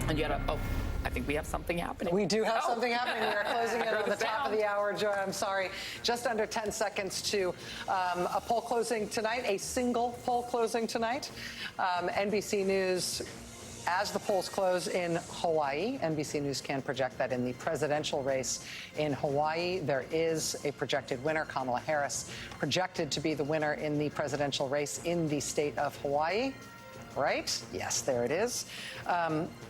And yet, I think we have something happening. We do have something happening. We are closing in on the top of the hour, Joy. I'm sorry. Just under 10 seconds to a poll closing tonight, a single poll closing tonight. NBC News, as the polls close in Hawaii, NBC News can project that in the presidential race in Hawaii, there is a projected winner. Kamala Harris projected to be the winner in the presidential race in the state of Hawaii. Right? Yes, there it is.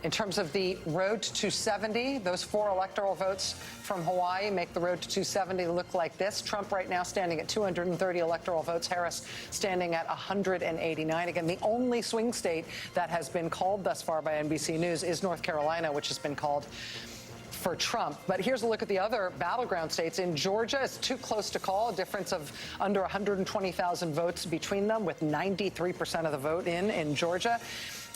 In terms of the road to 270, those 4 electoral votes from Hawaii make the road to 270 look like this. Trump right now standing at 230 electoral votes. Harris standing at 189. Again, the only swing state that has been called thus far by NBC News is North Carolina, which has been called for Trump. But here's a look at the other battleground states. In Georgia, it's too close to call, a difference of under 120,000 votes between them, with 93% of the vote in Georgia.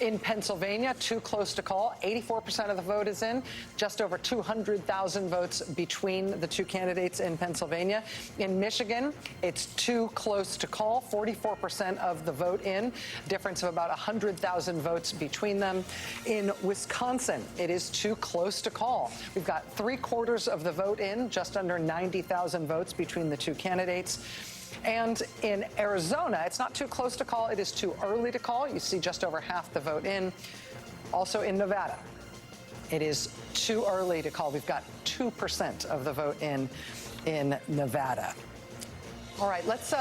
In Pennsylvania, too close to call. 84% of the vote is in. Just over 200,000 votes between the two candidates in Pennsylvania. In Michigan, it's too close to call. 44% of the vote in. Difference of about 100,000 votes between them. In Wisconsin, it is too close to call. We've got 3/4 of the vote in, just under 90,000 votes between the two candidates. And in Arizona, it's not too close to call. It is too early to call. You see just over half the vote in. Also in Nevada, it is too early to call. We've got 2% of the vote in Nevada. All right, let's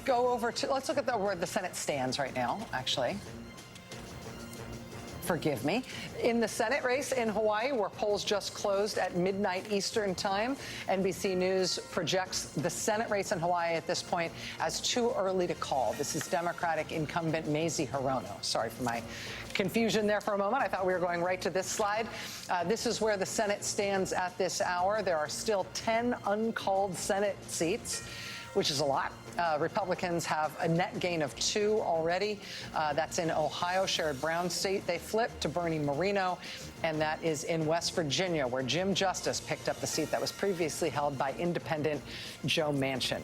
go over to, let's look at where the Senate stands right now, actually. Forgive me. In the Senate race in Hawaii, where polls just closed at midnight Eastern time, NBC News projects the Senate race in Hawaii at this point as too early to call. This is Democratic incumbent Mazie Hirono. Sorry for my confusion there for a moment. I thought we were going right to this slide. This is where the Senate stands at this hour. There are still 10 uncalled Senate seats, which is a lot. Republicans have a net gain of 2 already. That's in Ohio, Sherrod Brown's state. They flipped to Bernie Moreno, and that is in West Virginia, where Jim Justice picked up the seat that was previously held by independent Joe Manchin.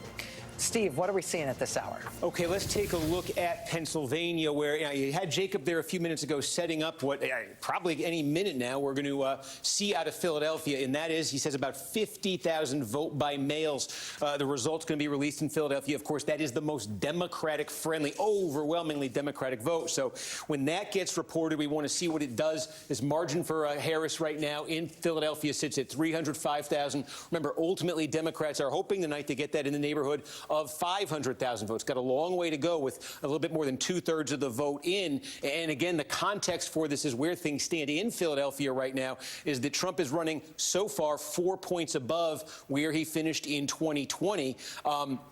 Steve, what are we seeing at this hour? Okay, let's take a look at Pennsylvania, where you had Jacob there a few minutes ago setting up what probably any minute now we're going to see out of Philadelphia, and that is, he says, about 50,000 vote by mails. The result's going to be released in Philadelphia. Of course, that is the most Democratic-friendly, overwhelmingly Democratic vote. So when that gets reported, we want to see what it does. This margin for Harris right now in Philadelphia sits at 305,000. Remember, ultimately, Democrats are hoping tonight to get that in the neighborhood of 500,000 votes. Got a long way to go with a little bit more than 2/3 of the vote in. And again, the context for this is where things stand in Philadelphia right now is that Trump is running so far 4 points above where he finished in 2020.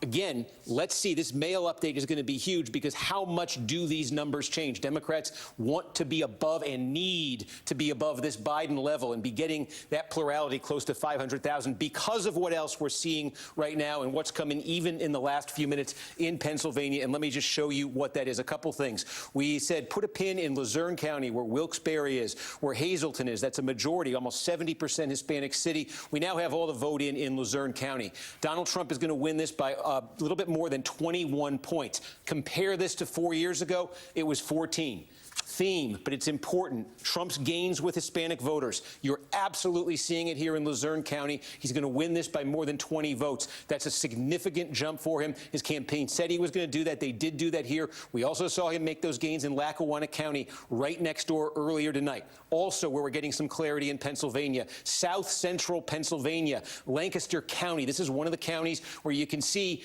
Again, let's see. This mail update is going to be huge because how much do these numbers change? Democrats want to be above and need to be above this Biden level and be getting that plurality close to 500,000 because of what else we're seeing right now and what's coming even in the last few minutes in Pennsylvania. And let me just show you what that is. A couple things. We said put a pin in Luzerne County, where Wilkes-Barre is, where Hazleton is. That's a majority, almost 70% Hispanic city. We now have all the vote in Luzerne County. Donald Trump is going to win this by a little bit more than 21 points. Compare this to 4 years ago. It was 14. Theme, but it's important. Trump's gains with Hispanic voters. You're absolutely seeing it here in Luzerne County. He's going to win this by more than 20 votes. That's a significant jump for him. His campaign said he was going to do that. They did do that here. We also saw him make those gains in Lackawanna County right next door earlier tonight. Also, where we're getting some clarity in Pennsylvania, South Central Pennsylvania, Lancaster County. This is one of the counties where you can see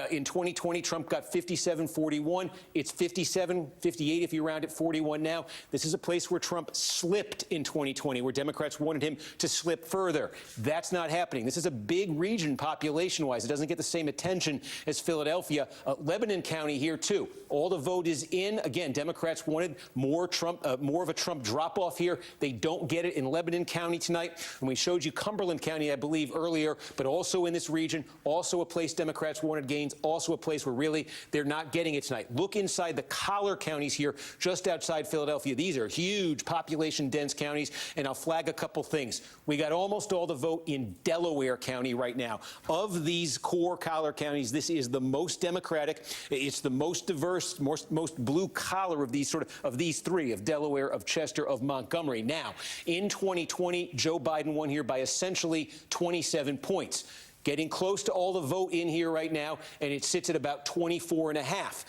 in 2020, Trump got 57-41. It's 57-58 if you round it 41 now. This is a place where Trump slipped in 2020, where Democrats wanted him to slip further. That's not happening. This is a big region population-wise. It doesn't get the same attention as Philadelphia. Lebanon County here, too. All the vote is in. Again, Democrats wanted more of a Trump drop-off here. They don't get it in Lebanon County tonight. And we showed you Cumberland County, I believe, earlier, but also in this region, also a place Democrats wanted gains, also a place where really they're not getting it tonight. Look inside the collar counties here, just outside Philadelphia. These are huge population-dense counties, and I'll flag a couple things. We got almost all the vote in Delaware County right now. Of these core collar counties, this is the most Democratic. It's the most diverse, most blue-collar of these these three, of Delaware, of Chester, of Montgomery. Now, in 2020, Joe Biden won here by essentially 27 points. Getting close to all the vote in here right now, and it sits at about 24.5.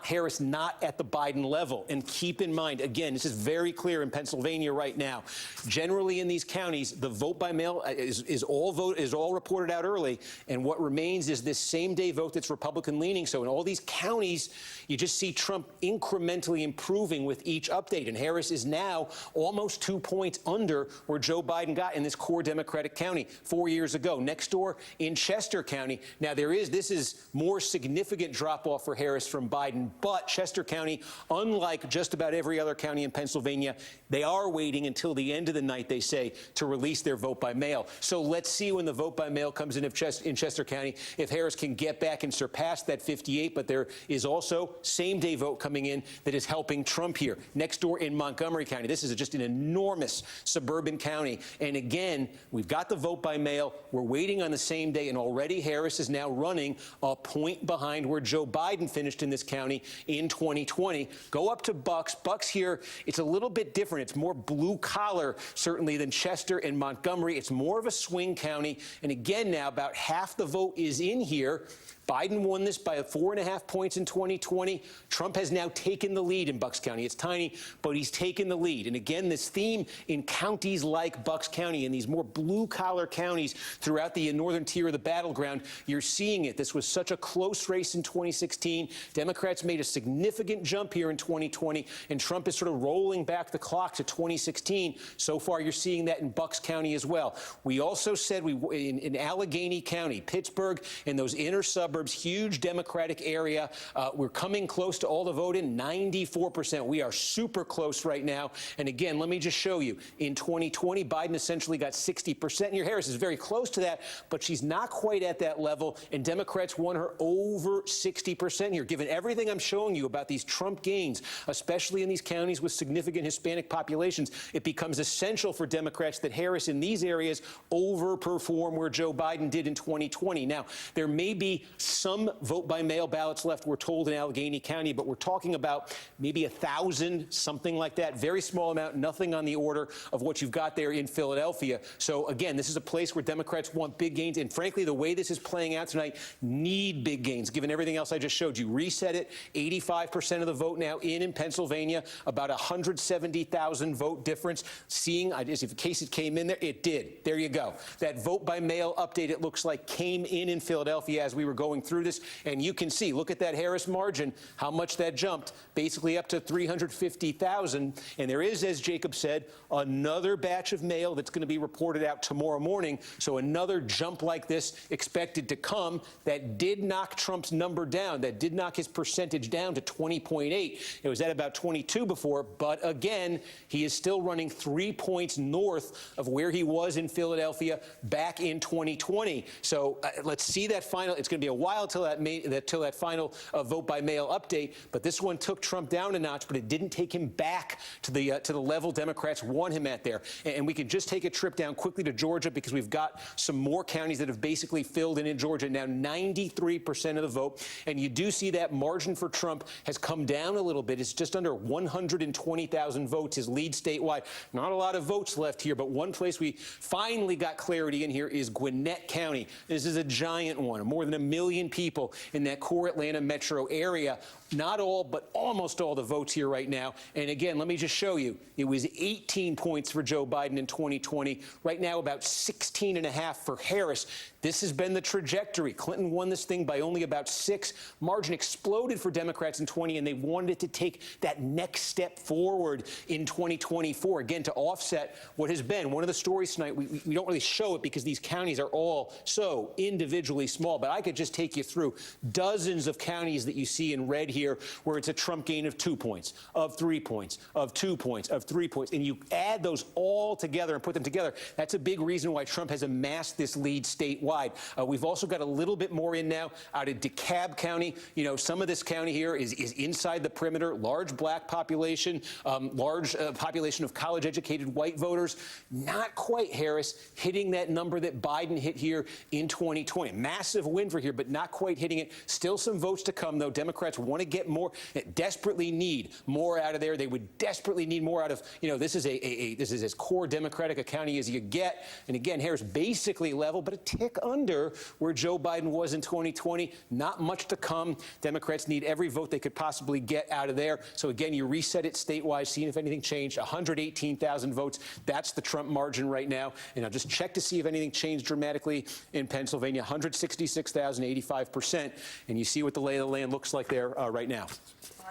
Harris not at the Biden level. And keep in mind, again, this is very clear in Pennsylvania right now. Generally in these counties, the vote by mail is all reported out early, and what remains is this same-day vote that's Republican-leaning. So in all these counties, you just see Trump incrementally improving with each update, and Harris is now almost 2 points under where Joe Biden got in this core Democratic county 4 years ago. Next door, in Chester County. Now, this is more significant drop-off for Harris from Biden, but Chester County, unlike just about every other county in Pennsylvania, they are waiting until the end of the night, they say, to release their vote by mail. So let's see when the vote by mail comes in Chester County, if Harris can get back and surpass that 58, but there is also same-day vote coming in that is helping Trump here. Next door in Montgomery County, this is just an enormous suburban county, and again, we've got the vote by mail. We're waiting on the same day, and already Harris is now running a point behind where Joe Biden finished in this county in 2020. Go up to Bucks. Bucks here, it's a little bit different. It's more blue-collar, certainly, than Chester and Montgomery. It's more of a swing county, and again now about half the vote is in here. Biden won this by 4.5 points in 2020. Trump has now taken the lead in Bucks County. It's tiny, but he's taken the lead. And again, this theme in counties like Bucks County and these more blue-collar counties throughout the northern tier of the battleground, you're seeing it. This was such a close race in 2016. Democrats made a significant jump here in 2020, and Trump is sort of rolling back the clock to 2016. So far, you're seeing that in Bucks County as well. We also said in Allegheny County, Pittsburgh, and those inner suburbs, huge Democratic area. We're coming close to all the vote in, 94%. We are super close right now. And again, let me just show you. In 2020, Biden essentially got 60%. Your Harris is very close to that, but she's not quite at that level. And Democrats won her over 60% here. Given everything I'm showing you about these Trump gains, especially in these counties with significant Hispanic populations, it becomes essential for Democrats that Harris in these areas overperform where Joe Biden did in 2020. Now, there may be some vote-by-mail ballots left, we're told, in Allegheny County, but we're talking about maybe 1,000, something like that. Very small amount, nothing on the order of what you've got there in Philadelphia. So, again, this is a place where Democrats want big gains, and frankly, the way this is playing out tonight, need big gains, given everything else I just showed you. Reset it, 85% of the vote now in Pennsylvania, about 170,000 vote difference. Seeing, in case it came in there, it did. There you go. That vote-by-mail update, it looks like, came in Philadelphia as we were going through this, and you can see, look at that Harris margin, how much that jumped, basically up to 350,000. And there is, as Jacob said, another batch of mail that's going to be reported out tomorrow morning. So another jump like this expected to come. That did knock Trump's number down. That did knock his percentage down to 20.8. It was at about 22 before, but again, he is still running 3 points north of where he was in Philadelphia back in 2020. So let's see that final. It's going to be a while till that final vote by mail update, but this one took Trump down a notch, but it didn't take him back to the level Democrats want him at there. And we could just take a trip down quickly to Georgia, because we've got some more counties that have basically filled in Georgia now, 93% of the vote. And you do see that margin for Trump has come down a little bit. It's just under 120,000 votes, his lead statewide. Not a lot of votes left here, but one place we finally got clarity in here is Gwinnett County. This is a giant one, more than 1 million people in that core Atlanta metro area. Not all, but almost all the votes here right now. And again, let me just show you. It was 18 points for Joe Biden in 2020. Right now, about 16.5 for Harris. This has been the trajectory. Clinton won this thing by only about 6. Margin exploded for Democrats in 20, and they wanted it to take that next step forward in 2024, again, to offset what has been one of the stories tonight. We don't really show it because these counties are all so individually small, but I could just take you through dozens of counties that you see in red here here where it's a Trump gain of 2 points, of 3 points, of 2 points, of 3 points, and you add those all together and put them together, that's a big reason why Trump has amassed this lead statewide. We've also got a little bit more in now out of DeKalb County. You know, some of this county here is inside the perimeter, large black population, large population of college-educated white voters. Not quite, Harris, hitting that number that Biden hit here in 2020. Massive win for here, but not quite hitting it. Still some votes to come, though. Democrats want to get more, desperately need more out of there. They would desperately need more out of, you know, this is this is as core Democratic a county as you get. And again, Harris basically level, but a tick under where Joe Biden was in 2020. Not much to come. Democrats need every vote they could possibly get out of there. So again, you reset it statewide, seeing if anything changed. 118,000 votes. That's the Trump margin right now. And I'll just check to see if anything changed dramatically in Pennsylvania. 166,000, 85%. And you see what the lay of the land looks like there right now.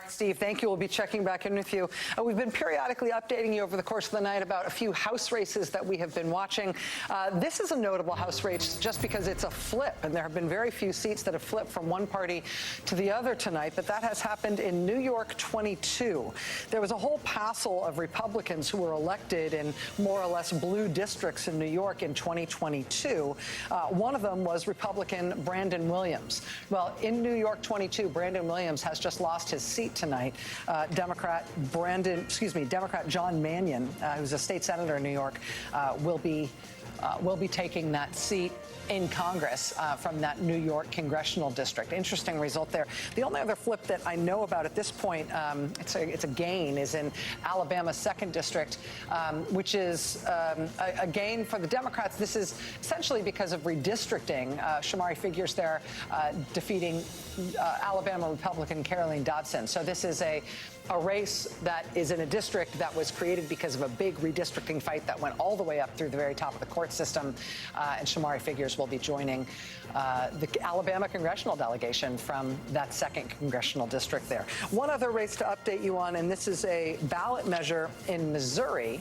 Steve, thank you. We'll be checking back in with you. We've been periodically updating you over the course of the night about a few House races that we have been watching. This is a notable House race just because it's a flip, and there have been very few seats that have flipped from one party to the other tonight, but that has happened in New York 22. There was a whole passel of Republicans who were elected in more or less blue districts in New York in 2022. One of them was Republican Brandon Williams. Well, in New York 22, Brandon Williams has just lost his seat tonight. Democrat John Mannion, who's a state senator in New York, will be taking that seat in Congress from that New York congressional district. Interesting result there. The only other flip that I know about at this point, it's a gain, is in Alabama's 2nd district, which is a gain for the Democrats. This is essentially because of redistricting. Shamari Figures there defeating Alabama Republican Caroline Dodson. So this is a race that is in a district that was created because of a big redistricting fight that went all the way up through the very top of the court system. And Shamari Figures will be joining the Alabama congressional delegation from that 2nd congressional district there. One other race to update you on, and this is a ballot measure in Missouri.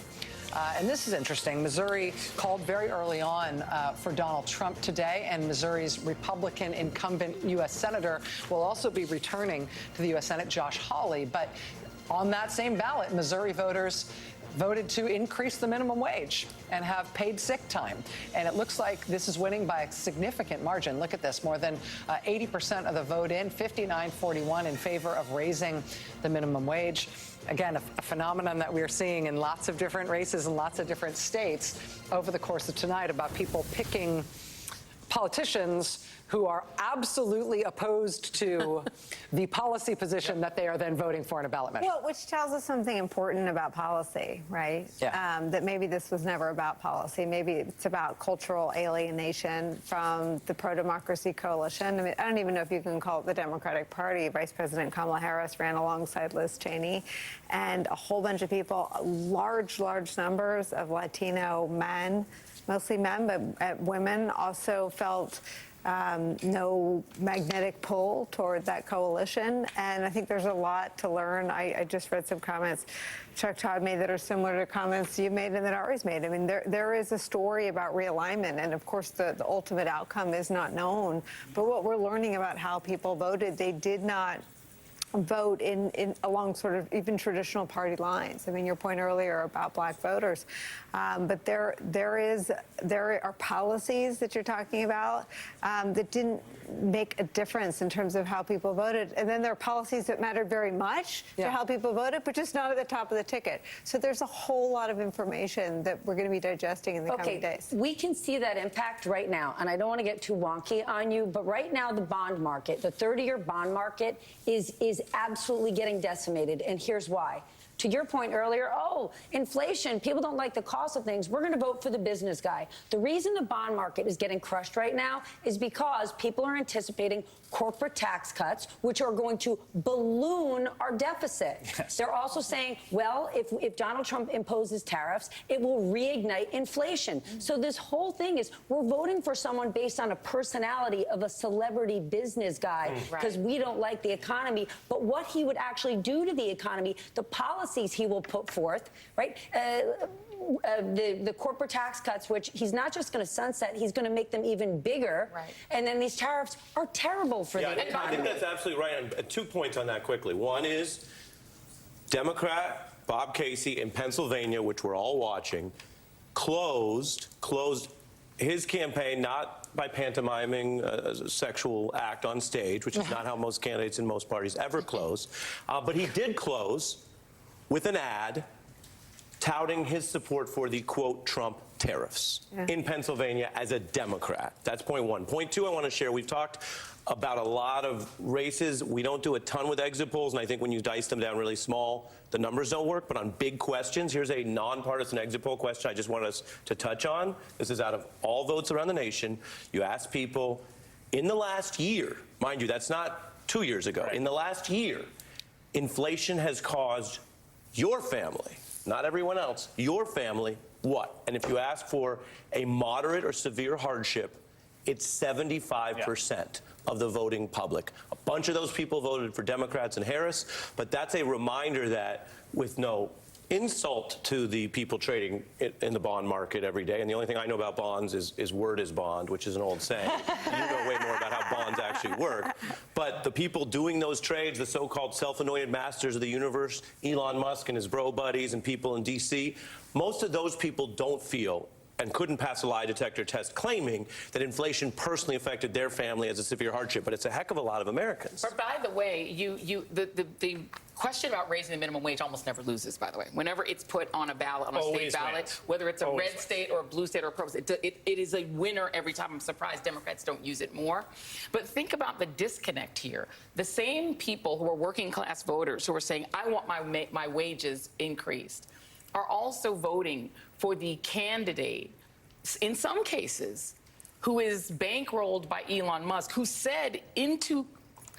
And this is interesting. Missouri called very early on for Donald Trump today, and Missouri's Republican incumbent U.S. Senator will also be returning to the U.S. Senate, Josh Hawley. But on that same ballot, Missouri voters voted to increase the minimum wage and have paid sick time. And it looks like this is winning by a significant margin. Look at this, more than 80% of the vote in, 59-41 in favor of raising the minimum wage. Again, a phenomenon that we're seeing in lots of different races in lots of different states over the course of tonight about people picking politicians who are absolutely opposed to the policy position that they are then voting for in a ballot measure. Well, which tells us something important about policy, right? Yeah. That maybe this was never about policy. Maybe it's about cultural alienation from the pro-democracy coalition. I mean, I don't even know if you can call it the Democratic Party. Vice President Kamala Harris ran alongside Liz Cheney, and a whole bunch of people, large numbers of Latino men, mostly men, but women also felt no magnetic pull toward that coalition. And I think there's a lot to learn. I just read some comments Chuck Todd made that are similar to comments you made and that Ari's made. I mean, there is a story about realignment. And of course, the ultimate outcome is not known. But what we're learning about how people voted, they did not vote along sort of even traditional party lines. I mean, your point earlier about black voters, but there are policies that you're talking about that didn't make a difference in terms of how people voted, and then there are policies that mattered very much to how people voted, but just not at the top of the ticket. So there's a whole lot of information that we're going to be digesting in the coming days. We can see that impact right now, and I don't want to get too wonky on you, but right now the bond market, the 30-year bond market is absolutely getting decimated, and here's why. To your point earlier, inflation, people don't like the cost of things. We're going to vote for the business guy. The reason the bond market is getting crushed right now is because people are anticipating corporate tax cuts, which are going to balloon our deficit. Yes. They're also saying, well, if Donald Trump imposes tariffs, it will reignite inflation. So this whole thing is we're voting for someone based on a personality of a celebrity business guy because we don't like the economy. But what he would actually do to the economy, the policy policies he will put forth, right? The corporate tax cuts, which he's not just going to sunset, he's going to make them even bigger. Right. And then these tariffs are terrible for the economy. I think that's absolutely right. And 2 points on that quickly. One is Democrat Bob Casey in Pennsylvania, which we're all watching, closed his campaign not by pantomiming a sexual act on stage, which is not how most candidates in most parties ever close, but he did close with an ad touting his support for the, quote, Trump tariffs in Pennsylvania as a Democrat. That's point one. Point two I want to share, we've talked about a lot of races. We don't do a ton with exit polls, and I think when you dice them down really small, the numbers don't work. But on big questions, here's a nonpartisan exit poll question I just want us to touch on. This is out of all votes around the nation. You ask people, in the last year, mind you, that's not 2 years ago. In the last year, inflation has caused your family, not everyone else, your family, what? And if you ask for a moderate or severe hardship, it's 75% of the voting public. A bunch of those people voted for Democrats and Harris, but that's a reminder that, with no insult to the people trading in the bond market every day, and the only thing I know about bonds is word is bond, which is an old saying. You know way more about how bonds actually work. But the people doing those trades, the so-called self-anointed masters of the universe, Elon Musk and his bro buddies and people in D.C., most of those people don't feel and couldn't pass a lie detector test claiming that inflation personally affected their family as a severe hardship. But it's a heck of a lot of Americans. But by the way, the question about raising the minimum wage almost never loses, by the way. Whenever it's put on a ballot, on a state ballot, whether it's a red state or a blue state or a purple state, it is a winner every time. I'm surprised Democrats don't use it more. But think about the disconnect here. The same people who are working class voters who are saying, I want my wages increased, are also voting for the candidate, in some cases, who is bankrolled by Elon Musk, who said into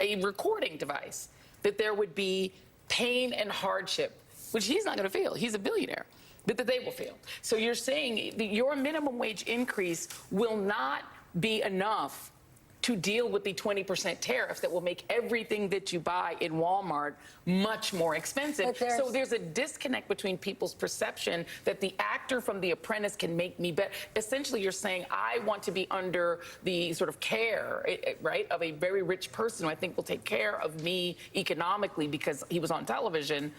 a recording device that there would be pain and hardship, which he's not going to feel. He's a billionaire, but that they will feel. So you're saying that your minimum wage increase will not be enough to deal with the 20% tariff that will make everything that you buy in Walmart much more expensive. So there's a disconnect between people's perception that the actor from The Apprentice can make me better. Essentially, you're saying, I want to be under the sort of care, right, of a very rich person who I think will take care of me economically because he was on television.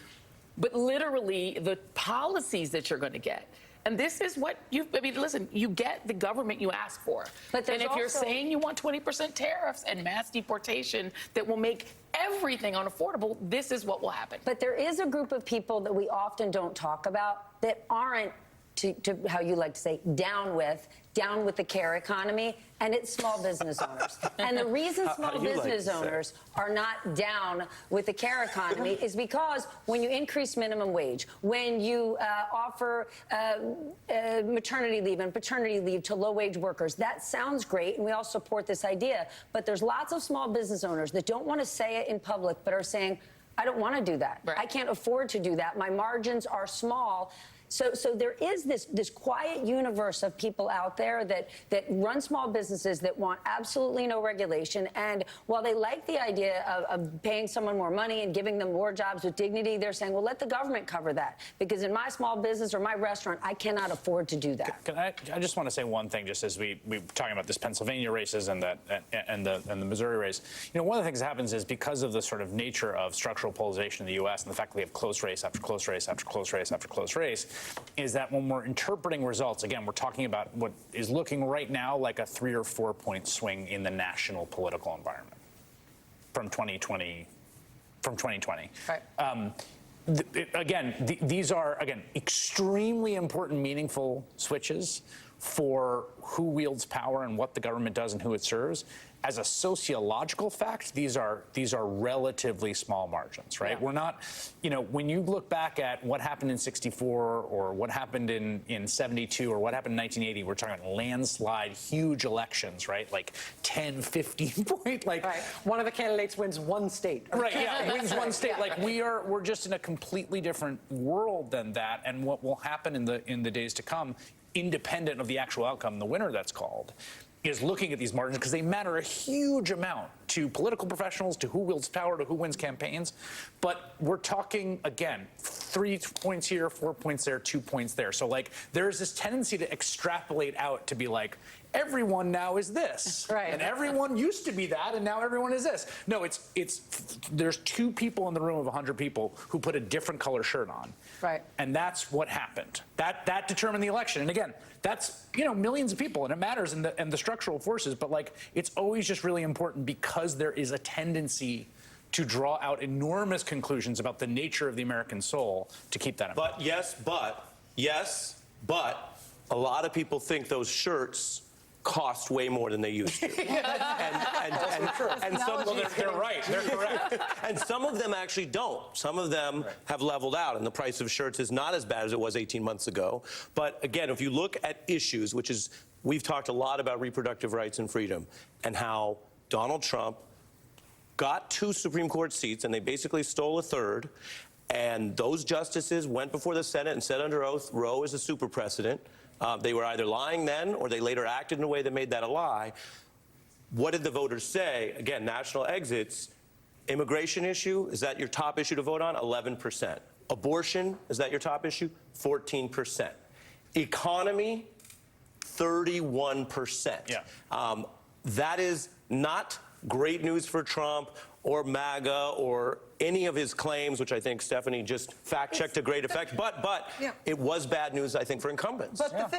But literally, the policies that you're going to get. And this is what listen, you get the government you ask for. And if you're saying you want 20% tariffs and mass deportation that will make everything unaffordable, this is what will happen. But there is a group of people that we often don't talk about that aren't, to how you like to say, down with the care economy, and it's small business owners. And the reason small business owners are not down with the care economy is because when you increase minimum wage, when you offer maternity leave and paternity leave to low-wage workers, that sounds great, and we all support this idea. But there's lots of small business owners that don't want to say it in public, but are saying, I don't want to do that. Right. I can't afford to do that. My margins are small. So there is this quiet universe of people out there that run small businesses that want absolutely no regulation. And while they like the idea of paying someone more money and giving them more jobs with dignity, they're saying, well, let the government cover that. Because in my small business or my restaurant, I cannot afford to do that. I just want to say one thing, just as we were talking about this Pennsylvania races and the Missouri race. You know, one of the things that happens is because of the sort of nature of structural polarization in the U.S. and the fact that we have close race after close race after close race after close race, is that when we're interpreting results, again, we're talking about what is looking right now like a 3 or 4 point swing in the national political environment from 2020. Right. These are, again, extremely important, meaningful switches for who wields power and what the government does and who it serves. As a sociological fact, these are relatively small margins, right? Yeah. We're not, you know, when you look back at what happened in 64 or what happened in 72 or what happened in 1980, we're talking landslide, huge elections, right? Like 10, 15 point, like. Right. One of the candidates wins one state. Right, yeah, wins one state. Yeah. Like we're just in a completely different world than that. And what will happen in the days to come, independent of the actual outcome, the winner that's called, is looking at these margins because they matter a huge amount to political professionals, to who wields power, to who wins campaigns. But we're talking, again, 3 points here, 4 points there, 2 points there. So, like, there's this tendency to extrapolate out to be like, everyone now is this. Right. And everyone used to be that, and now everyone is this. No, there's 2 people in the room of 100 people who put a different color shirt on. Right. And that's what happened. That determined the election. And again, that's, millions of people, and it matters in the structural forces, but like, it's always just really important because there is a tendency to draw out enormous conclusions about the nature of the American soul to keep that in mind. But a lot of people think those shirts cost way more than they used to. and some, They're right. They're correct. and some of them actually don't. Some of them have leveled out, and the price of shirts is not as bad as it was 18 months ago. But again, if you look at issues, which is, we've talked a lot about reproductive rights and freedom, and how Donald Trump got 2 Supreme Court seats, and they basically stole a third. And those justices went before the Senate and said under oath, Roe is a super precedent. They were either lying then, or they later acted in a way that made that a lie. What did the voters say? Again, national exits. Immigration issue, is that your top issue to vote on? 11%. Abortion, is that your top issue? 14%. Economy, 31%. Yeah. That is not great news for Trump or MAGA or any of his claims, which I think Stephanie just fact-checked to great effect. But Yeah. it was bad news, I think, for incumbents. But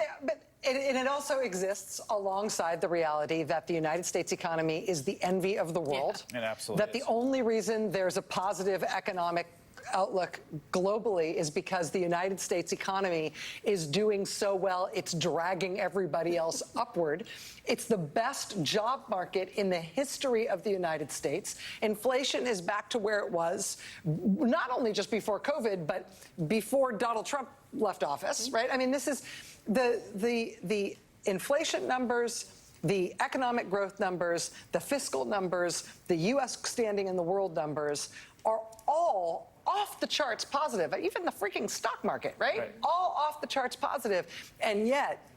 it also exists alongside the reality that the United States economy is the envy of the world. It absolutely That the only reason there's a positive economic outlook globally is because the United States economy is doing so well, it's dragging everybody else upward. It's the best job market in the history of the United States. Inflation is back to where it was, not only just before COVID, but before Donald Trump left office, right? I mean, this is the inflation numbers, the economic growth numbers, the fiscal numbers, the U.S. standing in the world numbers are all off the charts positive. Even the freaking stock market, right? All off the charts positive. And yet,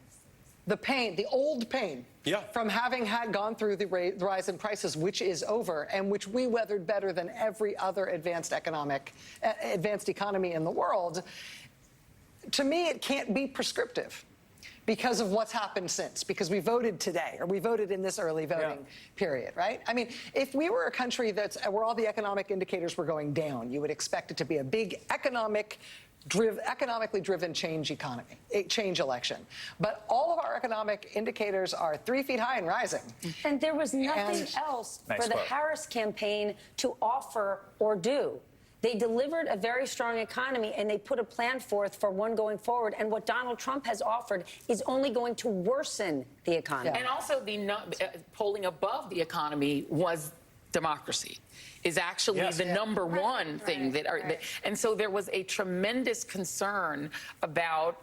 the pain, the old pain from having gone through the rise in prices, which is over, and which we weathered better than every other advanced economy in the world, to me, it can't be prescriptive because of what's happened since, because we voted today, or we voted in this early voting period, right? I mean, if we were a country where all the economic indicators were going down, you would expect it to be a big economically driven change election. But all of our economic indicators are 3 feet high and rising. And there was nothing else for the Harris campaign to offer or do. They delivered a very strong economy, and they put a plan forth for one going forward. And what Donald Trump has offered is only going to worsen the economy. And also, the polling above the economy was democracy. Is actually the number one thing and so there was a tremendous concern about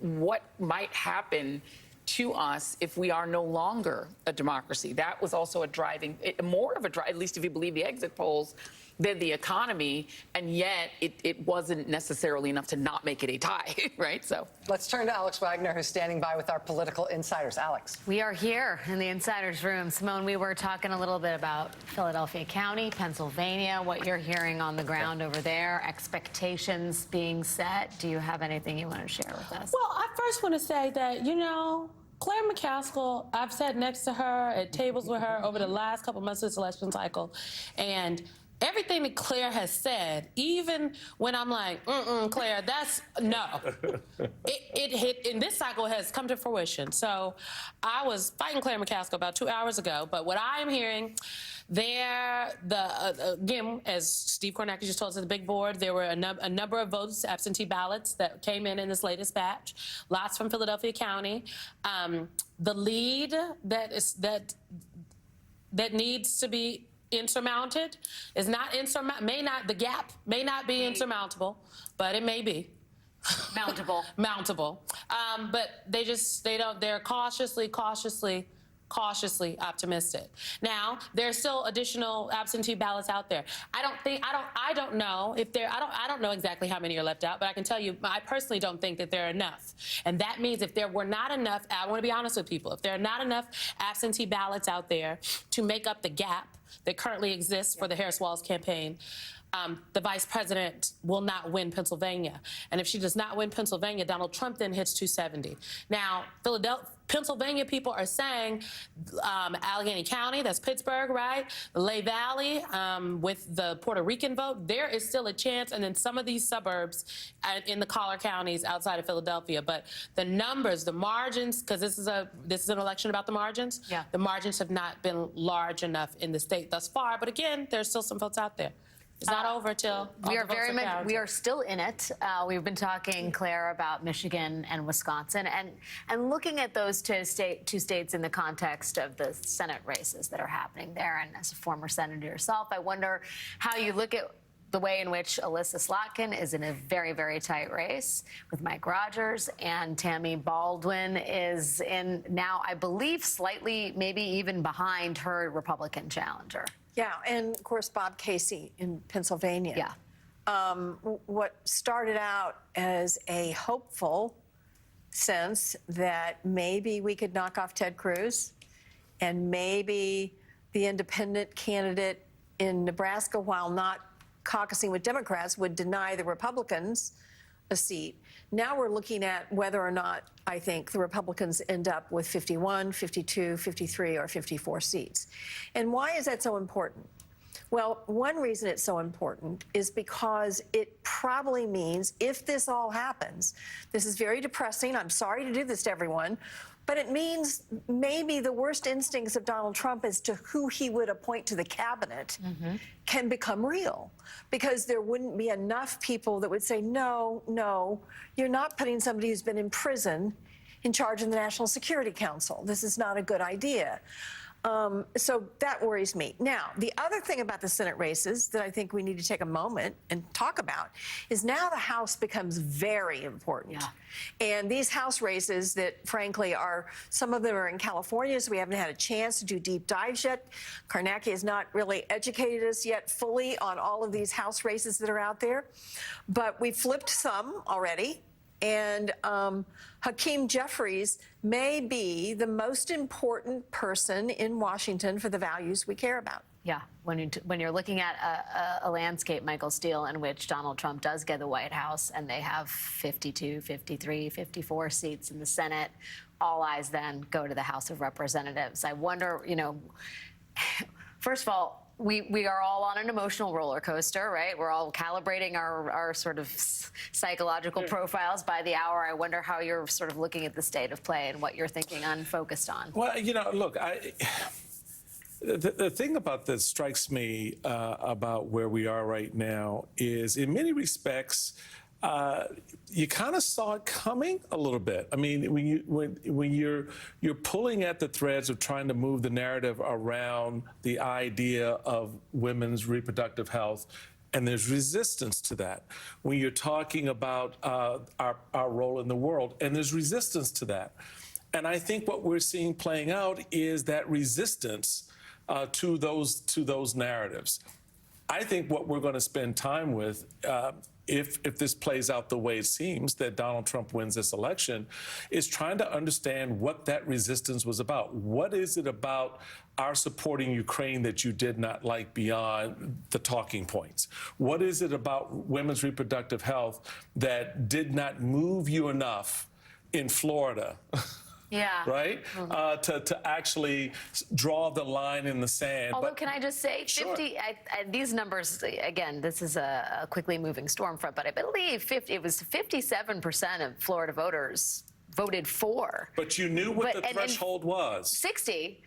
what might happen to us if we are no longer a democracy. That was also a driving, more of a drive, at least if you believe the exit polls, than the economy, and yet it wasn't necessarily enough to not make it a tie, right? So let's turn to Alex Wagner, who's standing by with our political insiders. Alex. We are here in the insiders room. Simone, we were talking a little bit about Philadelphia County, Pennsylvania, what you're hearing on the ground over there, expectations being set. Do you have anything you want to share with us? Well, I first want to say that, Claire McCaskill, I've sat next to her at tables with her over the last couple months of this election cycle, and everything that Claire has said, even when I'm like, Claire, that's no. It hit, in this cycle has come to fruition. So I was fighting Claire McCaskill about 2 hours ago, but what I am hearing there, again, as Steve Kornacki just told us at the big board, there were a number of votes, absentee ballots that came in this latest batch, lots from Philadelphia County. The lead that needs to be insurmounted is not the gap may not be insurmountable, but it may be mountable. But they're cautiously cautiously optimistic. Now, there's still additional absentee ballots out there. I don't know if there, I don't know exactly how many are left out, but I can tell you, I personally don't think that there are enough. And that means if there were not enough, I want to be honest with people, if there are not enough absentee ballots out there to make up the gap that currently exists for the Harris-Walz campaign, the vice president will not win Pennsylvania. And if she does not win Pennsylvania, Donald Trump then hits 270. Now, Pennsylvania people are saying Allegheny County, that's Pittsburgh, right? The Lehigh Valley, with the Puerto Rican vote, there is still a chance. And then some of these suburbs in the collar counties outside of Philadelphia. But the numbers, the margins, because this is an election about the margins. Yeah. The margins have not been large enough in the state thus far. But again, there's still some votes out there. It's not over till we are still in it. We've been talking, Claire, about Michigan and Wisconsin, and looking at those two states in the context of the Senate races that are happening there. And as a former senator yourself, I wonder how you look at the way in which Alyssa Slotkin is in a very, very tight race with Mike Rogers, and Tammy Baldwin is in now, I believe, slightly, maybe even behind her Republican challenger. Yeah, and of course, Bob Casey in Pennsylvania. Yeah. What started out as a hopeful sense that maybe we could knock off Ted Cruz and maybe the independent candidate in Nebraska, while not caucusing with Democrats, would deny the Republicans a seat. Now we're looking at whether or not I think the Republicans end up with 51, 52, 53, or 54 seats. And why is that so important? Well, one reason it's so important is because it probably means if this all happens, this is very depressing. I'm sorry to do this to everyone, but it means maybe the worst instincts of Donald Trump as to who he would appoint to the cabinet can become real, because there wouldn't be enough people that would say, no, no, you're not putting somebody who's been in prison in charge of the National Security Council. This is not a good idea. So that worries me. Now, the other thing about the Senate races that I think we need to take a moment and talk about is now the House becomes very important. Yeah. And these House races that, frankly, some of them are in California, so we haven't had a chance to do deep dives yet. Karnacki has not really educated us yet fully on all of these House races that are out there. But we flipped some already. And Hakeem Jeffries may be the most important person in Washington for the values we care about. Yeah, when you're looking at a landscape, Michael Steele, in which Donald Trump does get the White House and they have 52, 53, 54 seats in the Senate, all eyes then go to the House of Representatives. I wonder, first of all, we are all on an emotional roller coaster, right? We're all calibrating our sort of psychological profiles by the hour. I wonder how you're sort of looking at the state of play and what you're thinking on, focused on. Well, look, the thing about this strikes me about where we are right now is, in many respects, you kind of saw it coming a little bit. I mean, when you're pulling at the threads of trying to move the narrative around the idea of women's reproductive health, and there's resistance to that. When you're talking about our role in the world, and there's resistance to that. And I think what we're seeing playing out is that resistance to those narratives. I think what we're going to spend time with, if this plays out the way it seems that Donald Trump wins this election, is trying to understand what that resistance was about. What is it about our supporting Ukraine that you did not like beyond the talking points? What is it about women's reproductive health that did not move you enough in Florida? Yeah. Right? To actually draw the line in the sand. Although, can I just say, 50, these numbers, again, this is a quickly moving storm front, but I believe it was 57% of Florida voters voted for. But you knew what the threshold was. 60.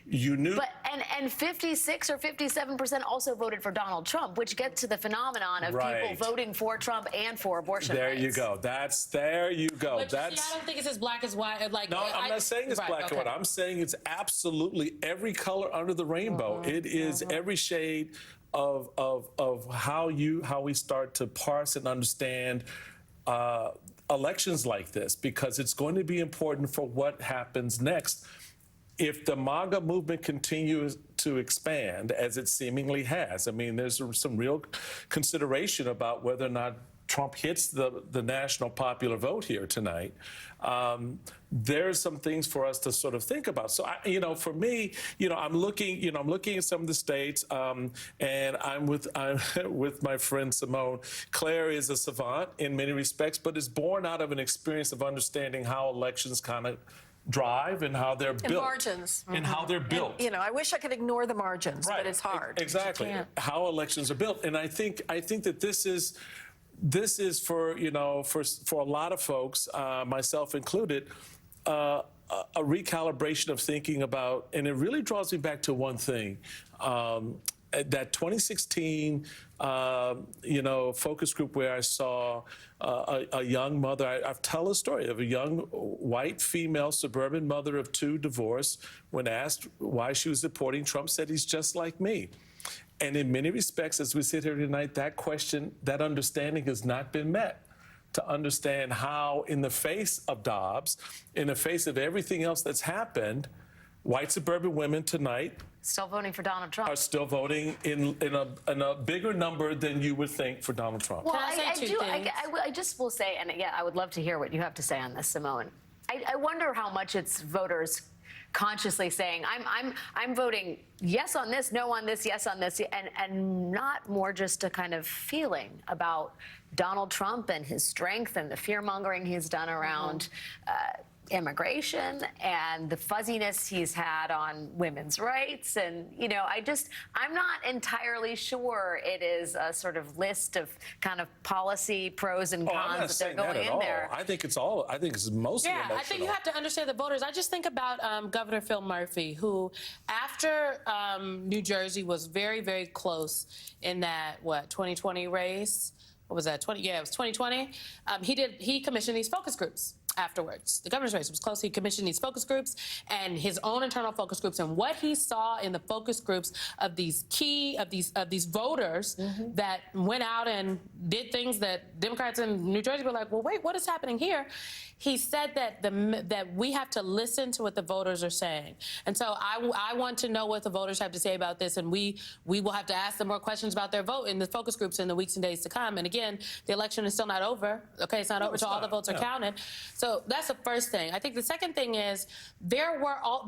You knew. But and 56 or 57% also voted for Donald Trump, which gets to the phenomenon of people voting for Trump and for abortion rights. You go. There you go. But I don't think it's as black as white. Like, no, I'm not saying it's black and white. I'm saying it's absolutely every color under the rainbow. It is every shade of how we start to parse and understand elections like this, because it's going to be important for what happens next. if the MAGA movement continues to expand, as it seemingly has, I mean, there's some real consideration about whether or not Trump hits the national popular vote here tonight. There's some things for us to sort of think about. So, for me, I'm looking at some of the states, and I'm with my friend Simone. Claire is a savant in many respects, but is born out of an experience of understanding how elections kind of drive and how they're built. Margins. And how they're built. And, I wish I could ignore the margins, but it's hard. Exactly. How elections are built. And I think that this is for, for a lot of folks, myself included, a recalibration of thinking about, and it really draws me back to one thing, that 2016, focus group where I saw a young mother. I tell a story of a young white female suburban mother of two divorced. When asked why she was supporting Trump, said he's just like me. And in many respects, as we sit here tonight, that question, that understanding has not been met. To understand how, in the face of Dobbs, in the face of everything else that's happened, white suburban women tonight Still voting for Donald Trump. are still voting in a bigger number than you would think for Donald Trump. Well, Can I say two things? I just will say, and yeah, I would love to hear what you have to say on this, Simone. I wonder how much it's voters consciously saying, I'm voting yes on this, no on this, yes on this, and not more just a kind of feeling about Donald Trump and his strength and the fear-mongering he's done around immigration and the fuzziness he's had on women's rights. And, I'm not entirely sure it is a sort of list of kind of policy pros and I'm not cons that saying they're that going at in there. I think it's mostly Yeah, emotional. I think you have to understand the voters. I just think about Governor Phil Murphy, who, after New Jersey was very, very close in that, 2020 race? What was that, Yeah, it was 2020. He commissioned these focus groups afterwards. The governor's race was close. He commissioned these focus groups and his own internal focus groups. And what he saw in the focus groups of these voters that went out and did things that Democrats in New Jersey were like, well, wait, what is happening here? He said that we have to listen to what the voters are saying. And so I want to know what the voters have to say about this, and we will have to ask them more questions about their vote in the focus groups in the weeks and days to come. And again, the election is still not over. Okay, it's not over until all the votes are counted. So that's the first thing. I think the second thing is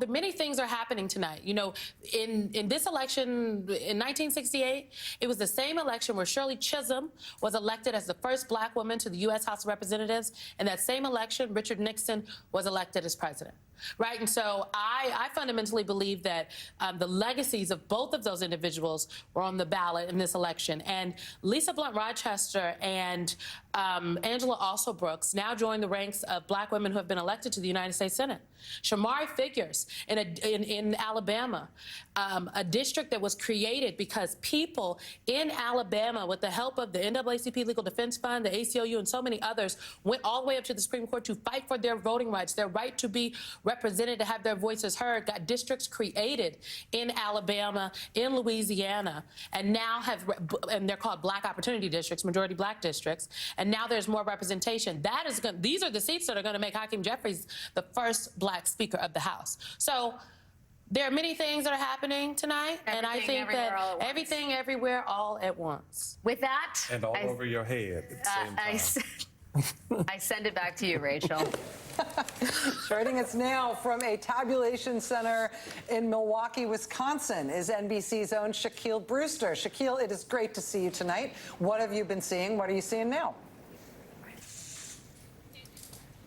many things are happening tonight. In this election in 1968, it was the same election where Shirley Chisholm was elected as the first black woman to the U.S. House of Representatives. In that same election, Richard Nixon was elected as president. Right? And so I fundamentally believe that the legacies of both of those individuals were on the ballot in this election. And Lisa Blunt Rochester and Angela Alsobrooks now join the ranks of black women who have been elected to the United States Senate. Shamari Figures in Alabama, a district that was created because people in Alabama, with the help of the NAACP Legal Defense Fund, the ACLU, and so many others, went all the way up to the Supreme Court to fight for their voting rights, their right to be represented, to have their voices heard, got districts created in Alabama, in Louisiana, and now and they're called Black Opportunity Districts, majority black districts, and now there's more representation. These are the seats that are going to make Hakeem Jeffries the first black Speaker of the House. So there are many things that are happening tonight, and I think that everything, everywhere, all at once. With that, And all over your head at the same time. I send it back to you, Rachel. Joining us now from a tabulation center in Milwaukee, Wisconsin, is NBC's own Shaquille Brewster. Shaquille, it is great to see you tonight. What have you been seeing? What are you seeing now?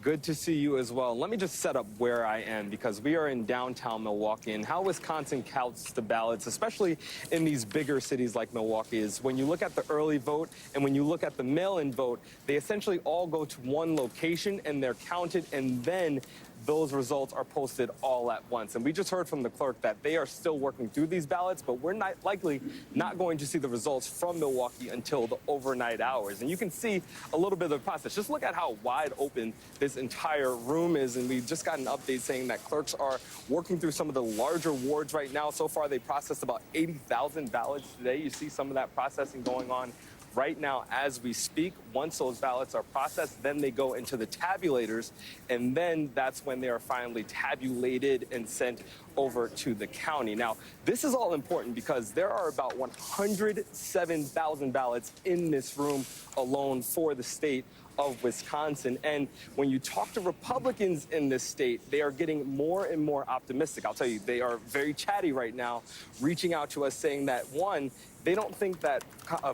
Good to see you as well. Let me just set up where I am, because we are in downtown Milwaukee, and how Wisconsin counts the ballots, especially in these bigger cities like Milwaukee, is when you look at the early vote and when you look at the mail-in vote, they essentially all go to one location and they're counted, and then those results are posted all at once. And we just heard from the clerk that they are still working through these ballots, but we're likely not going to see the results from Milwaukee until the overnight hours. And you can see a little bit of the process. Just look at how wide open this entire room is. And we just got an update saying that clerks are working through some of the larger wards right now. So far, they processed about 80,000 ballots today. You see some of that processing going on right now as we speak. Once those ballots are processed, then they go into the tabulators, and then that's when they are finally tabulated and sent over to the county. Now, this is all important because there are about 107,000 ballots in this room alone for the state of Wisconsin. And when you talk to Republicans in this state, they are getting more and more optimistic. I'll tell you, they are very chatty right now, reaching out to us saying that, one, they don't think that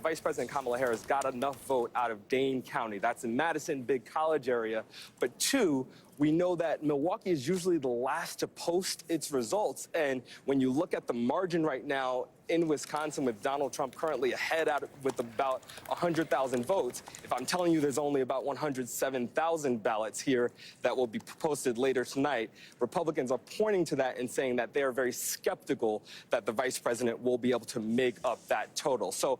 Vice President Kamala Harris got enough vote out of Dane County. That's in Madison, big college area. But two, we know that Milwaukee is usually the last to post its results. And when you look at the margin right now in Wisconsin with Donald Trump currently ahead with about 100,000 votes, if I'm telling you there's only about 107,000 ballots here that will be posted later tonight, Republicans are pointing to that and saying that they are very skeptical that the vice president will be able to make up that total. So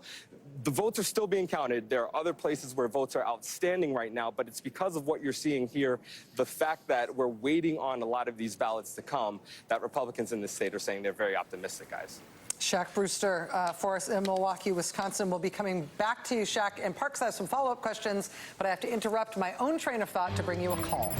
the votes are still being counted. There are other places where votes are outstanding right now, but it's because of what you're seeing here, the fact that we're waiting on a lot of these ballots to come, that Republicans in the state are saying they're very optimistic, guys. Shaq Brewster for us in Milwaukee, Wisconsin. We'll be coming back to you, Shaq. And Parks has some follow-up questions, but I have to interrupt my own train of thought to bring you a call.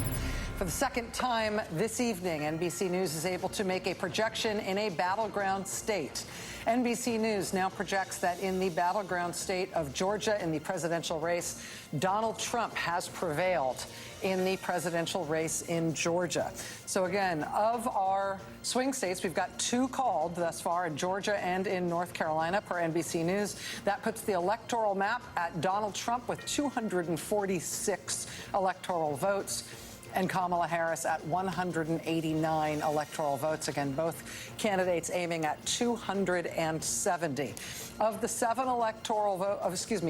For the second time this evening, NBC News is able to make a projection in a battleground state. NBC News now projects that in the battleground state of Georgia in the presidential race, Donald Trump has prevailed in the presidential race in Georgia. So again, of our swing states, we've got two called thus far in Georgia and in North Carolina per NBC News. That puts the electoral map at Donald Trump with 246 electoral votes, and Kamala Harris at 189 electoral votes. Again, both candidates aiming at 270. Of the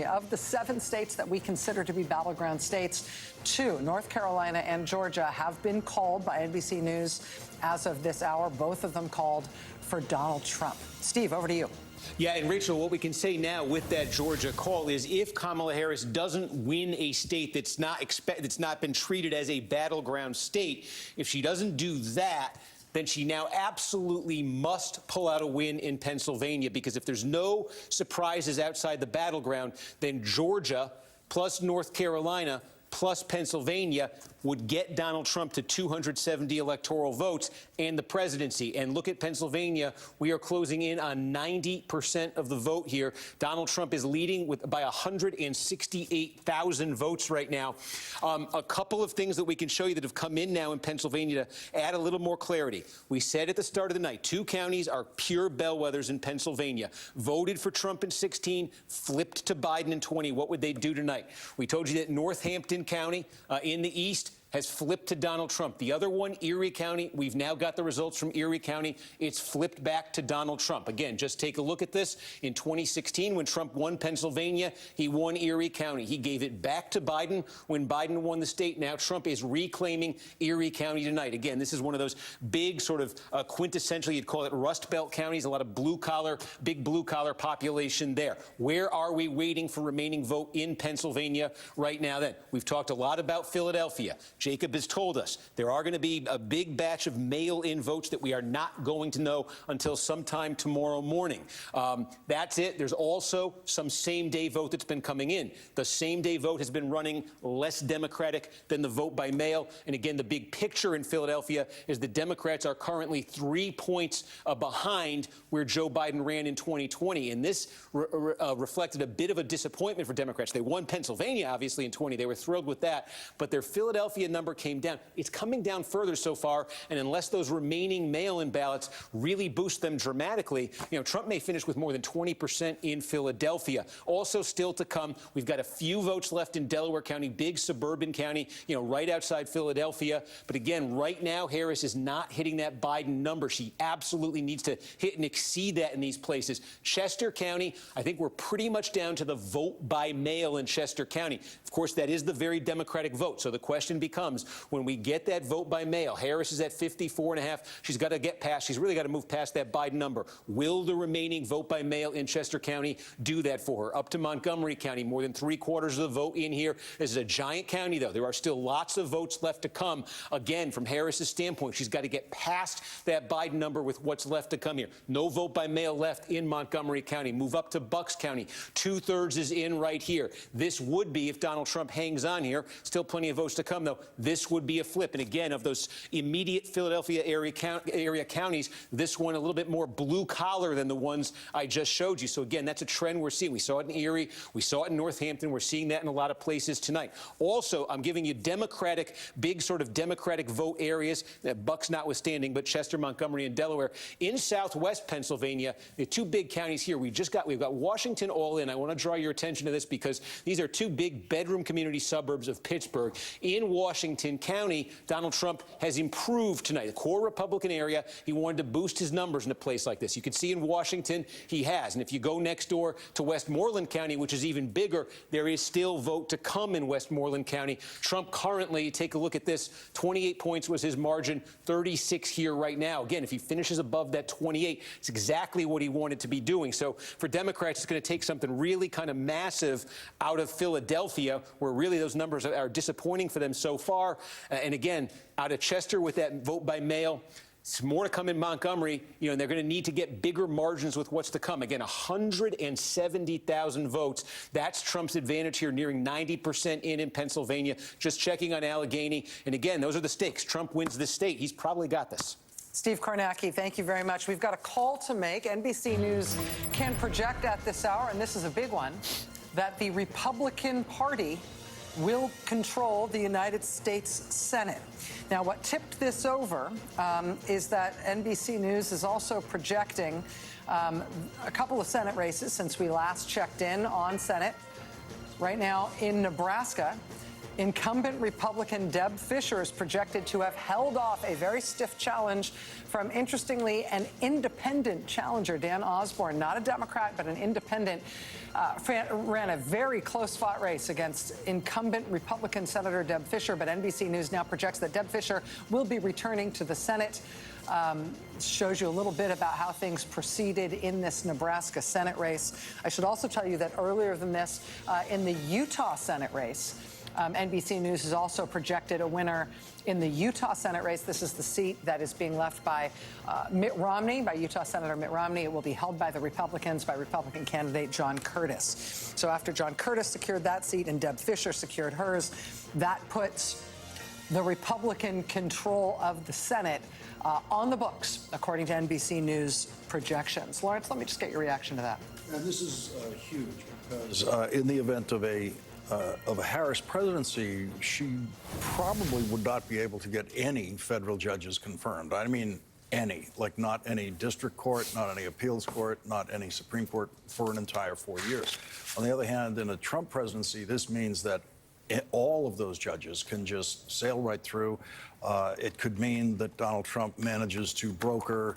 of the 7 states that we consider to be battleground states, 2, North Carolina and Georgia, have been called by NBC News as of this hour. Both of them called for Donald Trump. Steve, over to you. Yeah, and Rachel, what we can say now with that Georgia call is if Kamala Harris doesn't win a state that's not been treated as a battleground state, if she doesn't do that, then she now absolutely must pull out a win in Pennsylvania, because if there's no surprises outside the battleground, then Georgia plus North Carolina plus Pennsylvania would get Donald Trump to 270 electoral votes and the presidency. And look at Pennsylvania. We are closing in on 90% of the vote here. Donald Trump is leading by 168,000 votes right now. A couple of things that we can show you that have come in now in Pennsylvania to add a little more clarity. We said at the start of the night, 2 counties are pure bellwethers in Pennsylvania. Voted for Trump in 16, flipped to Biden in 20. What would they do tonight? We told you that Northampton County in the east has flipped to Donald Trump. The other one, Erie County, we've now got the results from Erie County. It's flipped back to Donald Trump. Again, just take a look at this. In 2016, when Trump won Pennsylvania, he won Erie County. He gave it back to Biden when Biden won the state. Now Trump is reclaiming Erie County tonight. Again, this is one of those big sort of quintessentially, you'd call it Rust Belt counties, a lot of big blue-collar population there. Where are we waiting for remaining vote in Pennsylvania right now then? We've talked a lot about Philadelphia. Jacob has told us there are going to be a big batch of mail-in votes that we are not going to know until sometime tomorrow morning. That's it. There's also some same-day vote that's been coming in. The same-day vote has been running less Democratic than the vote by mail. And again, the big picture in Philadelphia is the Democrats are currently 3 points behind where Joe Biden ran in 2020. And this reflected a bit of a disappointment for Democrats. They won Pennsylvania, obviously, in 20. They were thrilled with that. But their Philadelphia number came down. It's coming down further so far, and unless those remaining mail-in ballots really boost them dramatically, Trump may finish with more than 20% in Philadelphia. Also still to come, we've got a few votes left in Delaware County, big suburban county, right outside Philadelphia. But again, right now, Harris is not hitting that Biden number. She absolutely needs to hit and exceed that in these places. Chester County, I think we're pretty much down to the vote by mail in Chester County. Of course, that is the very Democratic vote. So the question becomes, comes. When we get that vote by mail, Harris is at 54.5. She's got to get past, she's really got to move past that Biden number. Will the remaining vote by mail in Chester County do that for her? Up to Montgomery County, more than 3/4 of the vote in here. This is a giant county, though. There are still lots of votes left to come. Again, from Harris's standpoint, she's got to get past that Biden number with what's left to come here. No vote by mail left in Montgomery County. Move up to Bucks County. 2/3 is in right here. This would be, if Donald Trump hangs on here, still plenty of votes to come, though, this would be a flip. And again, of those immediate Philadelphia area counties, this one a little bit more blue collar than the ones I just showed you. So again, that's a trend we're seeing. We saw it in Erie. We saw it in Northampton. We're seeing that in a lot of places tonight. Also, I'm giving you Democratic, big sort of Democratic vote areas, Bucks notwithstanding, but Chester, Montgomery, and Delaware. In southwest Pennsylvania, the two big counties here, we've got Washington all in. I want to draw your attention to this because these are two big bedroom community suburbs of Pittsburgh. In Washington County, Donald Trump has improved tonight. The core Republican area, he wanted to boost his numbers in a place like this. You can see in Washington, he has. And if you go next door to Westmoreland County, which is even bigger, there is still vote to come in Westmoreland County. Trump currently, take a look at this, 28 points was his margin, 36 here right now. Again, if he finishes above that 28, it's exactly what he wanted to be doing. So for Democrats, it's going to take something really kind of massive out of Philadelphia, where really those numbers are disappointing for them so far. And again, out of Chester with that vote by mail, it's more to come in Montgomery, and they're going to need to get bigger margins with what's to come. Again, 170,000 votes. That's Trump's advantage here, nearing 90% in Pennsylvania. Just checking on Allegheny. And again, those are the stakes. Trump wins this state. He's probably got this. Steve Kornacki, thank you very much. We've got a call to make. NBC News can project at this hour, and this is a big one, that the Republican Party will control the United States Senate. Now, what tipped this over is that NBC News is also projecting a couple of Senate races since we last checked in on Senate. Right now in Nebraska, incumbent Republican Deb Fischer is projected to have held off a very stiff challenge from, interestingly, an independent challenger, Dan Osborne, not a Democrat, but an independent, ran a very close-fought race against incumbent Republican Senator Deb Fischer. But NBC News now projects that Deb Fischer will be returning to the Senate. Shows you a little bit about how things proceeded in this Nebraska Senate race. I should also tell you that earlier than this, in the Utah Senate race, NBC News has also projected a winner in the Utah Senate race. This is the seat that is being left by Mitt Romney, by Utah Senator Mitt Romney. It will be held by the Republicans, by Republican candidate John Curtis. So after John Curtis secured that seat and Deb Fischer secured hers, that puts the Republican control of the Senate on the books, according to NBC News projections. Lawrence, let me just get your reaction to that. And this is huge because in the event of a Harris presidency, she probably would not be able to get any federal judges confirmed. I mean, any, like not any district court, not any appeals court, not any Supreme Court for an entire 4 years. On the other hand, in a Trump presidency, this means that all of those judges can just sail right through. It could mean that Donald Trump manages to broker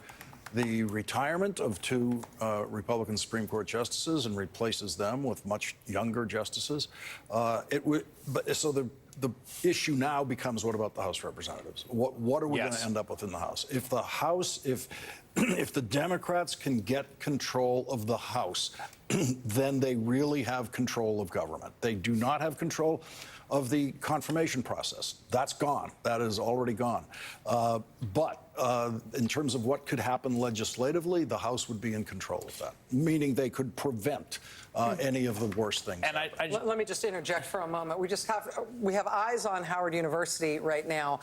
the retirement of two Republican Supreme Court justices and replaces them with much younger justices. So the issue now becomes, what about the House of Representatives? What are we going to end up with in the House? If the House, if the Democrats can get control of the House, then they really have control of government. They do not have control of the confirmation process. That's gone. That is already gone. But in terms of what could happen legislatively, the House would be in control of that, meaning they could prevent any of the worst things. And let me just interject for a moment. We have eyes on Howard University right now.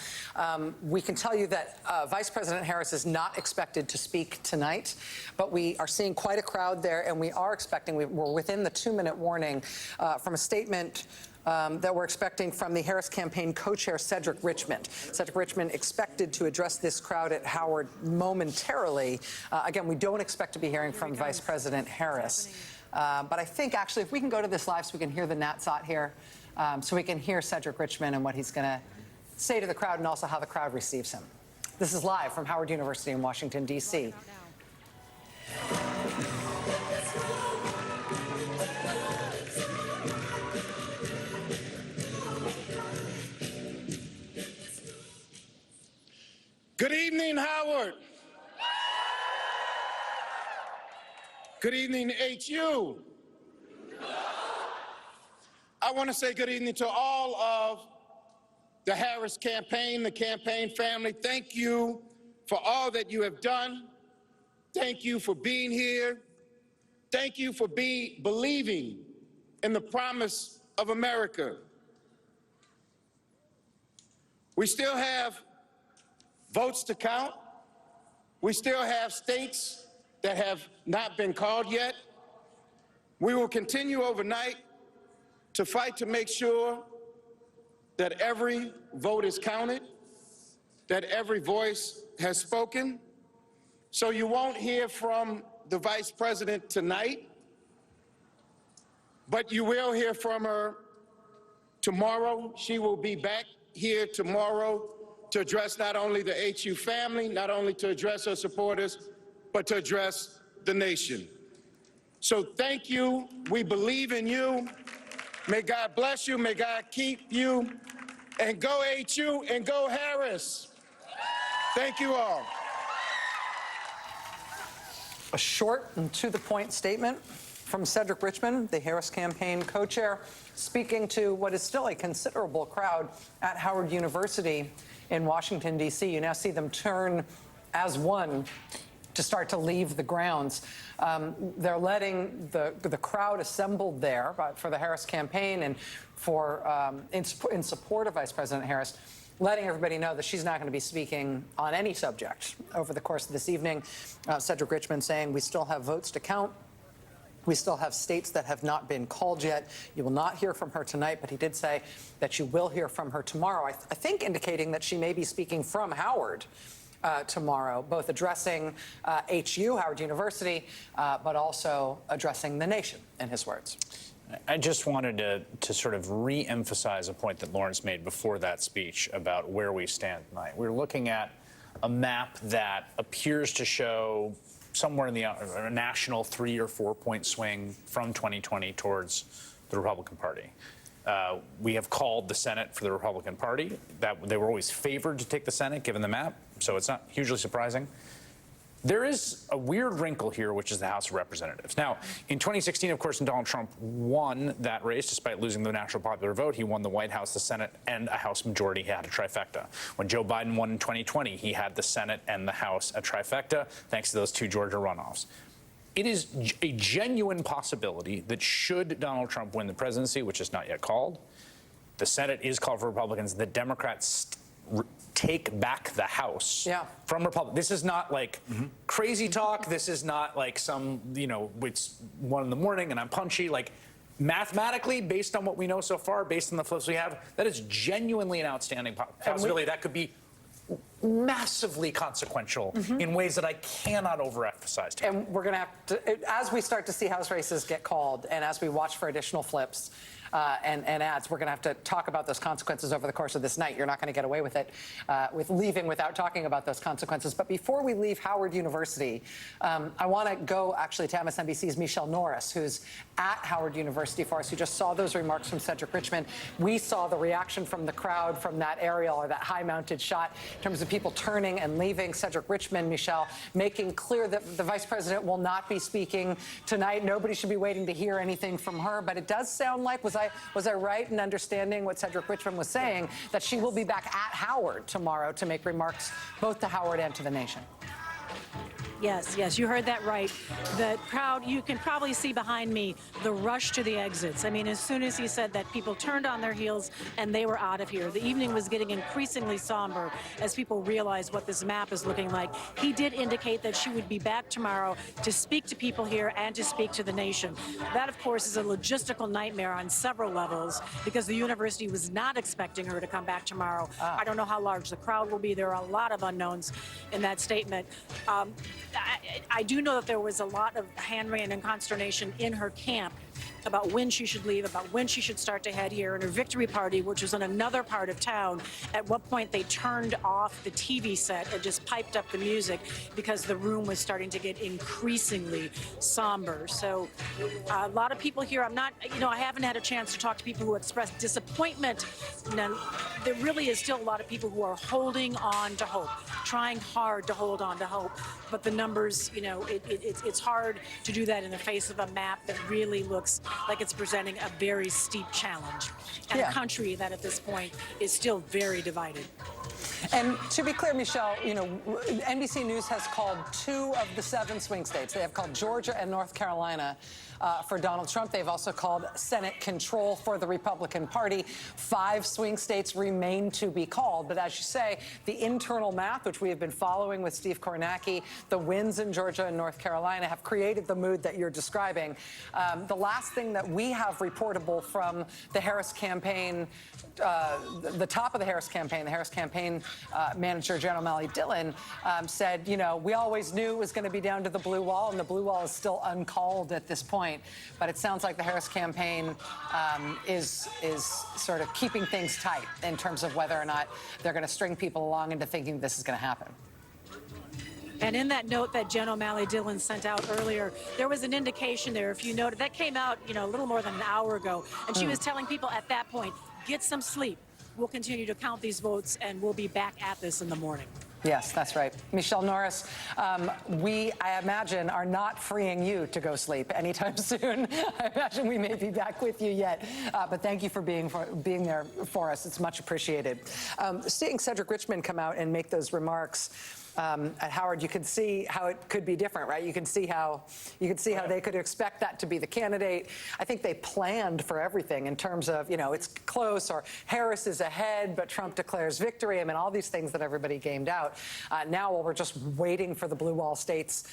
We can tell you that Vice President Harris is not expected to speak tonight, but we are seeing quite a crowd there, and we are expecting, we're within the 2-minute warning from a statement that we're expecting from the Harris campaign co-chair Cedric Richmond. Cedric Richmond expected to address this crowd at Howard momentarily. Again, we don't expect to be hearing from Vice President Harris. But I think, actually, if we can go to this live so we can hear the Natsat here, so we can hear Cedric Richmond and what he's going to say to the crowd and also how the crowd receives him. This is live from Howard University in Washington, D.C. Good evening, Howard. Good evening, HU. I want to say good evening to all of the Harris campaign, the campaign family. Thank you for all that you have done. Thank you for being here. Thank you for believing in the promise of America. We still have votes to count. We still have states that have not been called yet. We will continue overnight to fight to make sure that every vote is counted, that every voice has spoken. So you won't hear from the Vice President tonight, but you will hear from her tomorrow. She will be back here tomorrow to address not only the HU family, not only to address her supporters, but to address the nation. So thank you. We believe in you. May God bless you. May God keep you. And go HU and go Harris. Thank you all. A short and to-the-point statement from Cedric Richmond, the Harris campaign co-chair, speaking to what is still a considerable crowd at Howard University in Washington, D.C. You now see them turn as one to start to leave the grounds. They're letting the crowd assembled there for the Harris campaign and in support of Vice President Harris, letting everybody know that she's not going to be speaking on any subject over the course of this evening. Cedric Richmond saying we still have votes to count. We still have states that have not been called yet. You will not hear from her tonight, but he did say that you will hear from her tomorrow, I think indicating that she may be speaking from Howard tomorrow, both addressing HU, Howard University, but also addressing the nation, in his words. I just wanted to sort of re-emphasize a point that Lawrence made before that speech about where we stand tonight. We're looking at a map that appears to show somewhere in a national 3 or 4 point swing from 2020 towards the Republican Party. We have called the Senate for the Republican Party. That they were always favored to take the Senate, given the map, so it's not hugely surprising. There is a weird wrinkle here, which is the House of Representatives. Now, in 2016, of course, Donald Trump won that race despite losing the national popular vote. He won the White House, the Senate, and a House majority. He had a trifecta. When Joe Biden won in 2020, he had the Senate and the House a trifecta, thanks to those 2 Georgia runoffs. It is a genuine possibility that should Donald Trump win the presidency, which is not yet called, the Senate is called for Republicans, the Democrats take back the House from Republicans. This is not like crazy talk. This is not like some, it's 1 in the morning and I'm punchy. Like, mathematically, based on what we know so far, based on the flips we have, that is genuinely an outstanding possibility. That could be massively consequential in ways that I cannot overemphasize. And we're going to have to, as we start to see House races get called and as we watch for additional flips and ads, we're going to have to talk about those consequences over the course of this night. You're not going to get away with it, with leaving without talking about those consequences. But before we leave Howard University, I want to go actually to MSNBC's Michelle Norris, who's at Howard University for us, who just saw those remarks from Cedric Richmond. We saw the reaction from the crowd from that aerial or that high-mounted shot in terms of people turning and leaving. Cedric Richmond, Michelle, making clear that the vice president will not be speaking tonight. Nobody should be waiting to hear anything from her. But it does sound like, was I right in understanding what Cedric Richmond was saying, that she will be back at Howard tomorrow to make remarks both to Howard and to the nation? Yes, you heard that right. The crowd, you can probably see behind me the rush to the exits. I mean, as soon as he said that, people turned on their heels and they were out of here. The evening was getting increasingly somber as people realized what this map is looking like. He did indicate that she would be back tomorrow to speak to people here and to speak to the nation. That, of course, is a logistical nightmare on several levels because the university was not expecting her to come back tomorrow. I don't know how large the crowd will be. There are a lot of unknowns in that statement. I do know that there was a lot of hand-wringing and consternation in her camp about when she should leave, about when she should start to head here. And her victory party, which was in another part of town, at what point they turned off the TV set and just piped up the music because the room was starting to get increasingly somber. So a lot of people here, I haven't had a chance to talk to people who expressed disappointment. And there really is still a lot of people who are holding on to hope, trying hard to hold on to hope. But the numbers, it's hard to do that in the face of a map that really looks like it's presenting a very steep challenge, and a country that at this point is still very divided. And to be clear, Michelle, NBC News has called 2 of the 7 swing states. They have called Georgia and North Carolina for Donald Trump. They've also called Senate control for the Republican Party. 5 swing states remain to be called. But as you say, the internal math, which we have been following with Steve Kornacki, the wins in Georgia and North Carolina have created the mood that you're describing. The last thing that we have reportable from the Harris campaign, the top of the Harris campaign manager, Jen O'Malley Dillon, said, we always knew it was going to be down to the blue wall, and the blue wall is still uncalled at this point. But it sounds like the Harris campaign is sort of keeping things tight in terms of whether or not they're going to string people along into thinking this is going to happen. And in that note that Jen O'Malley Dillon sent out earlier, there was an indication there, if you noted, that came out, a little more than an hour ago. And she was telling people at that point, get some sleep. We'll continue to count these votes, and we'll be back at this in the morning. Yes, that's right. Michelle Norris, we, I imagine, are not freeing you to go sleep anytime soon. I imagine we may be back with you yet. But thank you for being there for us. It's much appreciated. Seeing Cedric Richmond come out and make those remarks at Howard, you can see how it could be different, right? You can see how they could expect that to be the candidate. I think they planned for everything in terms of, it's close, or Harris is ahead, but Trump declares victory. I mean, all these things that everybody gamed out. Now, while we're just waiting for the blue wall states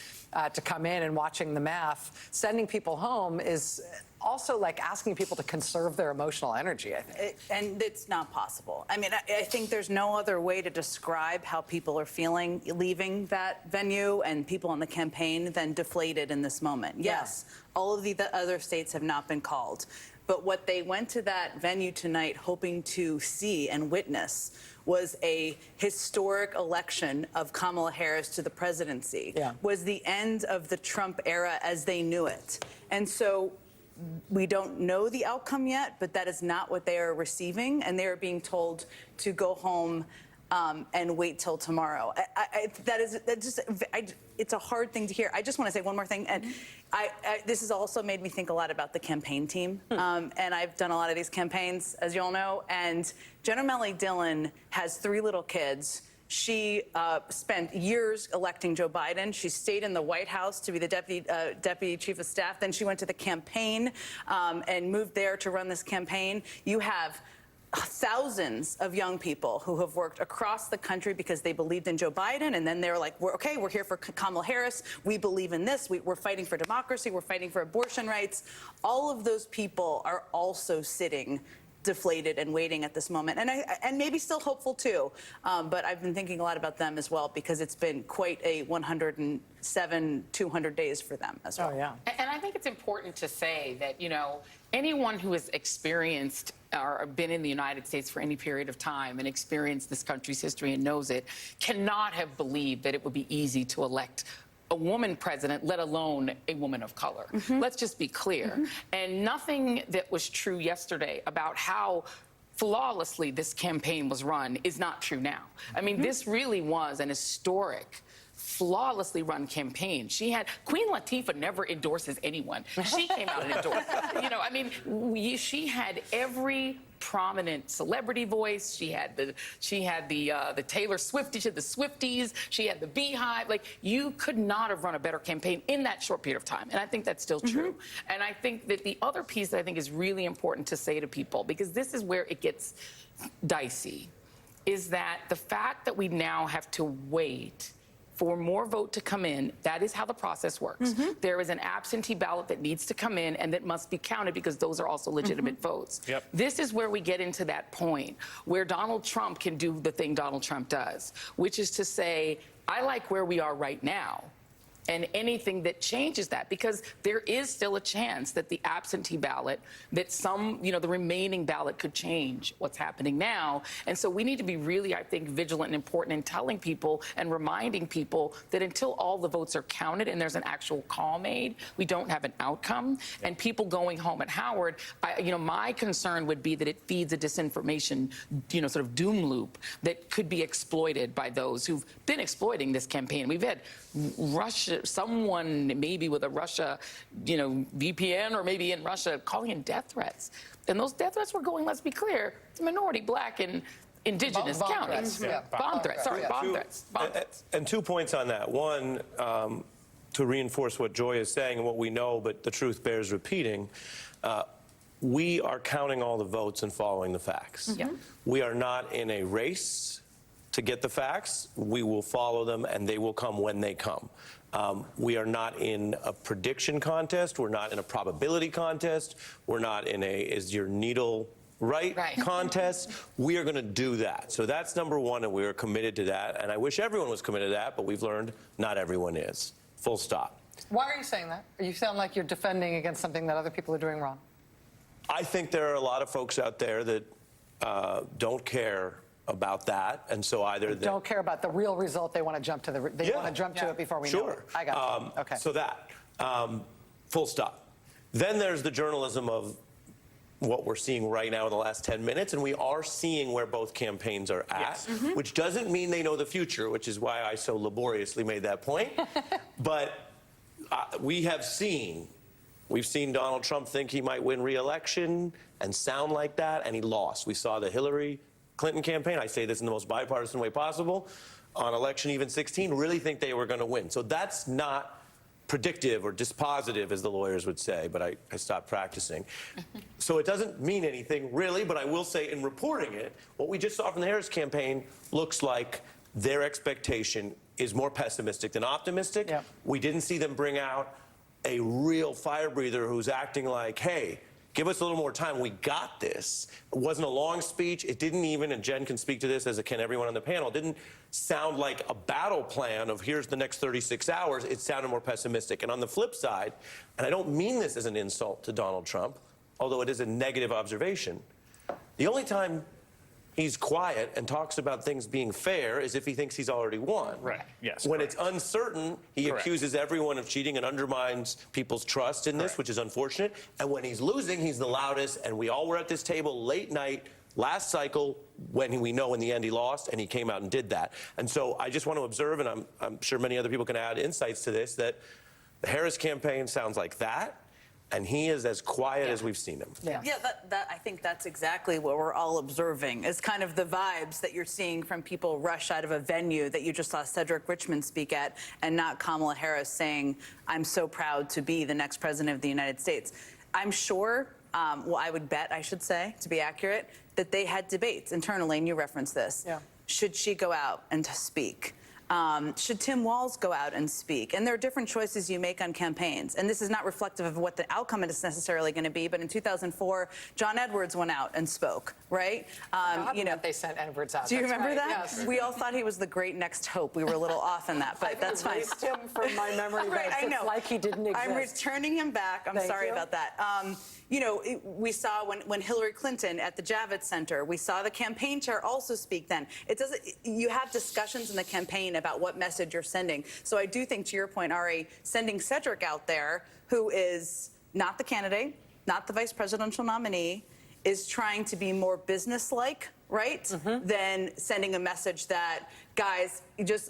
to come in and watching the math, sending people home is also like asking people to conserve their emotional energy, I think. And it's not possible. I mean, I think there's no other way to describe how people are feeling leaving that venue and people on the campaign than deflated in this moment. Yes, all of the other states have not been called. But what they went to that venue tonight hoping to see and witness was a historic election of Kamala Harris to the presidency, was the end of the Trump era as they knew it. And so we don't know the outcome yet, but that is not what they are receiving, and they are being told to go home and wait till tomorrow. It's a hard thing to hear. I just want to say one more thing, and this has also made me think a lot about the campaign team, and I've done a lot of these campaigns, as you all know, and Jen O'Malley Dillon has 3 little kids. She spent years electing Joe Biden. She stayed in the White House to be the deputy chief of staff. Then she went to the campaign and moved there to run this campaign. You have thousands of young people who have worked across the country because they believed in Joe Biden, and then they're like, we're here for Kamala Harris. We believe in this. We're fighting for democracy. We're fighting for abortion rights. All of those people are also sitting deflated and waiting at this moment, and maybe still hopeful too, but I've been thinking a lot about them as well, because it's been quite a 107, 200 days for them as well. Oh, yeah. And I think it's important to say that, anyone who has experienced or been in the United States for any period of time and experienced this country's history and knows it cannot have believed that it would be easy to elect a woman president, let alone a woman of color. Let's just be clear. And nothing that was true yesterday about how flawlessly this campaign was run is not true now. I mean, this really was an historic, flawlessly run campaign. Queen Latifah never endorses anyone. She came out and endorsed. She had every prominent celebrity voice. She had the Taylor Swift, she had the Swifties, she had the Beehive. Like, you could not have run a better campaign in that short period of time. And I think that's still true. And I think that the other piece that I think is really important to say to people, because this is where it gets dicey, is that the fact that we now have to wait for more vote to come in, that is how the process works. There is an absentee ballot that needs to come in and that must be counted, because those are also legitimate votes. This is where we get into that point where Donald Trump can do the thing Donald Trump does, which is to say, I like where we are right now, and anything that changes that, because there is still a chance that the absentee ballot, that some, the remaining ballot could change what's happening now. And so we need to be really, I think, vigilant and important in telling people and reminding people that until all the votes are counted and there's an actual call made, we don't have an outcome. And people going home at Howard, my concern would be that it feeds a disinformation, sort of doom loop that could be exploited by those who've been exploiting this campaign. We've had Russia, someone maybe with a Russia, VPN or maybe in Russia calling in death threats. And those death threats were going, let's be clear, to minority, black, and indigenous Bomb counties. threats. Yeah. Bomb threats. Sorry, bomb threats. Bomb threats. And 2 points on that. One, to reinforce what Joy is saying and what we know, but the truth bears repeating, we are counting all the votes and following the facts. Yeah. We are not in a race to get the facts. We will follow them, and they will come when they come. We are not in a prediction contest. We're not in a probability contest. We're not in a is your needle right contest. We are going to do that. So that's number one, and we are committed to that. And I wish everyone was committed to that, but we've learned not everyone is. Full stop. Why are you saying that? You sound like you're defending against something that other people are doing wrong. I think there are a lot of folks out there that don't care about that, and so either they don't care about the real result. They want to jump to it before we know it. I got you. Okay. So that full stop. Then there's the journalism of what we're seeing right now in the last 10 minutes, and we are seeing where both campaigns are at, which doesn't mean they know the future, which is why I so laboriously made that point. But we've seen Donald Trump think he might win re-election and sound like that, and he lost. We saw the Hillary Clinton campaign, I say this in the most bipartisan way possible, on election even 16, really think they were going to win. So that's not predictive or dispositive, as the lawyers would say, but I stopped practicing. So it doesn't mean anything, really, but I will say in reporting it, what we just saw from the Harris campaign looks like their expectation is more pessimistic than optimistic. Yep. We didn't see them bring out a real fire breather who's acting like, hey, give us a little more time. We got this. It wasn't a long speech. It didn't even, and Jen can speak to this, as can everyone on the panel, didn't sound like a battle plan of here's the next 36 hours. It sounded more pessimistic. And on the flip side, and I don't mean this as an insult to Donald Trump, although it is a negative observation, the only time he's quiet and talks about things being fair is if he thinks he's already won. Right. Yes. When it's uncertain, he Correct. accuses everyone of cheating and undermines people's trust in this, which is unfortunate. And when he's losing, he's the loudest. And we all were at this table late night last cycle when we know in the end he lost, and he came out and did that. And so I just want to observe, and I'm sure many other people can add insights to this, that the Harris campaign sounds like that. And he is as quiet as we've seen him. Yeah, I think that's exactly what we're all observing, is kind of the vibes that you're seeing from people rush out of a venue that you just saw Cedric Richmond speak at, and not Kamala Harris saying, I'm so proud to be the next president of the United States. I'm sure, I would bet, I should say, to be accurate, that they had debates internally, and you referenced this. Yeah. Should she go out and to speak? Should Tim Walz go out and speak? And there are different choices you make on campaigns. And this is not reflective of what the outcome is necessarily going to be. But in 2004, John Edwards went out and spoke, right? They sent Edwards out. Do you That's remember right. that? Yes. We all thought he was the great next hope. We were a little off in that, but that's fine. I him from my memory banks. I know. It's like he didn't exist. I'm returning him back. I'm Thank sorry you. about that. We saw when Hillary Clinton at the Javits Center, we saw the campaign chair also speak then. You have discussions in the campaign about what message you're sending. So I do think, to your point, Ari, sending Cedric out there, who is not the candidate, not the vice presidential nominee, is trying to be more businesslike, right? Than sending a message that, guys,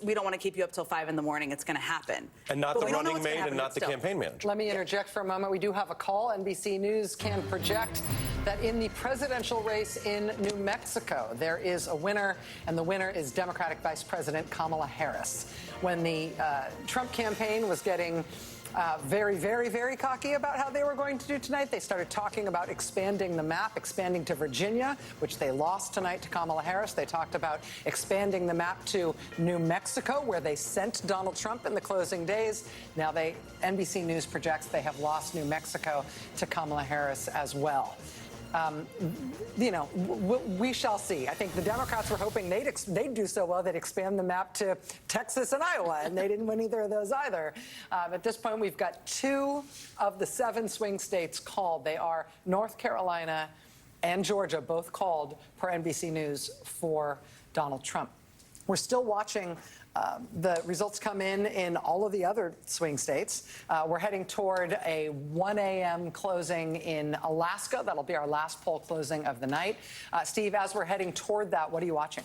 we don't want to keep you up till 5 in the morning. It's going to happen. And not But the we don't know running what's gonna mate happen, and not but the still. campaign manager. Let me interject for a moment. We do have a call. NBC News can project that in the presidential race in New Mexico, there is a winner, and the winner is Democratic Vice President Kamala Harris. When the Trump campaign was getting very, very, very cocky about how they were going to do tonight, they started talking about expanding the map, expanding to Virginia, which they lost tonight to Kamala Harris. They talked about expanding the map to New Mexico, where they sent Donald Trump in the closing days. Now NBC News projects they have lost New Mexico to Kamala Harris as well. we shall see. I think the Democrats were hoping they'd do so well they'd expand the map to Texas and Iowa, and they didn't win either of those either. At this point, we've got 2 of the 7 swing states called. They are North Carolina and Georgia, both called per NBC News for Donald Trump. We're still watching the results come in all of the other swing states. We're heading toward a 1 a.m. closing in Alaska. That'll be our last poll closing of the night. Steve, as we're heading toward that, what are you watching?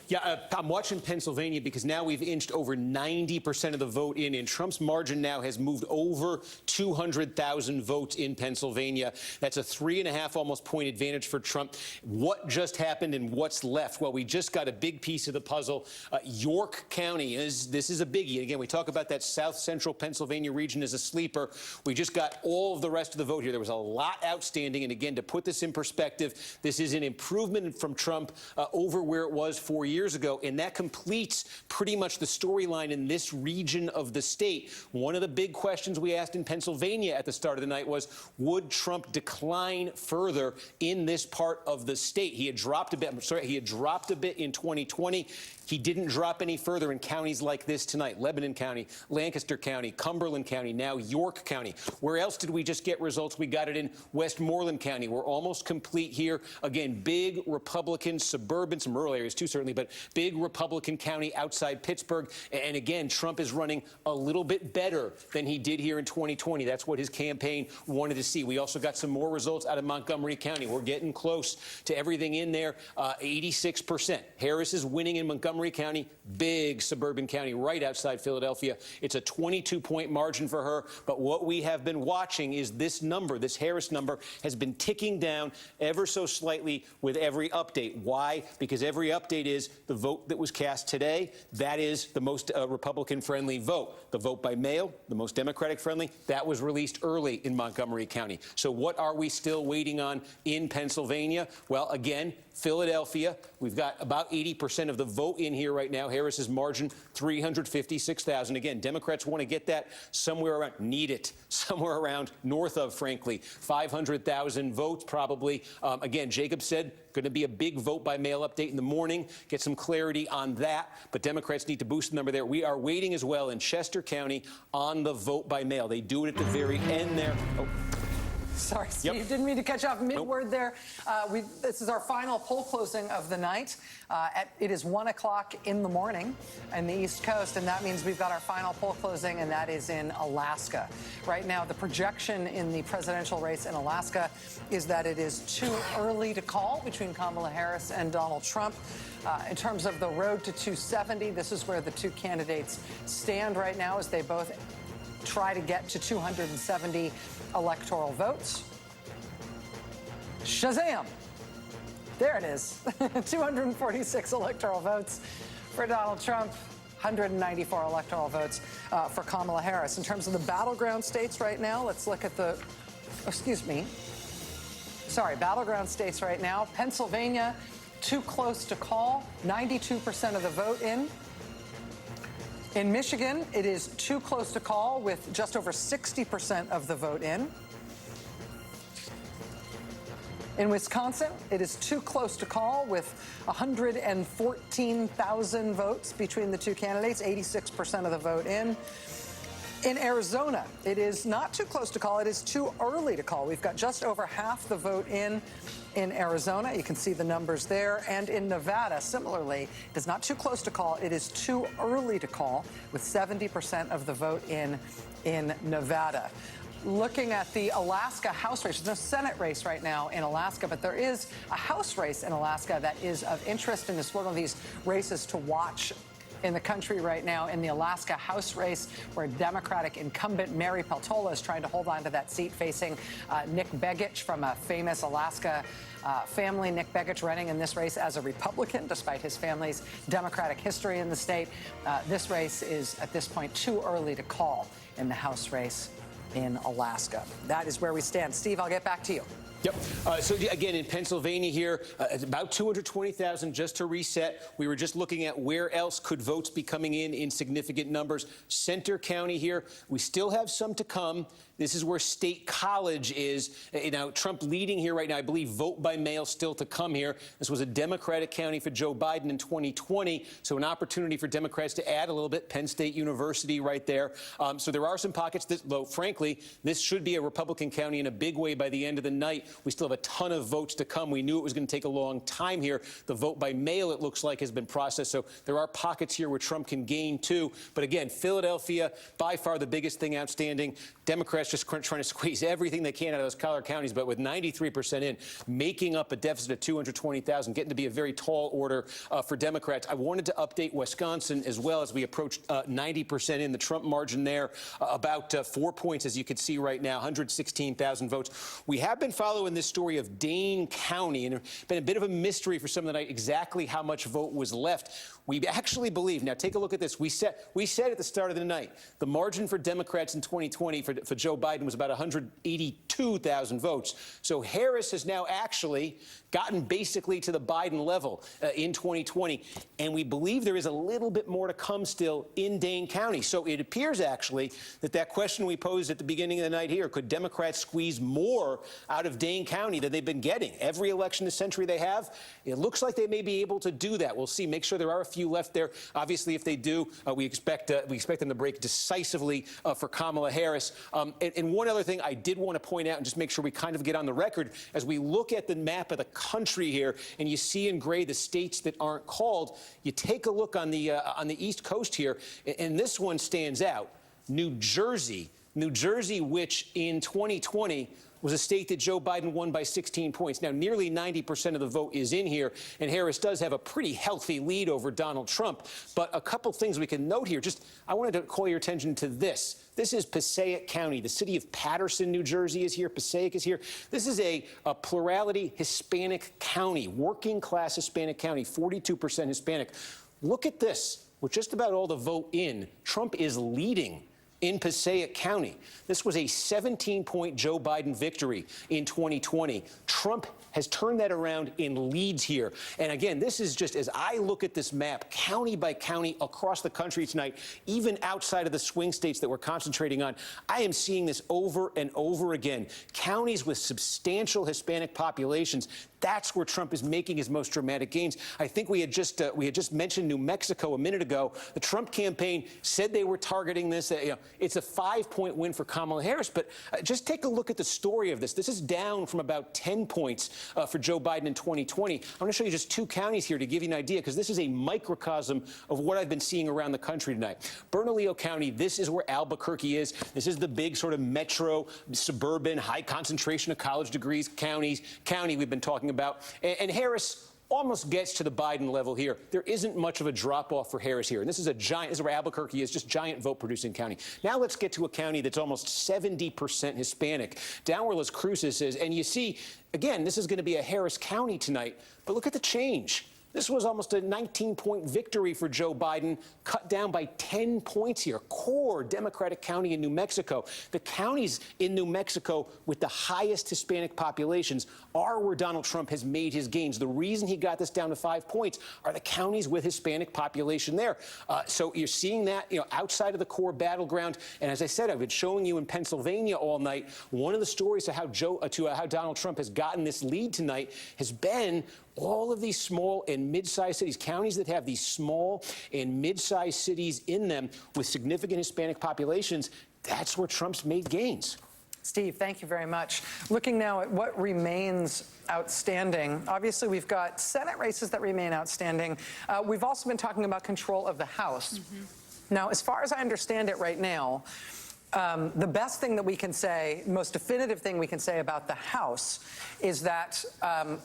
Yeah, I'm watching Pennsylvania because now we've inched over 90% of the vote in, and Trump's margin now has moved over 200,000 votes in Pennsylvania. That's a 3.5 almost point advantage for Trump. What just happened and what's left? Well, we just got a big piece of the puzzle. York County this is a biggie. Again, we talk about that south central Pennsylvania region as a sleeper. We just got all of the rest of the vote here. There was a lot outstanding, and again, to put this in perspective, this is an improvement from Trump over where it was 4 years ago, and that completes pretty much the storyline in this region of the state. One of the big questions we asked in Pennsylvania at the start of the night was, would Trump decline further in this part of the state? He had dropped a bit. He had dropped a bit in 2020. He didn't drop any further in counties like this tonight: Lebanon County, Lancaster County, Cumberland County, now York County. Where else did we just get results? We got it in Westmoreland County. We're almost complete here. Again, big Republican suburban, some rural areas too, certainly, but big Republican county outside Pittsburgh. And again, Trump is running a little bit better than he did here in 2020. That's what his campaign wanted to see. We also got some more results out of Montgomery County. We're getting close to everything in there, 86%. Harris is winning in Montgomery County, big suburban county right outside Philadelphia. It's a 22-point margin for her. But what we have been watching is this number, this Harris number, has been ticking down ever so slightly with every update. Why? Because every update is the vote that was cast today. That is the most Republican-friendly vote. The vote by mail, the most Democratic-friendly, that was released early in Montgomery County. So what are we still waiting on in Pennsylvania? Well, again, Philadelphia, we've got about 80% of the vote in here right now. Harris's margin, 356,000. Again, Democrats want to get that somewhere around, need it, somewhere around north of, frankly, 500,000 votes probably. Again, Jacob said, going to be a big vote by mail update in the morning, get some clarity on that. But Democrats need to boost the number there. We are waiting as well in Chester County on the vote by mail. They do it at the very end there. Oh. Sorry, Steve, didn't mean to catch off mid-word there. This is our final poll closing of the night. It is 1 o'clock in the morning on the East Coast, and that means we've got our final poll closing, and that is in Alaska. Right now, the projection in the presidential race in Alaska is that it is too early to call between Kamala Harris and Donald Trump. In terms of the road to 270, this is where the two candidates stand right now as they both try to get to 270 electoral votes. Shazam! There it is. 246 electoral votes for Donald Trump, 194 electoral votes for Kamala Harris. In terms of the battleground states right now, let's look at the, battleground states right now. Pennsylvania, too close to call, 92% of the vote in. In Michigan, it is too close to call with just over 60% of the vote in. In Wisconsin, it is too close to call with 114,000 votes between the two candidates, 86% of the vote in. In Arizona, it is not too close to call. It is too early to call. We've got just over half the vote in Arizona. You can see the numbers there. And in Nevada, similarly, it is not too close to call. It is too early to call, with 70% of the vote in Nevada. Looking at the Alaska House race, there's no Senate race right now in Alaska, but there is a House race in Alaska that is of interest, and is one of these races to watch in the country right now. In the Alaska House race, where Democratic incumbent Mary Peltola is trying to hold on to that seat, facing Nick Begich from a famous Alaska family. Nick Begich running in this race as a Republican, despite his family's Democratic history in the state. This race is, at this point, too early to call in the House race in Alaska. That is where we stand. Steve, I'll get back to you. Yep. So again, in Pennsylvania here, it's about 220,000 just to reset. We were just looking at where else could votes be coming in significant numbers. Center County here, we still have some to come. This is where State College is. Now, Trump leading here right now. I believe vote by mail still to come here. This was a Democratic county for Joe Biden in 2020, so an opportunity for Democrats to add a little bit. Penn State University right there. So there are some pockets that, though, frankly, this should be a Republican county in a big way by the end of the night. We still have a ton of votes to come. We knew it was going to take a long time here. The vote by mail, it looks like, has been processed. So there are pockets here where Trump can gain, too. But again, Philadelphia, by far the biggest thing outstanding. Democrats just trying to squeeze everything they can out of those collar counties, but with 93% in, making up a deficit of 220,000, getting to be a very tall order for Democrats. I wanted to update Wisconsin as well as we approached 90% in. The Trump margin there, about 4 points, as you can see right now, 116,000 votes. We have been following this story of Dane County, and it's been a bit of a mystery for some of the night exactly how much vote was left. We actually believe, now take a look at this, we said at the start of the night, the margin for Democrats in 2020 for Joe Biden was about 182,000 votes. So Harris has now actually gotten basically to the Biden level in 2020. And we believe there is a little bit more to come still in Dane County. So it appears actually that question we posed at the beginning of the night here, could Democrats squeeze more out of Dane County than they've been getting? Every election this century they have, it looks like they may be able to do that. We'll see. Make sure there are a few left there. Obviously, if they do, we expect them to break decisively for Kamala Harris. And one other thing I did want to point out and just make sure we kind of get on the record, as we look at the map of the country here and you see in gray the states that aren't called, you take a look on the East Coast here, and this one stands out. New Jersey, which in 2020 was a state that Joe Biden won by 16 points. Now, nearly 90% of the vote is in here, and Harris does have a pretty healthy lead over Donald Trump. But a couple things we can note here. I wanted to call your attention to this. This is Passaic County. The city of Paterson, New Jersey is here. Passaic is here. This is a plurality Hispanic county, working-class Hispanic county, 42% Hispanic. Look at this. With just about all the vote in, Trump is leading in Passaic County. This was a 17-point Joe Biden victory in 2020. Trump has turned that around in leads here. And again, this is just, as I look at this map, county by county across the country tonight, even outside of the swing states that we're concentrating on, I am seeing this over and over again. Counties with substantial Hispanic populations, that's where Trump is making his most dramatic gains. I think we had just mentioned New Mexico a minute ago. The Trump campaign said they were targeting this. It's a 5-point win for Kamala Harris. But just take a look at the story of this. This is down from about 10 points for Joe Biden in 2020. I'm going to show you just 2 counties here to give you an idea, because this is a microcosm of what I've been seeing around the country tonight. Bernalillo County, this is where Albuquerque is. This is the big sort of metro, suburban, high concentration of college degrees county we've been talking about. And Harris almost gets to the Biden level here. There isn't much of a drop-off for Harris here. And this is where Albuquerque is, just giant vote-producing county. Now let's get to a county that's almost 70% Hispanic. Down where Las Cruces is. And you see, again, this is going to be a Harris County tonight. But look at the change. This was almost a 19-point victory for Joe Biden, cut down by 10 points here. Core Democratic county in New Mexico. The counties in New Mexico with the highest Hispanic populations are where Donald Trump has made his gains. The reason he got this down to 5 points are the counties with Hispanic population there. So you're seeing that, outside of the core battleground. And as I said, I've been showing you in Pennsylvania all night. One of the stories of how Donald Trump has gotten this lead tonight has been all of these small and mid-sized cities, counties that have these small and mid-sized cities in them with significant Hispanic populations, that's where Trump's made gains. Steve, thank you very much. Looking now at what remains outstanding, obviously we've got Senate races that remain outstanding. We've also been talking about control of the House. Mm-hmm. Now, as far as I understand it right now, the best thing that we can say, most definitive thing we can say about the House is that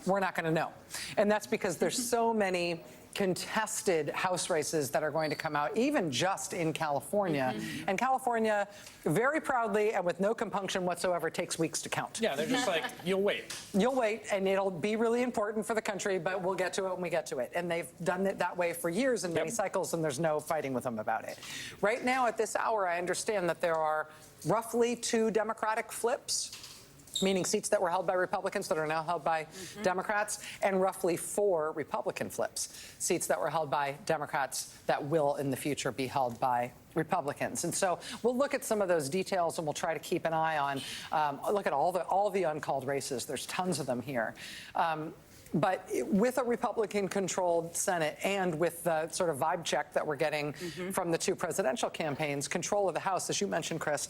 we're not going to know. And that's because there's so many contested House races that are going to come out, even just in California. Mm-hmm. And California, very proudly and with no compunction whatsoever, takes weeks to count. Yeah, they're just like, you'll wait. You'll wait, and it'll be really important for the country, but we'll get to it when we get to it. And they've done it that way for years in many cycles, and there's no fighting with them about it. Right now, at this hour, I understand that there are roughly 2 Democratic flips meaning seats that were held by Republicans that are now held by Democrats, and roughly 4 Republican flips, seats that were held by Democrats that will in the future be held by Republicans. And so we'll look at some of those details, and we'll try to keep an eye on, look at all the uncalled races. There's tons of them here. But with a Republican-controlled Senate and with the sort of vibe check that we're getting from the 2 presidential campaigns, control of the House, as you mentioned, Chris,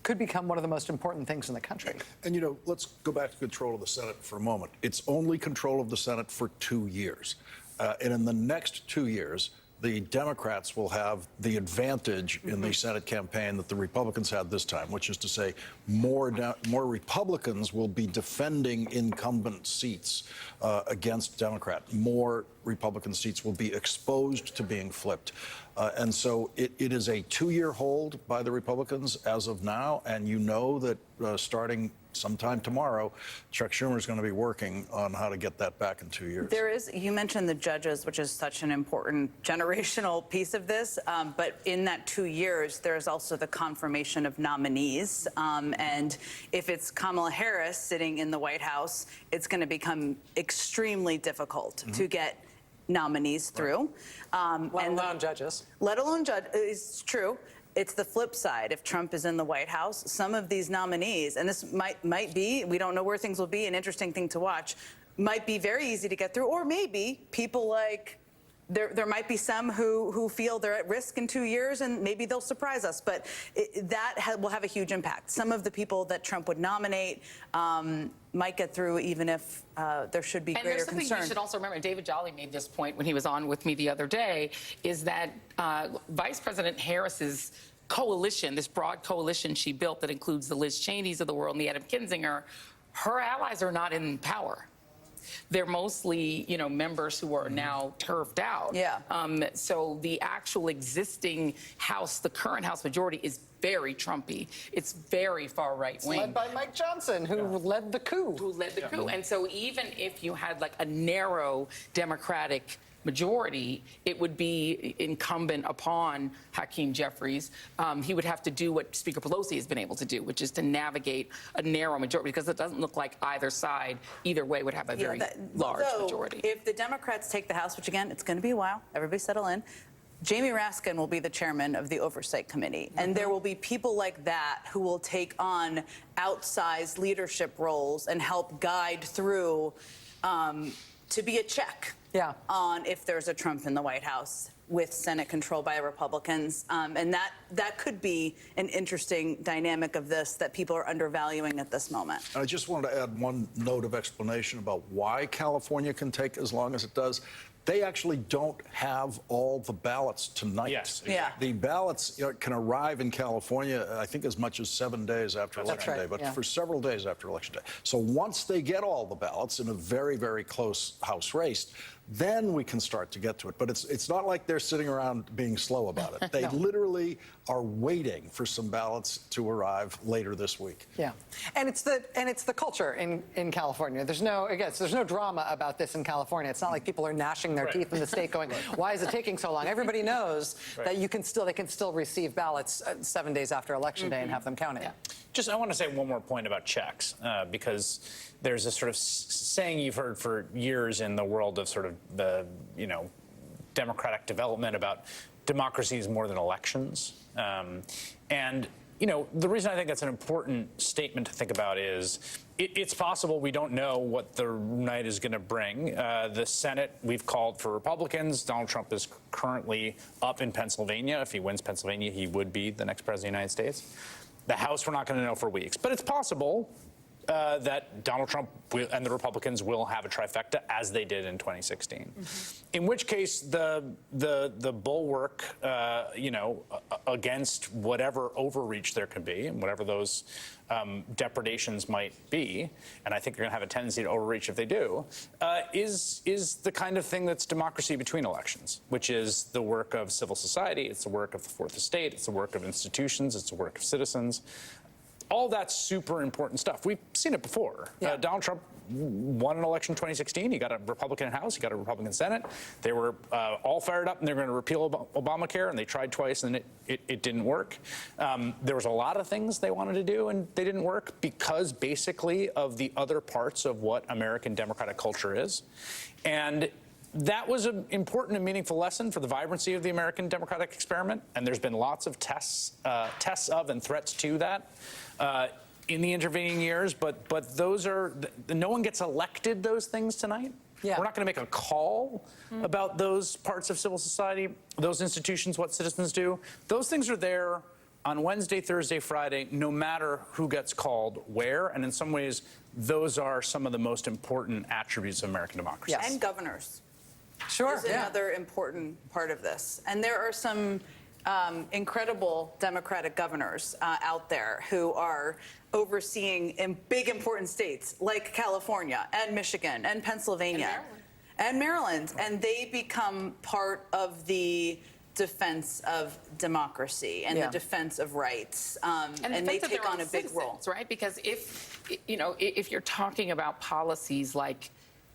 could become one of the most important things in the country. And, you know, let's go back to control of the Senate for a moment. It's only control of the Senate for 2 years. And in the next 2 years, the Democrats will have the advantage in the Senate campaign that the Republicans had this time, which is to say more Republicans will be defending incumbent seats against Democrat. More Republican seats will be exposed to being flipped. And so it is a 2-year hold by the Republicans as of now. And you know that starting sometime tomorrow, Chuck Schumer is going to be working on how to get that back in 2 years. There is, you mentioned the judges, which is such an important generational piece of this, but in that 2 years, there's also the confirmation of nominees. And if it's Kamala Harris sitting in the White House, it's going to become extremely difficult to get nominees through. Let alone judges. Let alone judge, it's true. It's the flip side. If Trump is in the White House, some of these nominees, and this might be, we don't know where things will be, an interesting thing to watch, might be very easy to get through, or maybe people like, there might be some who feel they're at risk in 2 years, and maybe they'll surprise us. But that will have a huge impact. Some of the people that Trump would nominate might get through, even if there should be greater concern. And there's something you should also remember, David Jolly made this point when he was on with me the other day, is that Vice President Harris's coalition, this broad coalition she built that includes the Liz Cheneys of the world and the Adam Kinzinger, her allies are not in power. They're mostly, you know, members who are now turfed out. Yeah. So the actual existing House, the current House majority, is very Trumpy. It's very far right wing. Led by Mike Johnson, who led the coup. Who led the coup. And so even if you had like a narrow Democratic majority, it would be incumbent upon Hakeem Jeffries. He would have to do what Speaker Pelosi has been able to do, which is to navigate a narrow majority, because it doesn't look like either side, either way, would have a very large majority. If the Democrats take the House, which again, it's going to be a while, everybody settle in, Jamie Raskin will be the chairman of the Oversight Committee. And there will be people like that who will take on outsized leadership roles and help guide through to be a check on if there's a Trump in the White House with Senate controlled by Republicans. And that could be an interesting dynamic of this that people are undervaluing at this moment. I just wanted to add one note of explanation about why California can take as long as it does. They actually don't have all the ballots tonight. Yes. Yeah. The ballots can arrive in California, I think, as much as 7 days after Election Day, but for several days after Election Day. So once they get all the ballots in a very, very close House race, then we can start to get to it. But it's not like they're sitting around being slow about it. They literally are waiting for some ballots to arrive later this week. Yeah, and it's the culture in California. There's no drama about this in California. It's not like people are gnashing their teeth in the state, going, "Why is it taking so long?" Everybody knows that they can still receive ballots 7 days after Election Day and have them counted. Yeah. Just, I want to say one more point about checks, because there's a sort of saying you've heard for years in the world of sort of the, you know, democratic development about democracy is more than elections. And, you know, the reason I think that's an important statement to think about is it's possible we don't know what the night is going to bring. The Senate, we've called for Republicans. Donald Trump is currently up in Pennsylvania. If he wins Pennsylvania, he would be the next president of the United States. The House, we're not going to know for weeks. But it's possible that Donald Trump and the Republicans will have a trifecta, as they did in 2016. In which case, the bulwark, you know, against whatever overreach there could be, and whatever those depredations might be, and I think they're going to have a tendency to overreach if they do, is the kind of thing that's democracy between elections, which is the work of civil society, it's the work of the Fourth Estate, it's the work of institutions, it's the work of citizens. all that's super important stuff. We've seen it before. Donald Trump won an election in 2016. He got a Republican House. He got a Republican Senate. They were all fired up, and they were going to repeal Obamacare, and they tried twice, and it didn't work. There was a lot of things they wanted to do, and they didn't work because basically of the other parts of what American democratic culture is. And that was an important and meaningful lesson for the vibrancy of the American democratic experiment, and there's been lots of tests of and threats to that in the intervening years, but those are, no one gets elected those things tonight. We're not going to make a call about those parts of civil society, those institutions, what citizens do. Those things are there on Wednesday, Thursday, Friday, no matter who gets called where, and in some ways, those are some of the most important attributes of American democracy. And governors. Sure. Is another important part of this. And there are some incredible Democratic governors out there who are overseeing in big important states like California and Michigan and Pennsylvania and Maryland. And they become part of the defense of democracy and the defense of rights. And they take on a big role. Right? Because if you're talking about policies like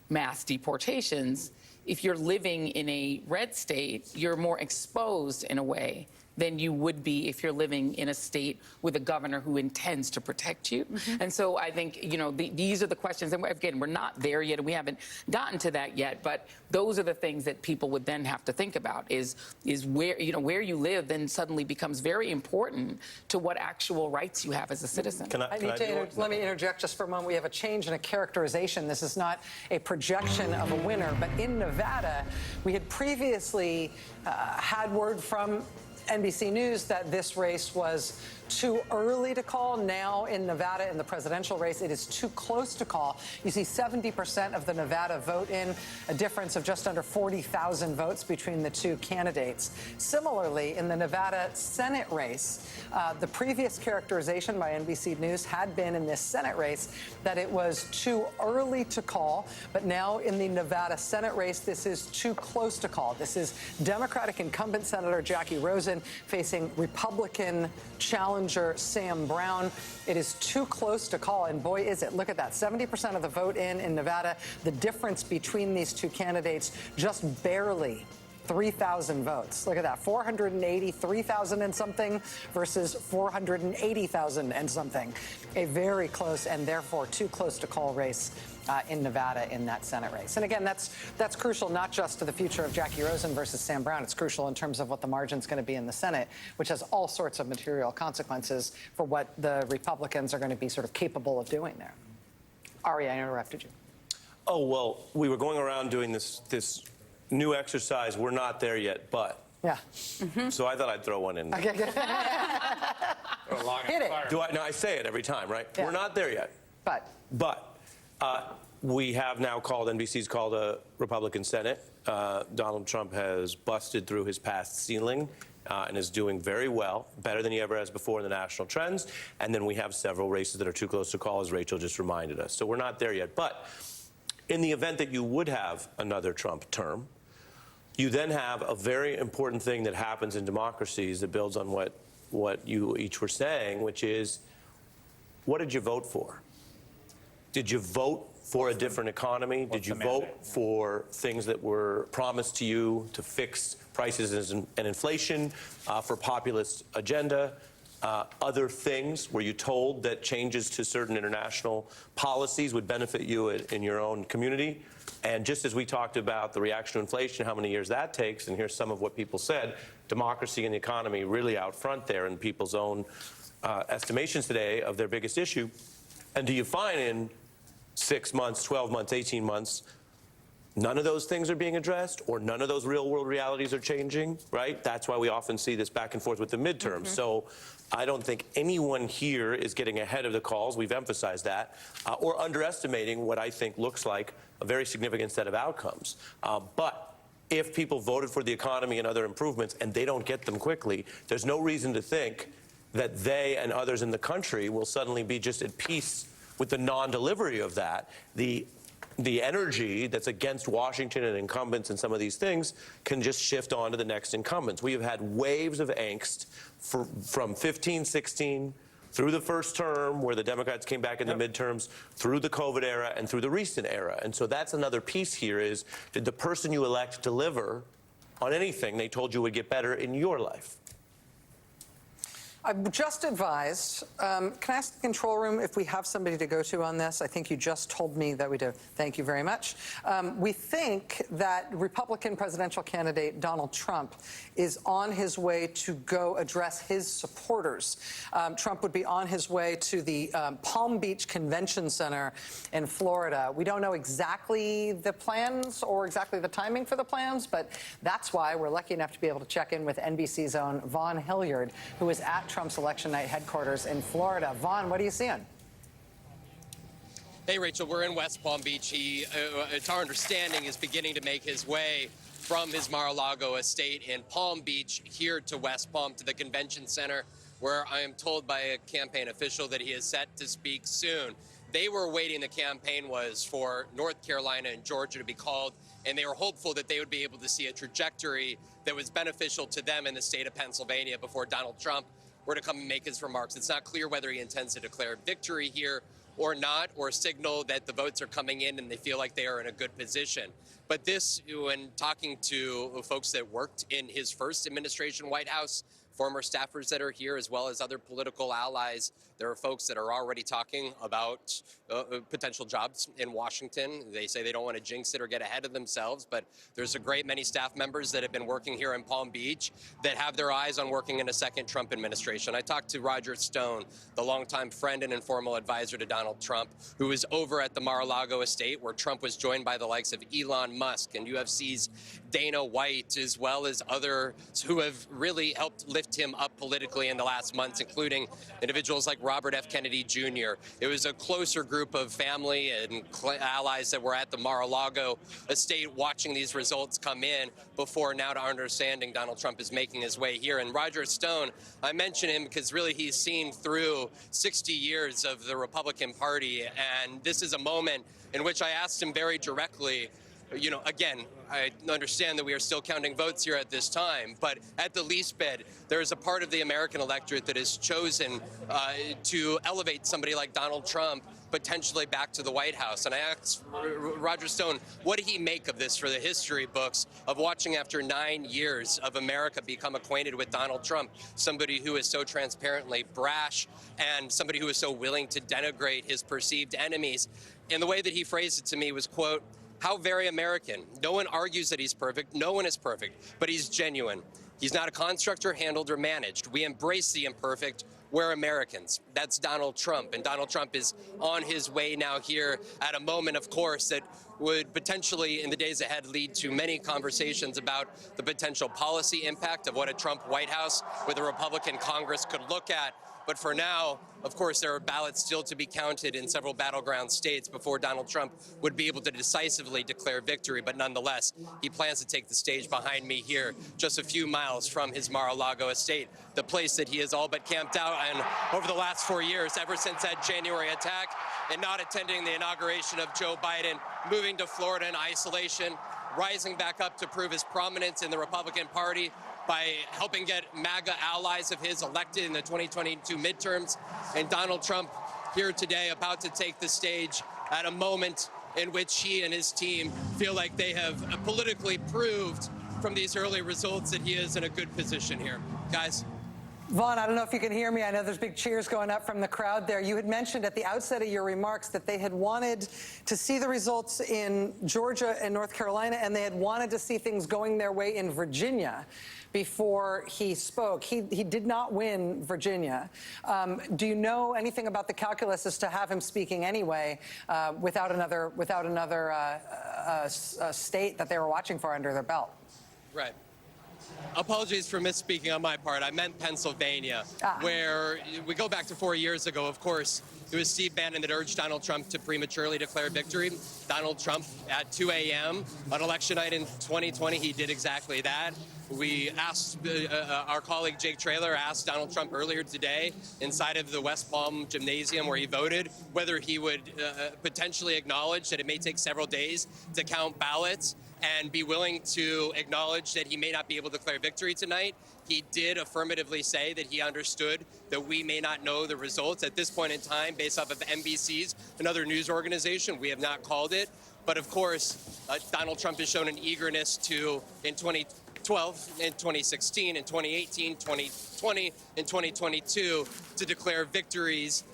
mass deportations, if you're living in a red state, you're more exposed in a way than you would be if you're living in a state with a governor who intends to protect you. And so I think, these are the questions. And again, we're not there yet, and we haven't gotten to that yet. But those are the things that people would then have to think about is where, where you live then suddenly becomes very important to what actual rights you have as a citizen. Let me interject just for a moment. We have a change in a characterization. This is not a projection of a winner, but in Nevada, we had previously had word from NBC News that this race was too early to call. Now in Nevada, in the presidential race, it is too close to call. You see 70% of the Nevada vote in, a difference of just under 40,000 votes between the two candidates. Similarly, in the Nevada Senate race, the previous characterization by NBC News had been in this Senate race that it was too early to call. But now in the Nevada Senate race, this is too close to call. This is Democratic incumbent Senator Jackie Rosen facing Republican challenger Sam Brown. It is too close to call, and boy, is it. Look at that. 70% of the vote in Nevada. The difference between these two candidates, just barely 3,000 votes. Look at that. 483,000 and something versus 480,000 and something. A very close and therefore too close to call race in Nevada in that Senate race. And again, that's crucial not just to the future of Jackie Rosen versus Sam Brown. It's crucial in terms of what the margin's going to be in the Senate, which has all sorts of material consequences for what the Republicans are going to be sort of capable of doing there. Ari, I interrupted you. Oh, well, we were going around doing this new exercise. We're not there yet, but. Yeah. So I thought I'd throw one in there. Okay, good. Hit it. No, I say it every time, right? Yeah. We're not there yet. But we have now NBC's called a Republican Senate. Donald Trump has busted through his past ceiling and is doing very well, better than he ever has before in the national trends. And then we have several races that are too close to call, as Rachel just reminded us. So we're not there yet. But in the event that you would have another Trump term, you then have a very important thing that happens in democracies that builds on what you each were saying, which is, what did you vote for? Did you vote for a different economy? Did you vote for things that were promised to you to fix prices and inflation, for populist agenda? Other things? Were you told that changes to certain international policies would benefit you in your own community? And just as we talked about the reaction to inflation, how many years that takes, and here's some of what people said, democracy and the economy really out front there in people's own estimations today of their biggest issue. And do you find in 6 months, 12 months, 18 months, none of those things are being addressed, or none of those real-world realities are changing, right? That's why we often see this back and forth with the midterms. So I don't think anyone here is getting ahead of the calls. We've emphasized that, or underestimating what I think looks like a very significant set of outcomes. But if people voted for the economy and other improvements and they don't get them quickly, there's no reason to think that they and others in the country will suddenly be just at peace with the non-delivery of that. The energy that's against Washington and incumbents and some of these things can just shift on to the next incumbents. We have had waves of angst from 15, 16 through the first term, where the Democrats came back in the midterms, through the COVID era, and through the recent era. And so that's another piece here is, did the person you elect deliver on anything they told you would get better in your life? I'm just advised, can I ask the control room if we have somebody to go to on this? I think you just told me that we do. Thank you very much. We think that Republican presidential candidate Donald Trump is on his way to go address his supporters. Trump would be on his way to the Palm Beach Convention Center in Florida. We don't know exactly the plans or exactly the timing for the plans, but that's why we're lucky enough to be able to check in with NBC's own Vaughn Hilliard, who is at Trump's election night headquarters in Florida. Vaughn, what are you seeing? Hey, Rachel, we're in West Palm Beach. He, it's our understanding, is beginning to make his way from his Mar-a-Lago estate in Palm Beach here to West Palm to the convention center, where I am told by a campaign official that he is set to speak soon. They were waiting, the campaign was, for North Carolina and Georgia to be called, and they were hopeful that they would be able to see a trajectory that was beneficial to them in the state of Pennsylvania before Donald Trump were to come and make his remarks. It's not clear whether he intends to declare victory here or not, or signal that the votes are coming in and they feel like they are in a good position. But this, when talking to folks that worked in his first administration White House, former staffers that are here, as well as other political allies, there are folks that are already talking about potential jobs in Washington. They say they don't want to jinx it or get ahead of themselves, but there's a great many staff members that have been working here in Palm Beach that have their eyes on working in a second Trump administration. I talked to Roger Stone, the longtime friend and informal advisor to Donald Trump, who was over at the Mar-a-Lago estate, where Trump was joined by the likes of Elon Musk and UFC's Dana White, as well as others who have really helped lift him up politically in the last months, including individuals like Robert F. Kennedy Jr. It was a closer group of family and allies that were at the Mar-a-Lago estate watching these results come in before, now to our understanding, Donald Trump is making his way here. And Roger Stone, I mention him because really he's seen through 60 years of the Republican Party, and this is a moment in which I asked him very directly, you know, again, I understand that we are still counting votes here at this time, but at the least bit, there is a part of the American electorate that has chosen to elevate somebody like Donald Trump potentially back to the White House. And I asked Roger Stone, what did he make of this for the history books of watching, after 9 years of America, become acquainted with Donald Trump, somebody who is so transparently brash and somebody who is so willing to denigrate his perceived enemies. And the way that he phrased it to me was, quote, "How very American. No one argues that he's perfect. No one is perfect, but he's genuine. He's not a construct or handled or managed. We embrace the imperfect. We're Americans." That's Donald Trump. And Donald Trump is on his way now here at a moment, of course, that would potentially, in the days ahead, lead to many conversations about the potential policy impact of what a Trump White House with a Republican Congress could look at. But for now, of course, there are ballots still to be counted in several battleground states before Donald Trump would be able to decisively declare victory. But nonetheless, he plans to take the stage behind me here, just a few miles from his Mar-a-Lago estate, the place that he has all but camped out and over the last 4 years, ever since that January attack, and not attending the inauguration of Joe Biden, moving to Florida in isolation, rising back up to prove his prominence in the Republican Party by helping get MAGA allies of his elected in the 2022 midterms. And Donald Trump here today, about to take the stage at a moment in which he and his team feel like they have politically proved from these early results that he is in a good position here. Guys. Vaughn, I don't know if you can hear me. I know there's big cheers going up from the crowd there. You had mentioned at the outset of your remarks that they had wanted to see the results in Georgia and North Carolina, and they had wanted to see things going their way in Virginia before he spoke. He did not win Virginia. Do you know anything about the calculus as to have him speaking anyway without another state that they were watching for under their belt? Right. Apologies for misspeaking on my part. I meant Pennsylvania, where we go back to 4 years ago, of course. It was Steve Bannon that urged Donald Trump to prematurely declare victory. Donald Trump, at 2 a.m. on election night in 2020, he did exactly that. We asked, our colleague Jake Traylor asked Donald Trump earlier today inside of the West Palm Gymnasium where he voted, whether he would potentially acknowledge that it may take several days to count ballots. and be willing to acknowledge that he may not be able to declare victory tonight. He did affirmatively say that he understood that we may not know the results at this point in time based off of MBC's, another news organization. We have not called it. But of course, Donald Trump has shown an eagerness to, in 2012, in 2016, in 2018, 2020, in 2022, to declare victories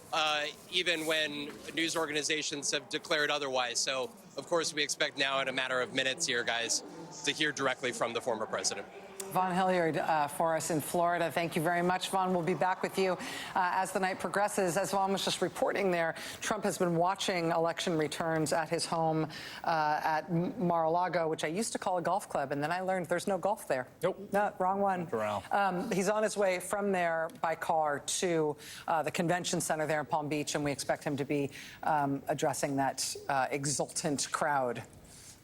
even when news organizations have declared otherwise. So, of course, we expect now in a matter of minutes here, guys, to hear directly from the former president. Vaughn Hilliard for us in Florida. Thank you very much, Vaughn. We'll be back with you as the night progresses. As Vaughn was just reporting there, Trump has been watching election returns at his home at Mar-a-Lago, which I used to call a golf club, and then I learned there's no golf there. Nope. No, wrong one. Corral. He's on his way from there by car to the convention center there in Palm Beach, and we expect him to be addressing that exultant crowd.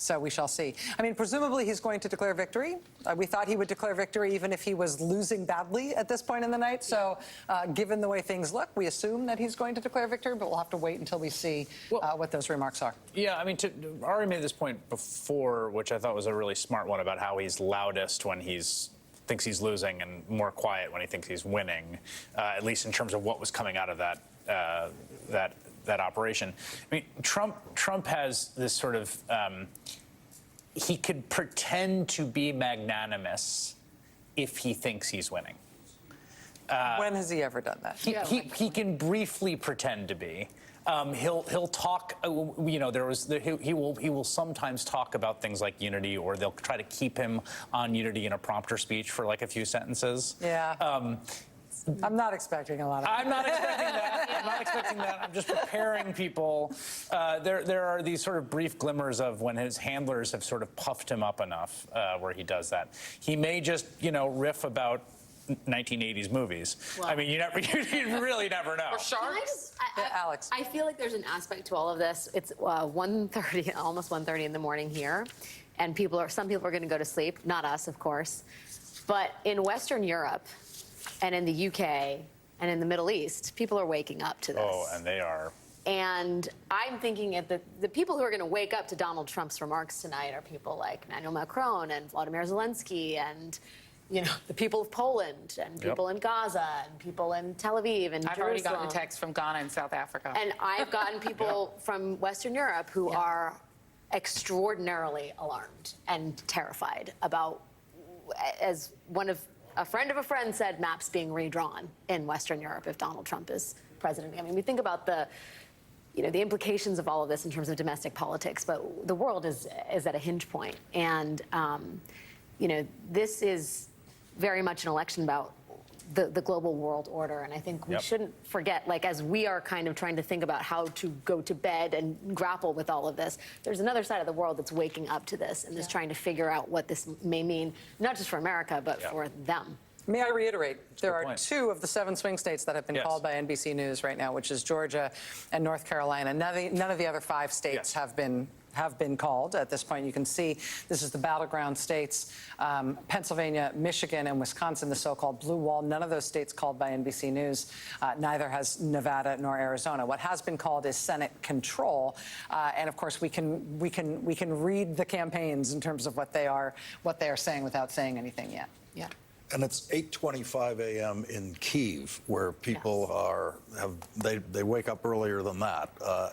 So we shall see. I mean, presumably he's going to declare victory. We thought he would declare victory even if he was losing badly at this point in the night. So given the way things look, we assume that he's going to declare victory, but we'll have to wait until we see what those remarks are. Yeah, I mean, Ari made this point before, which I thought was a really smart one, about how he's loudest when he's thinks he's losing and more quiet when he thinks he's winning, at least in terms of what was coming out of that operation. I mean, Trump has this sort of he could pretend to be magnanimous if he thinks he's winning. When has he ever done that? He can briefly pretend to be. He'll talk. You know, he will sometimes talk about things like unity, or they'll try to keep him on unity in a prompter speech for like a few sentences. Yeah. I'm not expecting a lot of I'm not expecting that. I'm not expecting that. I'm just preparing people. There are these sort of brief glimmers of when his handlers have sort of puffed him up enough where he does that. He may just, riff about 1980s movies. Well, I mean, you really never know. Or sharks? Alex. I feel like there's an aspect to all of this. It's 1:30, almost 1:30 in the morning here, and some people are going to go to sleep. Not us, of course. But in Western Europe and in the UK and in the Middle East, people are waking up to this. Oh, and they are. And I'm thinking the people who are going to wake up to Donald Trump's remarks tonight are people like Emmanuel Macron and Vladimir Zelensky and the people of Poland and people in Gaza and people in Tel Aviv and I've already gotten a text from Ghana and South Africa. And I've gotten people from Western Europe who are extraordinarily alarmed and terrified about, as a friend of a friend said, maps being redrawn in Western Europe if Donald Trump is president. I mean, we think about the implications of all of this in terms of domestic politics, but the world is at a hinge point. And, this is very much an election about the global world order. And I think we shouldn't forget, as we are kind of trying to think about how to go to bed and grapple with all of this, there's another side of the world that's waking up to this and is trying to figure out what this may mean, not just for America, but for them. May I reiterate, there are 2 of the 7 swing states that have been called by NBC News right now, which is Georgia and North Carolina. None of the other 5 states have been called at this point. You can see this is the battleground states, Pennsylvania, Michigan, and Wisconsin, the so-called blue wall. None of those states called by NBC News. Neither has Nevada nor Arizona. What has been called is Senate control, and of course we can read the campaigns in terms of what they are saying without saying anything yet. Yeah. And it's 8:25 a.m. in Kyiv, where people they wake up earlier than that,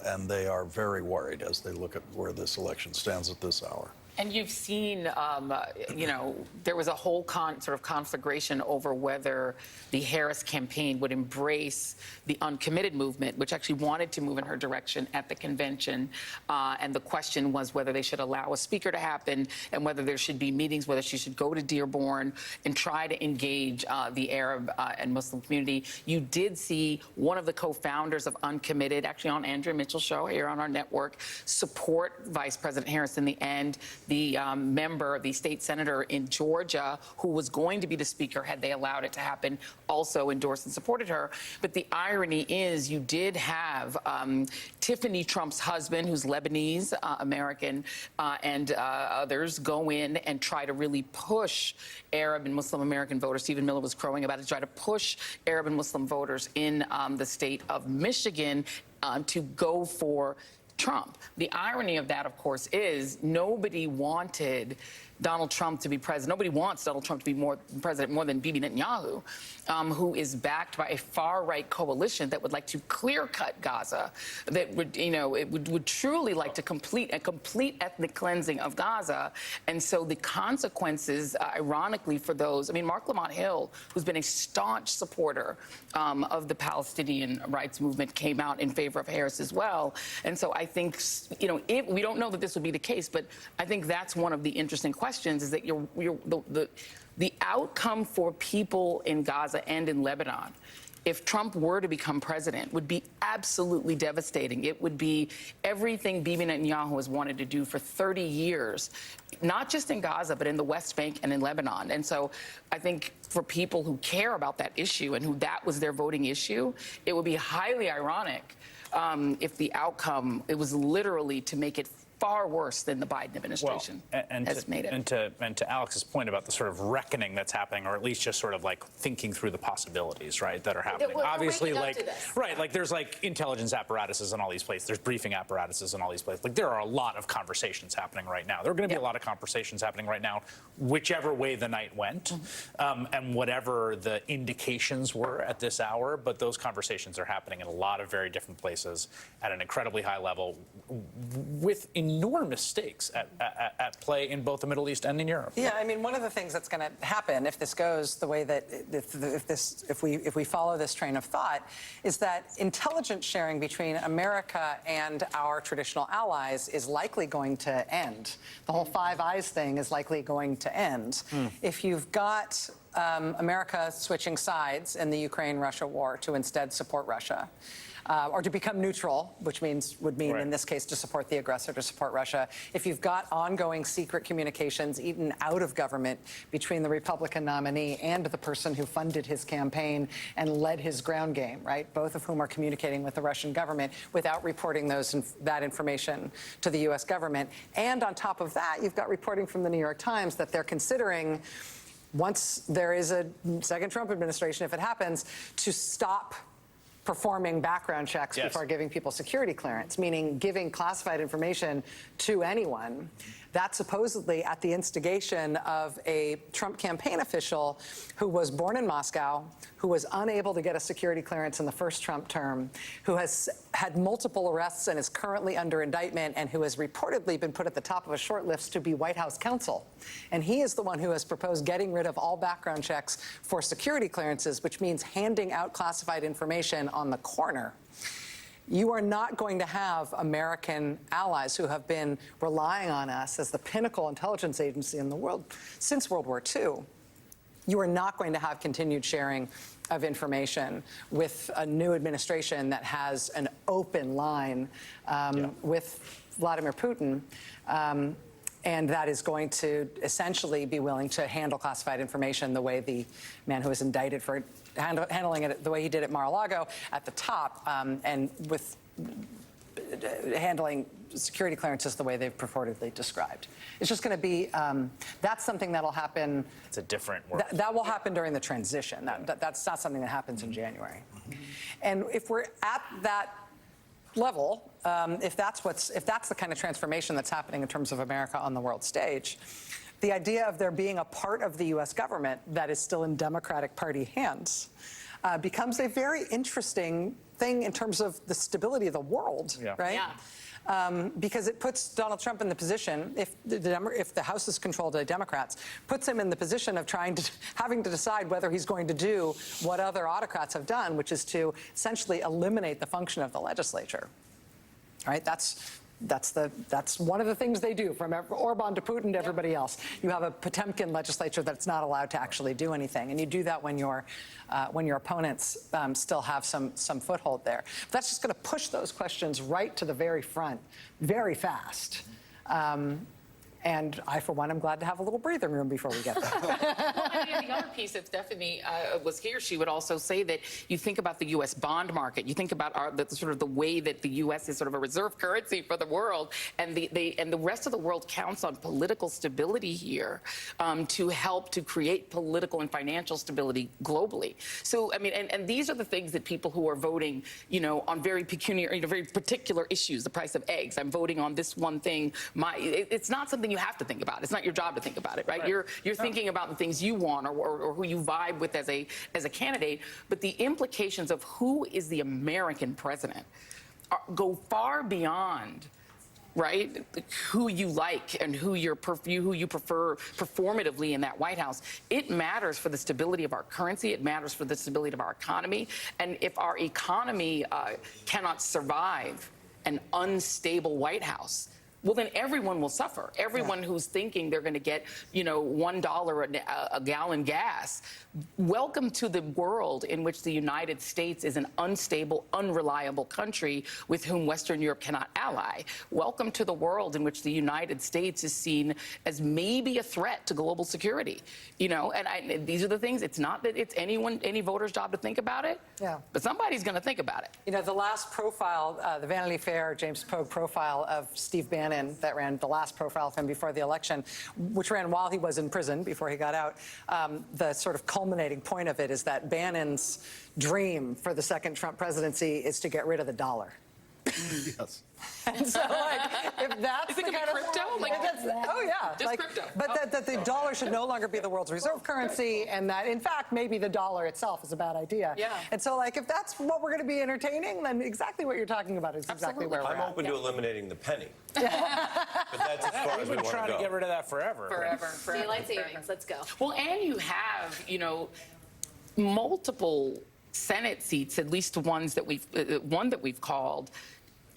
and they are very worried as they look at where this election stands at this hour. And you've seen, there was a whole sort of conflagration over whether the Harris campaign would embrace the uncommitted movement, which actually wanted to move in her direction at the convention. And the question was whether they should allow a speaker to happen and whether there should be meetings, whether she should go to Dearborn and try to engage the Arab and Muslim community. You did see one of the co-founders of Uncommitted, actually on Andrea Mitchell's show here on our network, support Vice President Harris in the end. The member, the state senator in Georgia, who was going to be the speaker had they allowed it to happen, also endorsed and supported her. But the irony is you did have Tiffany Trump's husband, who's Lebanese American, and others go in and try to really push Arab and Muslim American voters. Stephen Miller was crowing about it, to try to push Arab and Muslim voters in the state of Michigan to go for Trump. The irony of that, of course, is nobody wanted Donald Trump to be president. Nobody wants Donald Trump to be president more than Bibi Netanyahu, who is backed by a far-right coalition that would like to clear-cut Gaza, that would, it would truly like to complete ethnic cleansing of Gaza. And so the consequences, ironically, for those, I mean, Mark Lamont Hill, who's been a staunch supporter of the Palestinian rights movement, came out in favor of Harris as well. And so I think, we don't know that this would be the case, but I think that's one of the interesting questions, is that the outcome for people in Gaza and in Lebanon, if Trump were to become president, would be absolutely devastating. It would be everything Bibi Netanyahu has wanted to do for 30 years, not just in Gaza, but in the West Bank and in Lebanon. And so I think for people who care about that issue and who that was their voting issue, it would be highly ironic if the outcome, it was literally to make it far worse than the Biden administration has made it. And to Alex's point about the sort of reckoning that's happening, or at least just sort of like thinking through the possibilities, right, that are happening. Obviously, there's like intelligence apparatuses in all these places. There's briefing apparatuses in all these places. Like there are a lot of conversations happening right now. There are going to be a lot of conversations happening right now, whichever way the night went, and whatever the indications were at this hour. But those conversations are happening in a lot of very different places at an incredibly high level, with enormous stakes at play in both the Middle East and in Europe. Yeah, I mean, one of the things that's going to happen if this goes the way that if we follow this train of thought is that intelligence sharing between America and our traditional allies is likely going to end. The whole Five Eyes thing is likely going to end. If you've got America switching sides in the Ukraine-Russia war to instead support Russia, or to become neutral, which would mean in this case to support the aggressor, to support Russia. If you've got ongoing secret communications eaten out of government between the Republican nominee and the person who funded his campaign and led his ground game, right? Both of whom are communicating with the Russian government without reporting that information to the U.S. government. And on top of that, you've got reporting from the New York Times that they're considering, once there is a second Trump administration, if it happens, to stop performing background checks before giving people security clearance, meaning giving classified information to anyone. That's supposedly at the instigation of a Trump campaign official who was born in Moscow, who was unable to get a security clearance in the first Trump term, who has had multiple arrests and is currently under indictment, and who has reportedly been put at the top of a short list to be White House counsel. And he is the one who has proposed getting rid of all background checks for security clearances, which means handing out classified information on the corner. You are not going to have American allies who have been relying on us as the pinnacle intelligence agency in the world since World War II. You are not going to have continued sharing of information with a new administration that has an open line with Vladimir Putin. And that is going to essentially be willing to handle classified information the way the man who was indicted for handling it the way he did at Mar-a-Lago at the top, and with handling security clearances the way they've purportedly described. It's just going to be, that's something that'll happen. It's a different world. That will happen during the transition. That's not something that happens in January. And if we're at that level, if that's the kind of transformation that's happening in terms of America on the world stage, the idea of there being a part of the U.S. government that is still in Democratic Party hands becomes a very interesting thing in terms of the stability of the world, right? Yeah. Because it puts Donald Trump in the position, if the House is controlled by Democrats, puts him in the position of having to decide whether he's going to do what other autocrats have done, which is to essentially eliminate the function of the legislature. Right? That's one of the things they do, from Orban to Putin to everybody else. You have a Potemkin legislature that's not allowed to actually do anything, and you do that when your opponents still have some foothold there. But that's just going to push those questions right to the very front, very fast. And I, for one, am glad to have a little breathing room before we get there. Well, and the other piece, if Stephanie was here, she would also say that you think about the U.S. bond market, you think about the way that the U.S. is sort of a reserve currency for the world, and the rest of the world counts on political stability here to help to create political and financial stability globally. So, I mean, and these are the things that people who are voting, on very pecuniary, very particular issues, the price of eggs. I'm voting on this one thing. It's not something you have to think about. It's not your job to think about it, right? You're thinking about the things you want or who you vibe with as a candidate. But the implications of who is the American president go far beyond, right, who you like and who you prefer performatively in that White House. It matters for the stability of our currency. It matters for the stability of our economy. And if our economy cannot survive an unstable White House, well, then everyone will suffer. Everyone who's thinking they're going to get, $1 a gallon gas. Welcome to the world in which the United States is an unstable, unreliable country with whom Western Europe cannot ally. Welcome to the world in which the United States is seen as maybe a threat to global security. And these are the things. It's not that it's any voter's job to think about it. Yeah. But somebody's going to think about it. The last profile, the Vanity Fair James Pogue profile of Steve Bannon, that ran the last profile of him before the election, which ran while he was in prison before he got out. The sort of culminating point of it is that Bannon's dream for the second Trump presidency is to get rid of the dollar. Yes. And so, if that's the kind of crypto, crypto. But that the dollar should no longer be the world's reserve currency, and that in fact maybe the dollar itself is a bad idea. Yeah. And so, if that's what we're going to be entertaining, then exactly what you're talking about is exactly where we're at. I'm open to eliminating the penny. But that's as far as we We've been want trying to go. to get rid of that forever. Daylight savings, let's go. Well, and you have, multiple Senate seats, at least one that we've called,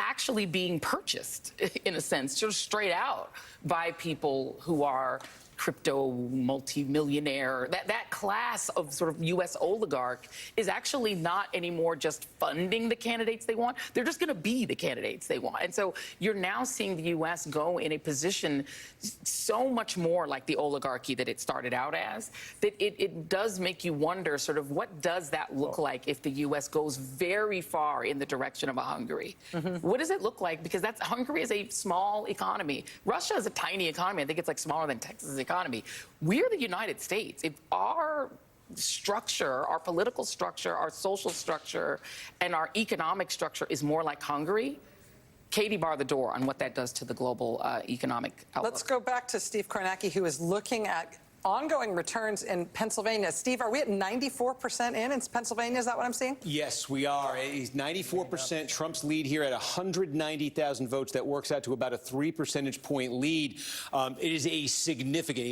actually being purchased, in a sense, just straight out by people who are crypto multimillionaire. That class of sort of U.S. oligarch is actually not anymore just funding the candidates they want. They're just going to be the candidates they want. And so you're now seeing the U.S. go in a position so much more like the oligarchy that it started out as, that it does make you wonder sort of what does that look like if the U.S. goes very far in the direction of a Hungary? What does it look like? Because Hungary is a small economy. Russia is a tiny economy. I think it's smaller than Texas' economy. We're the United States. If our structure, our political structure, our social structure, and our economic structure is more like Hungary, Katie bar the door on what that does to the global economic outlook. Let's go back to Steve Kornacki, who is looking at ongoing returns in Pennsylvania. Steve, are we at 94% in Pennsylvania? Is that what I'm seeing? Yes, we are. He's 94%. Trump's lead here at 190,000 votes. That works out to about a 3 percentage point lead. It is a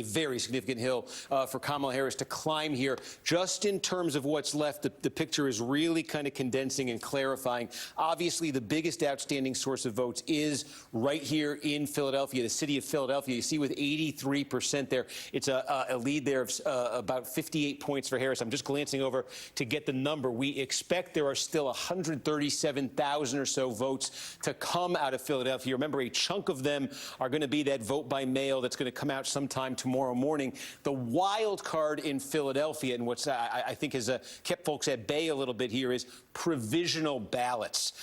very significant hill for Kamala Harris to climb here. Just in terms of what's left, the picture is really kind of condensing and clarifying. Obviously, the biggest outstanding source of votes is right here in Philadelphia, the city of Philadelphia. You see with 83% there, it's a lead there of about 58 points for Harris. I'm just glancing over to get the number. We expect there are still 137,000 or so votes to come out of Philadelphia. Remember, a chunk of them are going to be that vote by mail that's going to come out sometime tomorrow morning. The wild card in Philadelphia, and what's I think has kept folks at bay a little bit here, is provisional ballots.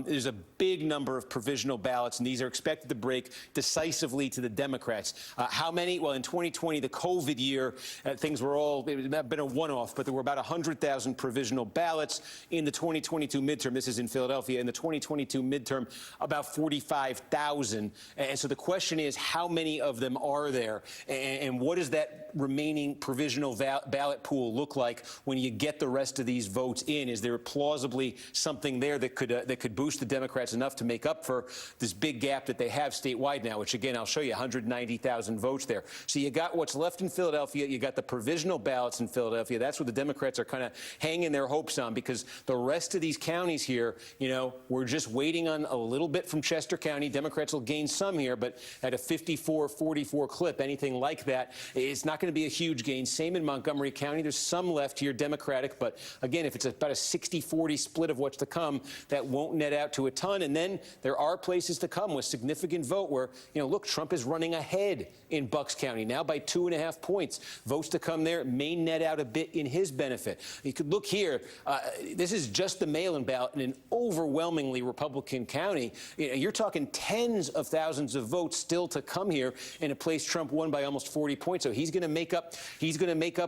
There's a big number of provisional ballots, and these are expected to break decisively to the Democrats. How many? Well, in 2020, the COVID year, things were all, it had been a one-off, but there were about 100,000 provisional ballots. In the 2022 midterm, this is in Philadelphia, in the 2022 midterm, about 45,000. And so the question is, how many of them are there? And what does that remaining provisional ballot pool look like when you get the rest of these votes in? Is there plausibly something there that could boost the Democrats enough to make up for this big gap that they have statewide now, which, again, I'll show you, 190,000 votes there. So you got what's left in Philadelphia. You got the provisional ballots in Philadelphia. That's what the Democrats are kind of hanging their hopes on, because the rest of these counties here, we're just waiting on a little bit from Chester County. Democrats will gain some here, but at a 54-44 clip, anything like that, it's not going to be a huge gain. Same in Montgomery County. There's some left here Democratic, but again, if it's about a 60-40 split of what's to come, that won't net out to a ton. And then there are places to come with significant vote where, look, Trump is running ahead in Bucks County now by 2.5 points. Votes to come there may net out a bit in his benefit. You could look here. This is just the mail-in ballot in an overwhelmingly Republican county. You're talking tens of thousands of votes still to come here in a place Trump won by almost 40 points. So he's going to make up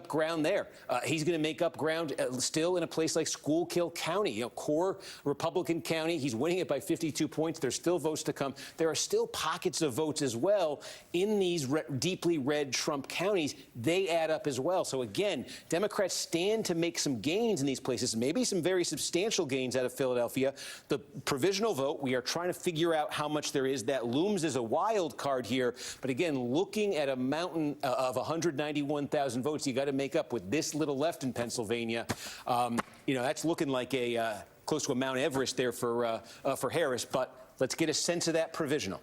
ground there. He's going to make up ground still in a place like Schuylkill County, core Republican county. He's winning it by 52 points. There's still votes to come. There are still pockets of votes as well in these deeply red Trump counties. They add up as well. So again, Democrats stand to make some gains in these places, maybe some very substantial gains out of Philadelphia. The provisional vote, we are trying to figure out how much there is. That looms as a wild card here. But again, looking at a mountain of 191,000 votes you got to make up with this little left in Pennsylvania, that's looking like close to a Mount Everest there for Harris. But let's get a sense of that provisional.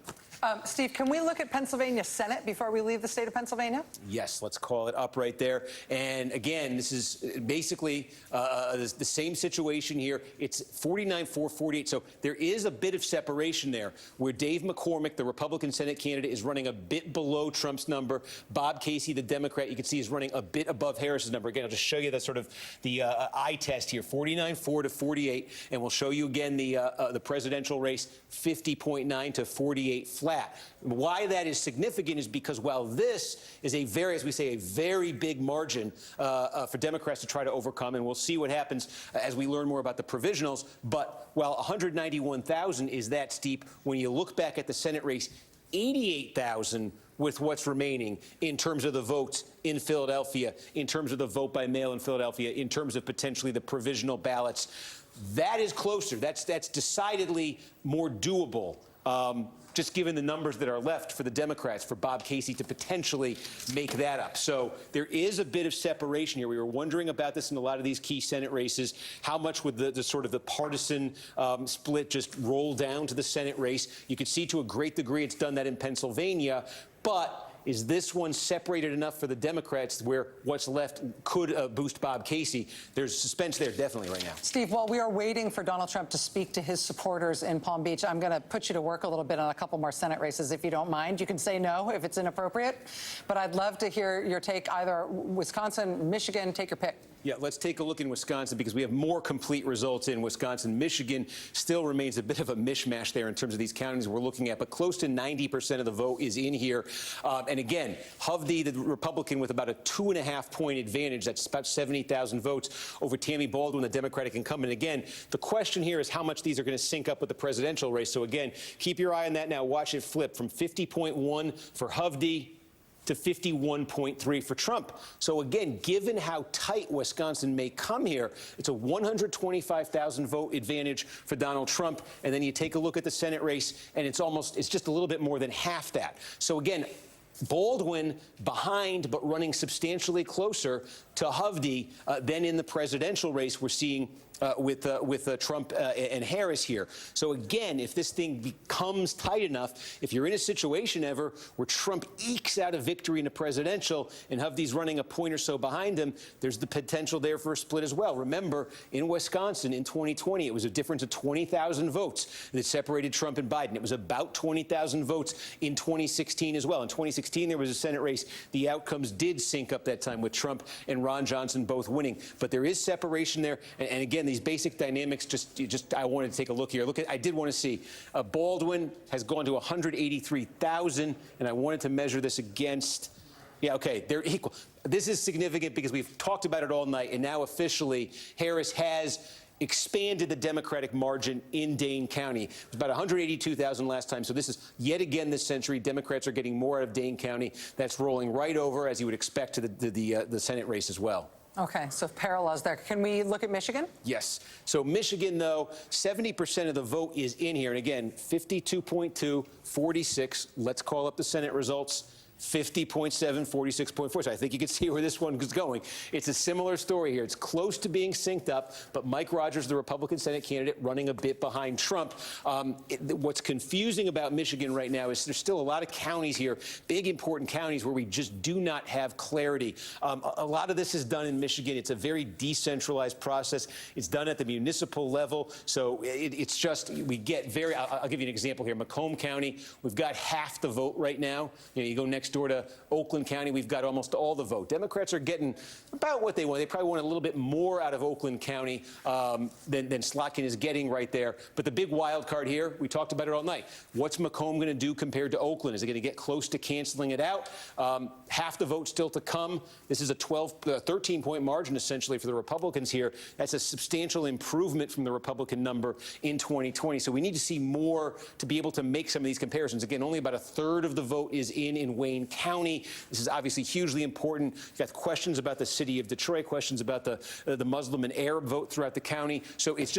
Steve, can we look at Pennsylvania Senate before we leave the state of Pennsylvania? Yes, let's call it up right there. And again, this is basically the same situation here. It's 49-4-48. So there is a bit of separation there where Dave McCormick, the Republican Senate candidate, is running a bit below Trump's number. Bob Casey, the Democrat, you can see is running a bit above Harris's number. Again, I'll just show you the eye test here, 49-4-48. And we'll show you again the presidential race, 50.9 to 48 flat. Why that is significant is because while this is a very big margin for Democrats to try to overcome, and we'll see what happens as we learn more about the provisionals, but while 191,000 is that steep, when you look back at the Senate race, 88,000 with what's remaining in terms of the votes in Philadelphia, in terms of the vote by mail in Philadelphia, in terms of potentially the provisional ballots. That is closer. That's decidedly more doable. Just given the numbers that are left for the Democrats, for Bob Casey to potentially make that up. So there is a bit of separation here. We were wondering about this in a lot of these key Senate races. How much would the sort of the partisan split just roll down to the Senate race? You could see to a great degree it's done that in Pennsylvania, but is this one separated enough for the Democrats where what's left could boost Bob Casey? There's suspense there definitely right now. Steve, while we are waiting for Donald Trump to speak to his supporters in Palm Beach, I'm going to put you to work a little bit on a couple more Senate races, if you don't mind. You can say no if it's inappropriate, but I'd love to hear your take, either Wisconsin, Michigan, take your pick. Yeah, let's take a look in Wisconsin because we have more complete results in Wisconsin. Michigan still remains a bit of a mishmash there in terms of these counties we're looking at, but close to 90% of the vote is in here. And again, Hovde, the Republican, with about a 2.5-point advantage. That's about 70,000 votes over Tammy Baldwin, the Democratic incumbent. Again, the question here is how much these are going to sync up with the presidential race. So again, keep your eye on that now. Watch it flip from 50.1 for Hovde to 51.3 for Trump. So again, given how tight Wisconsin may come here, it's a 125,000 vote advantage for Donald Trump. And then you take a look at the Senate race, and it's just a little bit more than half that. So again, Baldwin behind, but running substantially closer to Hovde than in the presidential race we're seeing with Trump and Harris here. So again, if this thing becomes tight enough, if you're in a situation ever where Trump ekes out a victory in the presidential and Hovde's running a point or so behind him, there's the potential there for a split as well. Remember, in Wisconsin in 2020, it was a difference of 20,000 votes that separated Trump and Biden. It was about 20,000 votes in 2016 as well. In 2016, there was a Senate race. The outcomes did sync up that time with Trump and Ron Johnson both winning. But there is separation there. And again, these basic dynamics, I wanted to take a look here. I did want to see Baldwin has gone to 183,000, and I wanted to measure this against. Yeah, okay, they're equal. This is significant because we've talked about it all night, and now officially Harris has expanded the Democratic margin in Dane County. It was about 182,000 last time. So this is yet again this century. Democrats are getting more out of Dane County. That's rolling right over, as you would expect, to the Senate race as well. Okay, so parallels there. Can we look at Michigan? Yes. So Michigan, though, 70% of the vote is in here. And again, 52.2, 46. Let's call up the Senate results. 50.7, 46.4. So I think you can see where this one is going. It's a similar story here. It's close to being synced up, but Mike Rogers, the Republican Senate candidate, running a bit behind Trump. What's confusing about Michigan right now is there's still a lot of counties here, big important counties where we just do not have clarity. A lot of this is done in Michigan. It's a very decentralized process. It's done at the municipal level. So it's just, we get very, I'll give you an example here. Macomb County, we've got half the vote right now. You go next door to Oakland County, we've got almost all the vote. Democrats are getting about what they want. They probably want a little bit more out of Oakland County than Slotkin is getting right there. But the big wild card here, we talked about it all night. What's Macomb going to do compared to Oakland? Is it going to get close to canceling it out? Half the vote still to come. This is a 13-point margin, essentially, for the Republicans here. That's a substantial improvement from the Republican number in 2020. So we need to see more to be able to make some of these comparisons. Again, only about a third of the vote is in Wayne County. This is obviously hugely important. You've got questions about the city of Detroit, questions about the Muslim and Arab vote throughout the county. So it's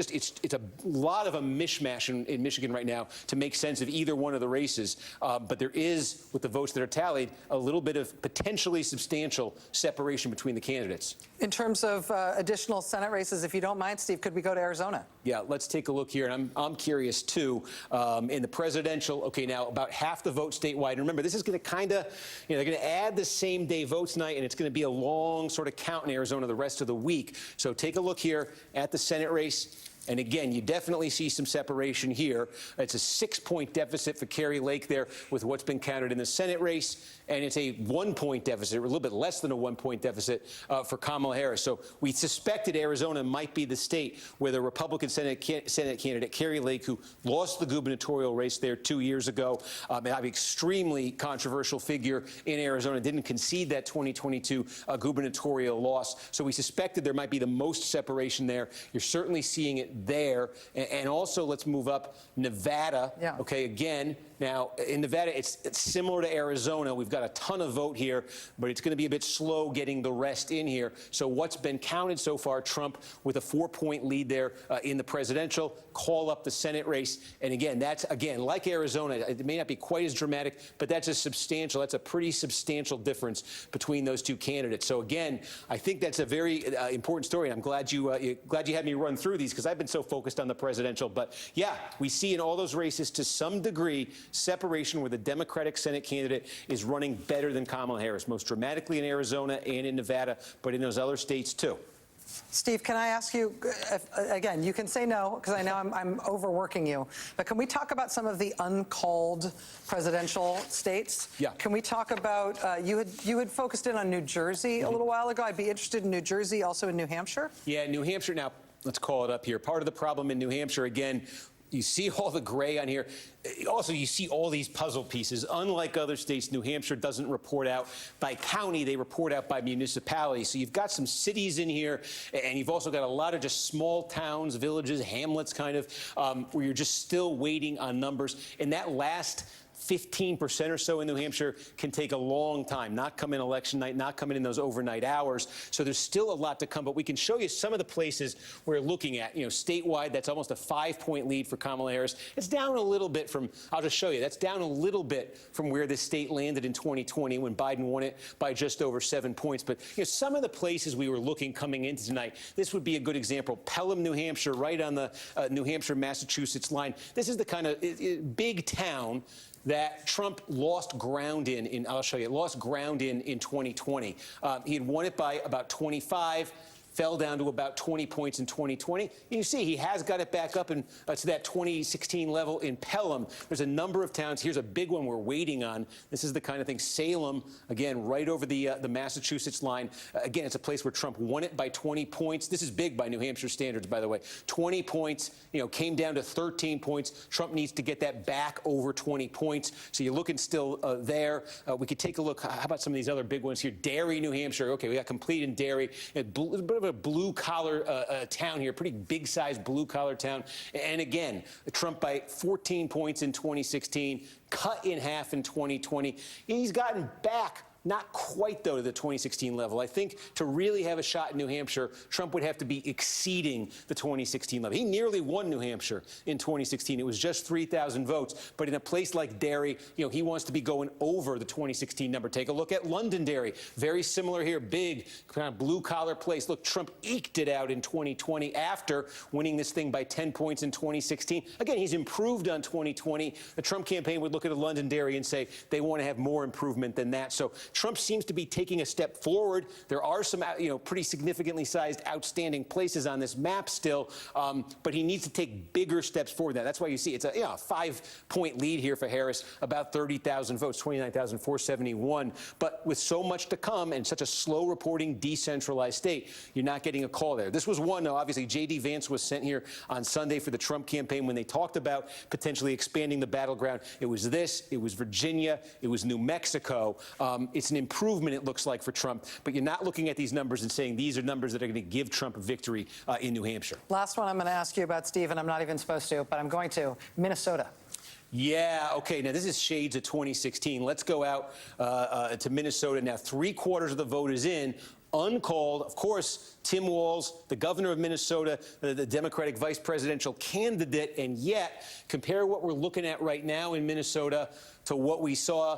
a lot of a mishmash in Michigan right now to make sense of either one of the races. But there is, with the votes that are tallied, a little bit of potentially substantial separation between the candidates. In terms of additional Senate races, if you don't mind, Steve, could we go to Arizona? Yeah, let's take a look here. And I'm curious, too. In the presidential, okay, now about half the vote statewide. And remember, this is going to kind of, they're going to add the same-day votes night, and it's going to be a long sort of count in Arizona the rest of the week. So take a look here at the Senate race. And again, you definitely see some separation here. It's a 6-point deficit for Kari Lake there with what's been counted in the Senate race. And it's a 1-point deficit, or a little bit less than a 1-point deficit for Kamala Harris. So we suspected Arizona might be the state where the Republican Senate candidate, Kari Lake, who lost the gubernatorial race there 2 years ago, and an extremely controversial figure in Arizona, didn't concede that 2022 gubernatorial loss. So we suspected there might be the most separation there. You're certainly seeing it there. And also, let's move up Nevada. Yeah. Okay, again, now in Nevada, it's similar to Arizona. We've got a ton of vote here, but it's going to be a bit slow getting the rest in here. So what's been counted so far, Trump with a 4-point lead there in the presidential, call up the Senate race. And again, that's, like Arizona, it may not be quite as dramatic, but that's a pretty substantial difference between those two candidates. So again, I think that's a very important story. And I'm glad you had me run through these because I've been so focused on the presidential. But yeah, we see in all those races to some degree separation where the Democratic Senate candidate is running better than Kamala Harris, most dramatically in Arizona and in Nevada, but in those other states too. Steve, can I ask you, again, you can say no, because I know I'm overworking you, but can we talk about some of the uncalled presidential states? Yeah. Can we talk about, you had focused in on New Jersey a little while ago. I'd be interested in New Jersey, also in New Hampshire. Yeah, New Hampshire, now, let's call it up here. Part of the problem in New Hampshire, again, you see all the gray on here. Also, you see all these puzzle pieces. Unlike other states, New Hampshire doesn't report out by county. They report out by municipality. So you've got some cities in here, and you've also got a lot of just small towns, villages, hamlets kind of, where you're just still waiting on numbers. And that last 15% or so in New Hampshire can take a long time, not come in election night, not come in those overnight hours. So there's still a lot to come, but we can show you some of the places we're looking at. Statewide, that's almost a 5-point lead for Kamala Harris. It's down a little bit from, I'll just show you, that's down a little bit from where this state landed in 2020 when Biden won it by just over 7 points. But some of the places we were looking coming into tonight, this would be a good example. Pelham, New Hampshire, right on the New Hampshire-Massachusetts line. This is the kind of big town that Trump lost ground in I'll show you, lost ground in 2020. He had won it by about 25, fell down to about 20 points in 2020. And you see, he has got it back up to that 2016 level in Pelham. There's a number of towns. Here's a big one we're waiting on. This is the kind of thing. Salem, again, right over the Massachusetts line. Again, it's a place where Trump won it by 20 points. This is big by New Hampshire standards, by the way. 20 points, came down to 13 points. Trump needs to get that back over 20 points. So you're looking still there. We could take a look. How about some of these other big ones here? Derry, New Hampshire. Okay, we got complete in Derry. A bit of a blue-collar town here, pretty big-sized blue-collar town. And again, Trump by 14 points in 2016, cut in half in 2020. He's gotten back Not quite, though, to the 2016 level. I think to really have a shot in New Hampshire, Trump would have to be exceeding the 2016 level. He nearly won New Hampshire in 2016. It was just 3,000 votes. But in a place like Derry, he wants to be going over the 2016 number. Take a look at Londonderry. Very similar here, big, kind of blue-collar place. Look, Trump eked it out in 2020 after winning this thing by 10 points in 2016. Again, he's improved on 2020. The Trump campaign would look at Londonderry and say they want to have more improvement than that. So Trump seems to be taking a step forward. There are some, pretty significantly sized outstanding places on this map still, but he needs to take bigger steps forward. That's why you see it's a 5-point lead here for Harris, about 30,000 votes, 29,471. But with so much to come and such a slow reporting, decentralized state, you're not getting a call there. This was one, though. Obviously, J.D. Vance was sent here on Sunday for the Trump campaign when they talked about potentially expanding the battleground. It was this, it was Virginia, it was New Mexico. It's an improvement, it looks like, for Trump. But you're not looking at these numbers and saying these are numbers that are going to give Trump a victory in New Hampshire. Last one I'm going to ask you about, Steve, and I'm not even supposed to, but I'm going to. Minnesota. Yeah, okay, now this is shades of 2016. Let's go out to Minnesota now. 3/4 of the vote is in. Uncalled, of course, Tim Walz, the governor of Minnesota, the Democratic vice presidential candidate, and yet compare what we're looking at right now in Minnesota to what we saw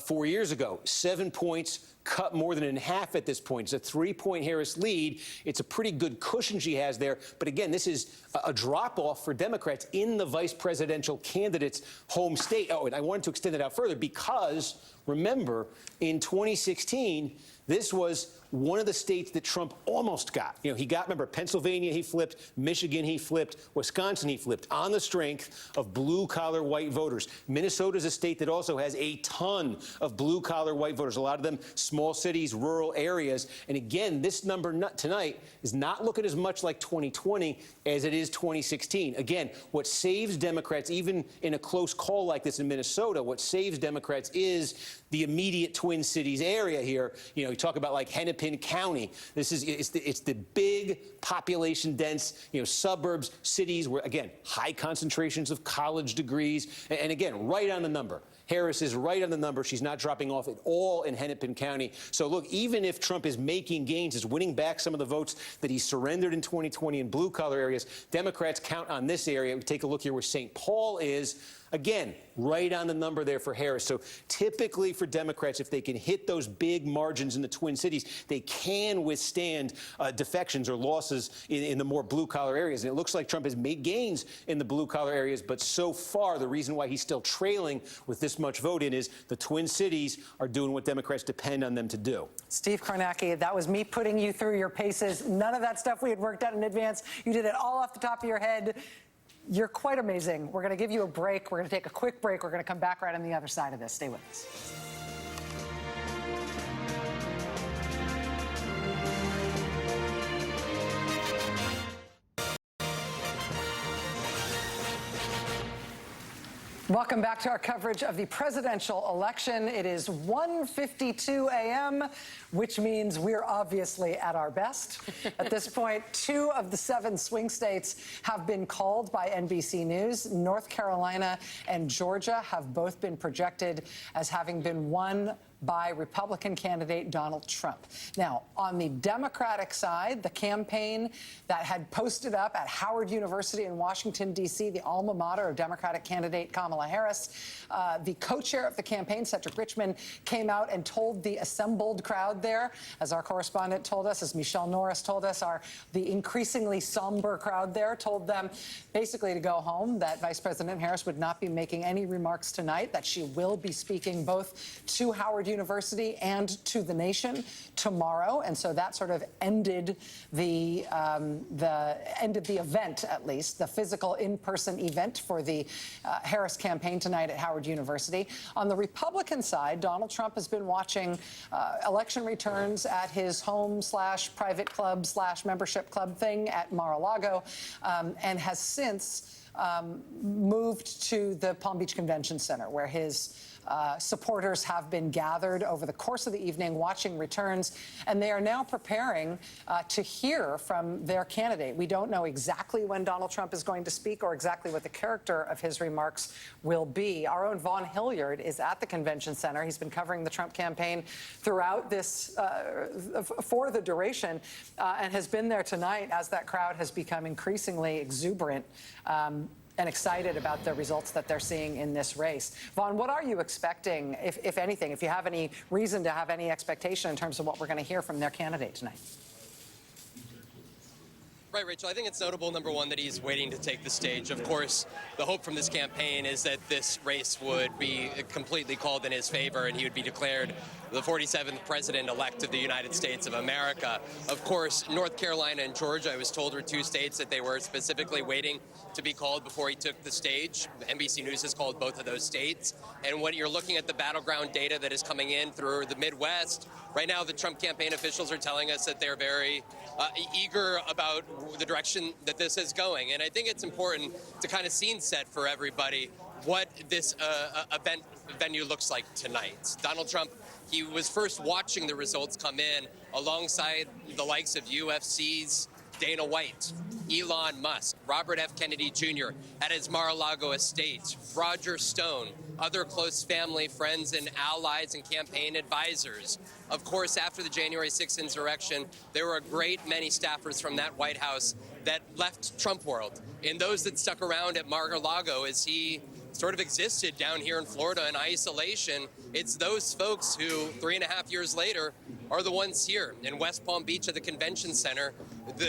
4 years ago. 7 points, cut more than in half at this point. It's a 3-point Harris lead. It's a pretty good cushion she has there. But again, this is a drop-off for Democrats in the vice presidential candidate's home state. Oh, and I wanted to extend it out further because, remember, in 2016, this was one of the states that Trump almost got. He got, remember, Pennsylvania he flipped, Michigan he flipped, Wisconsin he flipped, on the strength of blue-collar white voters. Minnesota is a state that also has a ton of blue-collar white voters, a lot of them small cities, rural areas. And again, this number tonight is not looking as much like 2020 as it is 2016. Again, what saves Democrats, even in a close call like this in Minnesota, what saves Democrats is the immediate Twin Cities area here. You talk about like Hennepin County. It's the big population dense, suburbs, cities where, again, high concentrations of college degrees. And again, right on the number. Harris is right on the number. She's not dropping off at all in Hennepin County. So, look, even if Trump is making gains, is winning back some of the votes that he surrendered in 2020 in blue-collar areas, Democrats count on this area. We take a look here where St. Paul is. Again, right on the number there for Harris. So typically for Democrats, if they can hit those big margins in the Twin Cities, they can withstand defections or losses in the more blue-collar areas. And it looks like Trump has made gains in the blue-collar areas, but so far the reason why he's still trailing with this much vote in is the Twin Cities are doing what Democrats depend on them to do. Steve Kornacki, that was me putting you through your paces. None of that stuff we had worked out in advance. You did it all off the top of your head. You're quite amazing. We're going to give you a break. We're going to take a quick break. We're going to come back right on the other side of this. Stay with us. Welcome back to our coverage of the presidential election. It is 1:52 a.m., which means we're obviously at our best. At this point, 2 of the 7 swing states have been called by NBC News. North Carolina and Georgia have both been projected as having been won by Republican candidate Donald Trump. Now, on the Democratic side, the campaign that had posted up at Howard University in Washington, D.C., the alma mater of Democratic candidate Kamala Harris, the co-chair of the campaign, Cedric Richmond, came out and told the assembled crowd there, as our correspondent told us, as Michelle Norris told us, the increasingly somber crowd there told them basically to go home, that Vice President Harris would not be making any remarks tonight, that she will be speaking both to Howard University and to the nation tomorrow. And so that sort of ended the event, at least, the physical in-person event for the Harris campaign tonight at Howard University. On the Republican side, Donald Trump has been watching election returns at his home/private club/membership club thing at Mar-a-Lago, and has since moved to the Palm Beach Convention Center, where his supporters have been gathered over the course of the evening watching returns, and they are now preparing to hear from their candidate. We don't know exactly when Donald Trump is going to speak or exactly what the character of his remarks will be. Our own Vaughn Hilliard is at the convention center. He's been covering the Trump campaign throughout this, for the duration, and has been there tonight as that crowd has become increasingly exuberant and excited about the results that they're seeing in this race. Vaughn, what are you expecting, if anything, if you have any reason to have any expectation in terms of what we're going to hear from their candidate tonight? Right, Rachel. I think it's notable, number one, that he's waiting to take the stage. Of course, the hope from this campaign is that this race would be completely called in his favor and he would be declared the 47th president-elect of the United States of America. Of course, North Carolina and Georgia, I was told, were two states that they were specifically waiting to be called before he took the stage. NBC News has called both of those states. And when you're looking at the battleground data that is coming in through the Midwest, right now the Trump campaign officials are telling us that they're very eager about the direction that this is going. And I think it's important to kind of scene set for everybody what this event venue looks like tonight. Donald Trump, he was first watching the results come in alongside the likes of UFC's Dana White, Elon Musk, Robert F. Kennedy Jr. at his Mar-a-Lago estate, Roger Stone, other close family, friends, and allies and campaign advisors. Of course, after the January 6th insurrection, there were a great many staffers from that White House that left Trump world. And those that stuck around at Mar-a-Lago as he sort of existed down here in Florida in isolation, it's those folks who 3.5 years later are the ones here in West Palm Beach at the convention center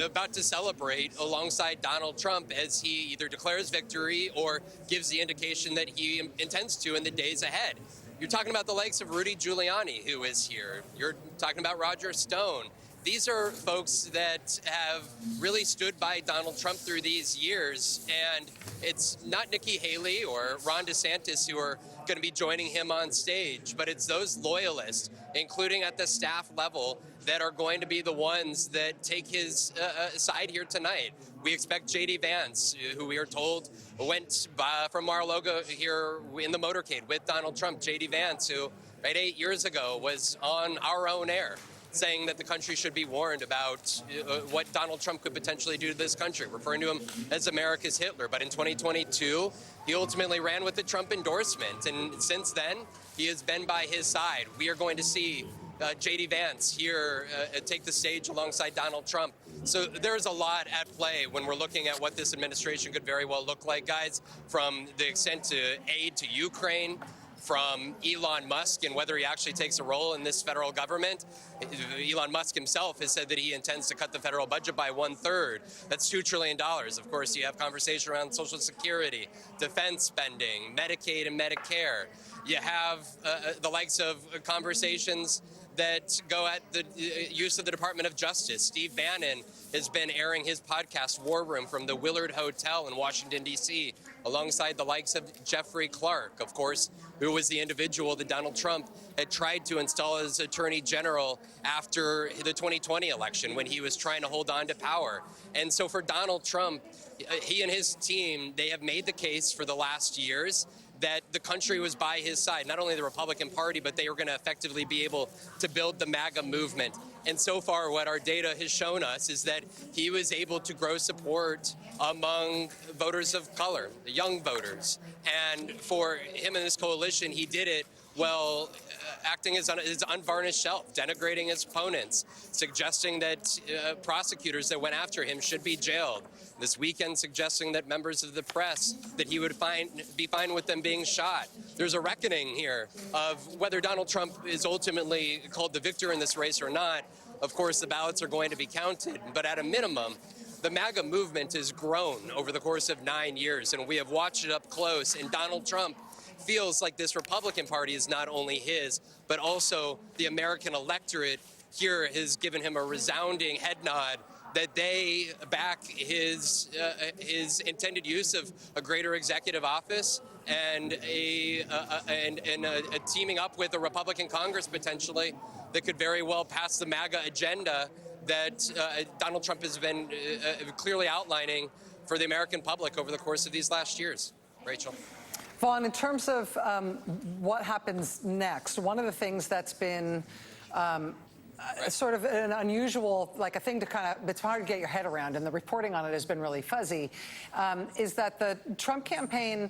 about to celebrate alongside Donald Trump as he either declares victory or gives the indication that he intends to in the days ahead. You're talking about the likes of Rudy Giuliani, who is here. You're talking about Roger Stone. These are folks that have really stood by Donald Trump through these years, and it's not Nikki Haley or Ron DeSantis who are going to be joining him on stage, but it's those loyalists, including at the staff level, that are going to be the ones that take his side here tonight. We expect J.D. Vance, who we are told went from Mar-a-Lago here in the motorcade with Donald Trump. J.D. Vance, who 8 years ago was on our own air, saying that the country should be warned about what Donald Trump could potentially do to this country, referring to him as America's Hitler. But in 2022, he ultimately ran with the Trump endorsement. And since then, he has been by his side. We are going to see J.D. Vance here take the stage alongside Donald Trump. So there's a lot at play when we're looking at what this administration could very well look like, guys, from the extent to aid to Ukraine, from Elon Musk and whether he actually takes a role in this federal government. Elon Musk himself has said that he intends to cut the federal budget by 1/3. That's $2 trillion. Of course, you have conversation around Social Security, defense spending, Medicaid and Medicare. You have the likes of conversations that go at the use of the Department of Justice. Steve Bannon has been airing his podcast, War Room, from the Willard Hotel in Washington, D.C., alongside the likes of Jeffrey Clark, of course, who was the individual that Donald Trump had tried to install as Attorney General after the 2020 election when he was trying to hold on to power. And so for Donald Trump, he and his team, they have made the case for the last years that the country was by his side, not only the Republican Party, but they were going to effectively be able to build the MAGA movement. And so far, what our data has shown us is that he was able to grow support among voters of color, the young voters. And for him and his coalition, he did it well, acting as his unvarnished self, denigrating his opponents, suggesting that prosecutors that went after him should be jailed. This weekend, suggesting that members of the press, that he would be fine with them being shot. There's a reckoning here of whether Donald Trump is ultimately called the victor in this race or not. Of course, the ballots are going to be counted, but at a minimum, the MAGA movement has grown over the course of 9 years, and we have watched it up close, and Donald Trump feels like this Republican Party is not only his, but also the American electorate here has given him a resounding head nod that they back his intended use of a greater executive office and a teaming up with a Republican Congress potentially that could very well pass the MAGA agenda that Donald Trump has been clearly outlining for the American public over the course of these last years. Rachel. Vaughn, in terms of what happens next, one of the things that's been sort of an unusual, like a thing to kind of, it's hard to get your head around, and the reporting on it has been really fuzzy, is that the Trump campaign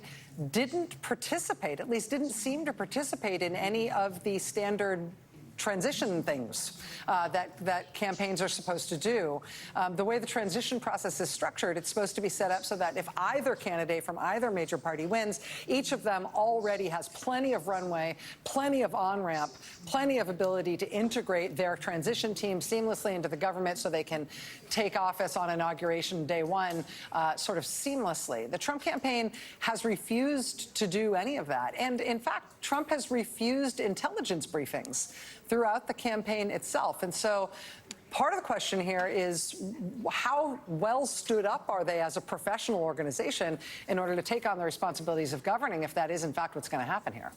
didn't participate, at least didn't seem to participate in any of the standard transition things that campaigns are supposed to do. The way the transition process is structured, it's supposed to be set up so that if either candidate from either major party wins, each of them already has plenty of runway, plenty of on-ramp, plenty of ability to integrate their transition team seamlessly into the government so they can take office on inauguration day one sort of seamlessly. The Trump campaign has refused to do any of that. And in fact, Trump has refused intelligence briefings throughout the campaign itself. And so part of the question here is how well stood up are they as a professional organization in order to take on the responsibilities of governing if that is in fact what's going to happen here?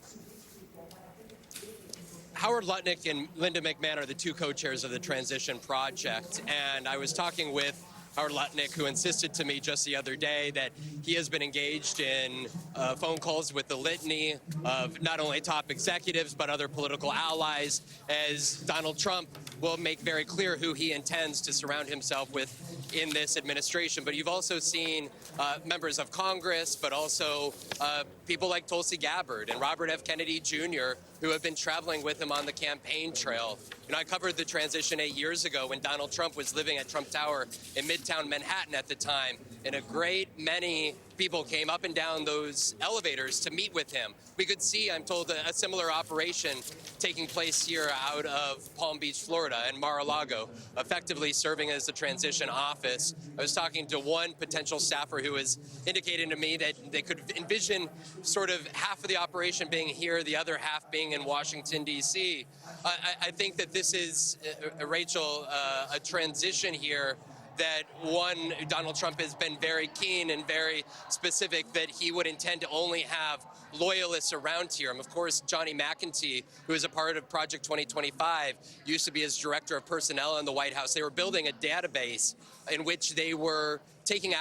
Howard Lutnick and Linda McMahon are the two co-chairs of the Transition Project, and I was talking with Howard Lutnick, who insisted to me just the other day that he has been engaged in phone calls with the litany of not only top executives but other political allies, as Donald Trump will make very clear who he intends to surround himself with in this administration. But you've also seen members of Congress, but also people like Tulsi Gabbard and Robert F. Kennedy Jr., who have been traveling with him on the campaign trail. You know, I covered the transition 8 years ago when Donald Trump was living at Trump Tower in Midtown Manhattan at the time, and a great many people came up and down those elevators to meet with him. We could see, I'm told, a similar operation taking place here out of Palm Beach, Florida, and Mar-a-Lago, effectively serving as the transition office. I was talking to one potential staffer who was indicating to me that they could envision sort of half of the operation being here, the other half being in Washington, D.C. I think that this is, Rachel, a transition here that, one, Donald Trump has been very keen and very specific that he would intend to only have loyalists around here. Of course, Johnny McEntee, who is a part of Project 2025, used to be his director of personnel in the White House. They were building a database in which they were taking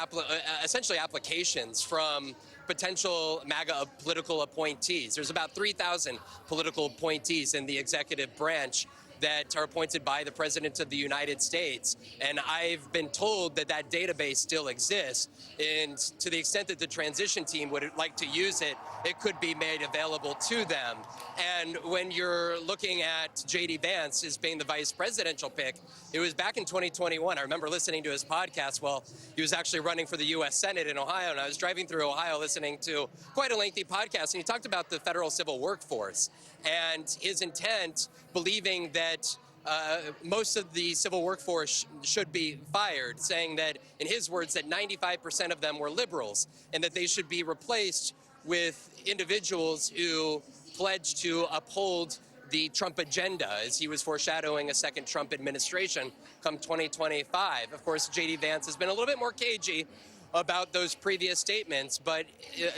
essentially applications from potential MAGA political appointees. There's about 3,000 political appointees in the executive branch that are appointed by the President of the United States. And I've been told that that database still exists. And to the extent that the transition team would like to use it, it could be made available to them. And when you're looking at J.D. Vance as being the vice presidential pick, it was back in 2021. I remember listening to his podcast while he was actually running for the U.S. Senate in Ohio. And I was driving through Ohio listening to quite a lengthy podcast. And he talked about the federal civil workforce and his intent, believing that most of the civil workforce should be fired, saying that, in his words, that 95% of them were liberals and that they should be replaced with individuals who pledged to uphold the Trump agenda, as he was foreshadowing a second Trump administration come 2025. Of course, J.D. Vance has been a little bit more cagey about those previous statements, but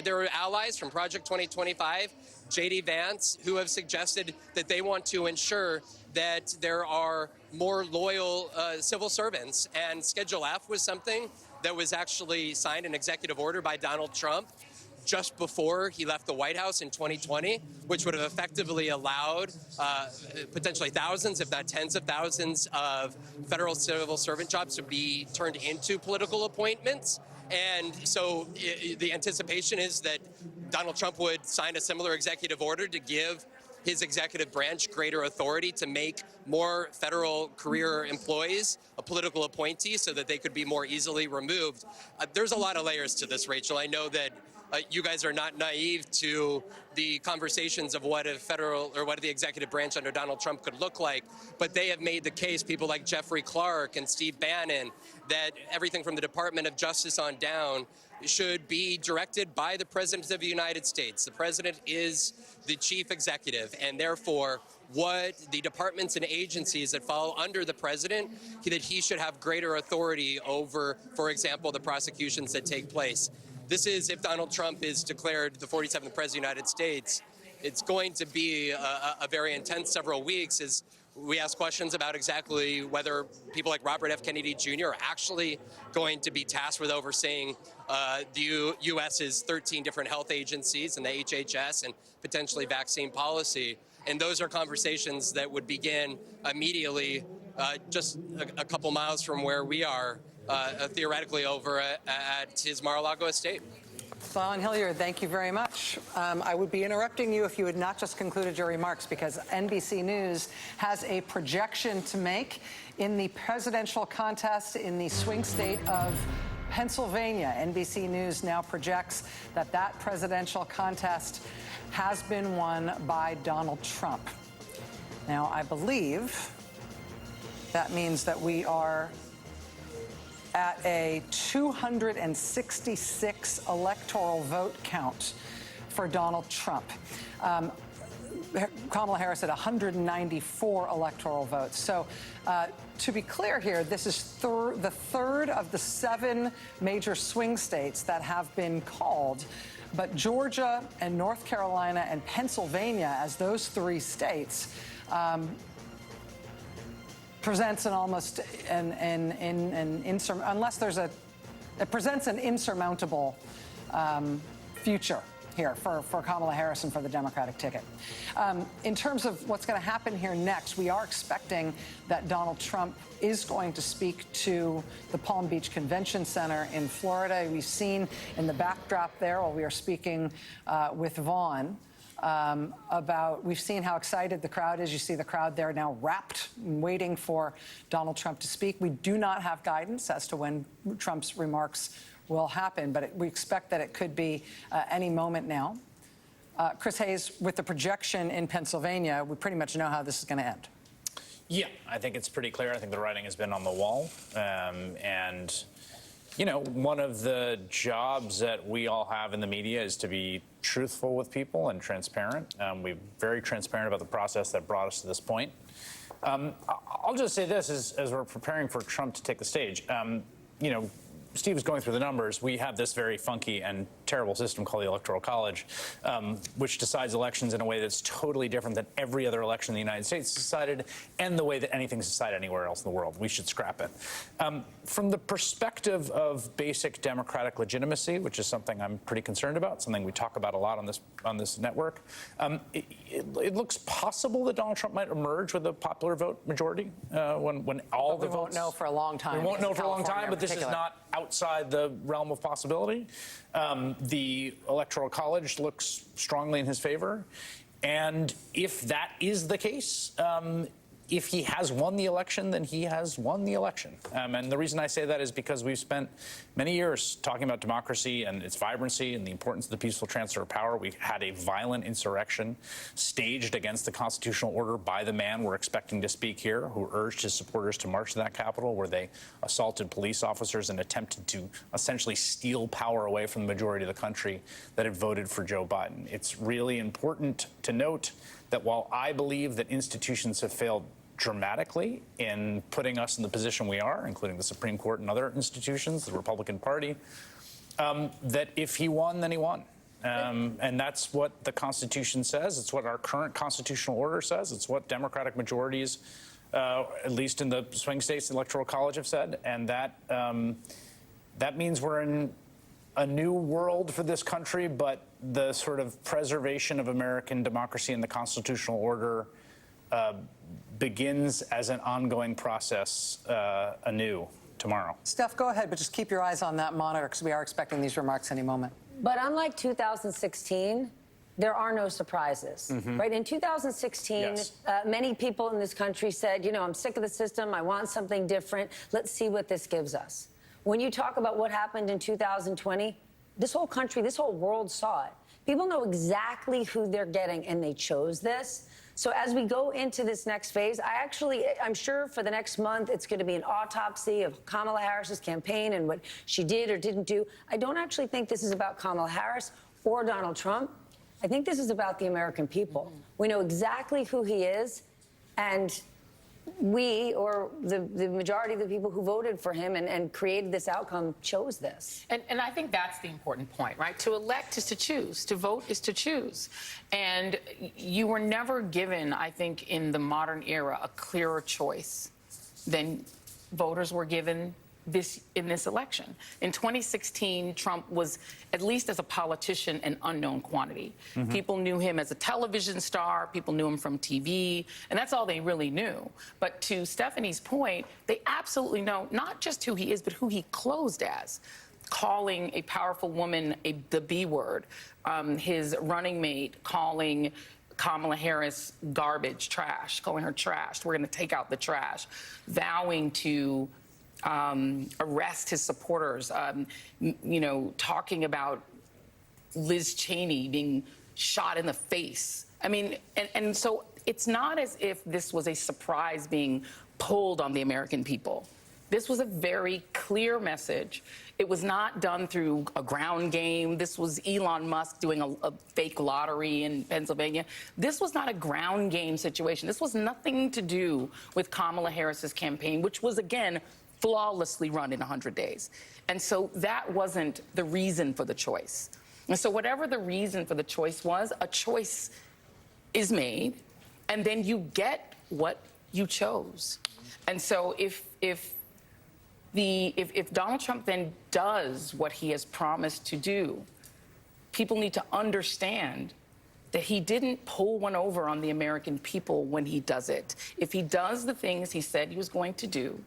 there are allies from Project 2025, J.D. Vance, who have suggested that they want to ensure that there are more loyal civil servants. And Schedule F was something that was actually signed, an executive order by Donald Trump just before he left the White House in 2020, which would have effectively allowed potentially thousands, if not tens of thousands, of federal civil servant jobs to be turned into political appointments. And so the anticipation is that Donald Trump would sign a similar executive order to give his executive branch greater authority to make more federal career employees a political appointee so that they could be more easily removed. There's a lot of layers to this, Rachel. I know that you guys are not naive to the conversations of what a federal or what the executive branch under Donald Trump could look like, but they have made the case, people like Jeffrey Clark and Steve Bannon, that everything from the Department of Justice on down should be directed by the President of the United States. The President is the chief executive, and therefore what the departments and agencies that fall under the President, that he should have greater authority over, for example, the prosecutions that take place. This is, if Donald Trump is declared the 47th President of the United States, it's going to be a very intense several weeks as we ask questions about exactly whether people like Robert F. Kennedy Jr. are actually going to be tasked with overseeing the U.S.'s 13 different health agencies and the HHS and potentially vaccine policy. And those are conversations that would begin immediately just a couple miles from where we are, theoretically over at his Mar-a-Lago estate. Vaughn Hilliard, thank you very much. I would be interrupting you if you had not just concluded your remarks, because NBC News has a projection to make in the presidential contest in the swing state of Pennsylvania. NBC News now projects that that presidential contest has been won by Donald Trump. Now, I believe that means that we are at a 266 electoral vote count for Donald Trump. Kamala Harris at 194 electoral votes. So to be clear here, this is the third of the 7 major swing states that have been called. But Georgia and North Carolina and Pennsylvania, as those 3 states, presents an almost unless there's it presents an insurmountable future here for Kamala Harris and for the Democratic ticket. In terms of what's going to happen here next, we are expecting that Donald Trump is going to speak to the Palm Beach Convention Center in Florida. We've seen in the backdrop there, while we are speaking with Vaughn, we've seen how excited the crowd is. You see the crowd there now wrapped, waiting for Donald Trump to speak. We do not have guidance as to when Trump's remarks will happen, but we expect that it could be any moment now. Chris Hayes, with the projection in Pennsylvania, we pretty much know how this is going to end. Yeah, I think it's pretty clear. I think the writing has been on the wall. And, you know, one of the jobs that we all have in the media is to be truthful with people and transparent. We're very transparent about the process that brought us to this point. I'll just say this as we're preparing for Trump to take the stage. You know, Steve was going through the numbers. We have this very funky and terrible system called the Electoral College, which decides elections in a way that's totally different than every other election in the United States is decided, and the way that anything's decided anywhere else in the world. We should scrap it. From the perspective of basic democratic legitimacy, which is something I'm pretty concerned about, something we talk about a lot on this network, it looks possible that Donald Trump might emerge with a popular vote majority when all the votes. We won't know for a long time. We won't know for a long time, but this is not outside the realm of possibility. The Electoral College looks strongly in his favor. And if that is the case, if he has won the election, then he has won the election. And the reason I say that is because we've spent many years talking about democracy and its vibrancy and the importance of the peaceful transfer of power. We had a violent insurrection staged against the constitutional order by the man we're expecting to speak here, who urged his supporters to march to that Capitol, where they assaulted police officers and attempted to essentially steal power away from the majority of the country that had voted for Joe Biden. It's really important to note that while I believe that institutions have failed dramatically in putting us in the position we are, including the Supreme Court and other institutions, the Republican Party, that if he won, then he won. And that's what the Constitution says. It's what our current constitutional order says. It's what Democratic majorities, at least in the swing states, the Electoral College, have said. And that means we're in a new world for this country, but the sort of preservation of American democracy and the constitutional order begins as an ongoing process anew tomorrow. Steph, go ahead, but just keep your eyes on that monitor, because we are expecting these remarks any moment. But unlike 2016, there are no surprises, right? In 2016, Yes. Many people in this country said, you know, I'm sick of the system. I want something different. Let's see what this gives us. When you talk about what happened in 2020, this whole country, this whole world saw it. People know exactly who they're getting, and they chose this. So as we go into this next phase, I'm sure for the next month, it's going to be an autopsy of Kamala Harris's campaign and what she did or didn't do. I don't actually think this is about Kamala Harris or Donald Trump. I think this is about the American people. We know exactly who he is, and we, or the majority of the people who voted for him and created this outcome, chose this. And I think that's the important point, right? To elect is to choose. To vote is to choose. And you were never given, I think, in the modern era, a clearer choice than voters were given in this election. In 2016, Trump was, at least as a politician, an unknown quantity. People knew him as a television star, people knew him from TV, and that's all they really knew. But to Stephanie's point, they absolutely know not just who he is, but who he closed as. Calling a powerful woman the B word, his running mate calling Kamala Harris garbage, trash, calling her trash. We're going to take out the trash, vowing to arrest his supporters, talking about Liz Cheney being shot in the face. I mean, and so it's not as if this was a surprise being pulled on the American people. This was a very clear message. It was not done through a ground game. This was Elon Musk doing a fake lottery in Pennsylvania. This was not a ground game situation. This was nothing to do with Kamala Harris's campaign, which was, again, flawlessly run in 100 days. And so that wasn't the reason for the choice. And so whatever the reason for the choice was, a choice is made, and then you get what you chose. And so if Donald Trump then does what he has promised to do, people need to understand that he didn't pull one over on the American people when he does it. If he does the things he said he was going to do,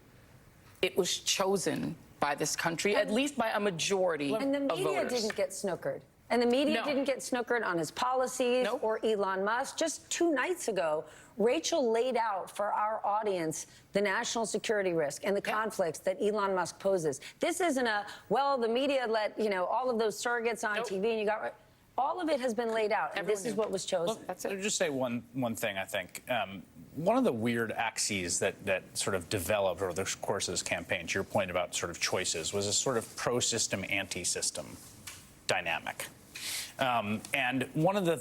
it was chosen by this country, at least by a majority of voters. And the media didn't get snookered. And the media didn't get snookered on his policies or Elon Musk. Just 2 nights ago, Rachel laid out for our audience the national security risk and the conflicts that Elon Musk poses. This isn't the media let, all of those surrogates on TV and you got... All of it has been laid out, and this is what was chosen. I'll just say one thing, I think. One of the weird axes that sort of developed over the course of this campaign, to your point about sort of choices, was a sort of pro-system, anti-system dynamic. And one of the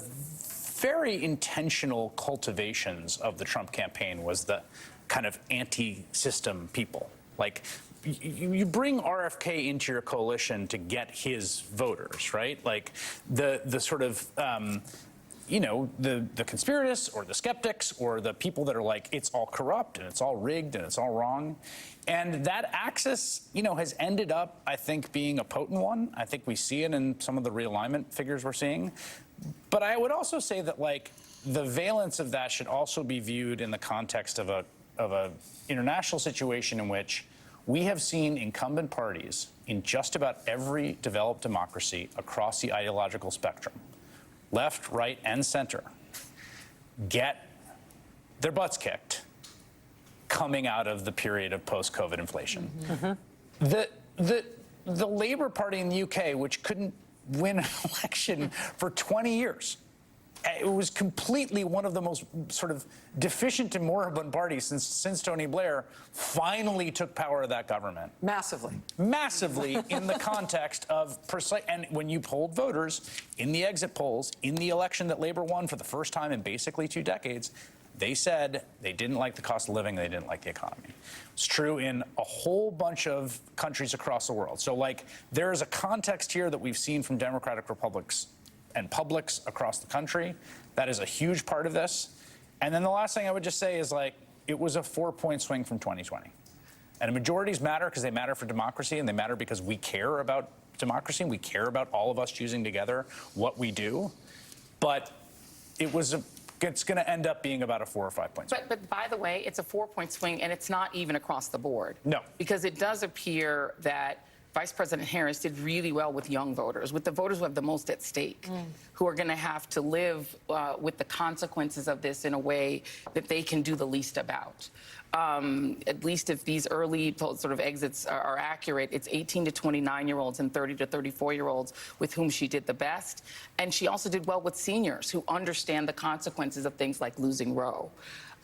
very intentional cultivations of the Trump campaign was the kind of anti-system people. Like, you bring RFK into your coalition to get his voters, right? Like the sort of, the conspiracists or the skeptics or the people that are like, it's all corrupt and it's all rigged and it's all wrong. And that axis, has ended up, I think, being a potent one. I think we see it in some of the realignment figures we're seeing. But I would also say that, like, the valence of that should also be viewed in the context of a international situation in which we have seen incumbent parties in just about every developed democracy across the ideological spectrum, left, right, and center, get their butts kicked coming out of the period of post-COVID inflation. The Labour Party in the UK, which couldn't win an election for 20 years, it was completely one of the most sort of deficient and moribund parties since Tony Blair finally took power of that government. Massively in the context of and when you polled voters in the exit polls in the election that Labour won for the first time in basically 2 decades, they said they didn't like the cost of living, they didn't like the economy. It's true in a whole bunch of countries across the world. So, like, there is a context here that we've seen from democratic republics and publics across the country. That is a huge part of this. And then the last thing I would just say is, like, it was a 4-point swing from 2020. And majorities matter because they matter for democracy, and they matter because we care about democracy, and we care about all of us choosing together what we do. But it's going to end up being about a 4 or 5 point swing. But by the way, it's a 4-point swing, and it's not even across the board. No. Because it does appear that Vice President Harris did really well with young voters, with the voters who have the most at stake, who are going to have to live with the consequences of this in a way that they can do the least about. At least if these early sort of exits are accurate, it's 18 to 29-year-olds and 30 to 34-year-olds with whom she did the best. And she also did well with seniors who understand the consequences of things like losing Roe.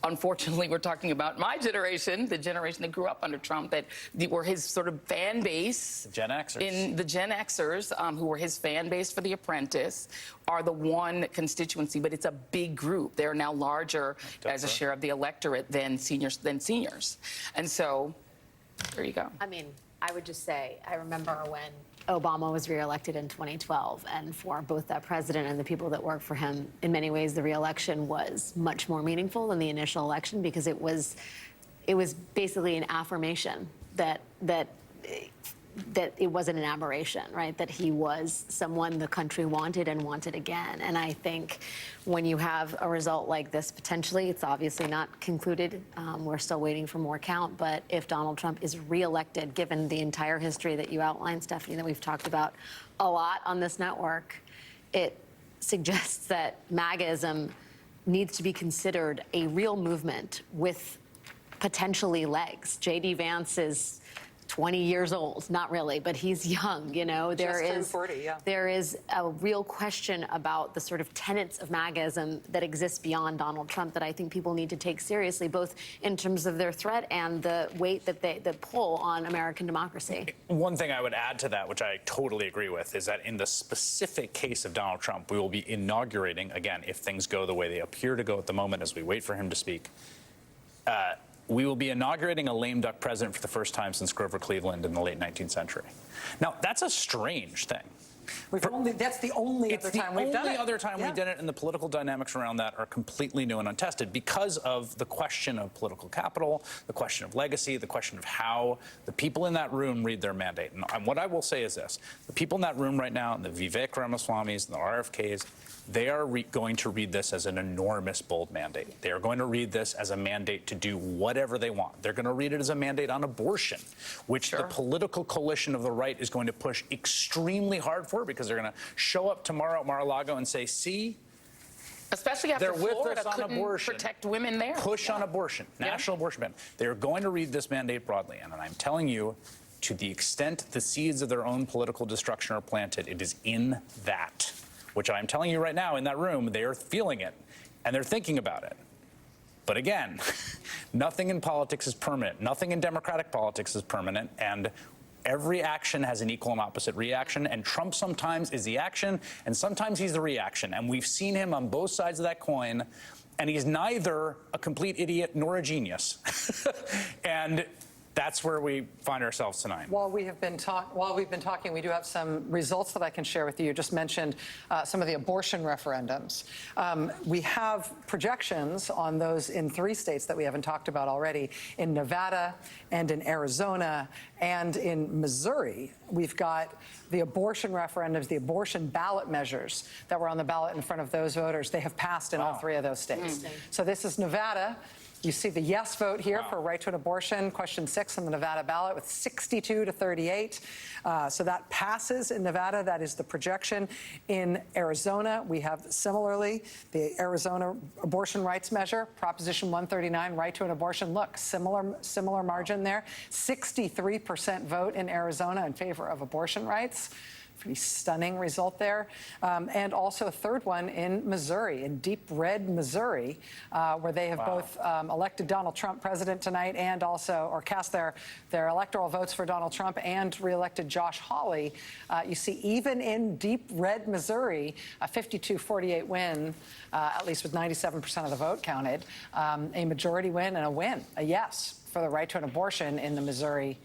unfortunately, we're talking about my generation, the generation that grew up under Trump, that were his sort of fan base. Gen Xers. In the Gen Xers, who were his fan base for The Apprentice, are the one constituency, but it's a big group. They're now larger as a share of the electorate than seniors. And so, there you go. I mean, I would just say, I remember when Obama was reelected in 2012, and for both that president and the people that worked for him, in many ways, the reelection was much more meaningful than the initial election because it was basically an affirmation that it wasn't an aberration, right? That he was someone the country wanted and wanted again. And I think when you have a result like this, potentially, it's obviously not concluded. We're still waiting for more count. But if Donald Trump is reelected, given the entire history that you outlined, Stephanie, that we've talked about a lot on this network, it suggests that MAGAism needs to be considered a real movement with potentially legs. J.D. Vance is 20 years old, not really, but he's young, you know. Just turned 40, yeah. There is a real question about the sort of tenets of MAGAism that exist beyond Donald Trump that I think people need to take seriously, both in terms of their threat and the weight that pull on American democracy. One thing I would add to that, which I totally agree with, is that in the specific case of Donald Trump, we will be inaugurating, again, if things go the way they appear to go at the moment as we wait for him to speak, we will be inaugurating a lame duck president for the first time since Grover Cleveland in the late 19th century. Now, that's a strange thing. That's the only other time we've done it. It's the only other time we did it, and the political dynamics around that are completely new and untested because of the question of political capital, the question of legacy, the question of how the people in that room read their mandate. And what I will say is this. The people in that room right now, the Vivek Ramaswamis and the RFKs, they are going to read this as an enormous, bold mandate. They are going to read this as a mandate to do whatever they want. They're going to read it as a mandate on abortion, which the political coalition of the right is going to push extremely hard for because they're going to show up tomorrow at Mar-a-Lago and say, see, especially after they're with Florida us on couldn't abortion. protect women there. Push on abortion, national abortion ban. They're going to read this mandate broadly. And I'm telling you, to the extent the seeds of their own political destruction are planted, it is in that, which I'm telling you right now in that room, they are feeling it and they're thinking about it. But again, nothing in politics is permanent. Nothing in democratic politics is permanent. And every action has an equal and opposite reaction. And Trump sometimes is the action and sometimes he's the reaction. And we've seen him on both sides of that coin. And he's neither a complete idiot nor a genius. And that's where we find ourselves tonight. While we've been talking, we do have some results that I can share with you. You just mentioned some of the abortion referendums. We have projections on those in 3 states that we haven't talked about already, in Nevada and in Arizona and in Missouri. We've got the abortion referendums, the abortion ballot measures that were on the ballot in front of those voters. They have passed in all 3 of those states. So this is Nevada. You see the yes vote here for right to an abortion, question 6 on the Nevada ballot with 62 to 38. So that passes in Nevada. That is the projection. In Arizona, we have similarly the Arizona abortion rights measure, Proposition 139, right to an abortion. Look, similar margin there. 63% vote in Arizona in favor of abortion rights. Pretty stunning result there. And also a third one in Missouri, in deep red Missouri, where they have both elected Donald Trump president tonight and also, or cast their electoral votes for Donald Trump and reelected Josh Hawley. You see, even in deep red Missouri, a 52-48 win, at least with 97% of the vote counted, a majority win and a win, a yes, for the right to an abortion in the Missouri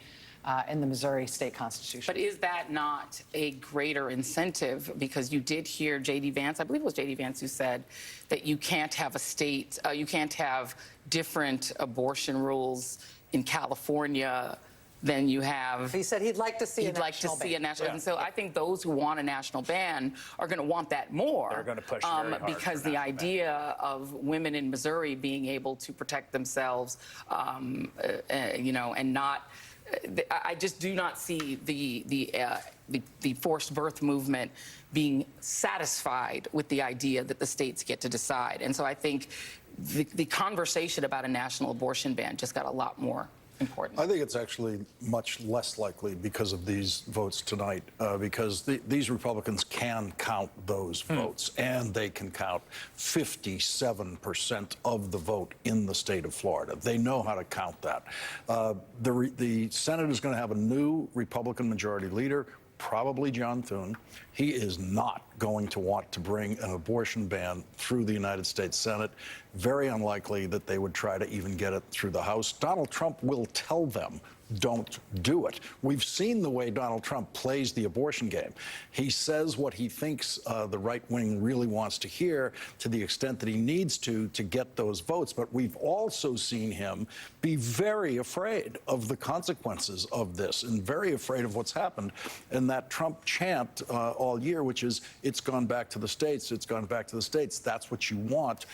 state constitution. But is that not a greater incentive? Because you did hear J.D. Vance, I believe it was J.D. Vance who said that you can't have a state, you can't have different abortion rules in California than you have. He said he'd like to see a national ban. And so I think those who want a national ban are going to want that more. They're going to push very hard because the idea of women in Missouri being able to protect themselves, you know, and not. I just do not see the forced birth movement being satisfied with the idea that the states get to decide. And so I think the conversation about a national abortion ban just got a lot more important. I think it's actually much less likely because of these votes tonight, because these Republicans can count those votes, and they can count 57% of the vote in the state of Florida. They know how to count that. The Senate is going to have a new Republican majority leader, probably John Thune. He is not going to want to bring an abortion ban through the United States Senate. Very unlikely that they would try to even get it through the House. Donald Trump will tell them, don't do it. We've seen the way Donald Trump plays the abortion game. He says what he thinks the right wing really wants to hear to the extent that he needs to get those votes. But we've also seen him be very afraid of the consequences of this and very afraid of what's happened. And that Trump chant all year, which is, it's gone back to the states, it's gone back to the states, that's what you want.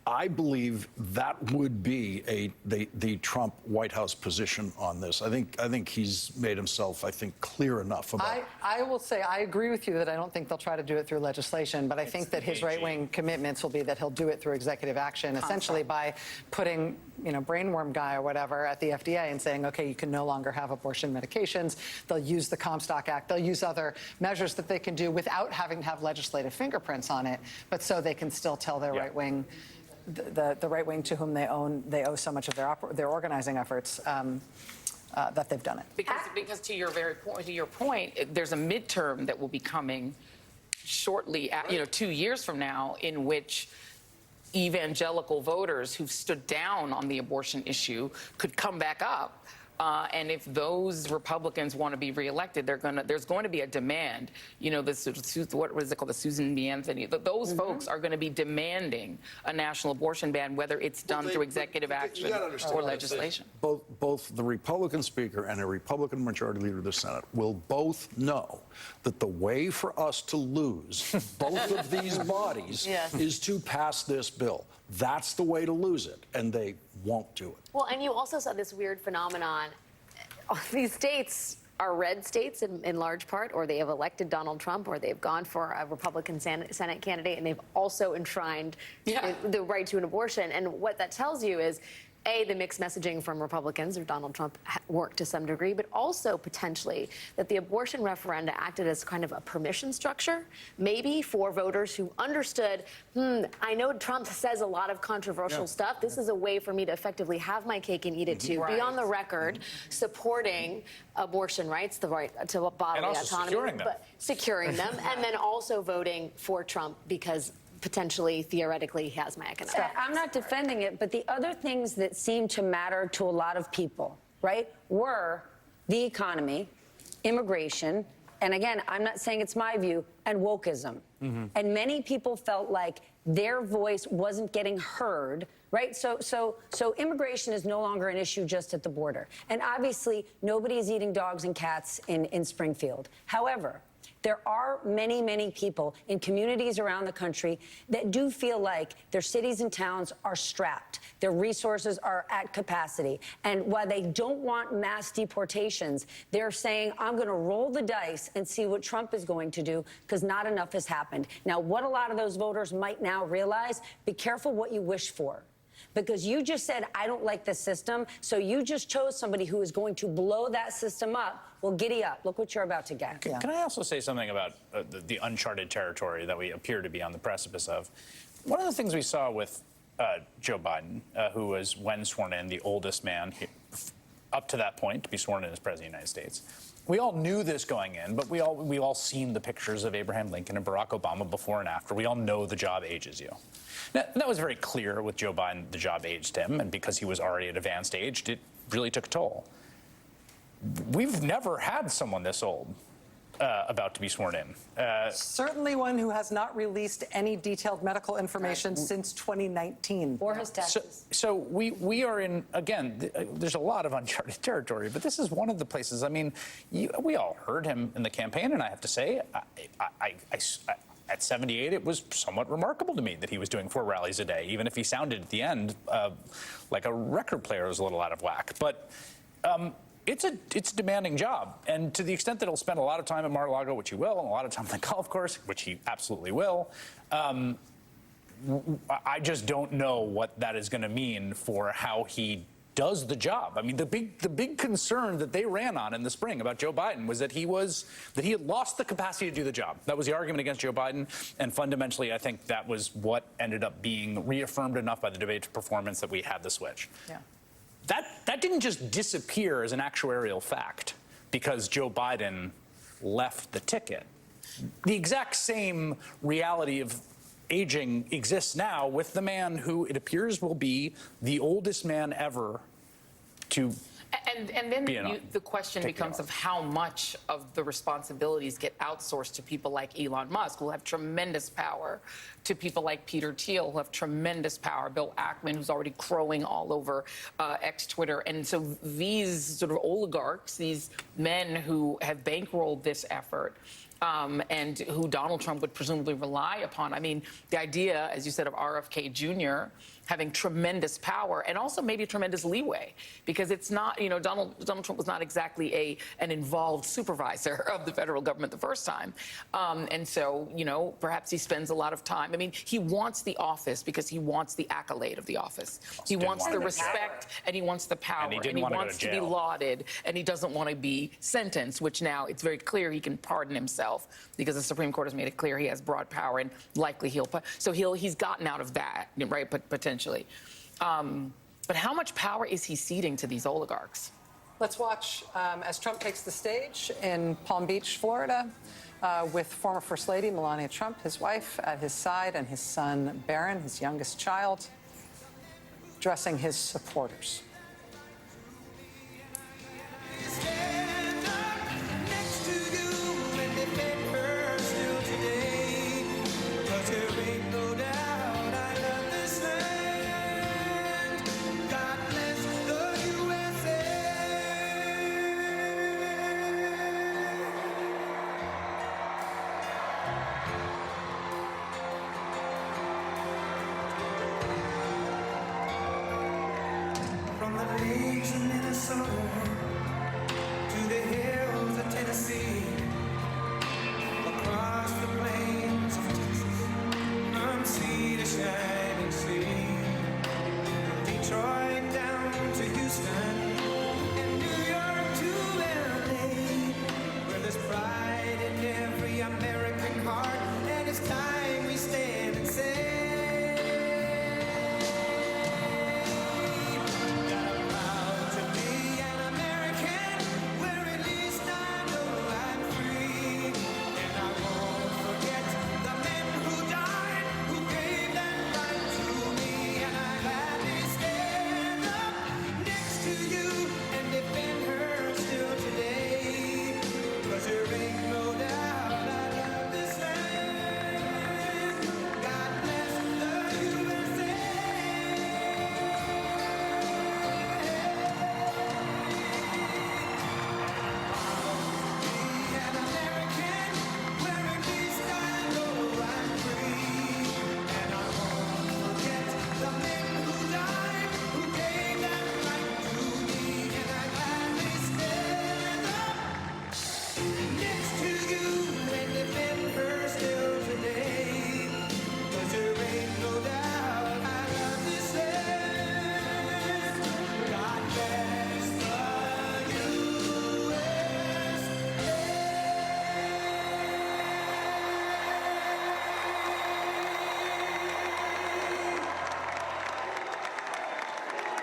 I believe that would be the Trump White House position on this. I think he's made himself, clear enough about it. I will say I agree with you that I don't think they'll try to do it through legislation, but I think that his right-wing commitments will be that he'll do it through executive action, essentially by putting, brainworm guy or whatever at the FDA and saying, okay, you can no longer have abortion medications. They'll use the Comstock Act. They'll use other measures that they can do without having to have legislative fingerprints on it, but so they can still tell their right-wing the right wing to whom they owe so much of their organizing efforts that they've done it. Because to your point, there's a midterm that will be coming shortly, 2 years from now, in which evangelical voters who've stood down on the abortion issue could come back up. And if those Republicans want to be reelected, there's going to be a demand. What was it called? The Susan B. Anthony. Those folks are going to be demanding a national abortion ban, whether it's done through executive action or legislation. Both the Republican Speaker and a Republican Majority Leader of the Senate will both know that the way for us to lose both of these bodies is to pass this bill. That's the way to lose it, and they won't do it. Well, and you also saw this weird phenomenon. These states are red states in large part, or they have elected Donald Trump, or they've gone for a Republican Senate candidate, and they've also enshrined the right to an abortion. And what that tells you is, A, the mixed messaging from Republicans or Donald Trump worked to some degree, but also potentially that the abortion referenda acted as kind of a permission structure, maybe for voters who understood, I know Trump says a lot of controversial stuff. This is a way for me to effectively have my cake and eat it too. Be on the record supporting abortion rights, the right to bodily autonomy, securing them, and then also voting for Trump because potentially, theoretically, he has my economic. I'm not defending it, but the other things that seem to matter to a lot of people, right, were the economy, immigration, and again, I'm not saying it's my view, and wokeism. And many people felt like their voice wasn't getting heard, right? So immigration is no longer an issue just at the border. And obviously, nobody is eating dogs and cats in Springfield. However, there are many, many people in communities around the country that do feel like their cities and towns are strapped. Their resources are at capacity. And while they don't want mass deportations, they're saying, I'm going to roll the dice and see what Trump is going to do because not enough has happened. Now, what a lot of those voters might now realize, be careful what you wish for. Because you just said, I don't like the system, so you just chose somebody who is going to blow that system up. Well, giddy up. Look what you're about to get. Can I also say something about the uncharted territory that we appear to be on the precipice of? One of the things we saw with Joe Biden, who was, when sworn in, the oldest man up to that point to be sworn in as President of the United States. We all knew this going in, but we all seen the pictures of Abraham Lincoln and Barack Obama before and after. We all know the job ages you. Now, that was very clear with Joe Biden. The job aged him, and because he was already at advanced age, it really took a toll. We've never had someone this old about to be sworn in. Certainly one who has not released any detailed medical information since 2019. Or his taxes. So we are in, again, there's a lot of uncharted territory, but this is one of the places, I mean, we all heard him in the campaign, and I have to say, at 78, it was somewhat remarkable to me that he was doing 4 rallies a day, even if he sounded at the end like a record player was a little out of whack. But it's a demanding job. And to the extent that he'll spend a lot of time at Mar-a-Lago, which he will, and a lot of time on the golf course, which he absolutely will, I just don't know what that is going to mean for how he does the job. I mean, the big concern that they ran on in the spring about Joe Biden was that he had lost the capacity to do the job. That was the argument against Joe Biden, and fundamentally, I think that was what ended up being reaffirmed enough by the debate performance that we had the switch. Yeah. That didn't just disappear as an actuarial fact because Joe Biden left the ticket. The exact same reality of aging exists now with the man who it appears will be the oldest man ever to And then the question becomes of how much of the responsibilities get outsourced to people like Elon Musk, who have tremendous power, to people like Peter Thiel, who have tremendous power, Bill Ackman, who's already crowing all over Twitter. And so these sort of oligarchs, these men who have bankrolled this effort, and who Donald Trump would presumably rely upon. I mean, the idea, as you said, of RFK Jr. having tremendous power and also maybe tremendous leeway, because it's not, Donald Trump was not exactly an involved supervisor of the federal government the first time. And so, perhaps he spends a lot of time. I mean, he wants the office because he wants the accolade of the office. He wants the respect and he wants the power and he wants to be lauded and he doesn't want to be sentenced, which now it's very clear he can pardon himself because the Supreme Court has made it clear he has broad power and likely he's gotten out of that, right? But potentially. But how much power is he ceding to these oligarchs? Let's watch as Trump takes the stage in Palm Beach, Florida, with former First Lady Melania Trump, his wife, at his side, and his son, Barron, his youngest child, addressing his supporters. From the lakes of Minnesota to the hills of Tennessee, across the plains of Texas, from sea to shining sea, from Detroit down to Houston, and New York to LA, where there's pride in every American heart, and it's time we stand and say,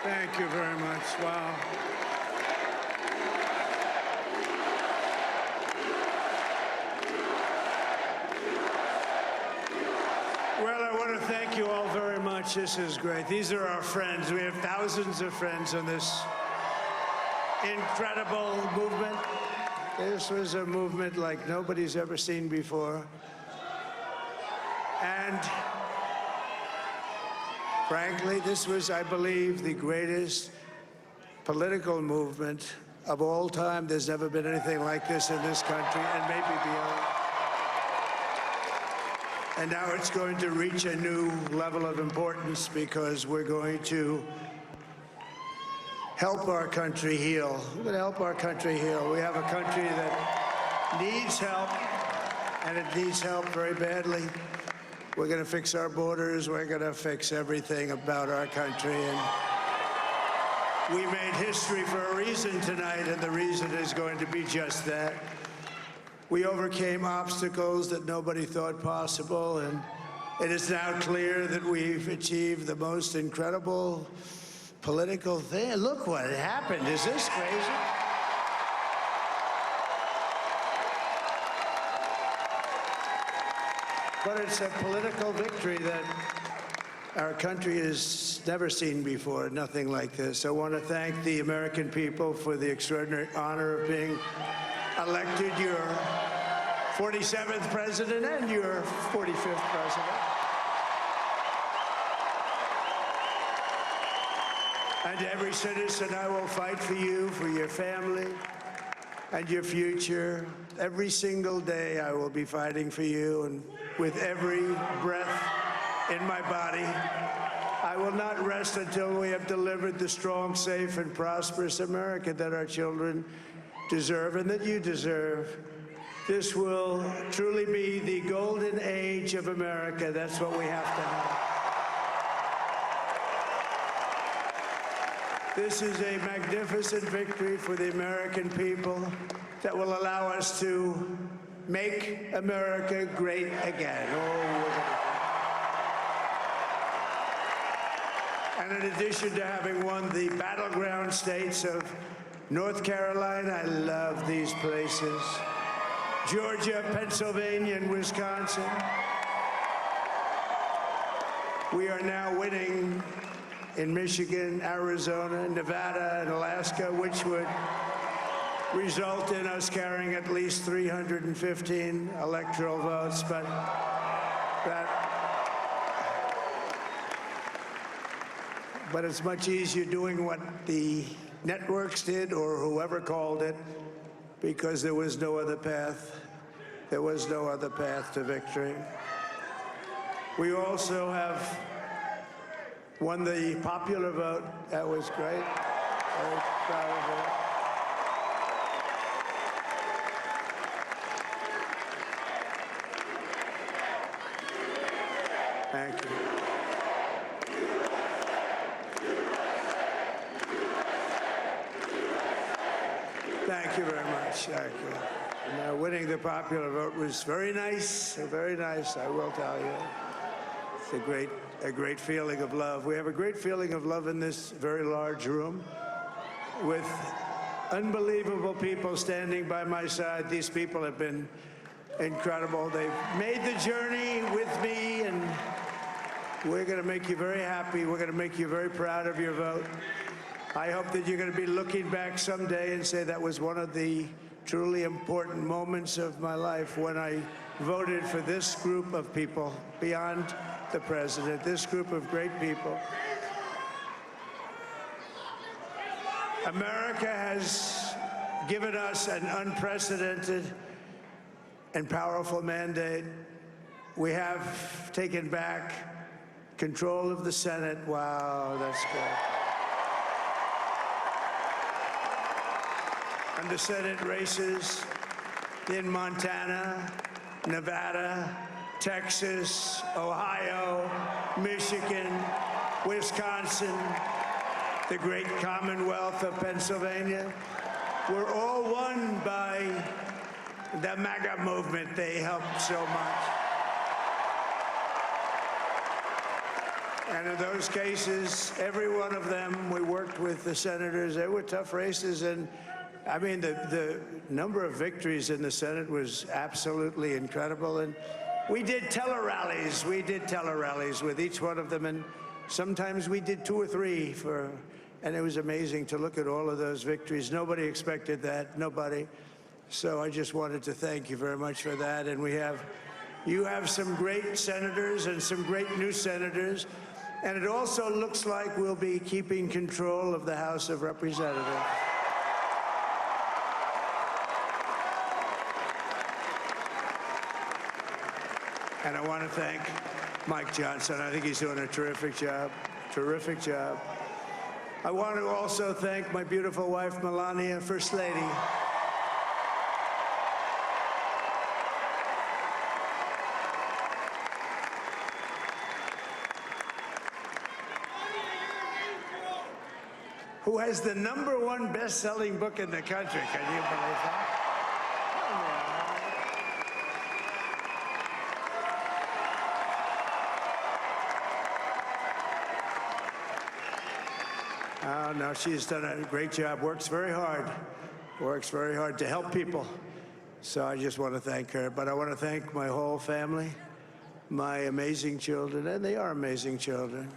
Thank you very much. Wow. Well, I want to thank you all very much. This is great. These are our friends. We have thousands of friends on this incredible movement. This was a movement like nobody's ever seen before. And frankly, this was, I believe, the greatest political movement of all time. There's never been anything like this in this country, and maybe beyond. And now it's going to reach a new level of importance because we're going to help our country heal. We're going to help our country heal. We have a country that needs help, and it needs help very badly. We're going to fix our borders. We're going to fix everything about our country. And We made history for a reason tonight, and the reason is going to be just that. We overcame obstacles that nobody thought possible, and it is now clear that we've achieved the most incredible political thing. Look what happened. Is this crazy? But it's a political victory that our country has never seen before, nothing like this. I want to thank the American people for the extraordinary honor of being elected your 47th president and your 45th president. And to every citizen, I will fight for you, for your family, and your future. Every single day, I will be fighting for you, and with every breath in my body, I will not rest until we have delivered the strong, safe, and prosperous America that our children deserve and that you deserve. This will truly be the golden age of America. That's what we have to have. This is a magnificent victory for the American people that will allow us to make America great again. And in addition to having won the battleground states of North Carolina, I love these places, Georgia, Pennsylvania, and Wisconsin, we are now winning in Michigan, Arizona, Nevada, and Alaska, which would result in us carrying at least 315 electoral votes, but it's much easier doing what the networks did or whoever called it, because there was no other path. There was no other path to victory. We also have won the popular vote. That was great. Very proud of it. Thank you. Thank you very much. Thank you. And, winning the popular vote was very nice, I will tell you. It's a great feeling of love. We have a great feeling of love in this very large room with unbelievable people standing by my side. These people have been incredible. They've made the journey with me, and we're going to make you very happy. We're going to make you very proud of your vote. I hope that you're going to be looking back someday and say that was one of the truly important moments of my life when I voted for this group of people beyond the president, this group of great people. America has given us an unprecedented and powerful mandate. We have taken back control of the Senate. Wow, that's good. And the Senate races in Montana, Nevada, Texas, Ohio, Michigan, Wisconsin, the great Commonwealth of Pennsylvania, were all won by the MAGA movement. They helped so much. And in those cases, every one of them, we worked with the senators. They were tough races, and I mean, the number of victories in the Senate was absolutely incredible. And we did tele-rallies. We did tele-rallies with each one of them, and sometimes we did 2 or 3 and it was amazing to look at all of those victories. Nobody expected that, nobody. So I just wanted to thank you very much for that. And you have some great senators and some great new senators. And it also looks like we'll be keeping control of the House of Representatives. And I want to thank Mike Johnson. I think he's doing a terrific job. Terrific job. I want to also thank my beautiful wife, Melania, First Lady. who has the #1 best-selling book in the country. Can you believe that? Oh, no, she's done a great job, works very hard to help people. So I just want to thank her. But I want to thank my whole family, my amazing children, and they are amazing children.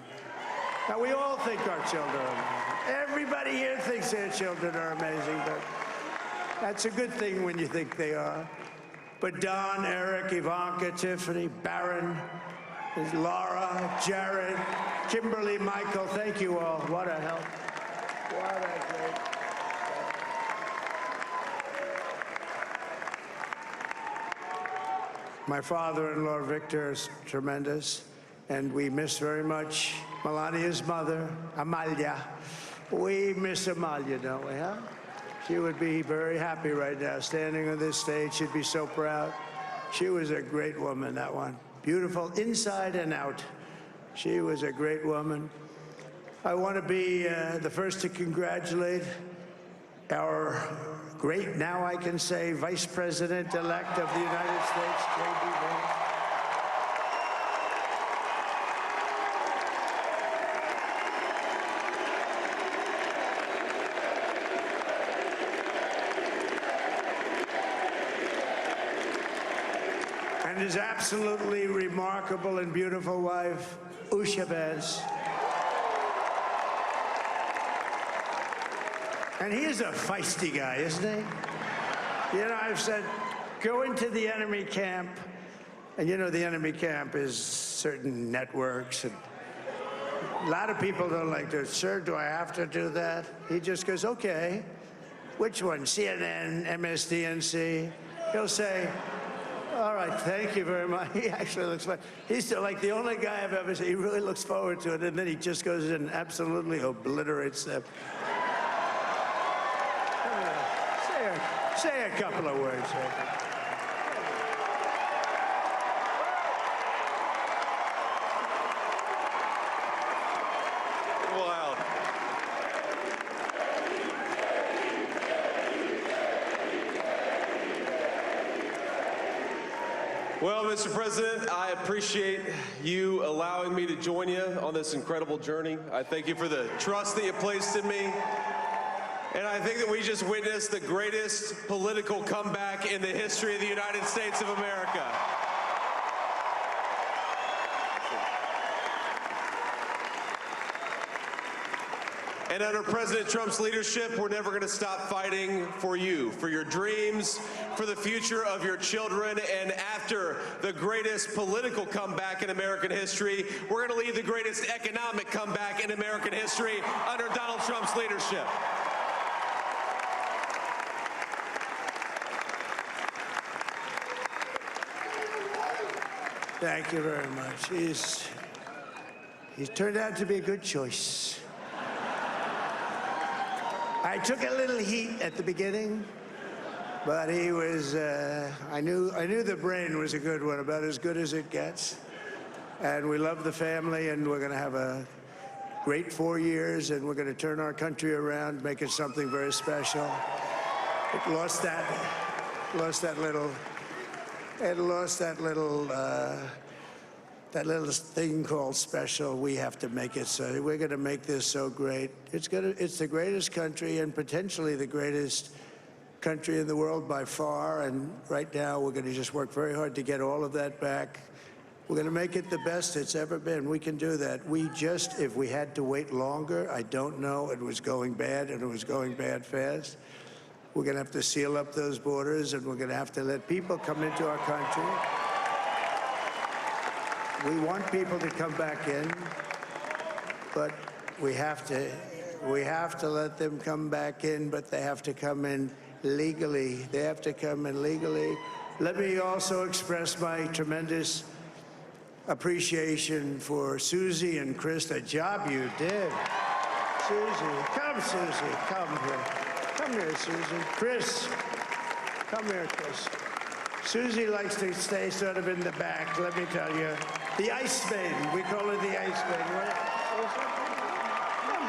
Now, we all think our children are amazing. Everybody here thinks their children are amazing, but that's a good thing when you think they are. But Don, Eric, Ivanka, Tiffany, Barron, Laura, Jared, Kimberly, Michael, thank you all. What a help. What a great. My father-in-law, Victor, is tremendous, and we miss very much Melania's mother, Amalia. We miss Amalia, don't we, huh? She would be very happy right now, standing on this stage. She'd be so proud. She was a great woman, that one. Beautiful inside and out. She was a great woman. I want to be the first to congratulate our great, now I can say, Vice President-elect of the United States, J.D. Vance. And his absolutely remarkable and beautiful wife, Usha Vance. And he is a feisty guy, isn't he? You know, I've said, go into the enemy camp, and you know the enemy camp is certain networks, and a lot of people don't like to, sir, do I have to do that? He just goes, okay, which one, CNN, MSNBC? He'll say, all right, thank you very much. He actually looks fine. He's like the only guy I've ever seen. He really looks forward to it, and then he just goes in and absolutely obliterates them. Say a couple of words. Wow. Well, Mr. President, I appreciate you allowing me to join you on this incredible journey. I thank you for the trust that you placed in me. And I think that we just witnessed the greatest political comeback in the history of the United States of America. And under President Trump's leadership, we're never going to stop fighting for you, for your dreams, for the future of your children. And after the greatest political comeback in American history, we're going to lead the greatest economic comeback in American history under Donald Trump's leadership. Thank you very much. He's turned out to be a good choice. I took a little heat at the beginning, but he was, I knew the brain was a good one, about as good as it gets. And we love the family, and we're going to have a great 4 years, and we're going to turn our country around, make it something very special. It lost that little thing called special. We have to make it so. We're going to make this so great. It's the greatest country and potentially the greatest country in the world by far. And right now, we're going to just work very hard to get all of that back. We're going to make it the best it's ever been. We can do that. If we had to wait longer, I don't know. It was going bad, and it was going bad fast. We're going to have to seal up those borders, and we're going to have to let people come into our country. We want people to come back in, but we have to let them come back in, but they have to come in legally. They have to come in legally. Let me also express my tremendous appreciation for Susie and Chris, the job you did. Susie, come here. Come here, Susie. Chris, come here, Chris. Susie likes to stay sort of in the back, let me tell you. The Ice Maiden, we call her the Ice Maiden. Come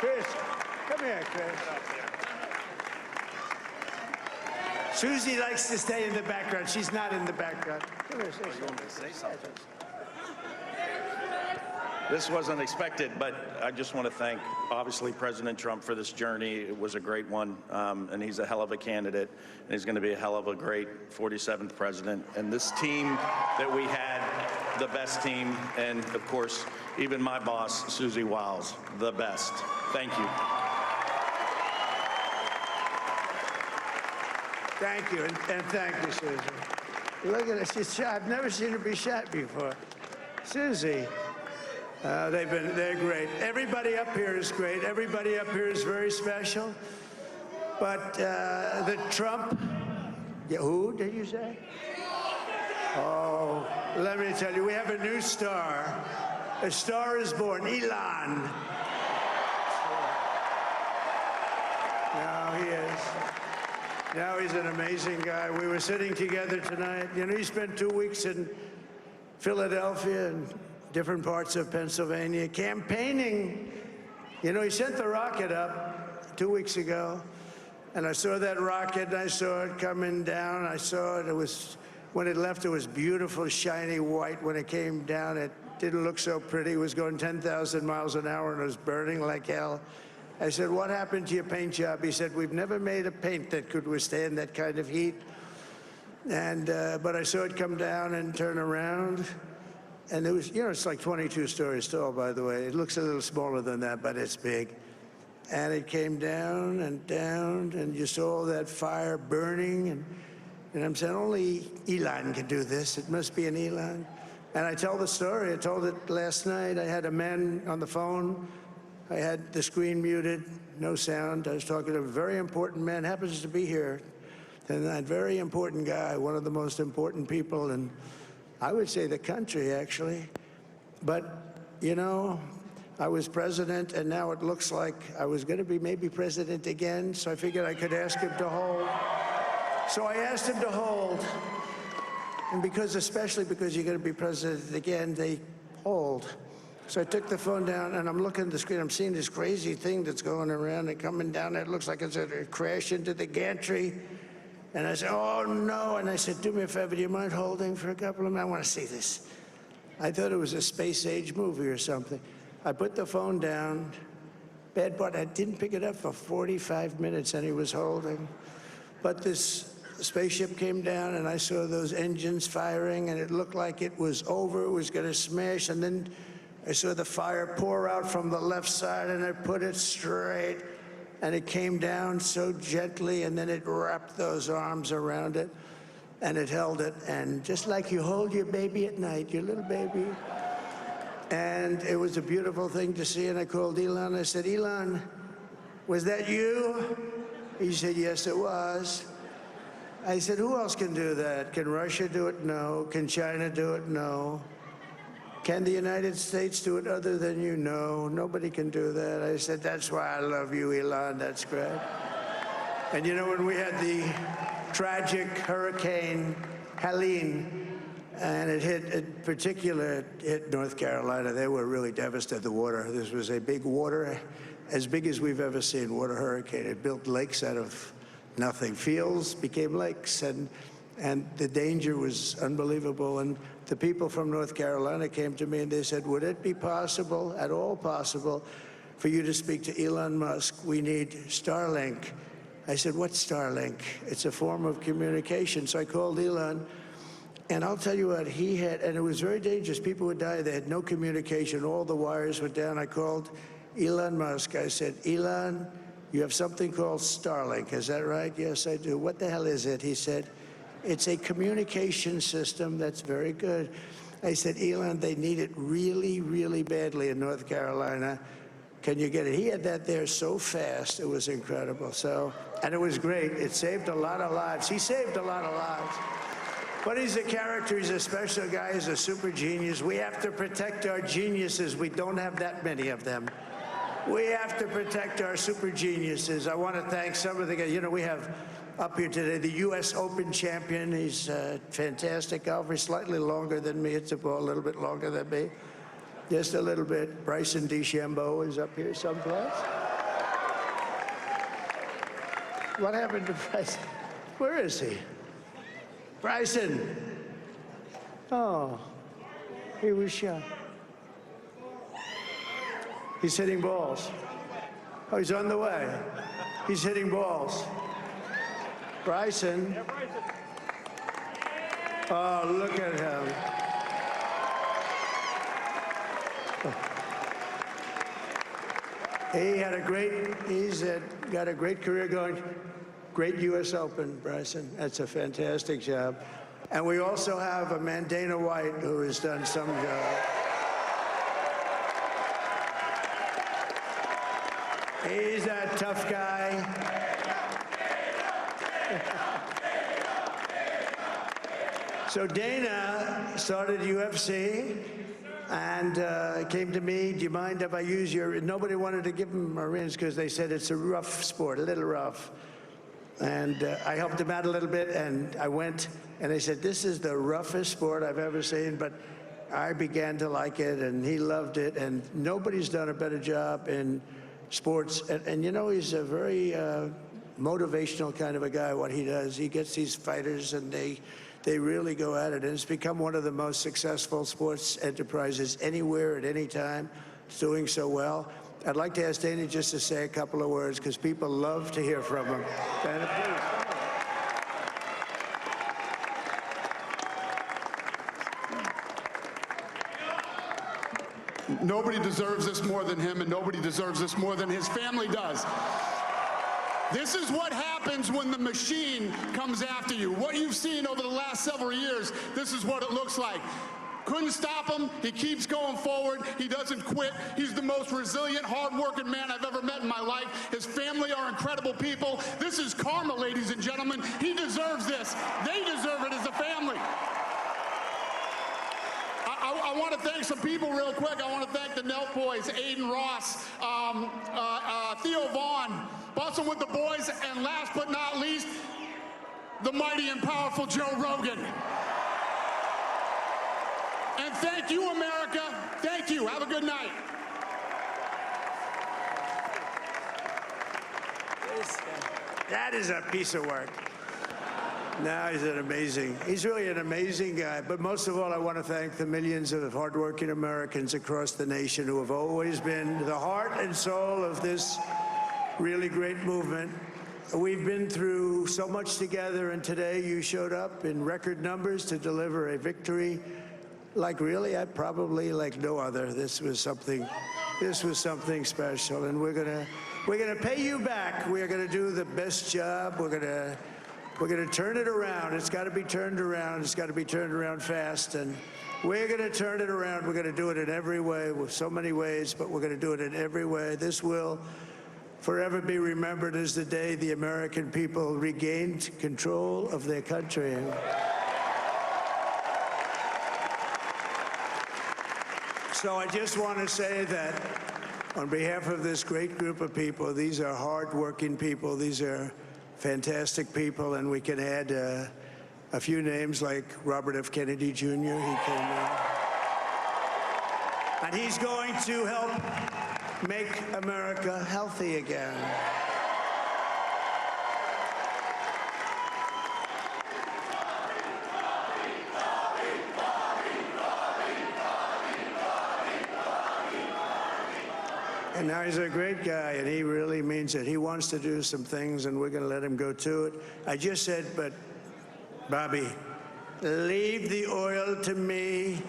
here, Come here, Chris. Susie likes to stay in the background. She's not in the background. Come here, say something. This wasn't expected, but I just want to thank, obviously, President Trump for this journey. It was a great one, and he's a hell of a candidate, and he's going to be a hell of a great 47th president. And this team that we had, the best team, and, of course, even my boss, Susie Wiles, the best. Thank you. Thank you, and thank you, Susie. Look at her. She's shy. I've never seen her be shy before. Susie. They're great. Everybody up here is great. Everybody up here is very special. But the Trump, who did you say? Oh, let me tell you, we have a new star. A star is born, Elon. Now he is. Now he's an amazing guy. We were sitting together tonight. You know, he spent 2 weeks in Philadelphia and different parts of Pennsylvania campaigning. You know, he sent the rocket up 2 weeks ago, and I saw that rocket, and I saw it coming down. I saw it. It was, when it left, it was beautiful, shiny white. When it came down, it didn't look so pretty. It was going 10,000 miles an hour, and it was burning like hell. I said, what happened to your paint job? He said, we've never made a paint that could withstand that kind of heat. And but I saw it come down and turn around. And it was, you know, it's like 22 stories tall, by the way. It looks a little smaller than that, but it's big. And it came down, and you saw that fire burning. And I'm saying, only Elon can do this. It must be an Elon. And I tell the story. I told it last night. I had a man on the phone. I had the screen muted, no sound. I was talking to a very important man, happens to be here. And that very important guy, one of the most important people in, I would say, the country, actually. But, you know, I was president, and now it looks like I was going to be maybe president again, so I figured I could ask him to hold. So I asked him to hold. And especially because you're going to be president again, they hold. So I took the phone down, and I'm looking at the screen. I'm seeing this crazy thing that's going around and coming down. It looks like it's going to crash into the gantry. And I said, oh, no. And I said, do me a favor, do you mind holding for a couple of minutes? I want to see this. I thought it was a space-age movie or something. I put the phone down. Bad part, I didn't pick it up for 45 minutes, and he was holding. But this spaceship came down, and I saw those engines firing, and it looked like it was over. It was going to smash. And then I saw the fire pour out from the left side, and I put it straight. And it came down so gently, and then it wrapped those arms around it, and it held it. And just like you hold your baby at night, your little baby. And it was a beautiful thing to see. And I called Elon. I said, Elon, was that you? He said, yes, it was. I said, who else can do that? Can Russia do it? No. Can China do it? No. Can the United States do it other than you? No, nobody can do that. I said, that's why I love you, Elon. That's great. And you know, when we had the tragic Hurricane Helene, and it hit North Carolina, they were really devastated, the water. This was a big water, as big as we've ever seen, water hurricane. It built lakes out of nothing. Fields became lakes, and the danger was unbelievable. And the people from North Carolina came to me and they said, would it be possible, at all possible, for you to speak to Elon Musk? We need Starlink. I said, what's Starlink? It's a form of communication. So I called Elon, and I'll tell you what, he had, and it was very dangerous. People would die. They had no communication. All the wires were down. I called Elon Musk. I said, Elon, you have something called Starlink. Is that right? Yes, I do. What the hell is it? He said, it's a communication system that's very good. I said, Elon, they need it really, really badly in North Carolina. Can you get it? He had that there so fast. It was incredible. So, and it was great. It saved a lot of lives. He saved a lot of lives. But he's a character. He's a special guy. He's a super genius. We have to protect our geniuses. We don't have that many of them. We have to protect our super geniuses. I want to thank some of the guys. You know, we have up here today the U.S. Open champion. He's a fantastic golfer. He's slightly longer than me. It's a little bit longer than me. Just a little bit. Bryson DeChambeau is up here someplace. What happened to Bryson? Where is he? Bryson. Oh, he was shot. He's hitting balls. Oh, he's on the way. He's hitting balls. Bryson. Oh, look at him. He's got a great career going. Great U.S. Open, Bryson. That's a fantastic job. And we also have a man, Dana White, who has done some job. He's a tough guy. So Dana started UFC and came to me, do you mind if I use your, nobody wanted to give him Marines because they said it's a rough sport, a little rough. And I helped him out a little bit, and I went, and they said, this is the roughest sport I've ever seen, but I began to like it, and he loved it, and nobody's done a better job in sports. And you know, he's a very motivational kind of a guy, what he does. He gets these fighters, and they really go at it, and it's become one of the most successful sports enterprises anywhere at any time. It's doing so well. I'd like to ask Dana just to say a couple of words, because people love to hear from him. Dana, please. Nobody deserves this more than him, and nobody deserves this more than his family does. This is what happens when the machine comes after you. What you've seen over the last several years, this is what it looks like. Couldn't stop him. He keeps going forward. He doesn't quit. He's the most resilient, hard-working man I've ever met in my life. His family are incredible people. This is karma, ladies and gentlemen. He deserves this. They deserve it as a family. I want to thank some people real quick. I want to thank the Nelk boys, Aiden Ross, Theo Vaughn, Bustin' with the boys, and last but not least, the mighty and powerful Joe Rogan. And thank you, America. Thank you. Have a good night. that is a piece of work. No, he's really an amazing guy. But most of all, I want to thank the millions of hardworking Americans across the nation who have always been the heart and soul of this really great movement. We've been through so much together, and today you showed up in record numbers to deliver a victory like like no other. This was something special, and we're gonna pay you back. We're gonna do the best job. We're gonna turn it around. It's got to be turned around. It's got to be turned around fast, and we're gonna turn it around. We're gonna do it in every way, with so many ways, but we're gonna do it in every way. This will forever be remembered as the day the American people regained control of their country. So I just want to say that on behalf of this great group of people, these are hard-working people. These are fantastic people, and we can add a few names like Robert F. Kennedy Jr. He came in. And he's going to help make America healthy again. And now he's a great guy, and he really means it. He wants to do some things, and we're going to let him go to it. I just said, but Bobby, leave the oil to me.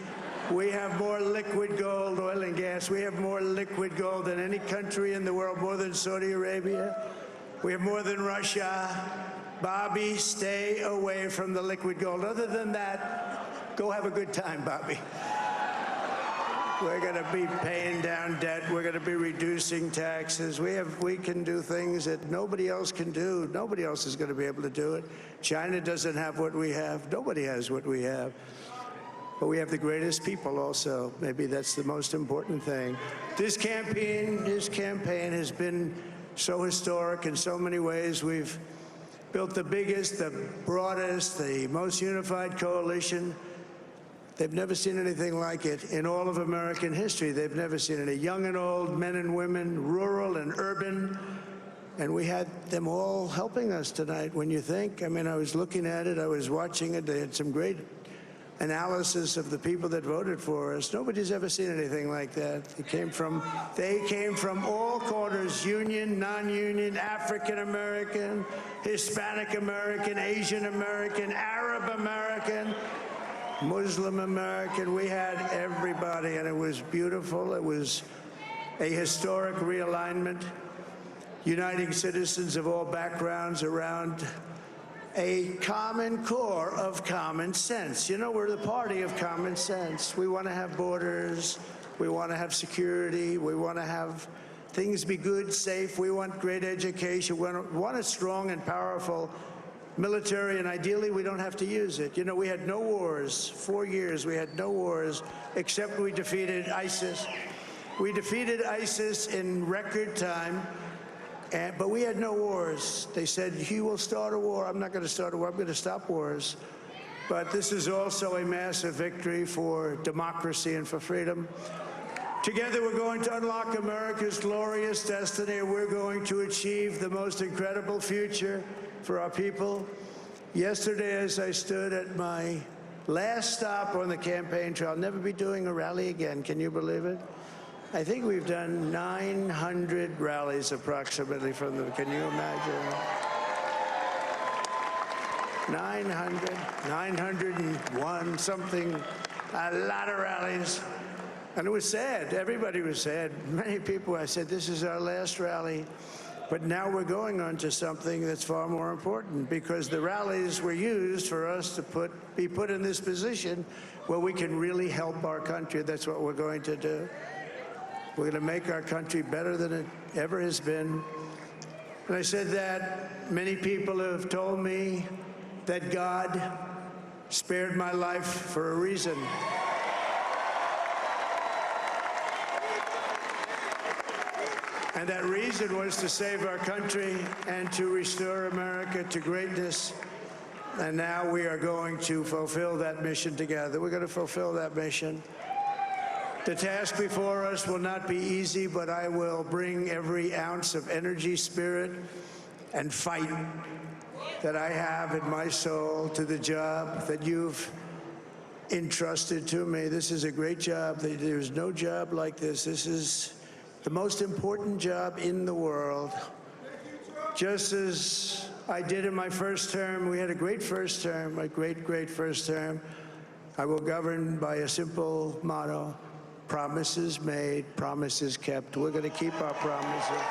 We have more liquid gold, oil and gas. We have more liquid gold than any country in the world, more than Saudi Arabia. We have more than Russia. Bobby, stay away from the liquid gold. Other than that, go have a good time, Bobby. We're going to be paying down debt. We're going to be reducing taxes. We can do things that nobody else can do. Nobody else is going to be able to do it. China doesn't have what we have. Nobody has what we have. But we have the greatest people also. Maybe that's the most important thing. This campaign has been so historic in so many ways. We've built the biggest, the broadest, the most unified coalition. They've never seen anything like it in all of American history. They've never seen it. Young and old, men and women, rural and urban, And we had them all helping us tonight. When you think, I mean, I was looking at it, I was watching it. They had some great analysis of the people that voted for us. Nobody's ever seen anything like that. They came from all corners, union, non-union, African American, Hispanic American, Asian American, Arab American, Muslim American. We had everybody, and it was beautiful. It was a historic realignment, uniting citizens of all backgrounds around a common core of common sense. You know, we're the party of common sense. We want to have borders. We want to have security. We want to have things be good, safe. We want great education. We want a strong and powerful military, and ideally we don't have to use it. You know, we had no wars. 4 years we had no wars, except we defeated ISIS. We defeated ISIS in record time. But we had no wars. They said, he will start a war. I'm not going to start a war. I'm going to stop wars. But this is also a massive victory for democracy and for freedom. Together, we're going to unlock America's glorious destiny. We're going to achieve the most incredible future for our people. Yesterday, as I stood at my last stop on the campaign trail, I'll never be doing a rally again. Can you believe it? I think we've done 900 rallies approximately from them. Can you imagine? 901 something, a lot of rallies. And it was sad. Everybody was sad. Many people, I said, this is our last rally. But now we're going on to something that's far more important, because the rallies were used for us to be put in this position where we can really help our country. That's what we're going to do. We're going to make our country better than it ever has been. And I said that many people have told me that God spared my life for a reason. And that reason was to save our country and to restore America to greatness. And now we are going to fulfill that mission together. We're going to fulfill that mission. The task before us will not be easy, but I will bring every ounce of energy, spirit, and fight that I have in my soul to the job that you've entrusted to me. This is a great job. There's no job like this. This is the most important job in the world. Just as I did in my first term, we had a great first term, a great, great first term. I will govern by a simple motto: promises made, promises kept. We're going to keep our promises.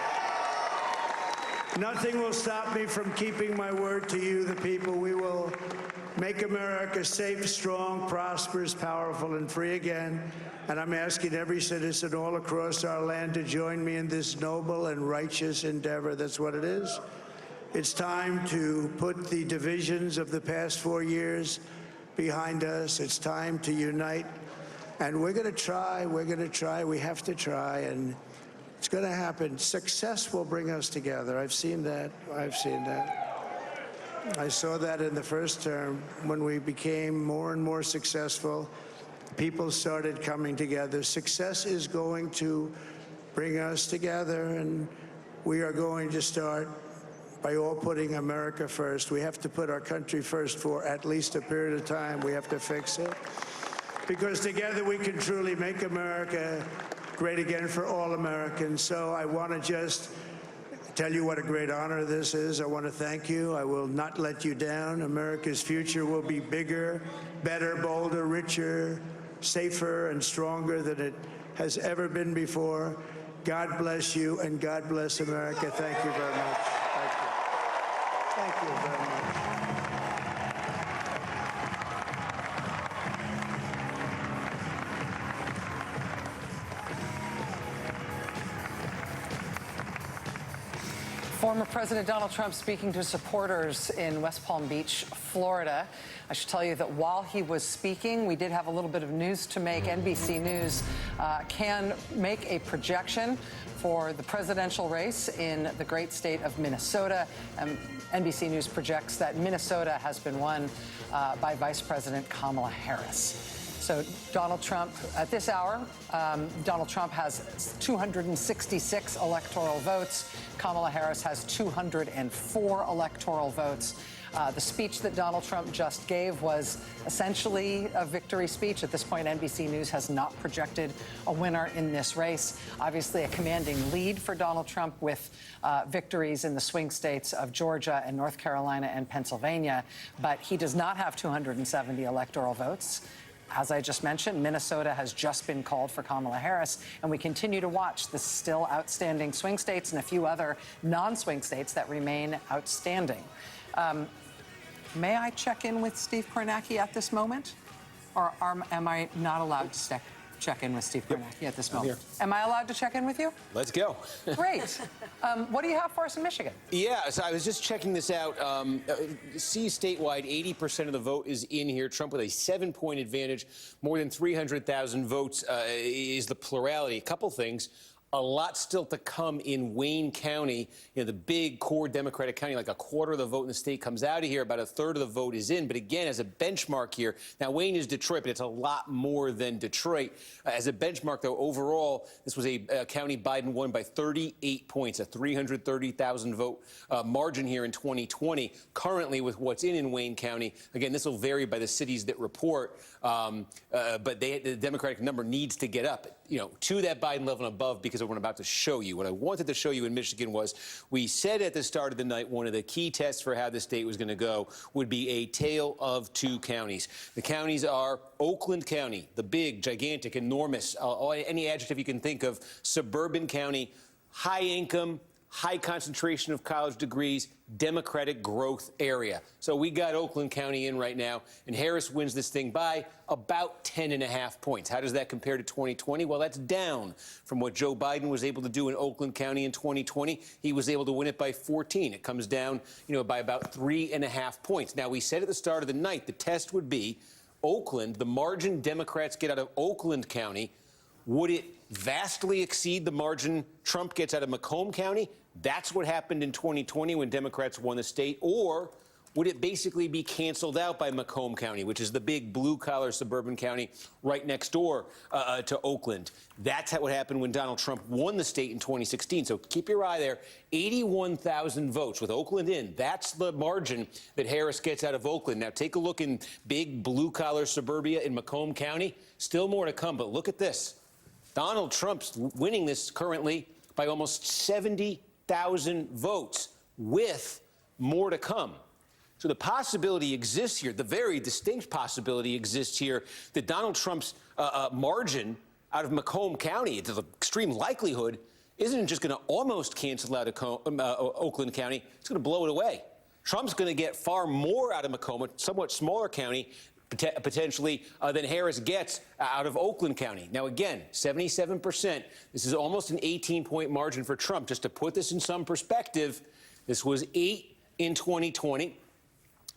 Nothing will stop me from keeping my word to you, the people. We will make America safe, strong, prosperous, powerful, and free again. And I'm asking every citizen all across our land to join me in this noble and righteous endeavor. That's what it is. It's time to put the divisions of the past 4 years behind us. It's time to unite. And we're going to try, we have to try, and it's going to happen. Success will bring us together. I've seen that. I saw that in the first term. When we became more and more successful, people started coming together. Success is going to bring us together, and we are going to start by all putting America first. We have to put our country first for at least a period of time. We have to fix it. Because together we can truly make America great again for all Americans. So I want to just tell you what a great honor this is. I want to thank you. I will not let you down. America's future will be bigger, better, bolder, richer, safer, and stronger than it has ever been before. God bless you, and God bless America. Thank you very much. Thank you. Thank you very much. Former President Donald Trump speaking to supporters in West Palm Beach, Florida. I should tell you that while he was speaking, we did have a little bit of news to make. NBC News can make a projection for the presidential race in the great state of Minnesota. NBC News projects that Minnesota has been won by Vice President Kamala Harris. So Donald Trump, at this hour, Donald Trump has 266 electoral votes. Kamala Harris has 204 electoral votes. The speech that Donald Trump just gave was essentially a victory speech. At this point, NBC News has not projected a winner in this race. Obviously, a commanding lead for Donald Trump with victories in the swing states of Georgia and North Carolina and Pennsylvania. But he does not have 270 electoral votes. As I just mentioned, Minnesota has just been called for Kamala Harris, and we continue to watch the still outstanding swing states and a few other non-swing states that remain outstanding. May I check in with Steve Kornacki at this moment? Or am I not allowed to check in with Steve Kornacki at this moment? Am I allowed to check in with you? Let's go. Great. What do you have for us in Michigan? Yeah, so I was just checking this out. See statewide, 80% of the vote is in here. Trump with a 7-point advantage. More than 300,000 votes is the plurality. A couple things. A lot still to come in Wayne County, the big core Democratic county. Like a quarter of the vote in the state comes out of here. About a third of the vote is in. But again, as a benchmark here, now Wayne is Detroit, but it's a lot more than Detroit. As a benchmark, though, overall, this was a county Biden won by 38 points, a 330,000 vote margin here in 2020. Currently, with what's in Wayne County, again, this will vary by the cities that report, but the Democratic number needs to get up, to that Biden level and above, because of what I'm about to show you. What I wanted to show you in Michigan was, we said at the start of the night, one of the key tests for how the state was going to go would be a tale of two counties. The counties are Oakland County, the big, gigantic, enormous, any adjective you can think of, suburban county, high income, high concentration of college degrees, Democratic growth area. So we got Oakland County in right now, and Harris wins this thing by about 10.5 points. How does that compare to 2020? Well, that's down from what Joe Biden was able to do in Oakland County in 2020. He was able to win it by 14. It comes down, by about 3.5 points. Now, we said at the start of the night, the test would be Oakland, the margin Democrats get out of Oakland County, would it vastly exceed the margin Trump gets out of Macomb County? That's what happened in 2020 when Democrats won the state. Or would it basically be canceled out by Macomb County, which is the big blue-collar suburban county right next door to Oakland? That's what happened when Donald Trump won the state in 2016. So keep your eye there. 81,000 votes with Oakland in. That's the margin that Harris gets out of Oakland. Now, take a look in big blue-collar suburbia in Macomb County. Still more to come, but look at this. Donald Trump's winning this currently by almost 70,000 votes, with more to come. So the possibility exists here, the very distinct possibility exists here, that Donald Trump's margin out of Macomb County, it's an extreme likelihood, isn't just going to almost cancel out of Oakland County, it's going to blow it away. Trump's going to get far more out of Macomb, a somewhat smaller county, potentially, than Harris gets out of Oakland County. Now, again, 77%. This is almost an 18-point margin for Trump. Just to put this in some perspective, this was 8 in 2020.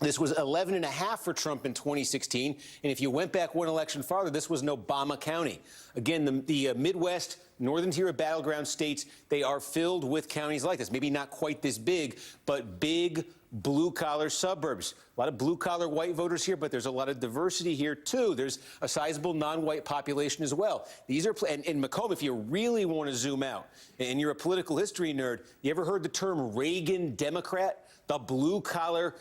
This was 11.5 for Trump in 2016. And if you went back one election farther, this was an Obama County. Again, the Midwest, northern tier of battleground states, they are filled with counties like this. Maybe not quite this big, but big blue-collar suburbs. A lot of blue-collar white voters here, but there's a lot of diversity here, too. There's a sizable non-white population as well. These are, and in Macomb, if you really want to zoom out, and you're a political history nerd, you ever heard the term Reagan Democrat? The blue-collar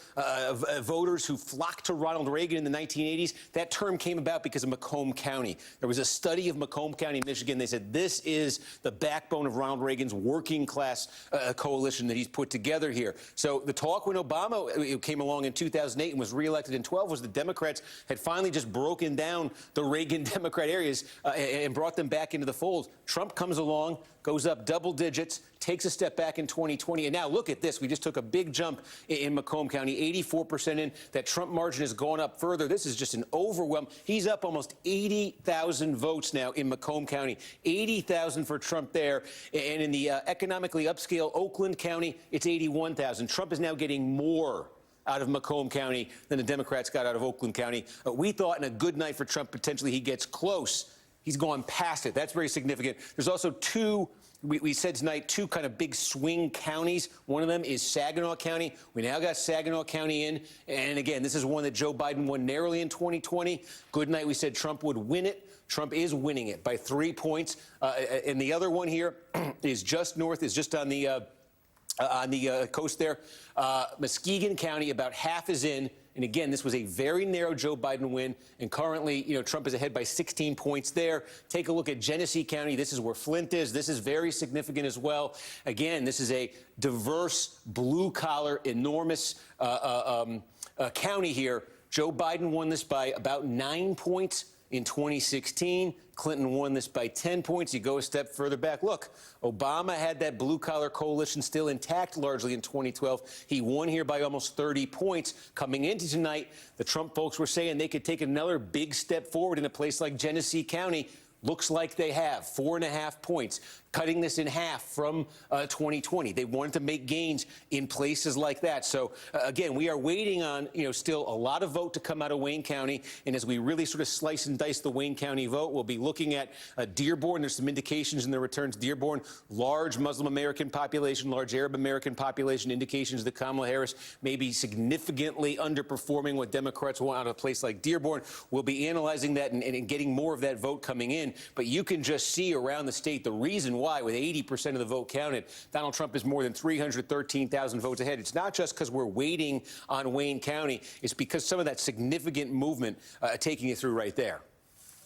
voters who flocked to Ronald Reagan in the 1980s, that term came about because of Macomb County. There was a study of Macomb County, Michigan. They said this is the backbone of Ronald Reagan's working-class coalition that he's put together here. So the talk when Obama came along in 2008 and was reelected in 12 was the Democrats had finally just broken down the Reagan Democrat areas and brought them back into the fold. Trump comes along, goes up double digits, takes a step back in 2020. And now look at this. We just took a big jump in Macomb County, 84% in. That Trump margin has gone up further. This is just an overwhelm. He's up almost 80,000 votes now in Macomb County, 80,000 for Trump there. And in the economically upscale Oakland County, it's 81,000. Trump is now getting more out of Macomb County than the Democrats got out of Oakland County. We thought in a good night for Trump, potentially he gets close He's gone past it. That's very significant. There's also two, we said tonight, two kind of big swing counties. One of them is Saginaw County. We now got Saginaw County in. And again, this is one that Joe Biden won narrowly in 2020. Good night, we said Trump would win it. Trump is winning it by 3 points. And the other one here is just north, is just on the coast there. Muskegon County, about half is in. And again, this was a very narrow Joe Biden win. And currently, Trump is ahead by 16 points there. Take a look at Genesee County. This is where Flint is. This is very significant as well. Again, this is a diverse, blue-collar, enormous county here. Joe Biden won this by about 9 points in 2016. Clinton won this by 10 points. You go a step further back. Look, Obama had that blue-collar coalition still intact largely in 2012. He won here by almost 30 points. Coming into tonight, the Trump folks were saying they could take another big step forward in a place like Genesee County. Looks like they have 4.5 points, cutting this in half from 2020. They wanted to make gains in places like that. So, again, we are waiting on, still a lot of vote to come out of Wayne County. And as we really sort of slice and dice the Wayne County vote, we'll be looking at Dearborn. There's some indications in the returns. Dearborn, large Muslim American population, large Arab American population, indications that Kamala Harris may be significantly underperforming what Democrats want out of a place like Dearborn. We'll be analyzing that and getting more of that vote coming in. But you can just see around the state the reason why, with 80% of the vote counted, Donald Trump is more than 313,000 votes ahead. It's not just because we're waiting on Wayne County. It's because some of that significant movement taking you through right there.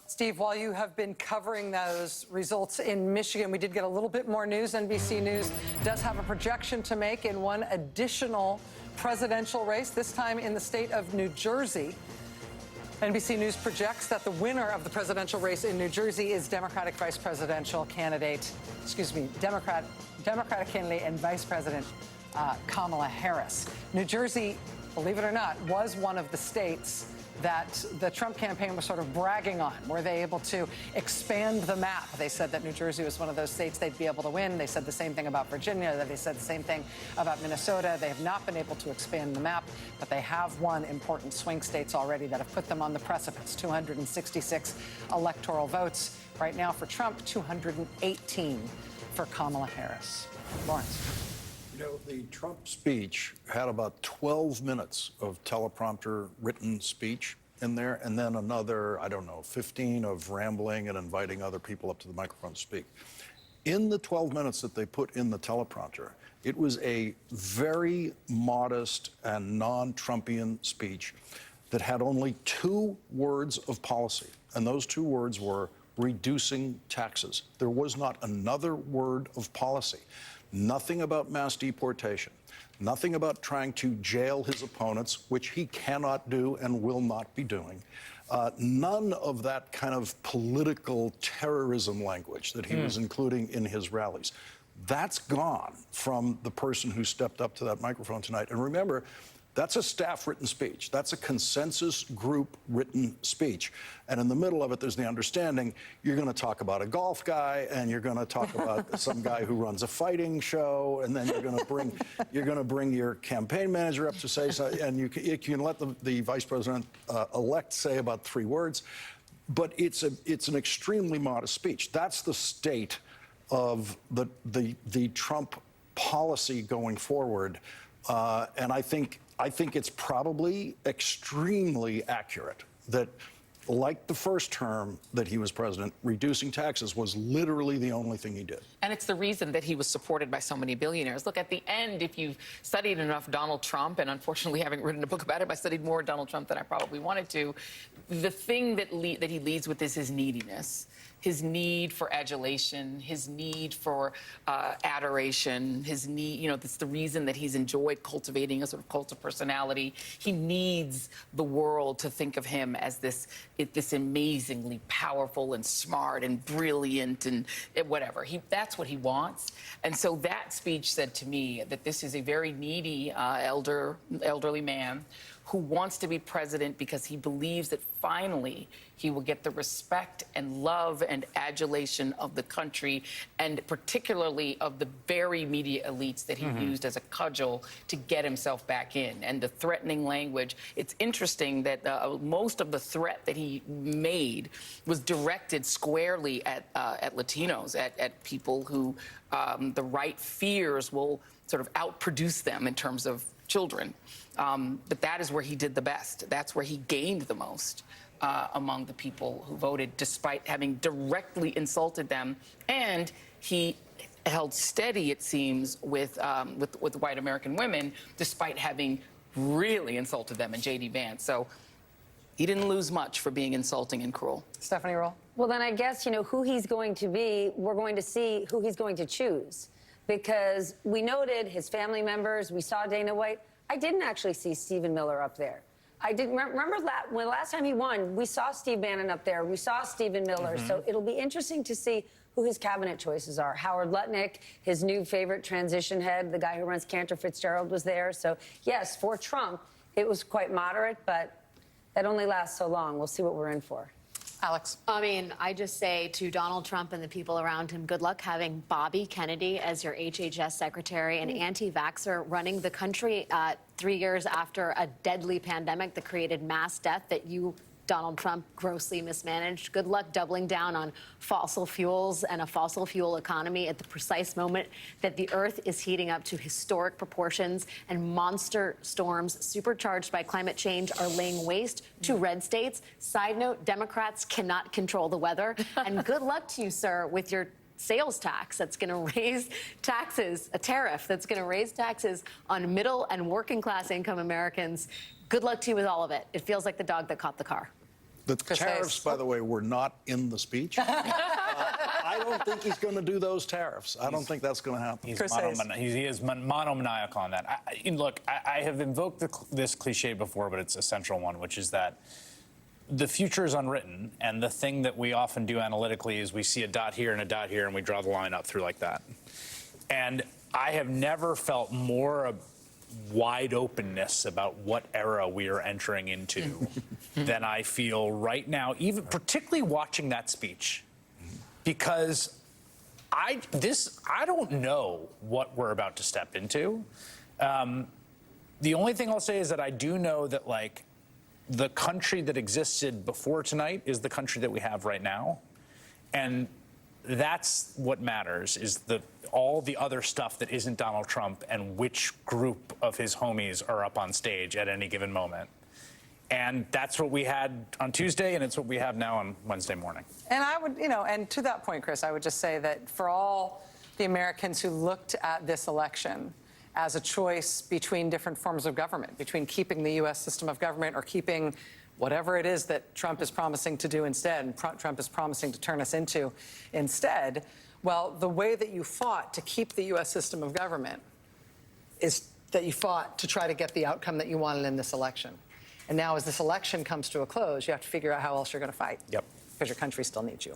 Steve, while you have been covering those results in Michigan, we did get a little bit more news. NBC News does have a projection to make in one additional presidential race, this time in the state of New Jersey. NBC News projects that the winner of the presidential race in New Jersey is Democratic Democratic candidate and Vice President Kamala Harris. New Jersey, believe it or not, was one of the states that the Trump campaign was sort of bragging on. Were they able to expand the map? They said that New Jersey was one of those states they'd be able to win. They said the same thing about Virginia. They said the same thing about Minnesota. They have not been able to expand the map, but they have won important swing states already that have put them on the precipice. 266 electoral votes right now for Trump, 218 for Kamala Harris. Lawrence. The Trump speech had about 12 minutes of teleprompter written speech in there, and then another, 15 of rambling and inviting other people up to the microphone to speak. In the 12 minutes that they put in the teleprompter, it was a very modest and non-Trumpian speech that had only 2 words of policy, and those 2 words were reducing taxes. There was not another word of policy. Nothing about mass deportation. Nothing about trying to jail his opponents, which he cannot do and will not be doing. None of that kind of political terrorism language that he was including in his rallies. That's gone from the person who stepped up to that microphone tonight. And remember, that's a staff-written speech. That's a consensus group-written speech. And in the middle of it, there's the understanding you're going to talk about a golf guy, and you're going to talk about some guy who runs a fighting show, and then you're going to bring your campaign manager up to say something, and you can let the vice president-elect say about 3 words. But it's an extremely modest speech. That's the state of the Trump policy going forward, and I think it's probably extremely accurate that, like the first term that he was president, reducing taxes was literally the only thing he did. And it's the reason that he was supported by so many billionaires. Look, at the end, if you've studied enough Donald Trump, and unfortunately haven't written a book about it, I studied more Donald Trump than I probably wanted to, the thing that he leads with is his neediness. His need for adulation, his need for adoration, his need, that's the reason that he's enjoyed cultivating a sort of cult of personality. He needs the world to think of him as this amazingly powerful and smart and brilliant and whatever. That's what he wants. And so that speech said to me that this is a very needy elderly man who wants to be president because he believes that finally he will get the respect and love and adulation of the country, and particularly of the very media elites that he used as a cudgel to get himself back in. And the threatening language, it's interesting that most of the threat that he made was directed squarely at Latinos, at people who the right fears will sort of outproduce them in terms of children. But that is where he did the best. That's where he gained the most among the people who voted, despite having directly insulted them. And he held steady, it seems, with white American women, despite having really insulted them in J.D. Vance. So he didn't lose much for being insulting and cruel. Stephanie Roll? Well, then I guess, who he's going to be, we're going to see who he's going to choose. Because we noted his family members, we saw Dana White. I didn't actually see Stephen Miller up there. I didn't remember when last time he won, we saw Steve Bannon up there, we saw Stephen Miller. So it'll be interesting to see who his cabinet choices are. Howard Lutnick, his new favorite transition head, the guy who runs Cantor Fitzgerald, was there. So yes, for Trump, it was quite moderate, but that only lasts so long. We'll see what we're in for. Alex? I mean, I just say to Donald Trump and the people around him, good luck having Bobby Kennedy as your HHS secretary, an anti-vaxxer running the country 3 years after a deadly pandemic that created mass death that you, Donald Trump, grossly mismanaged. Good luck doubling down on fossil fuels and a fossil fuel economy at the precise moment that the Earth is heating up to historic proportions and monster storms supercharged by climate change are laying waste to red states. Side note, Democrats cannot control the weather. And good luck to you, sir, with your sales tax that's going to raise taxes, a tariff that's going to raise taxes on middle and working class income Americans. Good luck to you with all of it. It feels like the dog that caught the car. The tariffs, by the way, were not in the speech. I don't think he's going to do those tariffs. I don't think that's going to happen. He is monomaniacal on that. Look, I have invoked this cliche before, but it's a central one, which is that the future is unwritten, and the thing that we often do analytically is we see a dot here and a dot here, and we draw the line up through like that. And I have never felt more wide openness about what era we are entering into than I feel right now, even particularly watching that speech, because I don't know what we're about to step into. The only thing I'll say is that I do know that, like, the country that existed before tonight is the country that we have right now, and that's what matters, is all the other stuff that isn't Donald Trump and which group of his homies are up on stage at any given moment. And that's what we had on Tuesday, and it's what we have now on Wednesday morning. And I would, and to that point, Chris, I would just say that for all the Americans who looked at this election as a choice between different forms of government, between keeping the U.S. system of government or keeping whatever it is that Trump is promising to do instead, and Trump is promising to turn us into instead, well, the way that you fought to keep the U.S. system of government is that you fought to try to get the outcome that you wanted in this election. And now as this election comes to a close, you have to figure out how else you're going to fight. Yep. Because your country still needs you.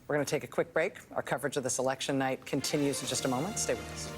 We're going to take a quick break. Our coverage of this election night continues in just a moment. Stay with us.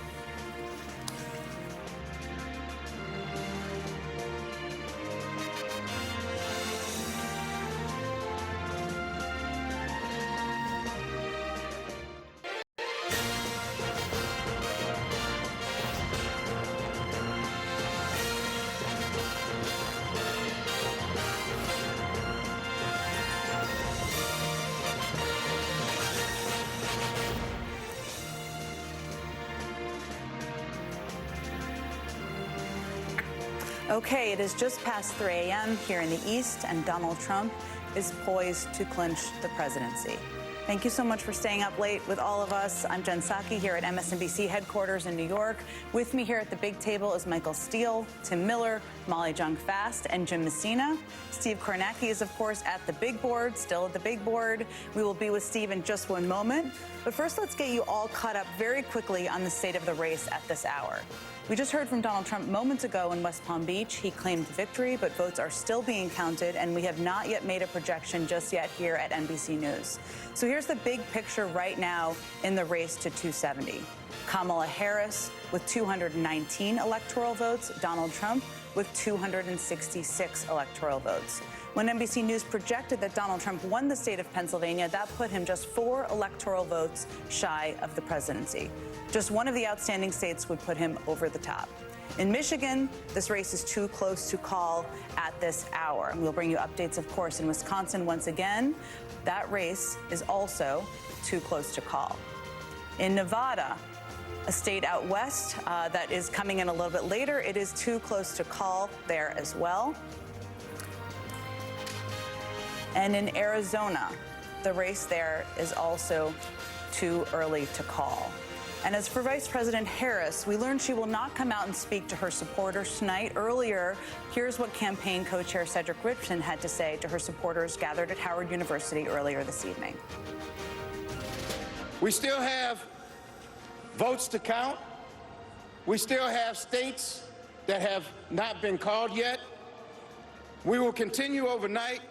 Okay, it is just past 3 a.m. here in the East, and Donald Trump is poised to clinch the presidency. Thank you so much for staying up late with all of us. I'm Jen Psaki here at MSNBC headquarters in New York. With me here at the big table is Michael Steele, Tim Miller, Molly Jong-Fast, and Jim Messina. Steve Kornacki is, of course, at the big board, still at the big board. We will be with Steve in just one moment. But first, let's get you all caught up very quickly on the state of the race at this hour. We just heard from Donald Trump moments ago in West Palm Beach. He claimed victory, but votes are still being counted, and we have not yet made a projection just yet here at NBC News. So here's the big picture right now in the race to 270. Kamala Harris with 219 electoral votes, Donald Trump with 266 electoral votes. When NBC News projected that Donald Trump won the state of Pennsylvania, that put him just 4 electoral votes shy of the presidency. Just one of the outstanding states would put him over the top. In Michigan, this race is too close to call at this hour. And we'll bring you updates, of course, in Wisconsin once again. That race is also too close to call. In Nevada, a state out west that is coming in a little bit later, it is too close to call there as well. And in Arizona, the race there is also too early to call. And as for Vice President Harris, we learned she will not come out and speak to her supporters tonight. Earlier, here's what campaign co-chair Cedric Richmond had to say to her supporters gathered at Howard University earlier this evening. We still have votes to count. We still have states that have not been called yet. We will continue overnight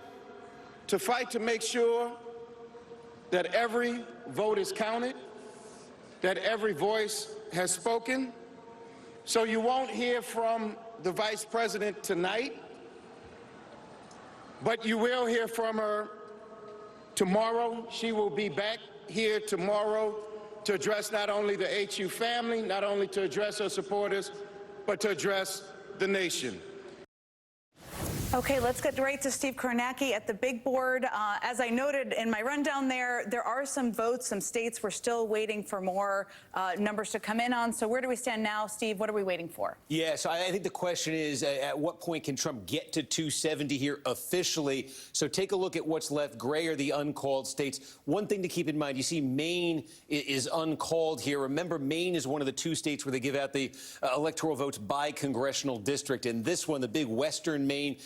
to fight to make sure that every vote is counted, that every voice has spoken. So you won't hear from the Vice President tonight, but you will hear from her tomorrow. She will be back here tomorrow to address not only the HU family, not only to address her supporters, but to address the nation. Okay, let's get right to Steve Kornacki at the big board. As I noted in my rundown there are some votes, some states we're still waiting for more numbers to come in on. So where do we stand now, Steve? What are we waiting for? Yeah, so I think the question is, at what point can Trump get to 270 here officially? So take a look at what's left. Gray are the uncalled states. One thing to keep in mind, you see Maine is uncalled here. Remember, Maine is one of the 2 states where they give out the electoral votes by congressional district. And this one, the big Western Maine,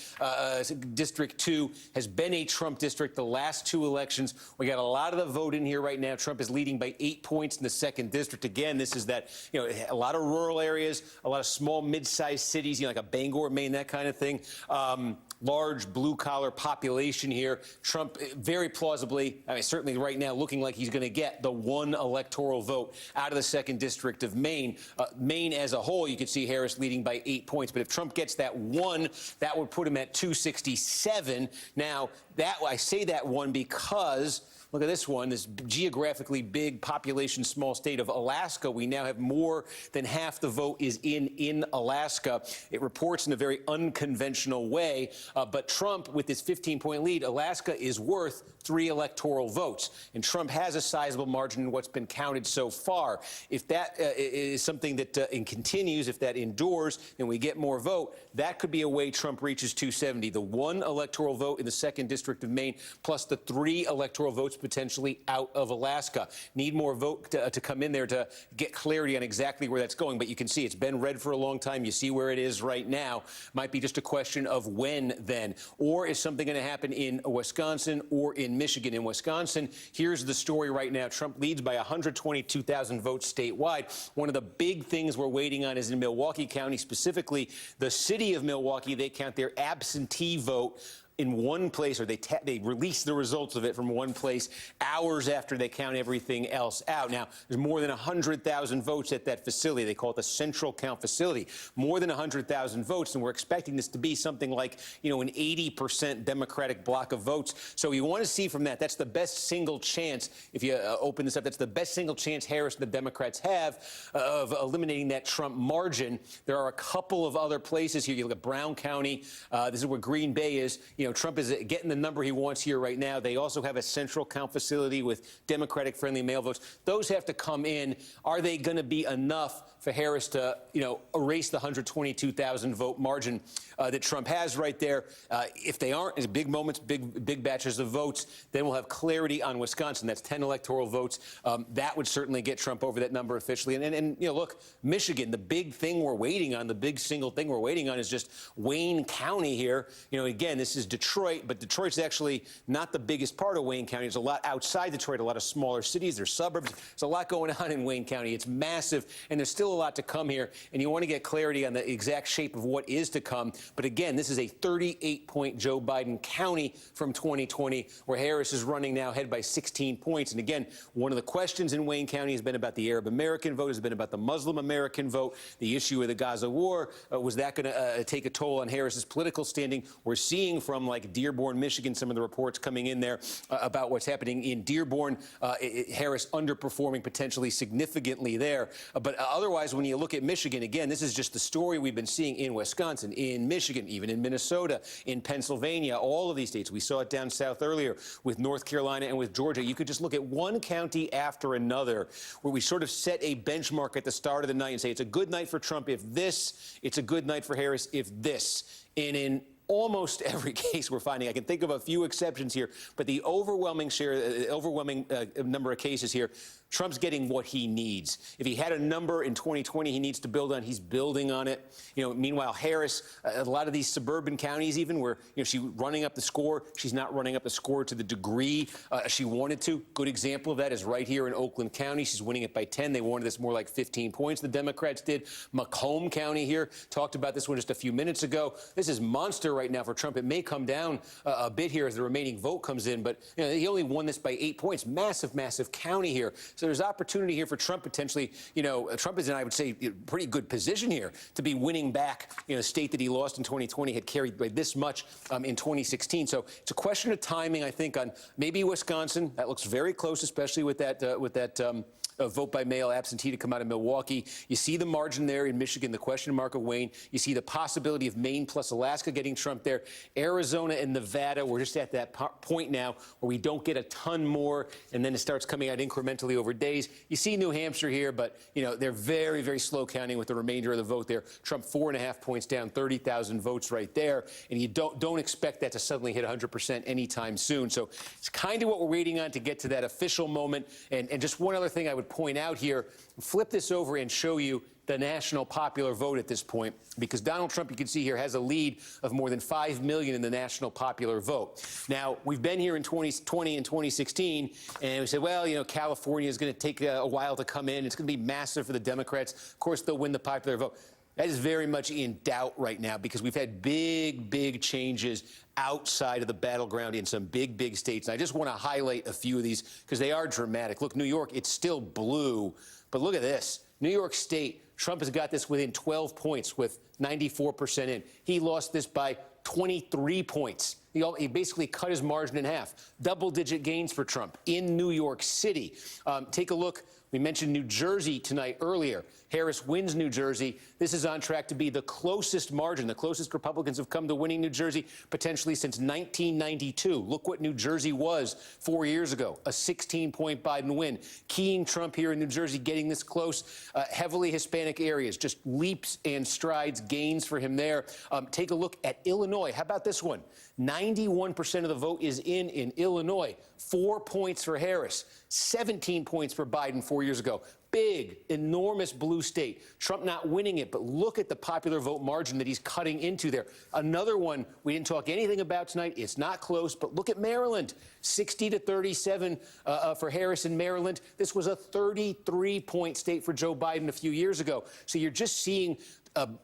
District 2 has been a Trump district the last 2 elections. We got a lot of the vote in here right now. Trump is leading by 8 points in the 2nd district. Again, this is that, a lot of rural areas, a lot of small, mid-sized cities, like a Bangor, Maine, that kind of thing. Large blue-collar population here. Trump very plausibly, certainly right now, looking like he's going to get the 1 electoral vote out of the 2nd district of Maine. Maine as a whole, you could see Harris leading by 8 points. But if Trump gets that 1, that would put him at 267. Now, I say that 1 because look at this one, this geographically big population, small state of Alaska. We now have more than half the vote is in Alaska. It reports in a very unconventional way. But Trump, with his 15-point lead, Alaska is worth 3 electoral votes. And Trump has a sizable margin in what's been counted so far. If that is something that continues, if that endures, and we get more vote, that could be a way Trump reaches 270. The 1 electoral vote in the 2nd district of Maine, plus the 3 electoral votes potentially out of Alaska. Need more vote to come in there to get clarity on exactly where that's going. But you can see it's been red for a long time. You see where it is right now. Might be just a question of when then. Or is something going to happen in Wisconsin or in Michigan? In Wisconsin, here's the story right now. Trump leads by 122,000 votes statewide. One of the big things we're waiting on is in Milwaukee County, specifically the city of Milwaukee. They count their absentee vote in one place, or they release the results of it from one place hours after they count everything else out. Now, there's more than 100,000 votes at that facility. They call it the Central Count Facility. More than 100,000 votes, and we're expecting this to be something like, an 80% Democratic block of votes. So you want to see from that, that's the best single chance, if you open this up, that's the best single chance Harris and the Democrats have of eliminating that Trump margin. There are a couple of other places here. You look at Brown County. This is where Green Bay is. Trump is getting the number he wants here right now. They also have a central count facility with Democratic-friendly mail votes. Those have to come in. Are they going to be enough for Harris to, erase the 122,000 vote margin that Trump has right there? If they aren't, it's big moments, big batches of votes, then we'll have clarity on Wisconsin. That's 10 electoral votes. That would certainly get Trump over that number officially. And look, Michigan, the big thing we're waiting on, the big single thing we're waiting on is just Wayne County here. Again, this is Detroit, but Detroit's actually not the biggest part of Wayne County. There's a lot outside Detroit, a lot of smaller cities, there's suburbs. There's a lot going on in Wayne County. It's massive, and there's still a lot to come here, and you want to get clarity on the exact shape of what is to come. But again, this is a 38-point Joe Biden county from 2020, where Harris is running now ahead by 16 points. And again, one of the questions in Wayne County has been about the Arab American vote, has been about the Muslim American vote, the issue of the Gaza war. Was that going to take a toll on Harris's political standing? We're seeing from like Dearborn, Michigan, some of the reports coming in there about what's happening in Dearborn. Harris underperforming potentially significantly there. But otherwise, when you look at Michigan, again, this is just the story we've been seeing in Wisconsin, in Michigan, even in Minnesota, in Pennsylvania, all of these states. We saw it down south earlier with North Carolina and with Georgia. You could just look at one county after another where we sort of set a benchmark at the start of the night and say it's a good night for Trump if this, it's a good night for Harris if this. And in almost every case we're finding, I can think of a few exceptions here, but the overwhelming number of cases here, Trump's getting what he needs. If he had a number in 2020 he needs to build on, he's building on it. Meanwhile, Harris, a lot of these suburban counties even where, she's running up the score, she's not running up the score to the degree she wanted to. Good example of that is right here in Oakland County. She's winning it by 10. They wanted this more like 15 points, the Democrats did. Macomb County here, talked about this one just a few minutes ago. This is monster right now for Trump. It may come down a bit here as the remaining vote comes in, but he only won this by 8 points. Massive, massive county here. So there's opportunity here for Trump potentially. Trump is in, I would say, pretty good position here to be winning back, a state that he lost in 2020, had carried by this much in 2016. So it's a question of timing, I think, on maybe Wisconsin. That looks very close, especially with that vote by mail absentee to come out of Milwaukee. You see the margin there in Michigan, the question mark of Wayne. You see the possibility of Maine plus Alaska getting Trump there. Arizona and Nevada, we're just at that point now where we don't get a ton more, and then it starts coming out incrementally over days. You see New Hampshire here, but, they're very, very slow counting with the remainder of the vote there. Trump 4.5 points down, 30,000 votes right there, and you don't expect that to suddenly hit 100% anytime soon. So it's kind of what we're waiting on to get to that official moment. And just one other thing I would point out here, flip this over and show you the national popular vote at this point, because Donald Trump, you can see here, has a lead of more than 5 million in the national popular vote. Now, we've been here in 2020 and 2016, and we said, well, California is going to take a while to come in. It's going to be massive for the Democrats. Of course, they'll win the popular vote. That is very much in doubt right now because we've had big, big changes outside of the battleground in some big, big states. And I just want to highlight a few of these because they are dramatic. Look, New York, it's still blue, but look at this. New York State, Trump has got this within 12 points with 94% in. He lost this by 23 points. He basically cut his margin in half. Double-digit gains for Trump in New York City. Take a look. We mentioned New Jersey tonight earlier. Harris wins New Jersey. This is on track to be the closest margin, the closest Republicans have come to winning New Jersey potentially since 1992. Look what New Jersey was 4 years ago, a 16-point Biden win. Keying Trump here in New Jersey, getting this close. Heavily Hispanic areas, just leaps and strides, gains for him there. Take a look at Illinois. How about this one? 91% of the vote is in Illinois. 4 points for Harris, 17 points for Biden 4 years ago. Big, enormous blue state. Trump not winning it, but look at the popular vote margin that he's cutting into there. Another one we didn't talk anything about tonight. It's not close, but look at Maryland. 60-37 for Harris in Maryland. This was a 33-point state for Joe Biden a few years ago. So you're just seeing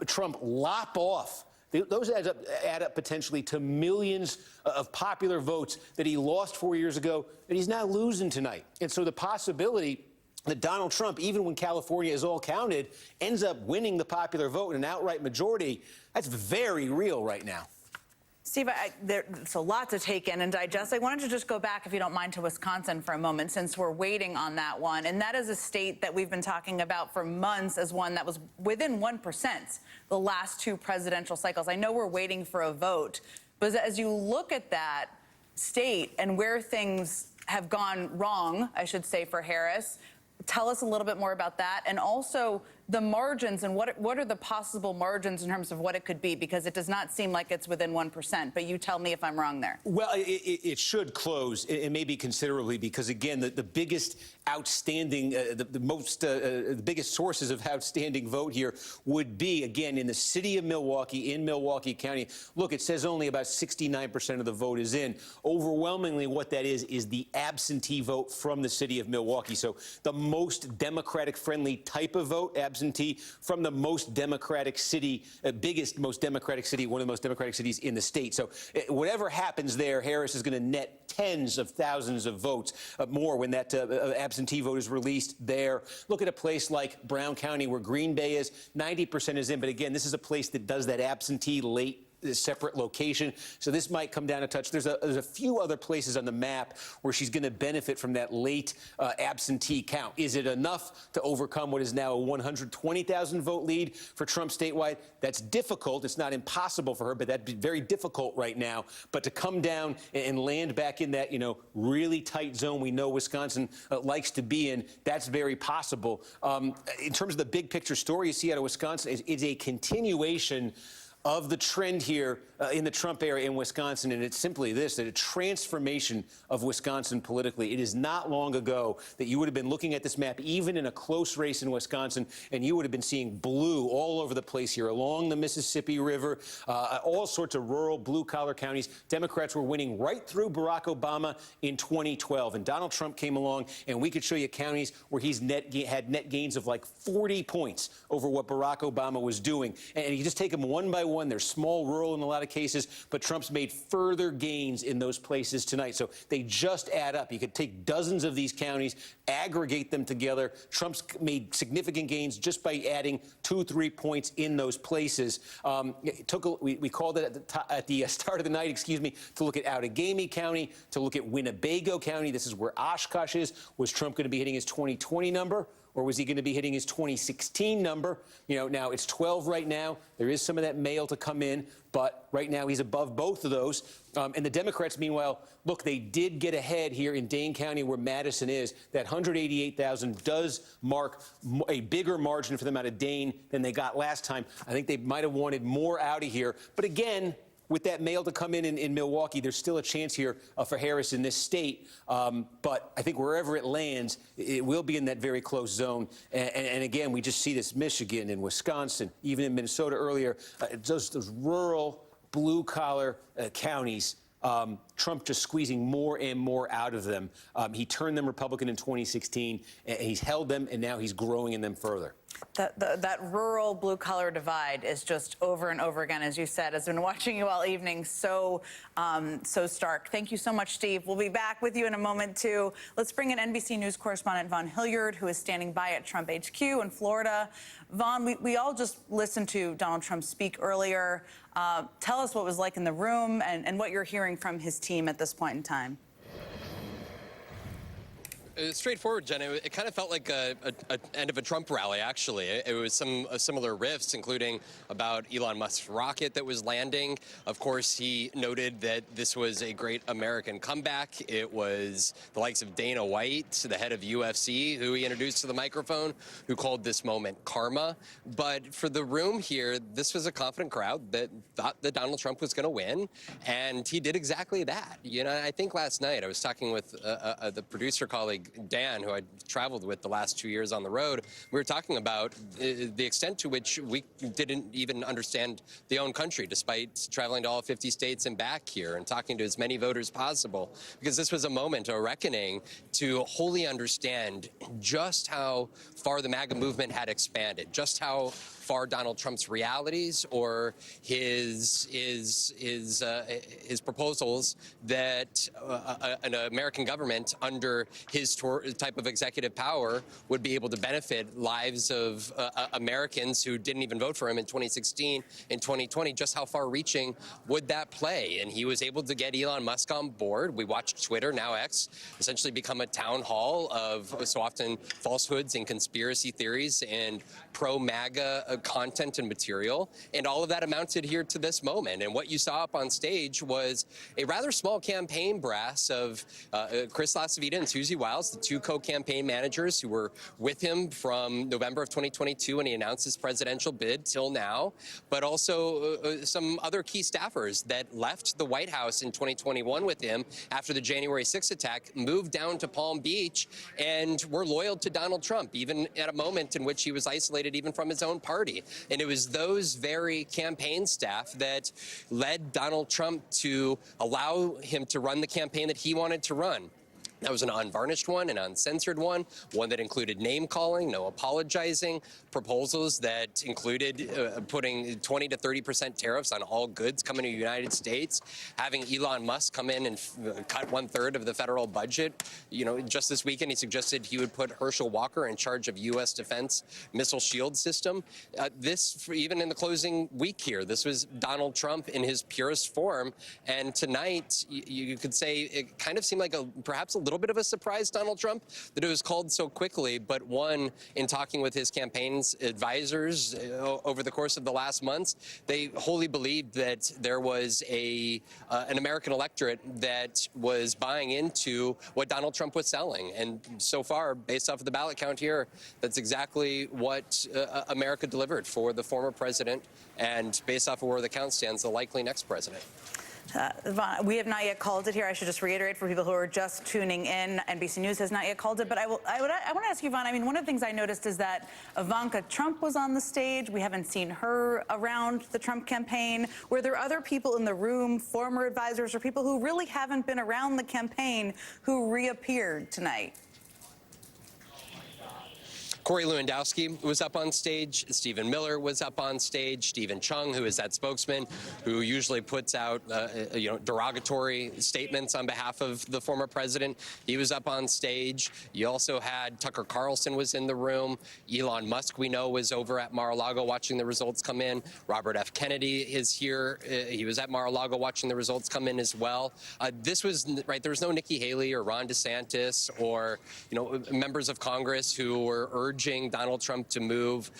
Trump lop off. Those add up potentially to millions of popular votes that he lost 4 years ago that he's now losing tonight. And so the possibility that Donald Trump, even when California is all counted, ends up winning the popular vote in an outright majority, that's very real right now. Steve, there's a lot to take in and digest. I wanted to just go back, if you don't mind, to Wisconsin for a moment, since we're waiting on that one. And that is a state that we've been talking about for months as one that was within 1% the last two presidential cycles. I know we're waiting for a vote, but as you look at that state and where things have gone wrong, I should say, for Harris, tell us a little bit more about that, and also the margins and what are the possible margins in terms of what it could be, because it does not seem like it's within 1%, but you tell me if I'm wrong there. Well, it should close, and maybe considerably, because again, the biggest outstanding, the biggest sources of outstanding vote here would be, again, in the city of Milwaukee, in Milwaukee County. Look, it says only about 69% of the vote is in. Overwhelmingly, what that is the absentee vote from the city of Milwaukee. So the most Democratic-friendly type of vote, absentee absentee from the most Democratic city, most Democratic city, one of the most Democratic cities in the state. So whatever happens there, Harris is going to net tens of thousands of votes more when that absentee vote is released there. Look at a place like Brown County where Green Bay is, 90% is in. But again, this is a place that does that absentee late separate location. So this might come down a touch. There's a few other places on the map where she's going to benefit from that late absentee count. Is it enough to overcome what is now a 120,000 vote lead for Trump statewide? That's difficult. It's not impossible for her, but that'd be very difficult right now. But to come down and land back in that, really tight zone we know Wisconsin likes to be in, that's very possible. In terms of the big picture story you see out of Wisconsin, is a continuation of the trend here in the Trump era in Wisconsin, and it's simply this, that a transformation of Wisconsin politically. It is not long ago that you would have been looking at this map, even in a close race in Wisconsin, and you would have been seeing blue all over the place here, along the Mississippi River, all sorts of rural blue-collar counties. Democrats were winning right through Barack Obama in 2012, and Donald Trump came along, and we could show you counties where he's had net gains of like 40 points over what Barack Obama was doing. And you just take them one by one. They're small, rural in a lot of cases, but Trump's made further gains in those places tonight. So they just add up. You could take dozens of these counties, aggregate them together. Trump's made significant gains just by adding 2-3 points in those places. We called it at the start of the night, to look at Outagamie County, to look at Winnebago County. This is where Oshkosh is. Was Trump going to be hitting his 2020 number? Or was he going to be hitting his 2016 number? Now it's 12 right now. There is some of that mail to come in, but right now he's above both of those. And the Democrats, meanwhile, look, they did get ahead here in Dane County where Madison is. That 188,000 does mark a bigger margin for them out of Dane than they got last time. I think they might have wanted more out of here. But again, with that mail to come in Milwaukee, there's still a chance here for Harris in this state. But I think wherever it lands, it will be in that very close zone. And again, we just see this Michigan and Wisconsin, even in Minnesota earlier, those rural blue-collar counties. Trump just squeezing more and more out of them. He turned them Republican in 2016, and he's held them, and now he's growing in them further. That rural blue-collar divide is just over and over again, as you said, has been watching you all evening, so stark. Thank you so much, Steve. We'll be back with you in a moment, too. Let's bring in NBC News correspondent Vaughn Hilliard, who is standing by at Trump HQ in Florida. Vaughn, we all just listened to Donald Trump speak earlier. Tell us what it was like in the room and what you're hearing from his team at this point in time. Straightforward, Jen. It kind of felt like a end of a Trump rally, actually. It was some similar riffs, including about Elon Musk's rocket that was landing. Of course, he noted that this was a great American comeback. It was the likes of Dana White, the head of UFC, who he introduced to the microphone, who called this moment karma. But for the room here, this was a confident crowd that thought that Donald Trump was going to win, and he did exactly that. I think last night I was talking with the producer colleague, Dan, who I traveled with the last 2 years on the road. We were talking about the extent to which we didn't even understand the own country, despite traveling to all 50 states and back here and talking to as many voters as possible, because this was a moment, a reckoning, to wholly understand just how far the MAGA movement had expanded, just how far Donald Trump's realities or his proposals that an American government under his type of executive power would be able to benefit lives of Americans who didn't even vote for him in 2016 and 2020. Just how far-reaching would that play? And he was able to get Elon Musk on board. We watched Twitter, now X, essentially become a town hall of so often falsehoods and conspiracy theories and pro-MAGA content and material. And all of that amounted here to this moment. And what you saw up on stage was a rather small campaign brass of Chris LaCivita and Susie Wiles, the two co-campaign managers who were with him from November of 2022 when he announced his presidential bid till now, but also some other key staffers that left the White House in 2021 with him after the January 6th attack, moved down to Palm Beach, and were loyal to Donald Trump, even at a moment in which he was isolated even from his own party. And it was those very campaign staff that led Donald Trump to allow him to run the campaign that he wanted to run. That was an unvarnished one, an uncensored one that included name-calling, no apologizing, proposals that included putting 20 to 30% tariffs on all goods coming to the United States, having Elon Musk come in and cut 1/3 of the federal budget. You know, just this weekend, he suggested he would put Herschel Walker in charge of U.S. defense missile shield system. Even in the closing week here, this was Donald Trump in his purest form. And tonight, you could say it kind of seemed like perhaps a little bit of a surprise, Donald Trump, that it was called so quickly. But one, in talking with his campaign's advisors over the course of the last months, they wholly believed that there was an American electorate that was buying into what Donald Trump was selling. And so far, based off of the ballot count here, that's exactly what America delivered for the former president, and based off of where the count stands, the likely next president. Yvonne, we have not yet called it here. I should just reiterate for people who are just tuning in, NBC News has not yet called it. But I want to ask you, Yvonne, I mean, one of the things I noticed is that Ivanka Trump was on the stage. We haven't seen her around the Trump campaign. Were there other people in the room, former advisors, or people who really haven't been around the campaign who reappeared tonight? Corey Lewandowski was up on stage. Stephen Miller was up on stage. Stephen Chung, who is that spokesman, who usually puts out derogatory statements on behalf of the former president, he was up on stage. You also had Tucker Carlson was in the room. Elon Musk, we know, was over at Mar-a-Lago watching the results come in. Robert F. Kennedy is here. He was at Mar-a-Lago watching the results come in as well. This was right. There was no Nikki Haley or Ron DeSantis or members of Congress who were urging Donald Trump to move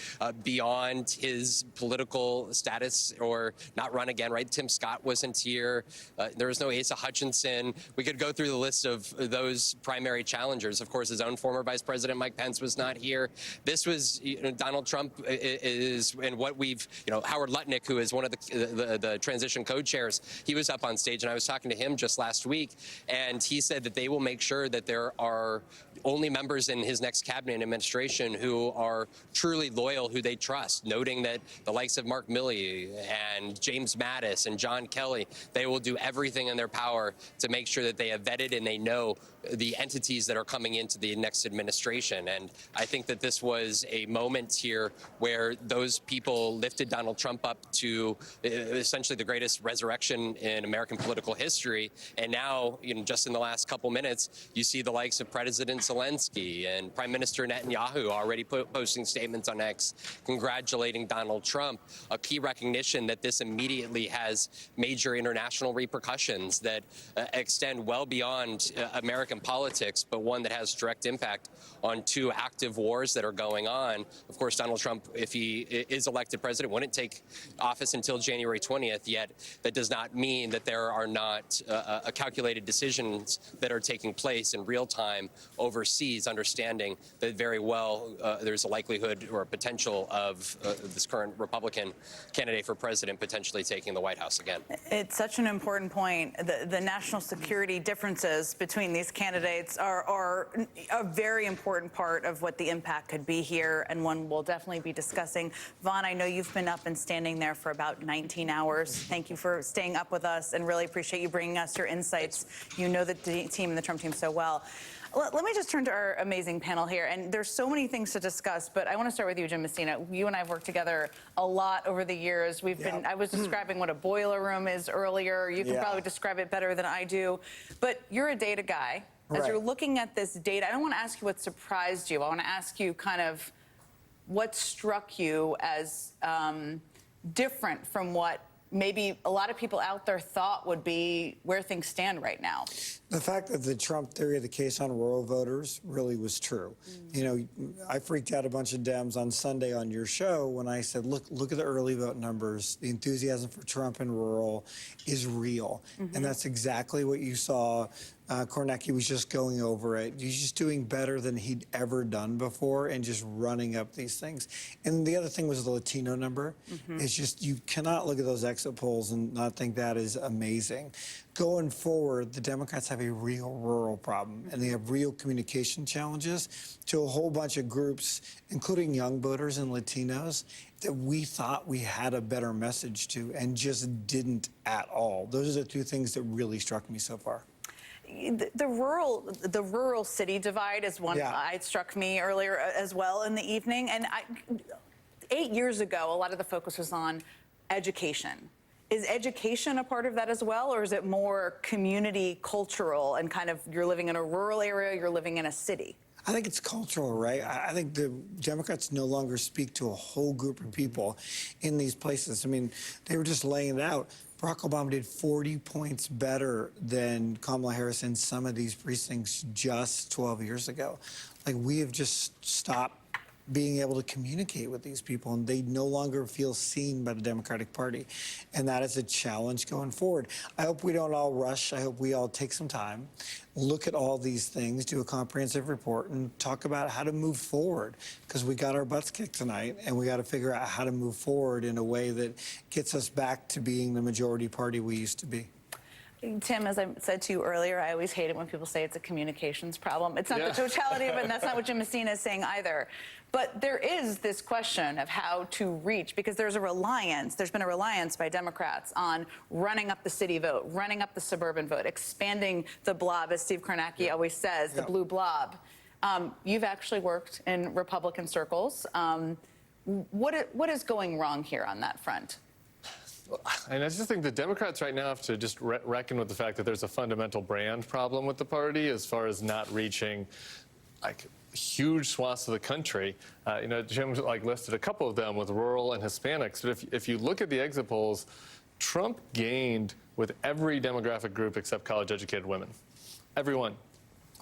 beyond his political status or not run again, right? Tim Scott wasn't here. There was no Asa Hutchinson. We could go through the list of those primary challengers. Of course, his own former Vice President Mike Pence was not here. This was Donald Trump is, and what we've, Howard Lutnick, who is one of the transition co-chairs, he was up on stage, and I was talking to him just last week, and he said that they will make sure that there are only members in his next cabinet administration who are truly loyal, who they trust, noting that the likes of Mark Milley and James Mattis and John Kelly, they will do everything in their power to make sure that they have vetted and they know the entities that are coming into the next administration. And I think that this was a moment here where those people lifted Donald Trump up to essentially the greatest resurrection in American political history. And now, just in the last couple minutes, you see the likes of President Zelensky and Prime Minister Netanyahu already posting statements on X congratulating Donald Trump, a key recognition that this immediately has major international repercussions that extend well beyond American politics, but one that has direct impact on two active wars that are going on. Of course, Donald Trump, if he is elected president, wouldn't take office until January 20th, yet that does not mean that there are not calculated decisions that are taking place in real time overseas, understanding that very well there's a likelihood or a potential of this current Republican candidate for president potentially taking the White House again. It's such an important point. The national security differences between these candidates are a very important part of what the impact could be here, and one we'll definitely be discussing. Vaughn, I know you've been up and standing there for about 19 hours. Thank you for staying up with us, and really appreciate you bringing us your insights. You know the team and the Trump team so well. Let me just turn to our amazing panel here, and there's so many things to discuss, but I want to start with you, Jim Messina. You and I have worked together a lot over the years. I was describing what a boiler room is earlier. You can probably describe it better than I do, but you're a data guy. As you're looking at this data, I don't want to ask you what surprised you. I want to ask you kind of what struck you as different from what maybe a lot of people out there thought would be where things stand right now. The fact that the Trump theory of the case on rural voters really was true. I freaked out a bunch of Dems on Sunday on your show when I said, look at the early vote numbers. The enthusiasm for Trump in rural is real. And that's exactly what you saw. Kornacki was just going over it. He's just doing better than he'd ever done before and just running up these things. And the other thing was the Latino number. It's just, you cannot look at those exit polls and not think that is amazing. Going forward, the Democrats have a real rural problem, and they have real communication challenges to a whole bunch of groups, including young voters and Latinos, that we thought we had a better message to and just didn't at all. Those are the two things that really struck me so far. the rural city divide is one that struck me earlier as well in the evening. And 8 years ago, a lot of the focus was on education. Is education a part of that as well, or is it more community cultural and kind of you're living in a rural area, you're living in a city? I think it's cultural, right? I think the Democrats no longer speak to a whole group of people in these places. I mean, they were just laying it out. Barack Obama did 40 points better than Kamala Harris in some of these precincts just 12 years ago. Like, we have just stopped being able to communicate with these people, and they no longer feel seen by the Democratic Party. And that is a challenge going forward. I hope we don't all rush. I hope we all take some time, look at all these things, do a comprehensive report, and talk about how to move forward, because we got our butts kicked tonight, and we got to figure out how to move forward in a way that gets us back to being the majority party we used to be. Tim, as I said to you earlier, I always hate it when people say it's a communications problem. It's not the totality of it, and that's not what Jim Messina is saying either. But there is this question of how to reach, because there's been a reliance by Democrats on running up the city vote, running up the suburban vote, expanding the blob, as Steve Kornacki always says, the blue blob. You've actually worked in Republican circles. What is going wrong here on that front? And I just think the Democrats right now have to just reckon with the fact that there's a fundamental brand problem with the party as far as not reaching like huge swaths of the country. You know, Jim listed a couple of them with rural and Hispanics. But if you look at the exit polls, Trump gained with every demographic group except college-educated women. Everyone.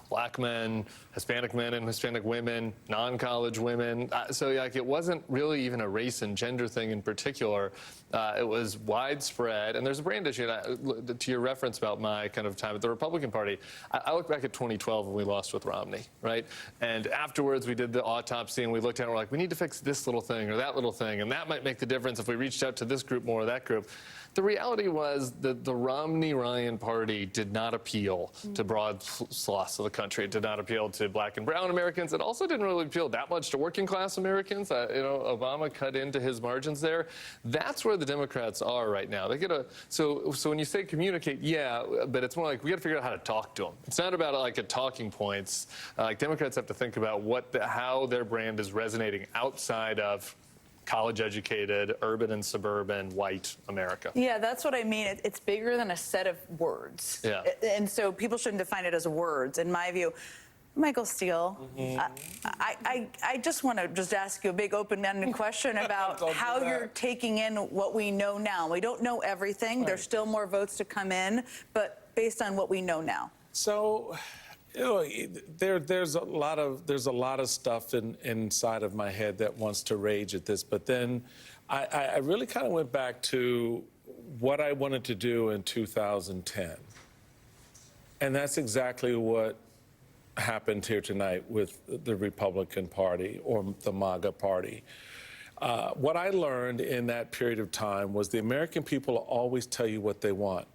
Black men, Hispanic men and Hispanic women, non-college women. So like, it wasn't really even a race and gender thing in particular. It was widespread. And there's a brand issue. To your reference about my kind of time at the Republican Party, I look back at 2012 when we lost with Romney, right? And afterwards, we did the autopsy and we looked at it and we're like, we need to fix this little thing or that little thing. And that might make the difference if we reached out to this group more or that group. The reality was that the Romney-Ryan party did not appeal to broad swaths of the country. It did not appeal to black and brown Americans. It also didn't really appeal that much to working class Americans. You know, Obama cut into his margins there. That's where the Democrats are right now. They get so when you say communicate, yeah, but it's more like we got to figure out how to talk to them. It's not about like a talking points. Like Democrats have to think about how their brand is resonating outside of college-educated, urban and suburban, white America. Yeah, that's what I mean. It's bigger than a set of words. Yeah. And so people shouldn't define it as words, in my view. Michael Steele, I just want to ask you a big open-ended question about how you're taking in what we know now. We don't know everything. Right. There's still more votes to come in, but based on what we know now. So, you know, there's a lot of stuff inside of my head that wants to rage at this, but then I really kind of went back to what I wanted to do in 2010, and that's exactly what happened here tonight with the Republican Party or the MAGA Party. What I learned in that period of time was the American people will always tell you what they want.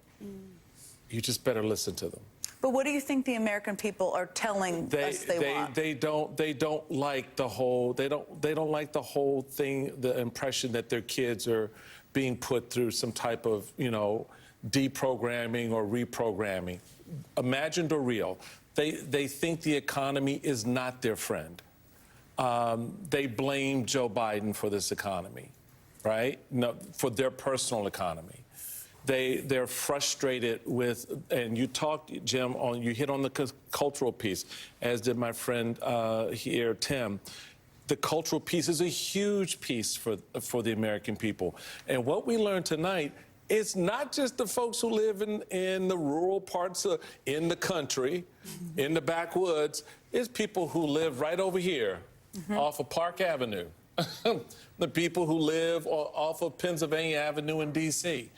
You just better listen to them. But what do you think the American people are telling us they want? They don't like the whole like the whole thing, the impression that their kids are being put through some type of, you know, deprogramming or reprogramming, imagined or real. They think the economy is not their friend. They blame Joe Biden for this economy, right? No, for their personal economy. They're frustrated with, and you talked, Jim, you hit on the cultural piece, as did my friend here, Tim. The cultural piece is a huge piece for the American people. And what we learned tonight, it's not just the folks who live in the rural parts in the country, in the backwoods. It's people who live right over here off of Park Avenue. The people who live off of Pennsylvania Avenue in D.C.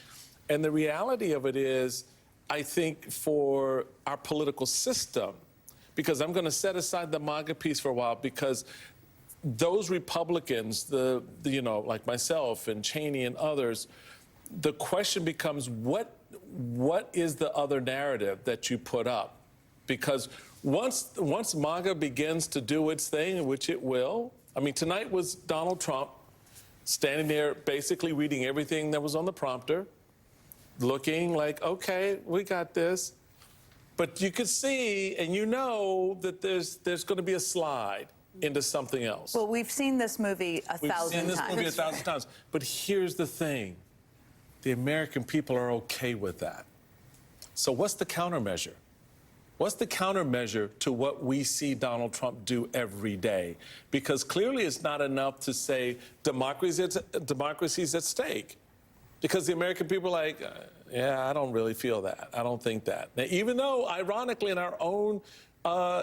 And the reality of it is, I think for our political system, because I'm going to set aside the MAGA piece for a while, because those Republicans, you know, like myself and Cheney and others, the question becomes what is the other narrative that you put up? Because once MAGA begins to do its thing, which it will, I mean, tonight was Donald Trump standing there basically reading everything that was on the prompter, looking like, okay, we got this. But you could see, and you know that there's going to be a slide into something else. Well, we've seen this movie a We've thousand seen this times. movie 1,000 times. But here's the thing. The American people are okay with that. So what's the countermeasure? What's the countermeasure to what we see Donald Trump do every day? Because clearly it's not enough to say democracy's at stake. Because the American people are like, yeah, I don't really feel that. I don't think that. Now, even though, ironically, in our own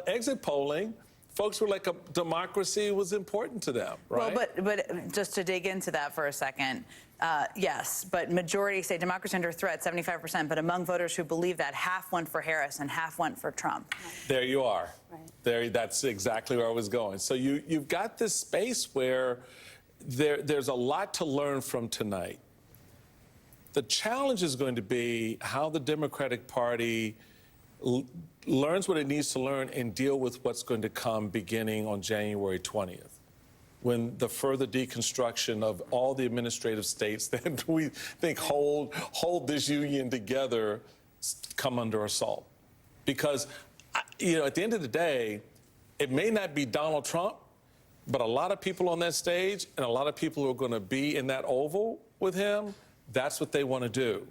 exit polling, folks were like, a democracy was important to them, right? Well, but just to dig into that for a second, yes, but majority say democracy under threat, 75%, but among voters who believe that, half went for Harris and half went for Trump. There you are. Right. That's exactly where I was going. So you've got this space where there's a lot to learn from tonight. The challenge is going to be how the Democratic Party learns what it needs to learn and deal with what's going to come beginning on January 20th, when the further deconstruction of all the administrative states that we think hold this union together come under assault. Because, you know, at the end of the day, it may not be Donald Trump, but a lot of people on that stage and a lot of people who are going to be in that oval with him, that's what they want to do.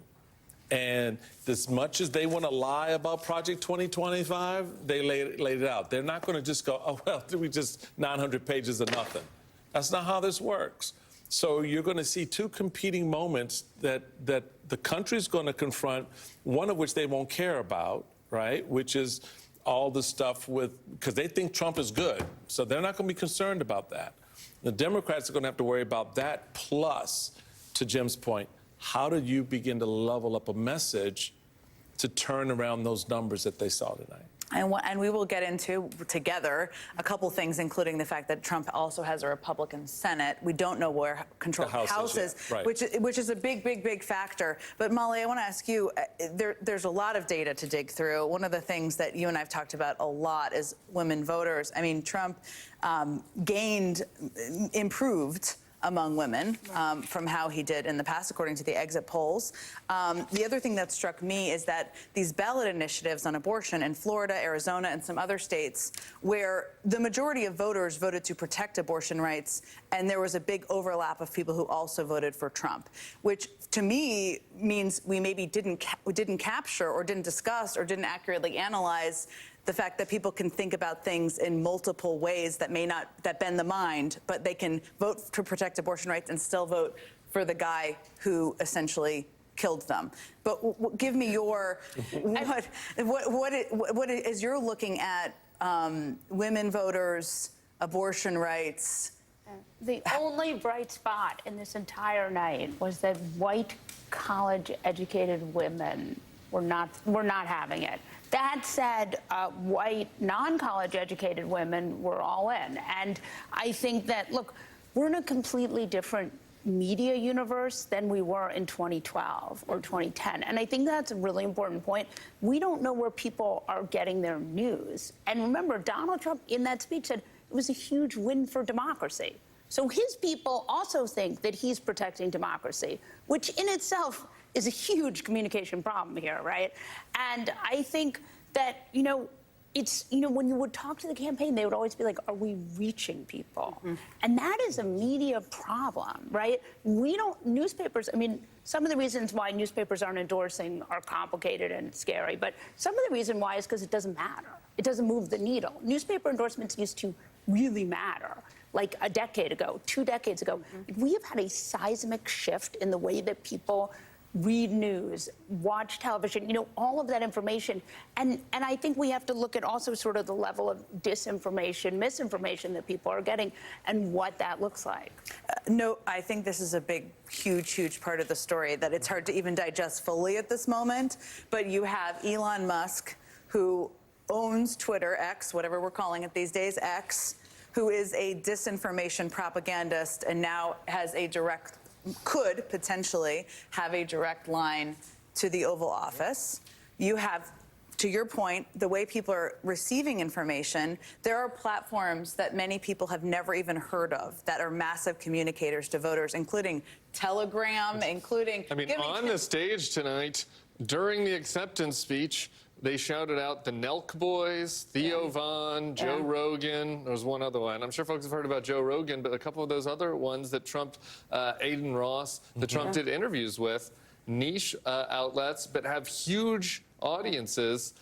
And as much as they want to lie about Project 2025, they laid it out. They're not going to just go, oh, well, we just 900 pages of nothing. That's not how this works. So you're going to see two competing moments that the country's going to confront, one of which they won't care about, right, which is all the stuff because they think Trump is good. So they're not going to be concerned about that. The Democrats are going to have to worry about that, plus, to Jim's point, how do you begin to level up a message to turn around those numbers that they saw tonight? And we will get into, together, a couple things, including the fact that Trump also has a Republican Senate. We don't know where control of the House is, right. which is a big factor. But, Molly, I want to ask you, there's a lot of data to dig through. One of the things that you and I have talked about a lot is women voters. I mean, Trump improved among women from how he did in the past, according to the exit polls. The other thing that struck me is that these ballot initiatives on abortion in Florida, Arizona, and some other states, where the majority of voters voted to protect abortion rights, and there was a big overlap of people who also voted for Trump, which to me means we maybe didn't capture or didn't discuss or didn't accurately analyze the fact that people can think about things in multiple ways that bend the mind, but they can vote to protect abortion rights and still vote for the guy who essentially killed them. But give me your what as you're looking at women voters, abortion rights. The only bright spot in this entire night was that white college-educated women were not having it. That said, white, non-college-educated women were all in. And I think that, look, we're in a completely different media universe than we were in 2012 or 2010. And I think that's a really important point. We don't know where people are getting their news. And remember, Donald Trump, in that speech, said it was a huge win for democracy. So his people also think that he's protecting democracy, which in itself is a huge communication problem here, right? And I think that, when you would talk to the campaign, they would always be like, are we reaching people? Mm-hmm. And that is a media problem, right? Newspapers, some of the reasons why newspapers aren't endorsing are complicated and scary, but some of the reason why is because it doesn't matter. It doesn't move the needle. Newspaper endorsements used to really matter. Like a decade ago, 2 decades ago. Mm-hmm. We have had a seismic shift in the way that people read news, watch television, all of that information. And I think we have to look at also sort of the level of disinformation, misinformation that people are getting and what that looks like. No, I think this is a big, huge part of the story that it's hard to even digest fully at this moment. But you have Elon Musk, who owns Twitter, X, whatever we're calling it these days, X, who is a disinformation propagandist and now has could potentially have a direct line to the Oval Office. You have, to your point, the way people are receiving information. There are platforms that many people have never even heard of that are massive communicators to voters, including Telegram, including... on the stage tonight, during the acceptance speech, they shouted out the Nelk Boys, Theo Von, Joe Rogan. There was one other one. I'm sure folks have heard about Joe Rogan, but a couple of those other ones that Trump, Aiden Ross, that Trump did interviews with, niche outlets, but have huge audiences.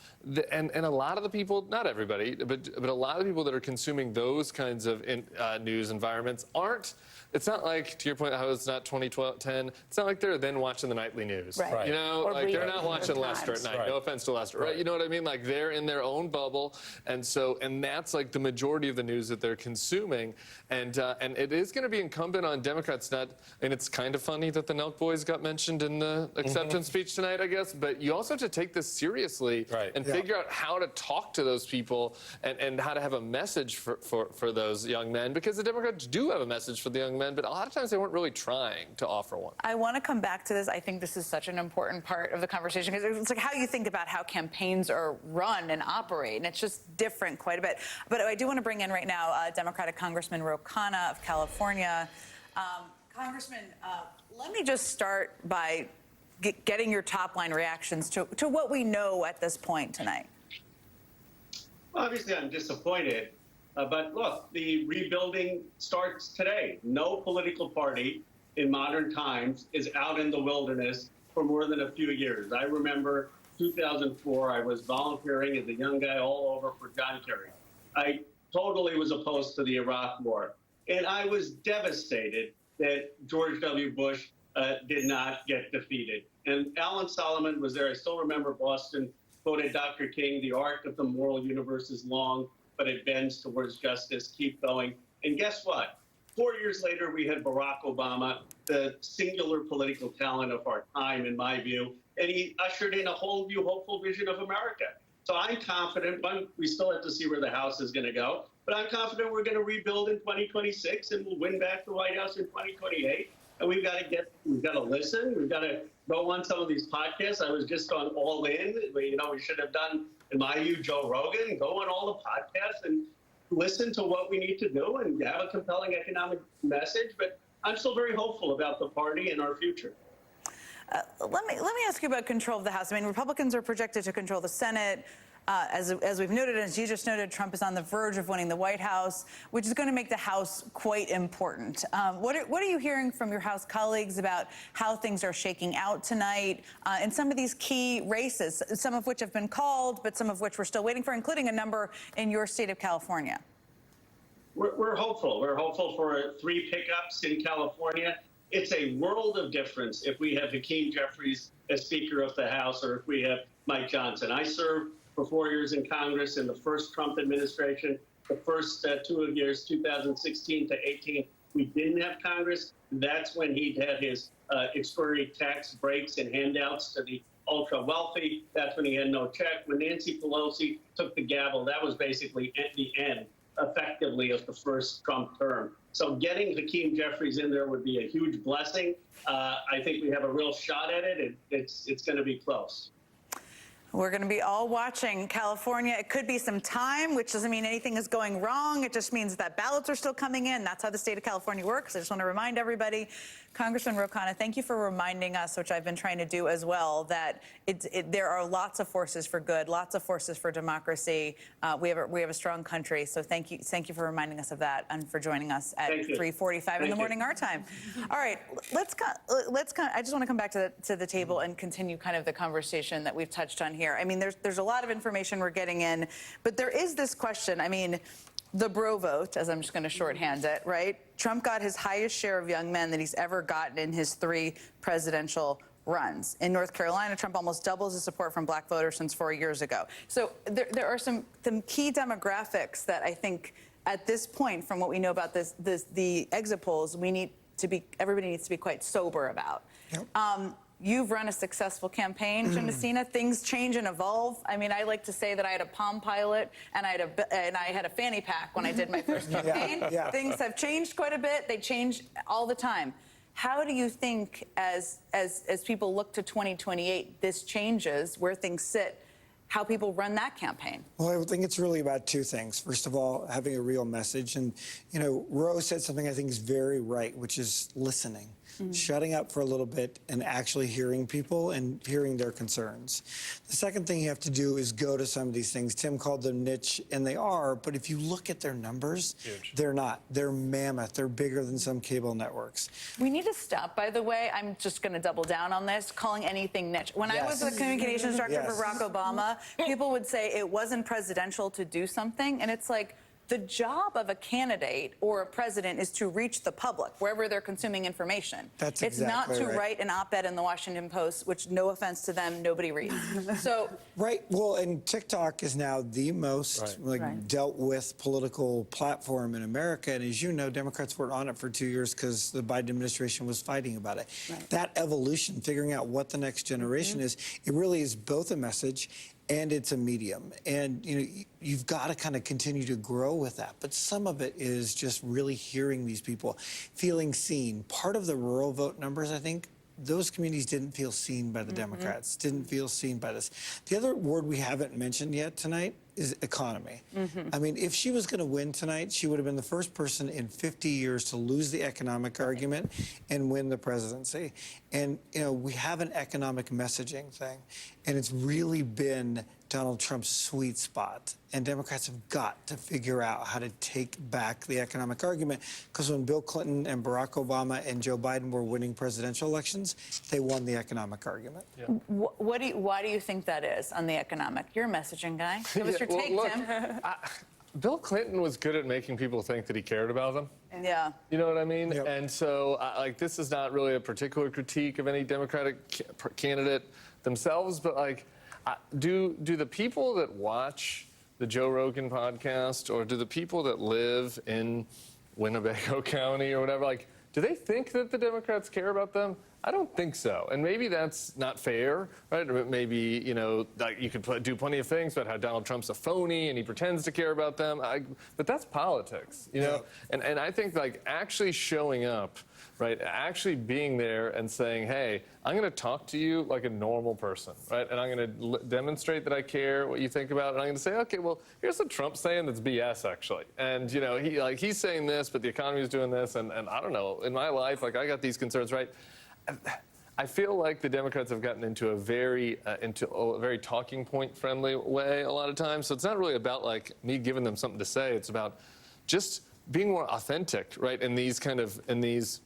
And a lot of the people, not everybody, but a lot of the people that are consuming those kinds of news environments aren't. It's not like, to your point, how it's not 2010. It's not like they're then watching the nightly news. Right. You know, Or like they're not watching Lester at Times. night. No offense to Lester, right? You know what I mean? Like they're in their own bubble, and that's like the majority of the news that they're consuming, and it is going to be incumbent on Democrats not. And it's kind of funny that the Nelk Boys got mentioned in the acceptance speech tonight, I guess. But you also have to take this seriously and figure out how to talk to those people and how to have a message for those young men, because the Democrats do have a message for the young men, but a lot of times they weren't really trying to offer one. I want to come back to this. I think this is such an important part of the conversation, because it's like how you think about how campaigns are run and operate, and it's just different quite a bit. But I do want to bring in right now Democratic Congressman Ro Khanna of California. Congressman, let me just start by getting your top-line reactions to what we know at this point tonight. Well, obviously, I'm disappointed. But look, the rebuilding starts today. No political party in modern times is out in the wilderness for more than a few years. I remember 2004, I was volunteering as a young guy all over for John Kerry. I totally was opposed to the Iraq War. And I was devastated that George W. Bush did not get defeated. And Alan Solomon was there. I still remember Boston quoted Dr. King, "The arc of the moral universe is long, but it bends towards justice. Keep going." And guess what? 4 years later, we had Barack Obama, the singular political talent of our time, in my view, and he ushered in a whole new hopeful vision of America. So I'm confident. We still have to see where the House is going to go, but I'm confident we're going to rebuild in 2026, and we'll win back the White House in 2028. And we've got to listen. We've got to go on some of these podcasts. I was just on All In. We should have done, in my view, Joe Rogan. Go on all the podcasts and listen to what we need to do and have a compelling economic message. But I'm still very hopeful about the party and our future. Let me ask you about control of the House. I mean, Republicans are projected to control the Senate. As we've noted, as you just noted, Trump is on the verge of winning the White House, which is going to make the House quite important. What are you hearing from your House colleagues about how things are shaking out tonight in some of these key races, some of which have been called, but some of which we're still waiting for, including a number in your state of California? We're hopeful. We're hopeful for 3 pickups in California. It's a world of difference if we have Hakeem Jeffries as Speaker of the House or if we have Mike Johnson. I served for 4 years in Congress in the first Trump administration. The first 2 years, 2016 to 18, we didn't have Congress. That's when he had his extraordinary tax breaks and handouts to the ultra wealthy. That's when he had no check. When Nancy Pelosi took the gavel, that was basically at the end, effectively, of the first Trump term. So getting Hakeem Jeffries in there would be a huge blessing. I think we have a real shot at it. It's going to be close. We're going to be all watching California. It could be some time, which doesn't mean anything is going wrong. It just means that ballots are still coming in. That's how the state of California works. I just want to remind everybody. Congressman Ro Khanna, thank you for reminding us, which I've been trying to do as well, that there are lots of forces for good, lots of forces for democracy. We have a strong country. So thank you for reminding us of that and for joining us at 3:45 in the morning our time. All right, I just want to come back to the table and continue kind of the conversation that we've touched on here. I mean, there's a lot of information we're getting in, but there is this question. I mean, the bro vote, as I'm just going to shorthand it, right? Trump got his highest share of young men that he's ever gotten in his 3 presidential runs. In North Carolina, Trump almost doubles his support from black voters since 4 years ago. So there are some key demographics that I think at this point, from what we know about the exit polls, everybody needs to be quite sober about. Yep. You've run a successful campaign, Jim Messina. Things change and evolve. I mean, I like to say that I had a Palm Pilot and I had a fanny pack when I did my first campaign. Yeah. Things have changed quite a bit. They change all the time. How do you think, as people look to 2028, this changes where things sit? how people run that campaign? Well, I think it's really about two things. First of all, having a real message. And, you know, Rose said something I think is very right, which is listening. Shutting up for a little bit and actually hearing people and hearing their concerns. The second thing you have to do is go to some of these things. Tim called them niche, and they are, but if you look at their numbers, they're not. They're mammoth. They're bigger than some cable networks. We need to stop, by the way. I'm just going to double down on this, calling anything niche. When I was the communications director for Barack Obama, people would say it wasn't presidential to do something, and it's like, the job of a candidate or a president is to reach the public wherever they're consuming information. That's it's not exactly to right. write an op-ed in the Washington Post, which, no offense to them, nobody reads. So Right. Well, and TikTok is now the most dealt with political platform in America. And as you know, Democrats weren't on it for 2 years because the Biden administration was fighting about it. That evolution, figuring out what the next generation is, it really is both a message and it's a medium. And, you know, you've got to kind of continue to grow with that. But some of it is just really hearing these people, feeling seen. Part of the rural vote numbers, I think, those communities didn't feel seen by the Democrats, didn't feel seen by this. The other word we haven't mentioned yet tonight is economy. I mean, if she was going to win tonight, she would have been the first person in 50 years to lose the economic argument and win the presidency. And, you know, we have an economic messaging thing, and it's really been Donald Trump's sweet spot. And Democrats have got to figure out how to take back the economic argument, because when Bill Clinton and Barack Obama and Joe Biden were winning presidential elections, they won the economic argument. why do you think that is on the economic? You're a messaging guy. Give us your take, Tim. Bill Clinton was good at making people think that he cared about them. Yeah. You know what I mean? And so, like, this is not really a particular critique of any Democratic candidate themselves, but, like, do the people that watch the Joe Rogan podcast, or do the people that live in Winnebago County or whatever, like, do they think that the Democrats care about them? I don't think so. And maybe that's not fair, right? Or maybe, you know, like, you could do plenty of things about how Donald Trump's a phony and he pretends to care about them. But that's politics, you know? And I think, like, actually showing up, right, actually being there and saying, hey, I'm going to talk to you like a normal person, right? And I'm going to demonstrate that I care what you think about it. And I'm going to say, okay, well, here's what Trump's saying that's BS, actually. And, you know, he's saying this, but the economy is doing this. And I don't know, in my life, like, I got these concerns, right? I feel like the Democrats have gotten into a very talking point friendly way a lot of times. So it's not really about, like, me giving them something to say. It's about just being more authentic, right? In these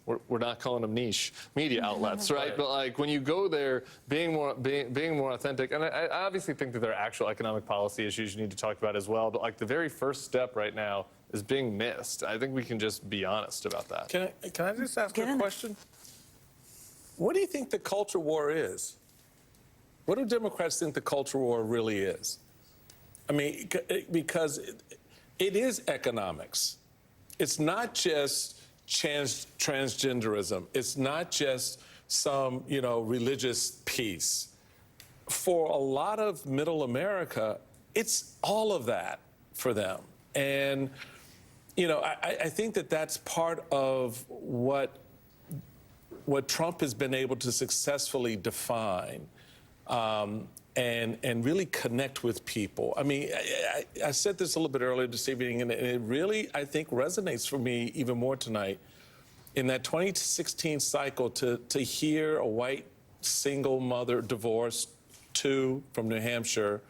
we're not calling them niche media outlets, right? But, like, when you go there, being more authentic. And I obviously think that there are actual economic policy issues you need to talk about as well. But, like, the very first step right now is being missed. I think we can just be honest about that. Can I just ask a question? What do you think the culture war is? What do Democrats think the culture war really is? I mean, because it is economics. It's not just transgenderism. It's not just some, you know, religious piece. For a lot of middle America, it's all of that for them. And, you know, I think that that's part of what Trump has been able to successfully define and really connect with people. I mean, I said this a little bit earlier this evening, and it really, I think, resonates for me even more tonight. In that 2016 cycle, to hear a white single mother, divorced, from New Hampshire,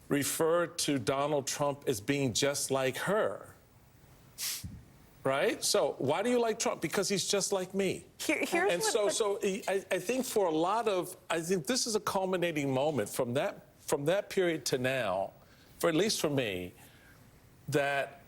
refer to Donald Trump as being just like her. Right? So why do you like Trump? Because he's just like me. I think for a lot of, I think this is a culminating moment from that period to now, for at least for me, that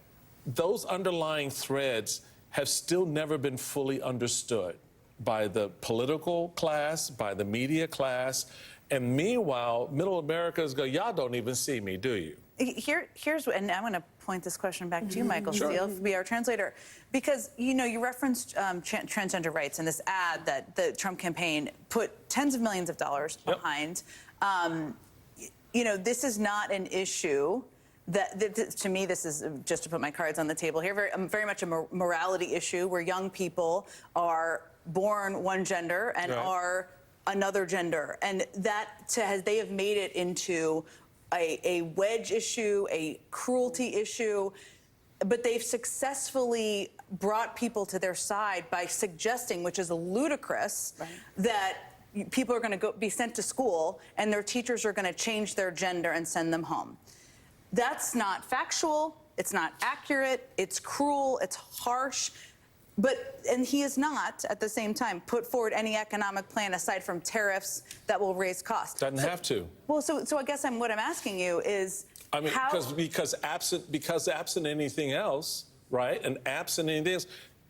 those underlying threads have still never been fully understood by the political class, by the media class, and meanwhile, middle Americans go, y'all don't even see me, do you? Here's, and I'm going to point this question back to you, Michael Steele, be our translator, because, you know, you referenced transgender rights in this ad that the Trump campaign put tens of millions of dollars behind. You know, this is not an issue that to me, this is, just to put my cards on the table here, very much a morality issue where young people are born one gender and are another gender, and they have made it into a wedge issue, a cruelty issue, but they've successfully brought people to their side by suggesting, which is ludicrous, that people are going to be sent to school and their teachers are going to change their gender and send them home. That's not factual. It's not accurate. It's cruel. It's harsh. And he has not, at the same time, put forward any economic plan aside from tariffs that will raise costs. Doesn't have to. Well, so I guess what I'm asking you is, I mean, because absent anything else, right? And absent anything else,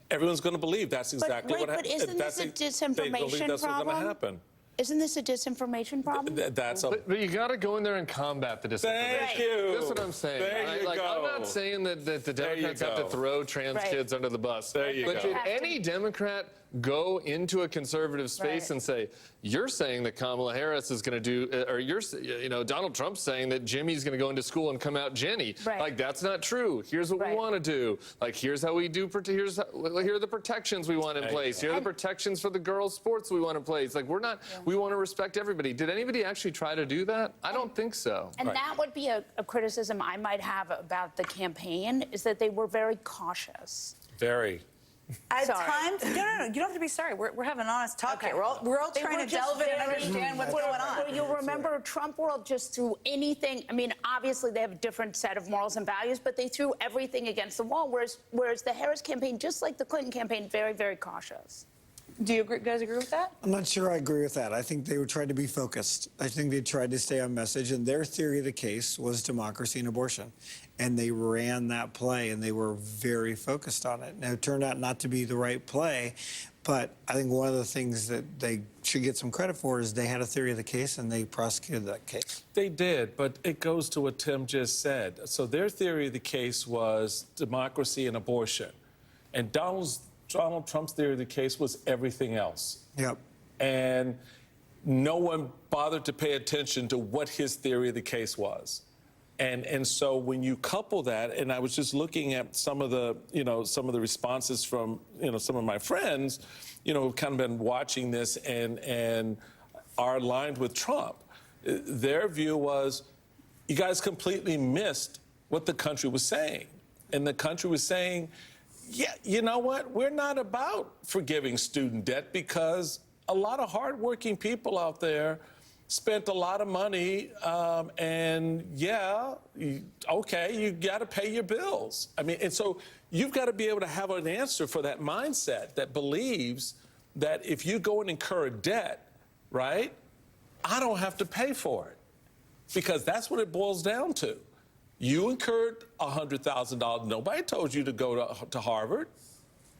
everyone's going to believe that's exactly what happened. But isn't this a disinformation they believe that's what's going to happen. Isn't this a disinformation problem? But you got to go in there and combat the disinformation. Thank you. That's what I'm saying. There you go. I'm not saying that the Democrats have to throw trans kids under the bus. There you go. But did any Democrat go into a conservative space and say, you're saying that Kamala Harris is going to do, or Donald Trump's saying that Jimmy's going to go into school and come out Jenny. Like, that's not true. Here's what we want to do. Like, here's how we do, here are the protections we want in place. Here are the protections for the girls' sports we want in place. Like, we want to respect everybody. Did anybody actually try to do that? I don't think so. And that would be a criticism I might have about the campaign, is that they were very cautious. Very. At times, no, you don't have to be sorry. We're having an honest talk here. We're all trying to delve in and understand what's going on. You'll remember Trump world just threw anything. I mean, obviously they have a different set of morals and values, but they threw everything against the wall. Whereas the Harris campaign, just like the Clinton campaign, very, very cautious. Do you guys agree with that? I'm not sure I agree with that. I think they tried to be focused. I think they tried to stay on message, and their theory of the case was democracy and abortion. And they ran that play, and they were very focused on it. Now, it turned out not to be the right play, but I think one of the things that they should get some credit for is they had a theory of the case, and they prosecuted that case. They did, but it goes to what Tim just said. So their theory of the case was democracy and abortion. And Donald Trump's theory of the case was everything else. Yep. And no one bothered to pay attention to what his theory of the case was. And so when you couple that, and I was just looking at some of the responses from, some of my friends, who've kind of been watching this and are aligned with Trump. Their view was, you guys completely missed what the country was saying. And the country was saying, yeah, you know what? We're not about forgiving student debt because a lot of hardworking people out there spent a lot of money, and okay, you got to pay your bills. I mean, and so you've got to be able to have an answer for that mindset that believes that if you go and incur a debt, right, I don't have to pay for it, because that's what it boils down to. You incurred $100,000. Nobody told you to go to Harvard.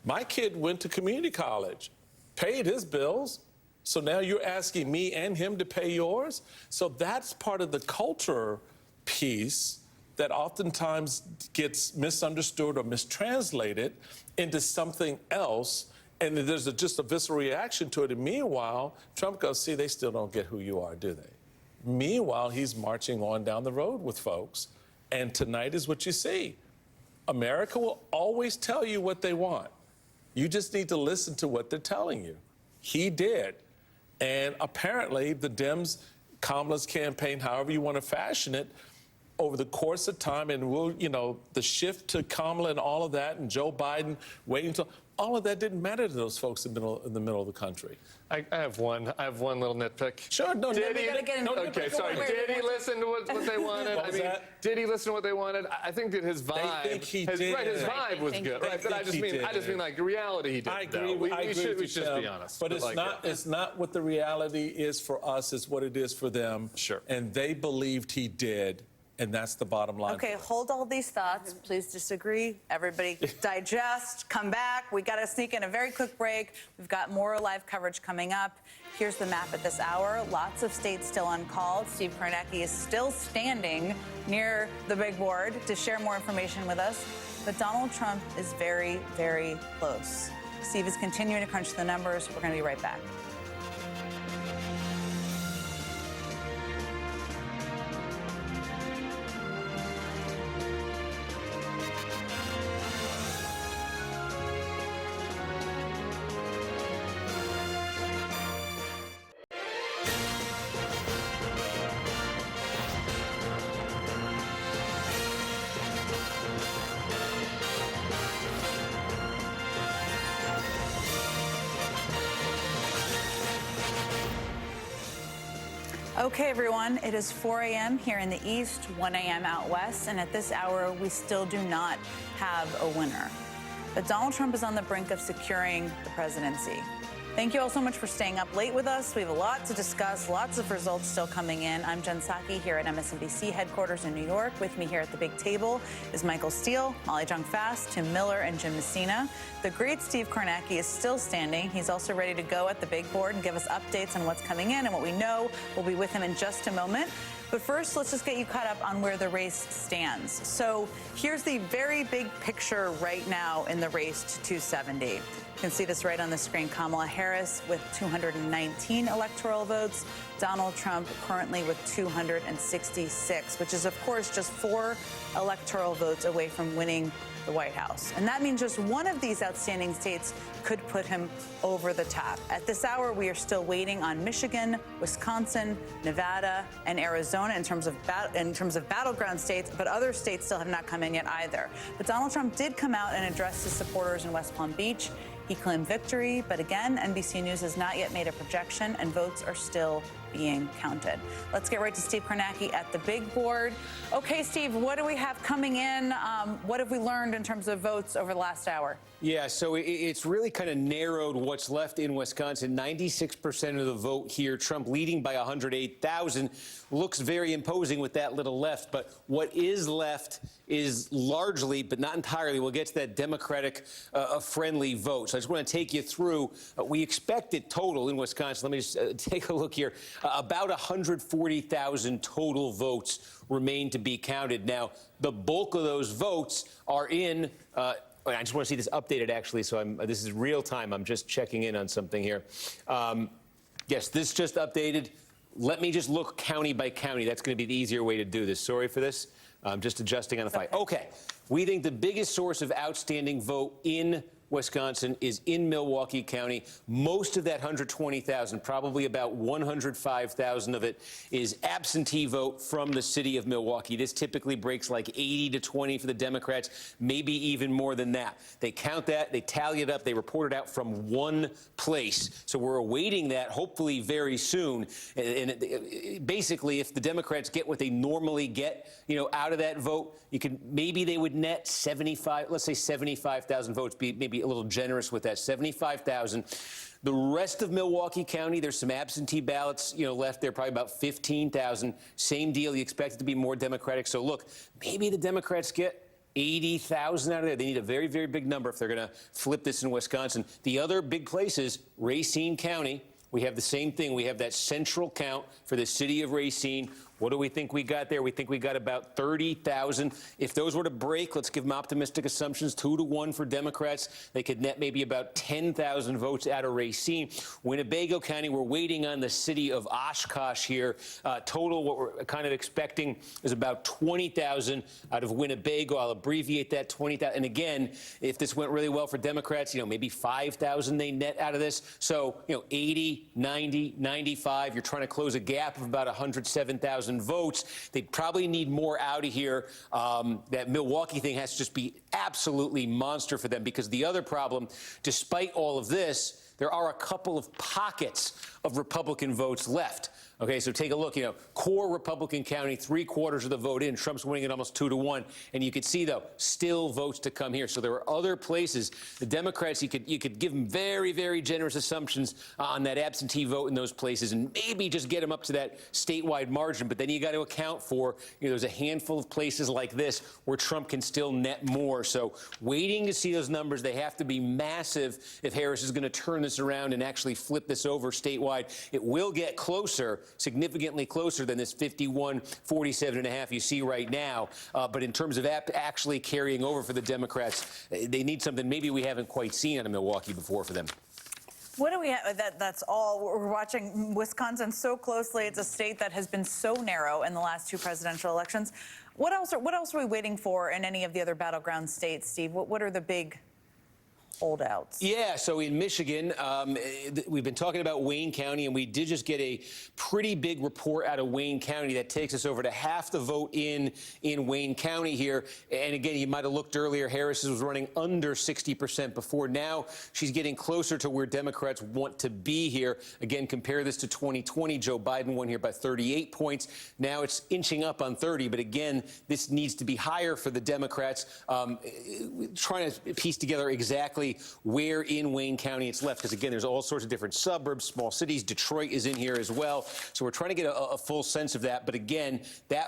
My kid went to community college, paid his bills. So now you're asking me and him to pay yours? So that's part of the culture piece that oftentimes gets misunderstood or mistranslated into something else. And there's just a visceral reaction to it. And meanwhile, Trump goes, see, they still don't get who you are, do they? Meanwhile, he's marching on down the road with folks. And tonight is what you see. America will always tell you what they want. You just need to listen to what they're telling you. He did. And apparently the Dems, Kamala's campaign, however you want to fashion it, over the course of time, and the shift to Kamala and all of that, and Joe Biden waiting until, all of that didn't matter to those folks in the middle of the country. I have one little nitpick. Sure, no, Did he listen to what they wanted? Did he listen to what they wanted? I think that his vibe, they think he did. Right, his vibe was good. Right, but I just mean, like, the reality he did. I agree. We should just be honest. But it's not what the reality is for us. It's what it is for them. Sure. And they believed he did. And that's the bottom line. Okay, hold all these thoughts. Please disagree. Everybody digest, come back. We got to sneak in a very quick break. We've got more live coverage coming up. Here's the map at this hour. Lots of states still uncalled. Steve Kornacki is still standing near the big board to share more information with us. But Donald Trump is very, very close. Steve is continuing to crunch the numbers. We're going to be right back. Okay, everyone, it is 4 a.m. here in the East, 1 a.m. out West, and at this hour, we still do not have a winner. But Donald Trump is on the brink of securing the presidency. Thank you all so much for staying up late with us. We have a lot to discuss, lots of results still coming in. I'm Jen Psaki here at MSNBC headquarters in New York. With me here at the big table is Michael Steele, Molly Jong-Fast, Tim Miller, and Jim Messina. The great Steve Kornacki is still standing. He's also ready to go at the big board and give us updates on what's coming in and what we know. We'll be with him in just a moment. But first, let's just get you caught up on where the race stands. So here's the very big picture right now in the race to 270. You can see this right on the screen. Kamala Harris with 219 electoral votes. Donald Trump currently with 266, which is, of course, just 4 electoral votes away from winning the White House. And that means just one of these outstanding states could put him over the top. At this hour, we are still waiting on Michigan, Wisconsin, Nevada, and Arizona in terms of battleground states, but other states still have not come in yet either. But Donald Trump did come out and address his supporters in West Palm Beach. He claimed victory, but again, NBC News has not yet made a projection, and votes are still being counted. Let's get right to Steve Kornacki at the big board. Okay, Steve, what do we have coming in? What have we learned in terms of votes over the last hour? Yeah, so it's really kind of narrowed what's left in Wisconsin. 96% of the vote here. Trump leading by 108,000. Looks very imposing with that little left. But what is left is largely, but not entirely, we'll get to that Democratic-friendly vote. So I just want to take you through. We expected total in Wisconsin. Let me just take a look here. About 140,000 total votes remain to be counted. Now, the bulk of those votes are in... I just want to see this updated, actually, so this is real time. I'm just checking in on something here. Yes, this just updated. Let me just look county by county. That's going to be the easier way to do this. Sorry for this. I'm just adjusting on the fly. Okay. We think the biggest source of outstanding vote in Wisconsin is in Milwaukee County. Most of that 120,000, probably about 105,000 of it, is absentee vote from the city of Milwaukee. This typically breaks like 80 to 20 for the Democrats, maybe even more than that. They count that, they tally it up, they report it out from one place. So we're awaiting that hopefully very soon. And basically, if the Democrats get what they normally get, out of that vote, maybe they would net 75,000 votes, be maybe a little generous with that, 75,000. The rest of Milwaukee County, there's some absentee ballots, left there, probably about 15,000. Same deal. You expect it to be more Democratic. So look, maybe the Democrats get 80,000 out of there. They need a very, very big number if they're going to flip this in Wisconsin. The other big place is Racine County. We have the same thing. We have that central count for the city of Racine. What do we think we got there? We think we got about 30,000. If those were to break, let's give them optimistic assumptions, 2-1 for Democrats. They could net maybe about 10,000 votes out of Racine. Winnebago County, we're waiting on the city of Oshkosh here. Total, what we're kind of expecting is about 20,000 out of Winnebago. I'll abbreviate that, 20,000. And again, if this went really well for Democrats, maybe 5,000 they net out of this. So, 80, 90, 95. You're trying to close a gap of about 107,000 votes. They probably need more out of here. That Milwaukee thing has to just be absolutely monster for them, because the other problem, despite all of this, there are a couple of pockets of Republican votes left. Okay, so take a look. Core Republican county, 3/4 of the vote in. Trump's winning it almost 2-1. And you could see, though, still votes to come here. So there are other places. The Democrats, you could give them very, very generous assumptions on that absentee vote in those places, and maybe just get them up to that statewide margin. But then you got to account for, there's a handful of places like this where Trump can still net more. So waiting to see those numbers. They have to be massive if Harris is going to turn this around and actually flip this over statewide. It will get closer, significantly closer than this 51-47.5 you see right now. But in terms of actually carrying over for the Democrats, they need something maybe we haven't quite seen out of Milwaukee before for them. What do we have? That's all. We're watching Wisconsin so closely. It's a state that has been so narrow in the last 2 presidential elections. What else are we waiting for in any of the other battleground states, Steve? What are the big holdouts. Yeah, so in Michigan, we've been talking about Wayne County, and we did just get a pretty big report out of Wayne County that takes us over to half the vote in Wayne County here. And again, you might have looked earlier, Harris was running under 60% before. Now she's getting closer to where Democrats want to be here. Again, compare this to 2020. Joe Biden won here by 38 points. Now it's inching up on 30, but again, this needs to be higher for the Democrats. Trying to piece together exactly where in Wayne County it's left, because again, there's all sorts of different suburbs, small cities. Detroit is in here as well. So we're trying to get a full sense of that. But again,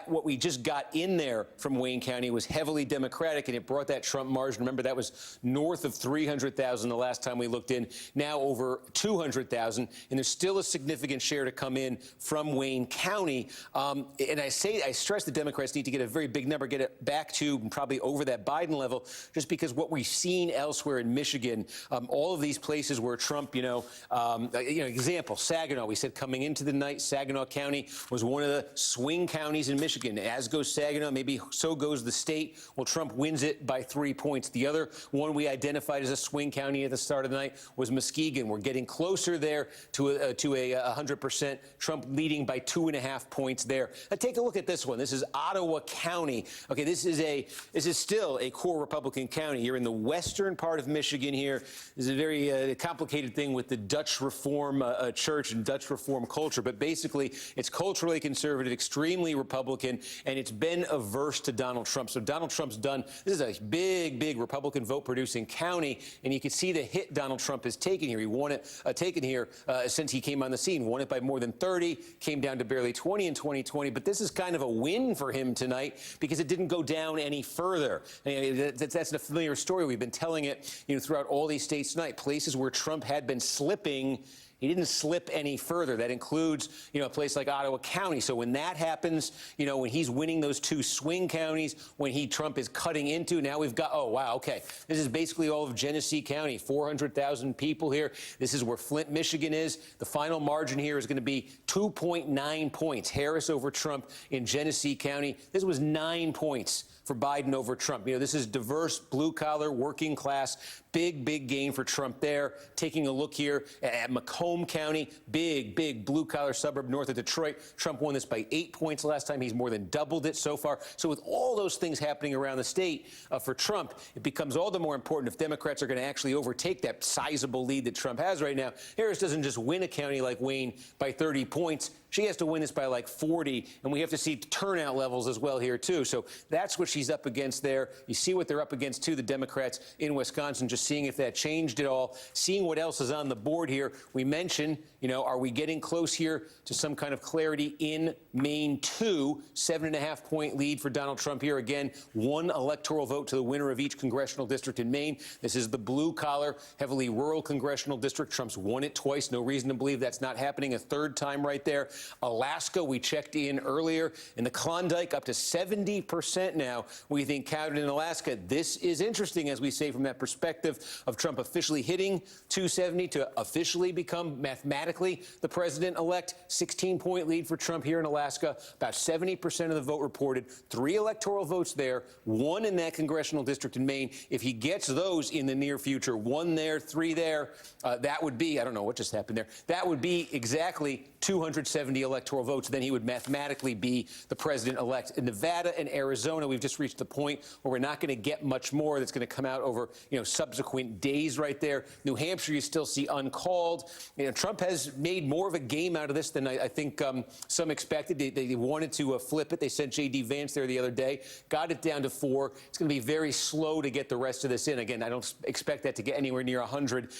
what we just got in there from Wayne County was heavily Democratic, and it brought that Trump margin. Remember, that was north of 300,000 the last time we looked in, now over 200,000. And there's still a significant share to come in from Wayne County. And I stress the Democrats need to get a very big number, get it back to and probably over that Biden level, just because what we've seen elsewhere in Michigan, all of these places where Trump, example, Saginaw, we said coming into the night, Saginaw County was one of the swing counties in Michigan. As goes Saginaw, maybe so goes the state. Well, Trump wins it by 3 points. The other one we identified as a swing county at the start of the night was Muskegon. We're getting closer there to a 100%. Trump leading by 2.5 points there. Now take a look at this one. This is Ottawa County. Okay, this is still a core Republican county. You're in the western part of Michigan here. This is a very complicated thing with the Dutch Reform Church and Dutch Reform culture. But basically, it's culturally conservative, extremely Republican, and it's been averse to Donald Trump. So Donald Trump's done. This is a big, big Republican vote-producing county, and you can see the hit Donald Trump has taken here. He won it, taken here since he came on the scene. Won it by more than 30, came down to barely 20 in 2020. But this is kind of a win for him tonight because it didn't go down any further. That's a familiar story. We've been telling it, throughout all these states tonight. Places where Trump had been slipping, he didn't slip any further. That includes, a place like Ottawa County. So when that happens, when he's winning those two swing counties, when Trump is cutting into, now we've got, oh, wow, okay. This is basically all of Genesee County, 400,000 people here. This is where Flint, Michigan is. The final margin here is going to be 2.9 points. Harris over Trump in Genesee County. This was 9 points for Biden over Trump. This is diverse, blue-collar, working class, big, big gain for Trump there. Taking a look here at Macomb County, big blue-collar suburb north of Detroit. Trump won this by 8 points last time. He's more than doubled it so far. So with all those things happening around the state for Trump, it becomes all the more important if Democrats are going to actually overtake that sizable lead that Trump has right now. Harris doesn't just win a county like Wayne by 30 points. She has to win this by like 40, and we have to see turnout levels as well here, too. So that's what she's up against there. You see what they're up against, too, the Democrats in Wisconsin, just seeing if that changed at all, seeing what else is on the board here. We mentioned, are we getting close here to some kind of clarity in Maine, 2? 7.5-point lead for Donald Trump here. Again, 1 electoral vote to the winner of each congressional district in Maine. This is the blue-collar, heavily rural congressional district. Trump's won it twice. No reason to believe that's not happening a third time right there. Alaska, we checked in earlier, and the Klondike up to 70% now, we think, counted in Alaska. This is interesting, as we say, from that perspective of Trump officially hitting 270 to officially become mathematically the president-elect. 16-point lead for Trump here in Alaska. About 70% of the vote reported. 3 electoral votes there, 1 in that congressional district in Maine. If he gets those in the near future, 1 there, 3 there, that would be, I don't know what just happened there, that would be exactly 270 electoral votes. Then he would mathematically be the president-elect. In Nevada and Arizona, we've just reached the point where we're not going to get much more that's going to come out over, subsequent days right there. New Hampshire, you still see uncalled. Trump has made more of a game out of this than I think some expected. They wanted to flip it. They sent J.D. Vance there the other day, got it down to 4. It's going to be very slow to get the rest of this in. Again, I don't expect that to get anywhere near 100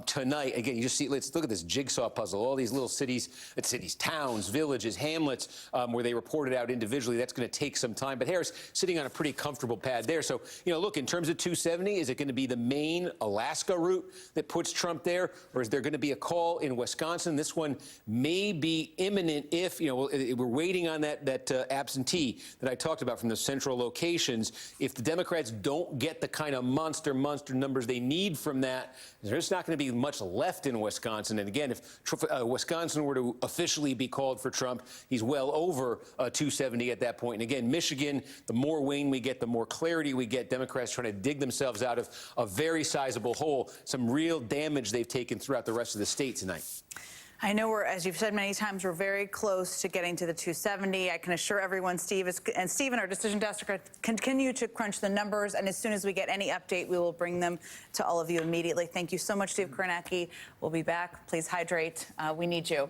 tonight. Again, you just see, let's look at this jigsaw puzzle. All these little cities, towns, villages, hamlets, where they reported out individually. That's going to take some time. But Harris sitting on a pretty comfortable pad there. So, look, in terms of 270, is it going to be the Maine-Alaska route that puts Trump there? Or is there going to be a call in Wisconsin? This one may be imminent if, we're waiting on that absentee that I talked about from the central locations. If the Democrats don't get the kind of monster numbers they need from that, there's not going to be much left in Wisconsin. And again, if Wisconsin were to officially be called for Trump. He's well over 270 at that point. And again, Michigan, the more wane we get, the more clarity we get. Democrats trying to dig themselves out of a very sizable hole. Some real damage they've taken throughout the rest of the state tonight. I know as you've said many times, we're very close to getting to the 270. I can assure everyone, Steve and our decision desk continue to crunch the numbers, and as soon as we get any update, we will bring them to all of you immediately. Thank you so much, Steve Kornacki. We'll be back. Please hydrate. We need you.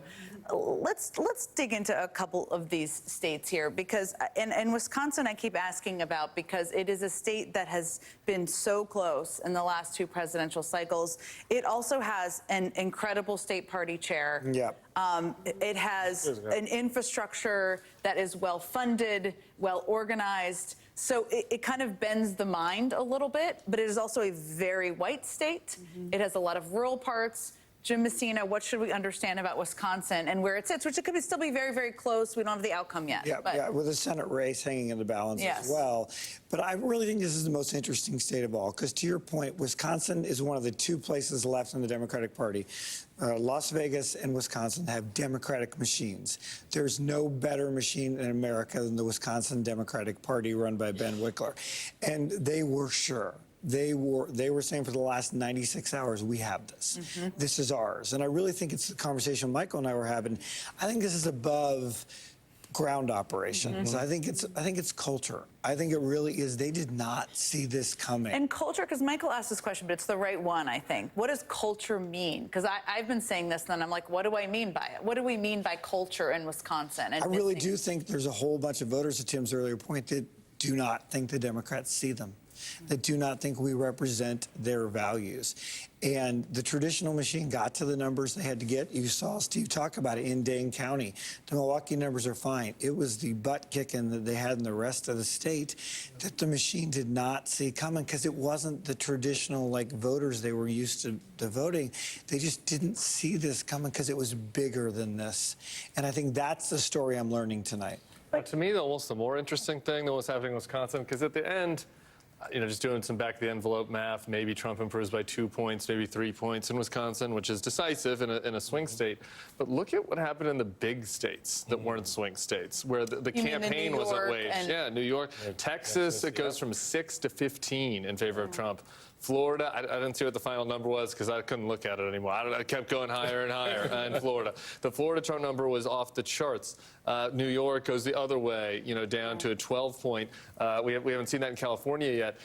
Let's dig into a couple of these states here, because in Wisconsin, I keep asking about, because it is a state that has been so close in the last 2 presidential cycles. It also has an incredible state party chair. Yeah. It has an infrastructure that is well funded, well organized. So it kind of bends the mind a little bit, but it is also a very white state. It has a lot of rural parts. Jim Messina, what should we understand about Wisconsin and where it sits, which it could still be very, very close. We don't have the outcome yet. Yeah, with the Senate race hanging in the balance as well. But I really think this is the most interesting state of all, because to your point, Wisconsin is one of the 2 places left in the Democratic Party. Las Vegas and Wisconsin have Democratic machines. There's no better machine in America than the Wisconsin Democratic Party run by Ben Wickler. And they were sure. They were saying for the last 96 hours, we have this. This is ours. And I really think it's the conversation Michael and I were having. I think this is above ground operations. I think it's culture. I think it really is. They did not see this coming. And culture, because Michael asked this question, but it's the right one, I think. What does culture mean? Because I've been saying this, and then I'm like, what do I mean by it? What do we mean by culture in Wisconsin? And I really do think there's a whole bunch of voters, to Tim's earlier point, that do not think the Democrats see them, that do not think we represent their values. And the traditional machine got to the numbers they had to get. You saw Steve talk about it in Dane County. The Milwaukee numbers are fine. It was the butt kicking that they had in the rest of the state that the machine did not see coming, because it wasn't the traditional voters they were used to voting. They just didn't see this coming because it was bigger than this. And I think that's the story I'm learning tonight. To me, almost the more interesting thing than what's happening in Wisconsin, because at the end, just doing some back-of-the-envelope math, maybe Trump improves by 2 points, maybe 3 points in Wisconsin, which is decisive in a swing state. But look at what happened in the big states that weren't swing states, where the campaign wasn't waged. Yeah, New York. Texas, it goes from 6 to 15 in favor of Trump. Florida, I didn't see what the final number was because I couldn't look at it anymore. I kept going higher and higher in Florida. The Florida Trump number was off the charts. New York goes the other way, down to a 12-point. We haven't seen that in California yet.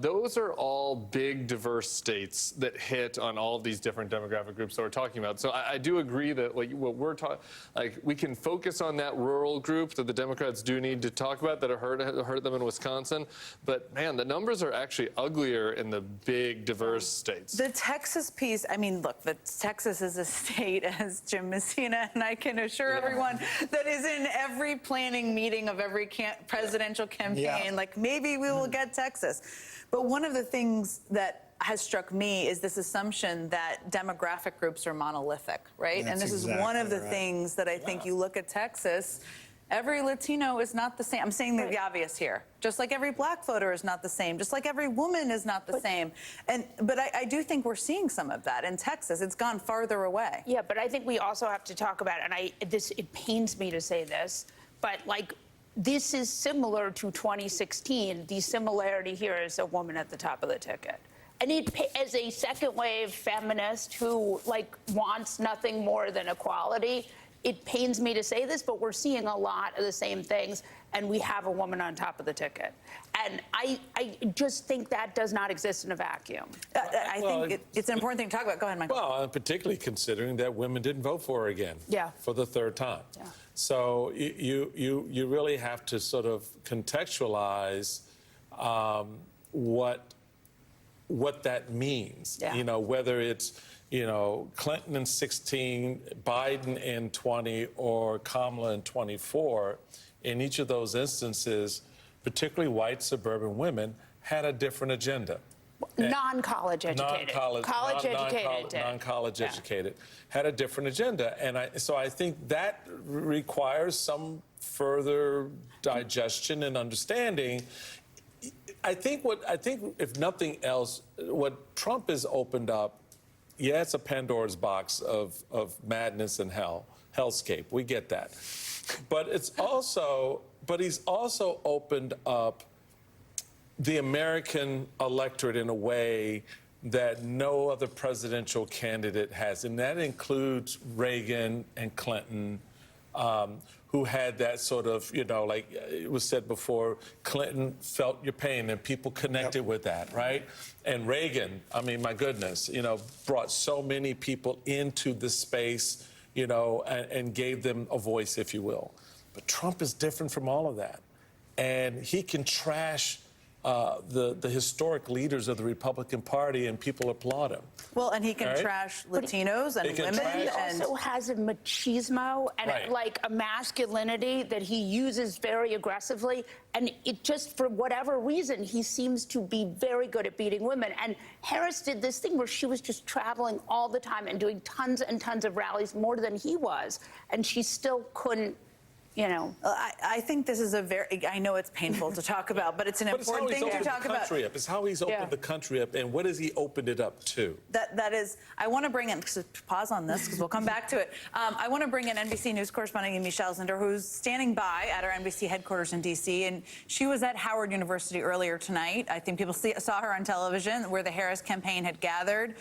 Those are all big, diverse states that hit on all of these different demographic groups that we're talking about. So I do agree that what we're talking, we can focus on that rural group that the Democrats do need to talk about that hurt them in Wisconsin. But man, the numbers are actually uglier in the big, diverse states. The Texas piece, look, Texas is a state, as Jim Messina and I can assure everyone, that is in every planning meeting of every presidential campaign. Maybe we will get Texas. But one of the things that has struck me is this assumption that demographic groups are monolithic, right? And this is one of the things that I think you look at Texas. Every Latino is not the same. I'm saying the obvious here. Just like every black voter is not the same. Just like every woman is not the same. But I do think we're seeing some of that in Texas. It's gone farther away. Yeah, but I think we also have to talk about, and it pains me to say this, but this is similar to 2016. The similarity here is a woman at the top of the ticket. And as a second wave feminist who wants nothing more than equality, it pains me to say this, but we're seeing a lot of the same things, and we have a woman on top of the ticket. And I just think that does not exist in a vacuum. I think it's an important thing to talk about. Go ahead, Michael. Well, particularly considering that women didn't vote for her again for the 3rd time. Yeah. So you really have to sort of contextualize what that means. Yeah. Whether it's Clinton in 16, Biden in 20, or Kamala in 24, in each of those instances, particularly white suburban women had a different agenda. Non-college educated. Non-college educated had a different agenda. And so I think that requires some further digestion and understanding. I think if nothing else, what Trump has opened up, it's a Pandora's box of madness and hellscape. We get that. But he's also opened up the American electorate in a way that no other presidential candidate has, and that includes Reagan and Clinton, who had that sort of, like it was said before, Clinton felt your pain and people connected with that, right? And Reagan, I mean, my goodness, brought so many people into the space, and gave them a voice, if you will. But Trump is different from all of that. And he can trash the historic leaders of the Republican Party, and people applaud him. Well, and he can Right? trash Latinos and women. But he and also has a machismo and Right. like a masculinity that he uses very aggressively. And it just, for whatever reason, he seems to be very good at beating women. And Harris did this thing where she was just traveling all the time and doing tons and tons of rallies, more than he was. And she still couldn't, I think this is I know it's painful to talk about, but it's an important thing to talk about. It's how he's opened the country up, and what has he opened it up to? That is, I want to bring in, pause on this because we'll come back to it. I want to bring in NBC News correspondent Michelle Zinder, who's standing by at our NBC headquarters in D.C., and she was at Howard University earlier tonight. I think people saw her on television where the Harris campaign had gathered.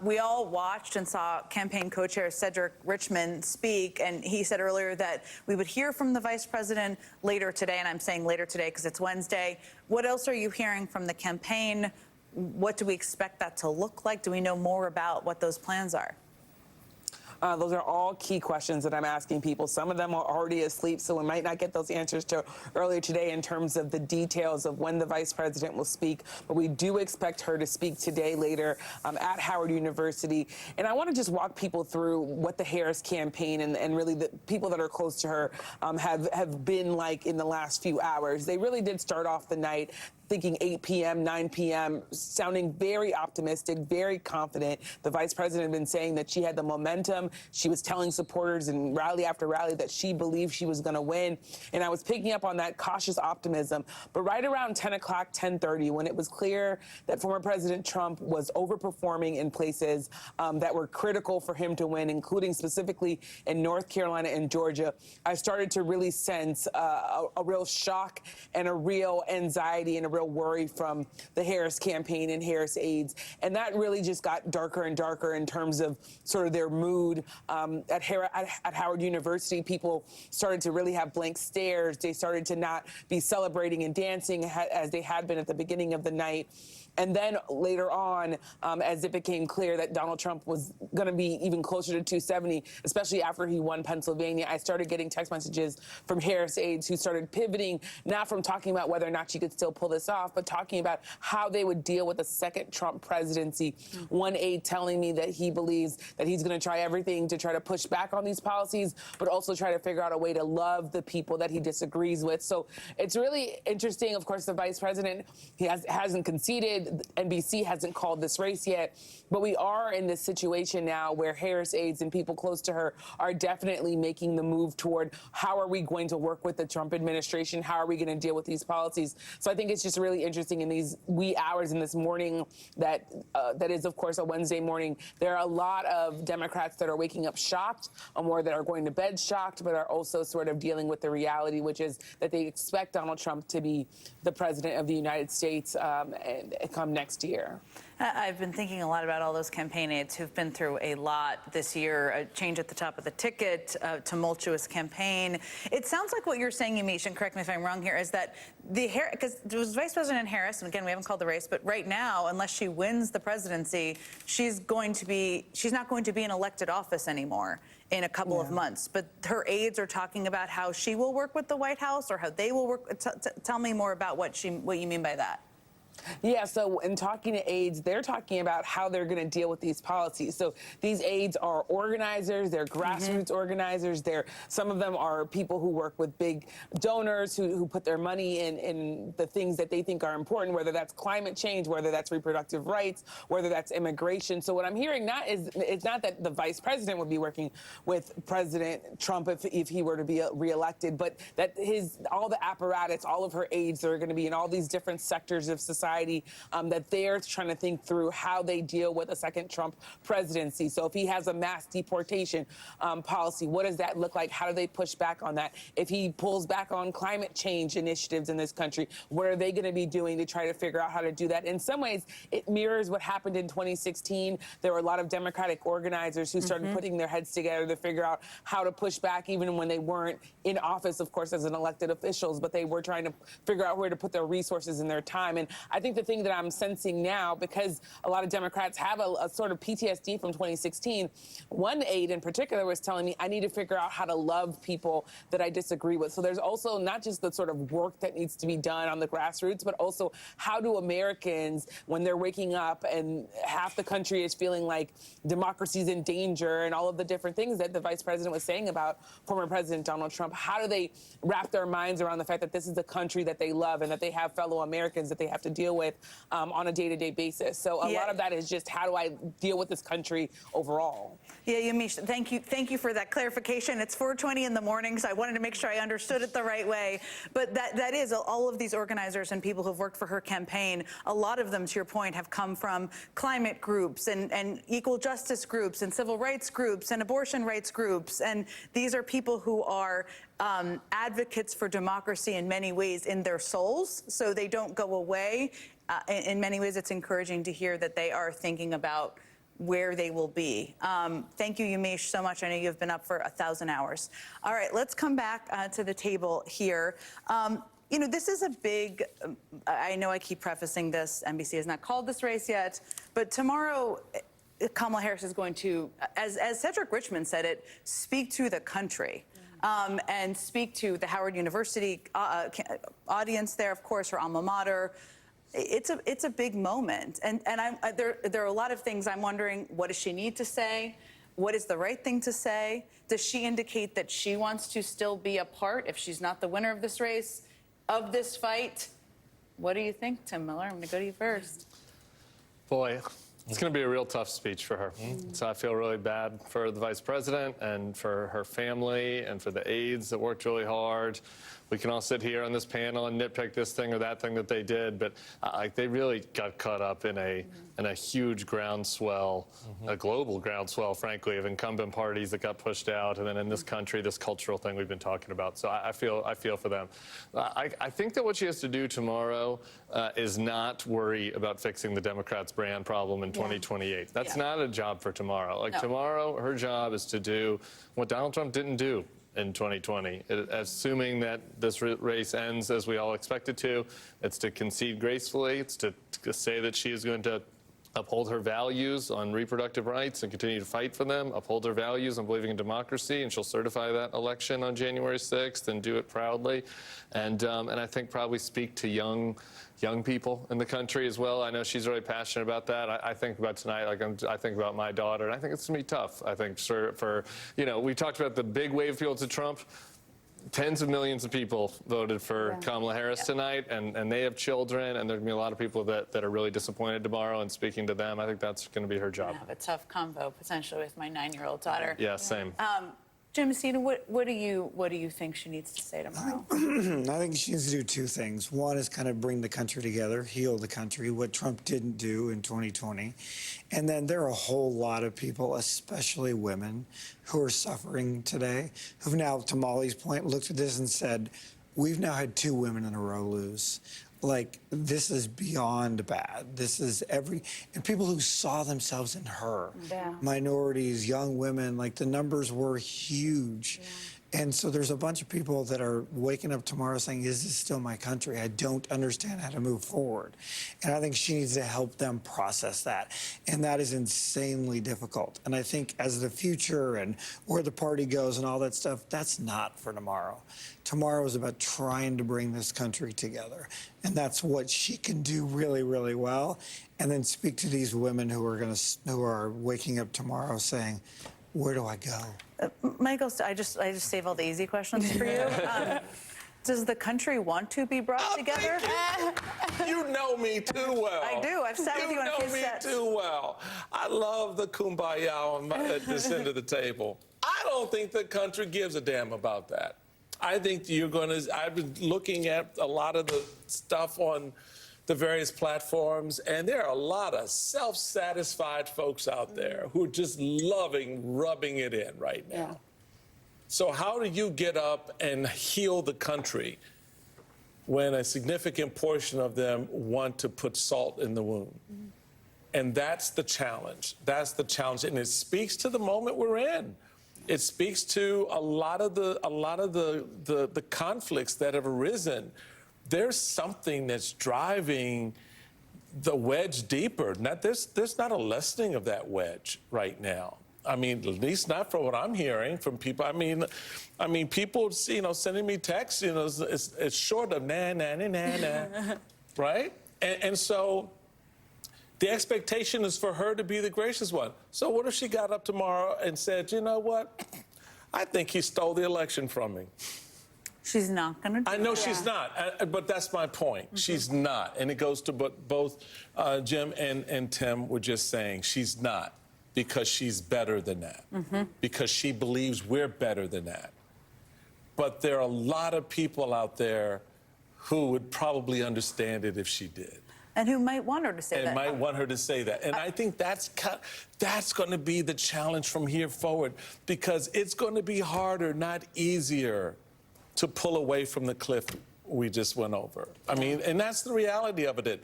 We all watched and saw campaign co-chair Cedric Richmond speak, and he said earlier that we would hear from the vice president later today, and I'm saying later today because it's Wednesday. What else are you hearing from the campaign? What do we expect that to look like? Do we know more about what those plans are? Those are all key questions that I'm asking people. Some of them are already asleep, so we might not get those answers till earlier today in terms of the details of when the vice president will speak. But we do expect her to speak today later at Howard University. And I want to just walk people through what the Harris campaign and really the people that are close to her have been like in the last few hours. They really did start off the night thinking 8 p.m., 9 p.m., sounding very optimistic, very confident. The vice president had been saying that she had the momentum. She was telling supporters in rally after rally that she believed she was going to win. And I was picking up on that cautious optimism. But right around 10 o'clock, 10:30, when it was clear that former President Trump was overperforming in places that were critical for him to win, including specifically in North Carolina and Georgia, I started to really sense a real shock and a real anxiety and a real worry from the Harris campaign and Harris aides. And that really just got darker and darker in terms of sort of their mood. At Howard University, people started to really have blank stares. They started to not be celebrating and dancing as they had been at the beginning of the night. And then later on, as it became clear that Donald Trump was going to be even closer to 270, especially after he won Pennsylvania, I started getting text messages from Harris aides who started pivoting, not from talking about whether or not she could still pull this off, but talking about how they would deal with a second Trump presidency. One aide telling me that he believes that he's going to try everything to try to push back on these policies, but also try to figure out a way to love the people that he disagrees with. So it's really interesting. Of course, the vice president, hasn't conceded. NBC hasn't called this race yet, but we are in this situation now where Harris aides and people close to her are definitely making the move toward how are we going to work with the Trump administration? How are we going to deal with these policies? So I think it's just really interesting in these wee hours in this morning that is, of course, a Wednesday morning. There are a lot of Democrats that are waking up shocked, or that are going to bed shocked, but are also sort of dealing with the reality, which is that they expect Donald Trump to be the president of the United States come next year. I've been thinking a lot about all those campaign aides who've been through a lot this year, a change at the top of the ticket, a tumultuous campaign. It sounds like what you're saying, Yamiche, and correct me if I'm wrong here, is that because there was Vice President Harris, and again, we haven't called the race, but right now, unless she wins the presidency, she's not going to be in elected office anymore in a couple of months. But her aides are talking about how she will work with the White House or how they will work. Tell me more about what you mean by that. Yeah, so in talking to aides, they're talking about how they're going to deal with these policies. So these aides are organizers, they're grassroots organizers, some of them are people who work with big donors who put their money in the things that they think are important, whether that's climate change, whether that's reproductive rights, whether that's immigration. So what I'm hearing it's not that the vice president would be working with President Trump if he were to be reelected, but that all the apparatus, all of her aides that are going to be in all these different sectors of society society that they're trying to think through how they deal with a second Trump presidency. So if he has a mass deportation policy, what does that look like? How do they push back on that? If he pulls back on climate change initiatives in this country, what are they going to be doing to try to figure out how to do that? In some ways, it mirrors what happened in 2016. There were a lot of Democratic organizers who started putting their heads together to figure out how to push back, even when they weren't in office, of course, as an elected officials, but they were trying to figure out where to put their resources and their time. And I think the thing that I'm sensing now, because a lot of Democrats have a sort of PTSD from 2016, one aide in particular was telling me, I need to figure out how to love people that I disagree with. So there's also not just the sort of work that needs to be done on the grassroots, but also how do Americans, when they're waking up and half the country is feeling like democracy's in danger and all of the different things that the vice president was saying about former President Donald Trump, how do they wrap their minds around the fact that this is a country that they love and that they have fellow Americans that they have to deal with on a day-to-day basis? So a lot of that is just how do I deal with this country overall? Yeah, Yamiche, thank you for that clarification. It's 4:20 in the morning, so I wanted to make sure I understood it the right way. But that is all of these organizers and people who've worked for her campaign. A lot of them, to your point, have come from climate groups and equal justice groups and civil rights groups and abortion rights groups. And these are people who are advocates for democracy in many ways in their souls, so they don't go away. In many ways, it's encouraging to hear that they are thinking about where they will be. Thank you, Yamiche, so much. I know you've been up for 1,000 hours. All right, let's come back to the table here. You know, this is a big, I know I keep prefacing this, NBC has not called this race yet, but tomorrow, Kamala Harris is going to, as Cedric Richmond said it, speak to the country. And speak to the Howard University audience there, of course, her alma mater. It's a big moment, and there are a lot of things I'm wondering. What does she need to say? What is the right thing to say? Does she indicate that she wants to still be a part, if she's not the winner of this race, of this fight? What do you think, Tim Miller? I'm going to go to you first. Boy, it's going to be a real tough speech for her. So I feel really bad for the vice president and for her family and for the aides that worked really hard. We can all sit here on this panel and nitpick this thing or that thing that they did, but they really got caught up in a huge groundswell, a global groundswell, frankly, of incumbent parties that got pushed out, and then in this country, this cultural thing we've been talking about. So I feel for them. I think that what she has to do tomorrow is not worry about fixing the Democrats' brand problem in 2028. That's not a job for tomorrow. Like tomorrow, her job is to do what Donald Trump didn't do in 2020, assuming that this race ends as we all expect it to. It's to concede gracefully. It's to say that she is going to uphold her values on reproductive rights and continue to fight for them, uphold her values on believing in democracy, and she'll certify that election on January 6th and do it proudly. And I think probably speak to young people in the country as well. I know she's really passionate about that. I think about tonight, I think about my daughter, and I think it's going to be tough. I think for we talked about the big wave of people to Trump. Tens of millions of people voted for Kamala Harris tonight, and they have children, and there's going to be a lot of people that are really disappointed tomorrow, and speaking to them, I think that's going to be her job. I have a tough combo, potentially, with my 9-year-old daughter. Yeah, same. Jim Messina, what do you think she needs to say tomorrow? I think she needs to do two things. One is kind of bring the country together, heal the country, what Trump didn't do in 2020. And then there are a whole lot of people, especially women, who are suffering today, who've now, to Molly's point, looked at this and said, we've now had 2 women in a row lose. Like, this is beyond bad. This is and people who saw themselves in her, minorities, young women, like the numbers were huge. And so there's a bunch of people that are waking up tomorrow saying, is this still my country? I don't understand how to move forward. And I think she needs to help them process that. And that is insanely difficult. And I think as the future and where the party goes and all that stuff, that's not for tomorrow. Tomorrow is about trying to bring this country together. And that's what she can do really, really well. And then speak to these women who are waking up tomorrow saying, where do I go? Michael, I just save all the easy questions for you. Does the country want to be brought together? You know me too well. I do. I've sat with you on a few sets. You know me too well. I love the kumbaya at this end of the table. I don't think the country gives a damn about that. I think I've been looking at a lot of the stuff on the various platforms, and there are a lot of self-satisfied folks out there who are just loving rubbing it in right now. Yeah. So how do you get up and heal the country when a significant portion of them want to put salt in the wound? And that's the challenge. That's the challenge, and it speaks to the moment we're in. It speaks to a lot of the conflicts that have arisen. There's something that's driving the wedge deeper. There's not a lessening of that wedge right now. I mean, at least not from what I'm hearing from people. I mean, people, sending me texts, it's short of nah, nah, nah, nah, nah, right? And so the expectation is for her to be the gracious one. So what if she got up tomorrow and said, you know what? I think he stole the election from me. She's not going to do I know she's not, but that's my point. She's not. And it goes to what both Jim and Tim were just saying. She's not, because she's better than that, because she believes we're better than that. But there are a lot of people out there who would probably understand it if she did. And who might want her to say that. And might want her to say that. And I think that's going to be the challenge from here forward, because it's going to be harder, not easier, to pull away from the cliff we just went over. I mean, and that's the reality of it.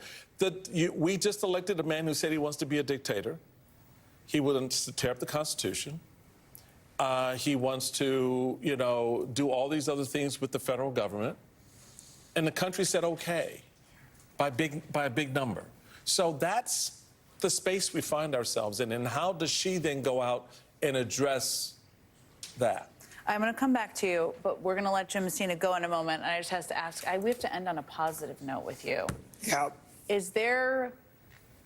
We just elected a man who said he wants to be a dictator. He wants to tear up the Constitution. He wants to, do all these other things with the federal government. And the country said, okay, by a big number. So that's the space we find ourselves in. And how does she then go out and address that? I'm going to come back to you, but we're going to let Jim Messina go in a moment. And I just have to ask, we have to end on a positive note with you. Yeah. Is there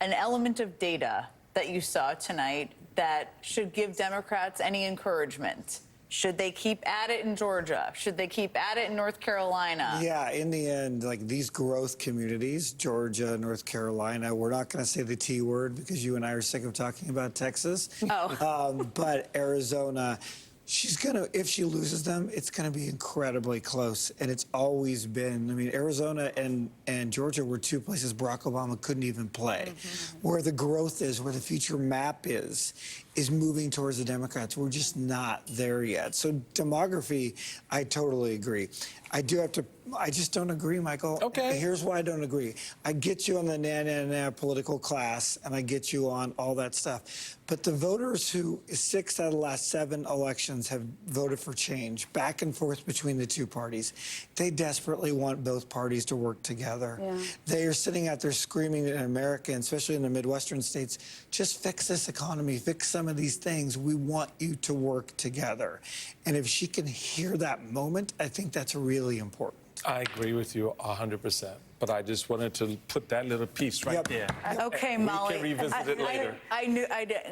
an element of data that you saw tonight that should give Democrats any encouragement? Should they keep at it in Georgia? Should they keep at it in North Carolina? Yeah, in the end, like these growth communities, Georgia, North Carolina, we're not going to say the T word because you and I are sick of talking about Texas. But Arizona, she's going to, if she loses them, it's going to be incredibly close. And it's always been, I mean, Arizona and Georgia were two places Barack Obama couldn't even play. Where the growth is, where the future map is moving towards the Democrats. We're just not there yet. So demography, I totally agree. I just don't agree, Michael. Okay. Here's why I don't agree. I get you on the na-na-na political class, and I get you on all that stuff. But the voters who 6 out of the last 7 elections have voted for change, back and forth between the two parties, they desperately want both parties to work together. Yeah. They are sitting out there screaming in America, and especially in the Midwestern states, just fix this economy, fix some of these things. We want you to work together. And if she can hear that moment, I think that's really important. I agree with you 100%, but I just wanted to put that little piece right there. Okay, And Molly. we can revisit it later. I knew I did.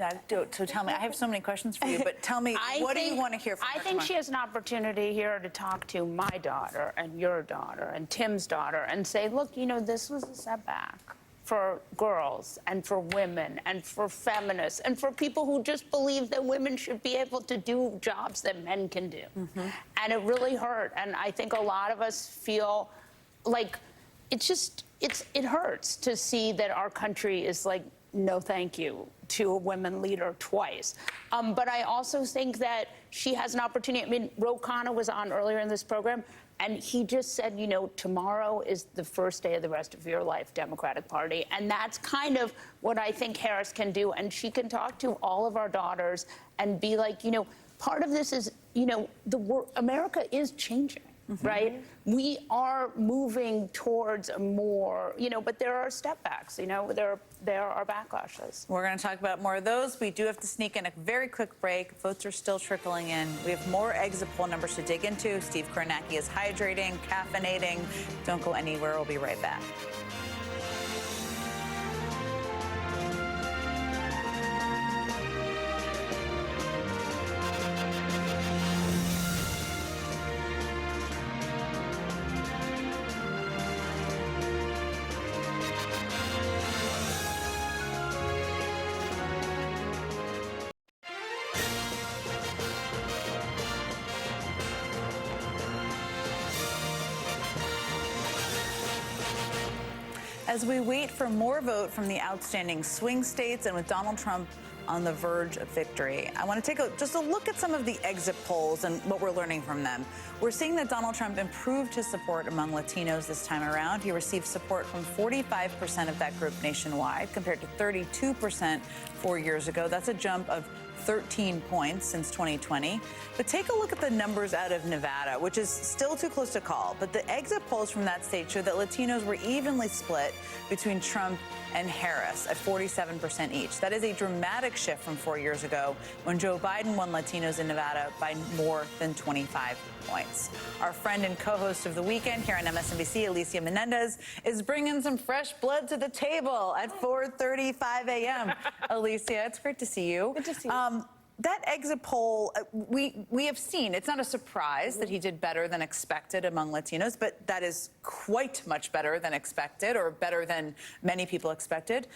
So tell me, I have so many questions for you, but tell me, what do you want to hear from her I think tomorrow? she has an opportunity here to talk to my daughter and your daughter and Tim's daughter and say, look, this was a setback for girls and for women and for feminists and for people who just believe that women should be able to do jobs that men can do. And it really hurt. And I think a lot of us feel like it hurts to see that our country is like, no thank you to a women leader twice. But I also think that she has an opportunity. I mean, Ro Khanna was on earlier in this program, and he just said, tomorrow is the first day of the rest of your life, Democratic Party. And that's kind of what I think Harris can do. And she can talk to all of our daughters and be like, part of this is, America is changing. Right? We are moving towards a more, but there are step backs, there are backlashes. We're going to talk about more of those. We do have to sneak in a very quick break. Votes are still trickling in. We have more exit poll numbers to dig into. Steve Kornacki is hydrating, caffeinating. Don't go anywhere. We'll be right back. as we wait for more vote from the outstanding swing states and with Donald Trump on the verge of victory, I want to take just a look at some of the exit polls and what we're learning from them. We're seeing that Donald Trump improved his support among Latinos this time around. He received support from 45% of that group nationwide, compared to 32% 4 years ago. That's a jump of 13 points since 2020. But take a look at the numbers out of Nevada, which is still too close to call. But the exit polls from that state show that Latinos were evenly split between Trump and Harris at 47% each. That is a dramatic shift from 4 years ago when Joe Biden won Latinos in Nevada by more than 25 points. Our friend and co-host of The Weekend here on MSNBC, Alicia Menendez, is bringing some fresh blood to the table at 4:35 a.m. Alicia, it's great to see you. Good to see you. That exit poll, we have seen, it's not a surprise that he did better than expected among Latinos, but that is quite much better than expected, or better than many people expected.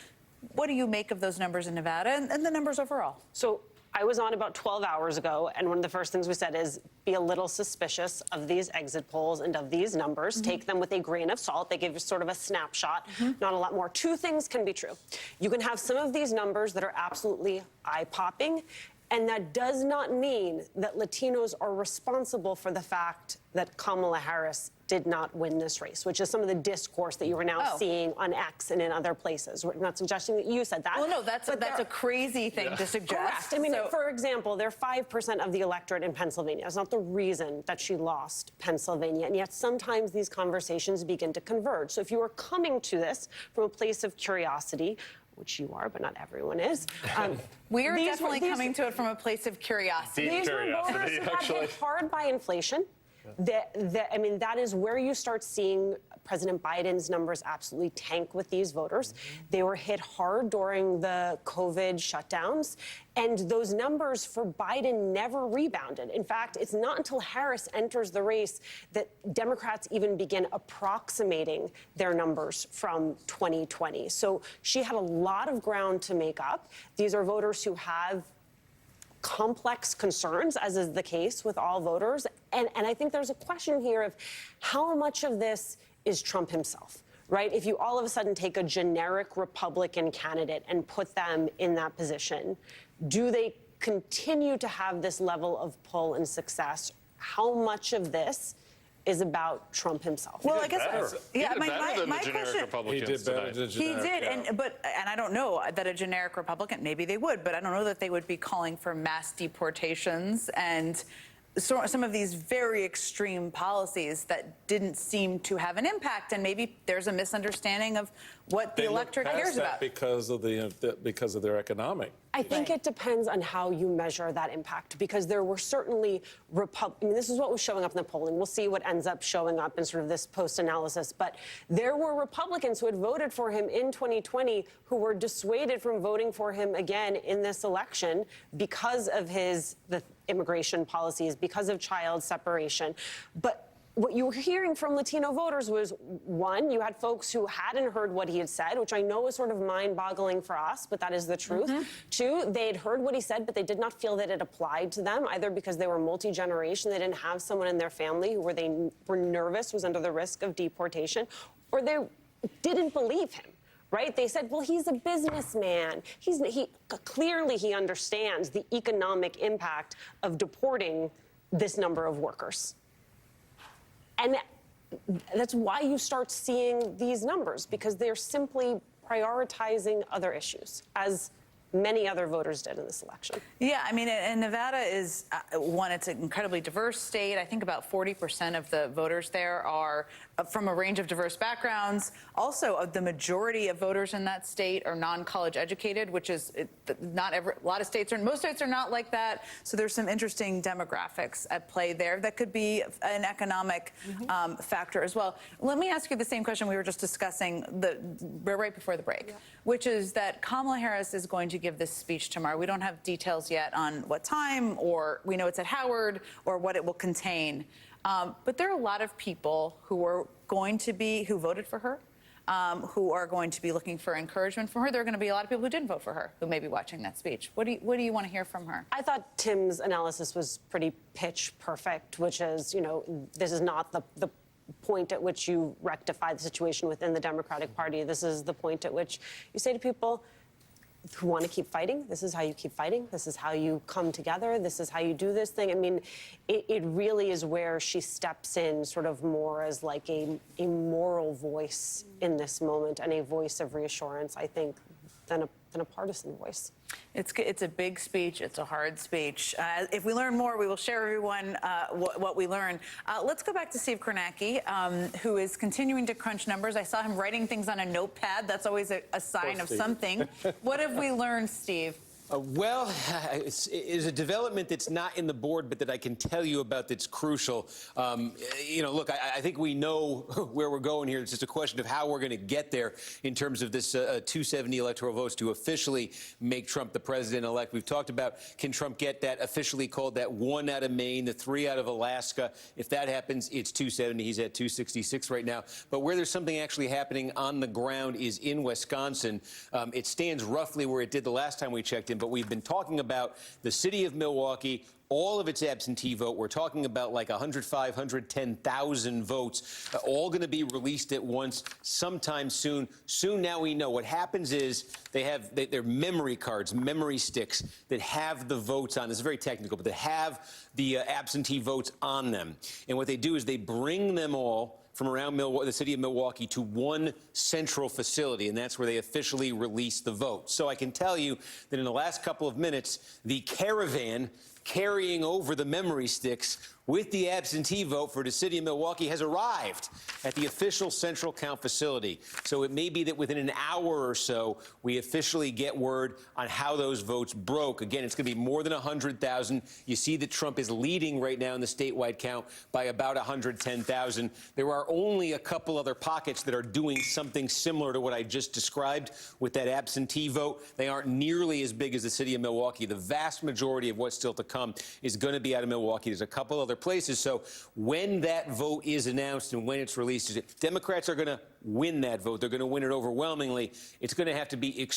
What do you make of those numbers in Nevada and the numbers overall? So I was on about 12 hours ago, and one of the first things we said is be a little suspicious of these exit polls and of these numbers. Take them with a grain of salt. They give you sort of a snapshot, not a lot more. Two things can be true. You can have some of these numbers that are absolutely eye-popping, and that does not mean that Latinos are responsible for the fact that Kamala Harris did not win this race, which is some of the discourse that you are now seeing on X and in other places. We're not suggesting that you said that. Well, no, that's a crazy thing to suggest. Correct. I mean, for example, they're 5% of the electorate in Pennsylvania. It's not the reason that she lost Pennsylvania, and yet sometimes these conversations begin to converge. So if you are coming to this from a place of curiosity, which you are, but not everyone is. We're definitely coming to it from a place of curiosity. These were voters who got hit hard by inflation. I mean, that is where you start seeing President Biden's numbers absolutely tank with these voters. They were hit hard during the COVID shutdowns, and those numbers for Biden never rebounded. In fact, it's not until Harris enters the race that Democrats even begin approximating their numbers from 2020. So she had a lot of ground to make up. These are voters who have complex concerns, as is the case with all voters. And I think there's a question here of how much of this is Trump himself, right? If you all of a sudden take a generic Republican candidate and put them in that position, do they continue to have this level of pull and success? How much of this is about Trump himself? Well, I guess, yeah, my question. He did better than He did, and I don't know that a generic Republican, maybe they would, but I don't know that they would be calling for mass deportations and some of these very extreme policies that didn't seem to have an impact, and maybe there's a misunderstanding of what the electorate cares about because of their economic. I think it depends on how you measure that impact, because there were certainly I mean, this is what was showing up in the polling. We'll see what ends up showing up in sort of this post-analysis. But there were Republicans who had voted for him in 2020 who were dissuaded from voting for him again in this election because of the immigration policies, because of child separation. But what you were hearing from Latino voters was, one, you had folks who hadn't heard what he had said, which I know is sort of mind-boggling for us, but that is the truth. Two, they had heard what he said, but they did not feel that it applied to them, either because they were multi-generation, they didn't have someone in their family who they were nervous was under the risk of deportation, or they didn't believe him. Right? They said, well, he's a businessman. Clearly he understands the economic impact of deporting this number of workers. And that's why you start seeing these numbers, because they're simply prioritizing other issues, as many other voters did in this election. Yeah, I mean, and Nevada is, it's an incredibly diverse state. I think about 40% of the voters there are from a range of diverse backgrounds. Also, the majority of voters in that state are non-college educated, which is a lot of states most states are not like that. So there's some interesting demographics at play there that could be an economic factor as well. Let me ask you the same question we were just discussing right before the break, which is that Kamala Harris is going to give this speech tomorrow. We don't have details yet on what time, or we know it's at Howard, or what it will contain. But there are a lot of people who voted for her, who are going to be looking for encouragement from her. There are going to be a lot of people who didn't vote for her who may be watching that speech. What do you want to hear from her? I thought Tim's analysis was pretty pitch perfect, which is, this is not the point at which you rectify the situation within the Democratic Party. This is the point at which you say to people who want to keep fighting, this is how you keep fighting. This is how you come together. This is how you do this thing. I mean, it really is where she steps in sort of more as like a moral voice in this moment and a voice of reassurance, I think, than a partisan voice. It's a big speech. It's a hard speech. If we learn more, we will share everyone what we learn. Let's go back to Steve Kornacki, who is continuing to crunch numbers. I saw him writing things on a notepad. That's always a sign of something. What have we learned, Steve? Well, it's a development that's not in the board, but that I can tell you about that's crucial. Look, I think we know where we're going here. It's just a question of how we're going to get there in terms of this 270 electoral votes to officially make Trump the president-elect. We've talked about, can Trump get that officially called, that 1 out of Maine, the 3 out of Alaska? If that happens, it's 270. He's at 266 right now. But where there's something actually happening on the ground is in Wisconsin. It stands roughly where it did the last time we checked in. But we've been talking about the city of Milwaukee, all of its absentee vote. We're talking about like 105,000, 110,000 votes, all going to be released at once sometime soon. Soon now we know. What happens is they have their memory cards, memory sticks that have the votes on. This is very technical, but they have the absentee votes on them. And what they do is they bring them all from around the city of Milwaukee to one central facility, and that's where they officially release the vote. So I can tell you that in the last couple of minutes, the caravan carrying over the memory sticks with the absentee vote for the city of Milwaukee has arrived at the official central count facility. So it may be that within an hour or so, we officially get word on how those votes broke. Again, it's going to be more than 100,000. You see that Trump is leading right now in the statewide count by about 110,000. There are only a couple other pockets that are doing something similar to what I just described with that absentee vote. They aren't nearly as big as the city of Milwaukee. The vast majority of what's still to come is going to be out of Milwaukee. There's a couple other places. So when that vote is announced and when it's released, Democrats are going to win that vote. They're going to win it overwhelmingly. It's going to have to be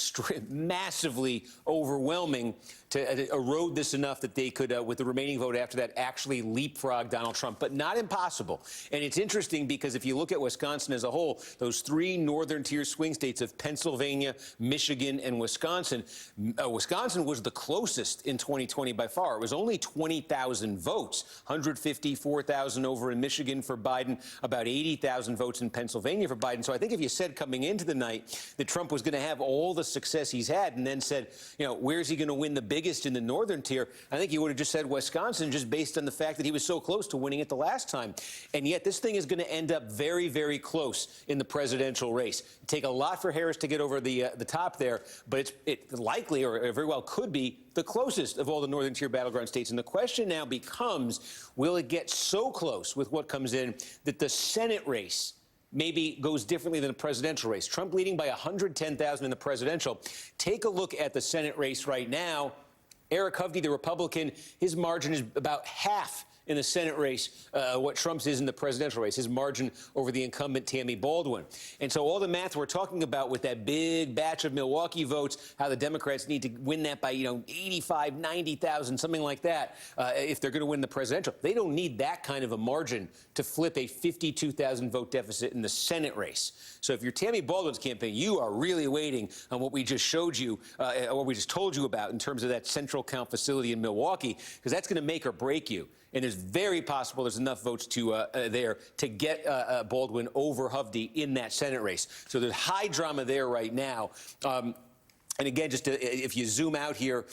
massively overwhelming to erode this enough that they could, with the remaining vote after that, actually leapfrog Donald Trump, but not impossible. And it's interesting because if you look at Wisconsin as a whole, those 3 northern tier swing states of Pennsylvania, Michigan, and Wisconsin, Wisconsin was the closest in 2020 by far. It was only 20,000 votes, 154,000 over in Michigan for Biden, about 80,000 votes in Pennsylvania for Biden. So I think if you said coming into the night that Trump was going to have all the success he's had and then said, where's he going to win the biggest in the northern tier, I think you would have just said Wisconsin, just based on the fact that he was so close to winning it the last time. And yet this thing is going to end up very, very close in the presidential race. It'd take a lot for Harris to get over the top there, but it likely, or very well could be, the closest of all the northern tier battleground states. And the question now becomes, will it get so close with what comes in that the Senate race maybe goes differently than the presidential race? Trump leading by 110,000 in the presidential. Take a look at the Senate race right now. Eric Hovde, the Republican, his margin is about half in the Senate race, what Trump's is in the presidential race, his margin over the incumbent Tammy Baldwin. And so all the math we're talking about with that big batch of Milwaukee votes, how the Democrats need to win that by, 85, 90,000, something like that, if they're going to win the presidential. They don't need that kind of a margin to flip a 52,000 vote deficit in the Senate race. So if you're Tammy Baldwin's campaign, you are really waiting on what we just showed you, what we just told you about in terms of that central count facility in Milwaukee, because that's going to make or break you. And it's very possible there's enough votes there to get Baldwin over Hovde in that Senate race. So there's high drama there right now. And again, just if you zoom out here,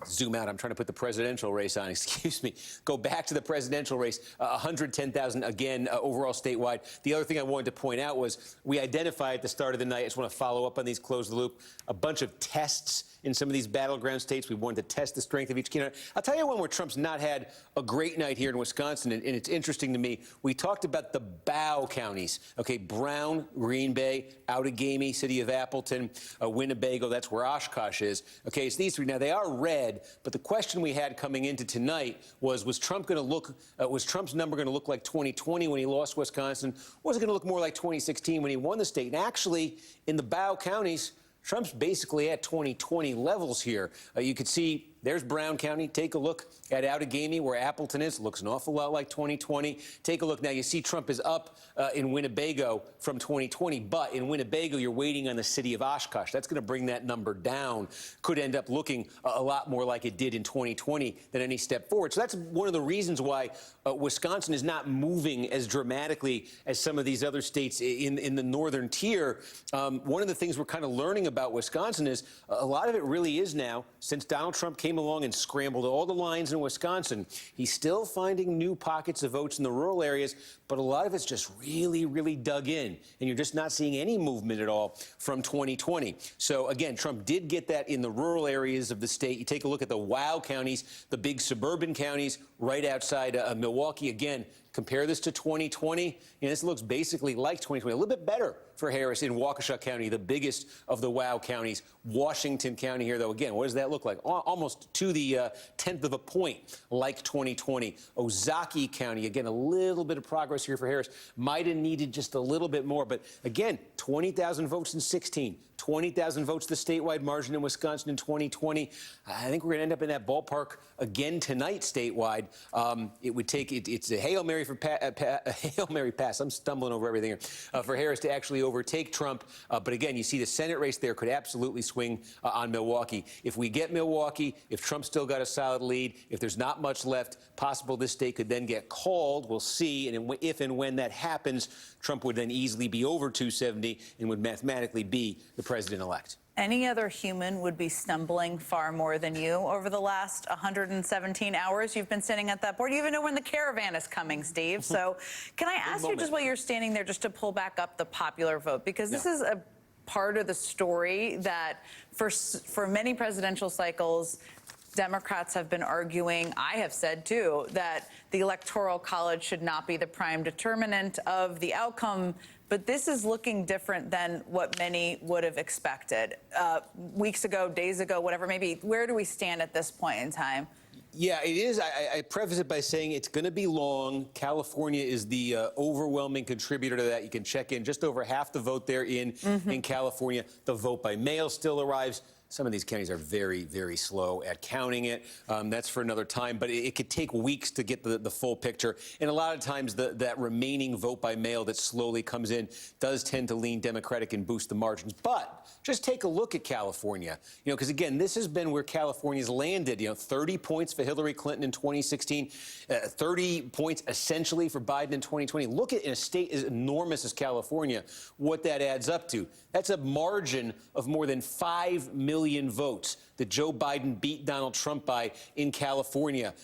zoom out. I'm trying to put the presidential race on. Excuse me. Go back to the presidential race. 110,000 again overall statewide. The other thing I wanted to point out was we identified at the start of the night. I just want to follow up on these, close the loop. A bunch of tests in some of these battleground states. We wanted to test the strength of each candidate. I'll tell you one where Trump's not had a great night here in Wisconsin, and it's interesting to me. We talked about the bow counties. Okay, Brown, Green Bay, Outagamie, City of Appleton, Winnebago. That's where Oshkosh is. Okay, it's these 3. Now they are red, but the question we had coming into tonight was Trump going to look? Was Trump's number going to look like 2020 when he lost Wisconsin? Was it going to look more like 2016 when he won the state? And actually, in the bow counties, Trump's basically at 2020 levels here. You could see There's Brown County. Take a look at Outagamie, where Appleton is. Looks an awful lot like 2020. Take a look now. You see Trump is up in Winnebago from 2020, but in Winnebago, you're waiting on the city of Oshkosh. That's going to bring that number down. Could end up looking a lot more like it did in 2020 than any step forward. So that's one of the reasons why Wisconsin is not moving as dramatically as some of these other states in the northern tier. One of the things we're kind of learning about Wisconsin is a lot of it really is now, since Donald Trump came along and scrambled all the lines in Wisconsin, he's still finding new pockets of votes in the rural areas, but a lot of it's just really, really dug in, and you're just not seeing any movement at all from 2020. So again, Trump did get that in the rural areas of the state. You take a look at the WOW counties, the big suburban counties right outside Milwaukee. Again, compare this to 2020. This looks basically like 2020, a little bit better for Harris in Waukesha County, the biggest of the WOW counties. Washington County here, though, again, what does that look like? Almost to the 10th of a point, like 2020. Ozaukee County, again, a little bit of progress here for Harris. Might have needed just a little bit more, but again, 20,000 votes in 16. 20,000 votes, the statewide margin in Wisconsin in 2020. I think we're going to end up in that ballpark again tonight statewide. It would take it's a Hail Mary a Hail Mary pass. I'm stumbling over everything here for Harris to actually overtake Trump. But again, you see the Senate race there could absolutely swing on Milwaukee. If we get Milwaukee, if Trump's still got a solid lead, if there's not much left, possible this state could then get called. We'll see. And if and when that happens, Trump would then easily be over 270 and would mathematically be the president-elect. Any other human would be stumbling far more than you over the last 117 hours you've been sitting at that board. You even know when the caravan is coming, Steve. So can I ask you, just while you're standing there, just to pull back up the popular vote? Because this is a part of the story that for many presidential cycles, Democrats have been arguing, I have said too, that the Electoral College should not be the prime determinant of the outcome. But this is looking different than what many would have expected. Weeks ago, days ago, whatever, maybe. Where do we stand at this point in time? Yeah, it is. I preface it by saying it's going to be long. California is the overwhelming contributor to that. You can check in just over half the vote there in California. The vote by mail still arrives. Some of these counties are very, very slow at counting it. That's for another time, but it could take weeks to get the full picture. And a lot of times that remaining vote by mail that slowly comes in does tend to lean Democratic and boost the margins. But just take a look at California, because again, this has been where California's landed. 30 points for Hillary Clinton in 2016, 30 points essentially for Biden in 2020. Look at, in a state as enormous as California, what that adds up to. That's a margin of more than 5 million votes that Joe Biden beat Donald Trump by in California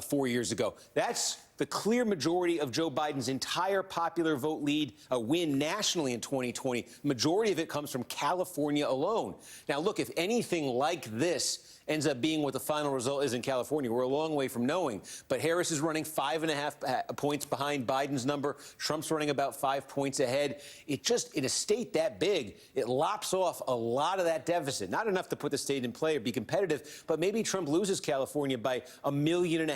4 years ago. That's the clear majority of Joe Biden's entire popular vote lead win nationally in 2020. Majority of it comes from California alone. Now, look, if anything like this ends up being what the final result is in California, we're a long way from knowing. But Harris is running 5.5 points behind Biden's number. Trump's running about 5 points ahead. It just, in a state that big, it lops off a lot of that deficit. Not enough to put the state in play or be competitive, but maybe Trump loses California by 1.5 million,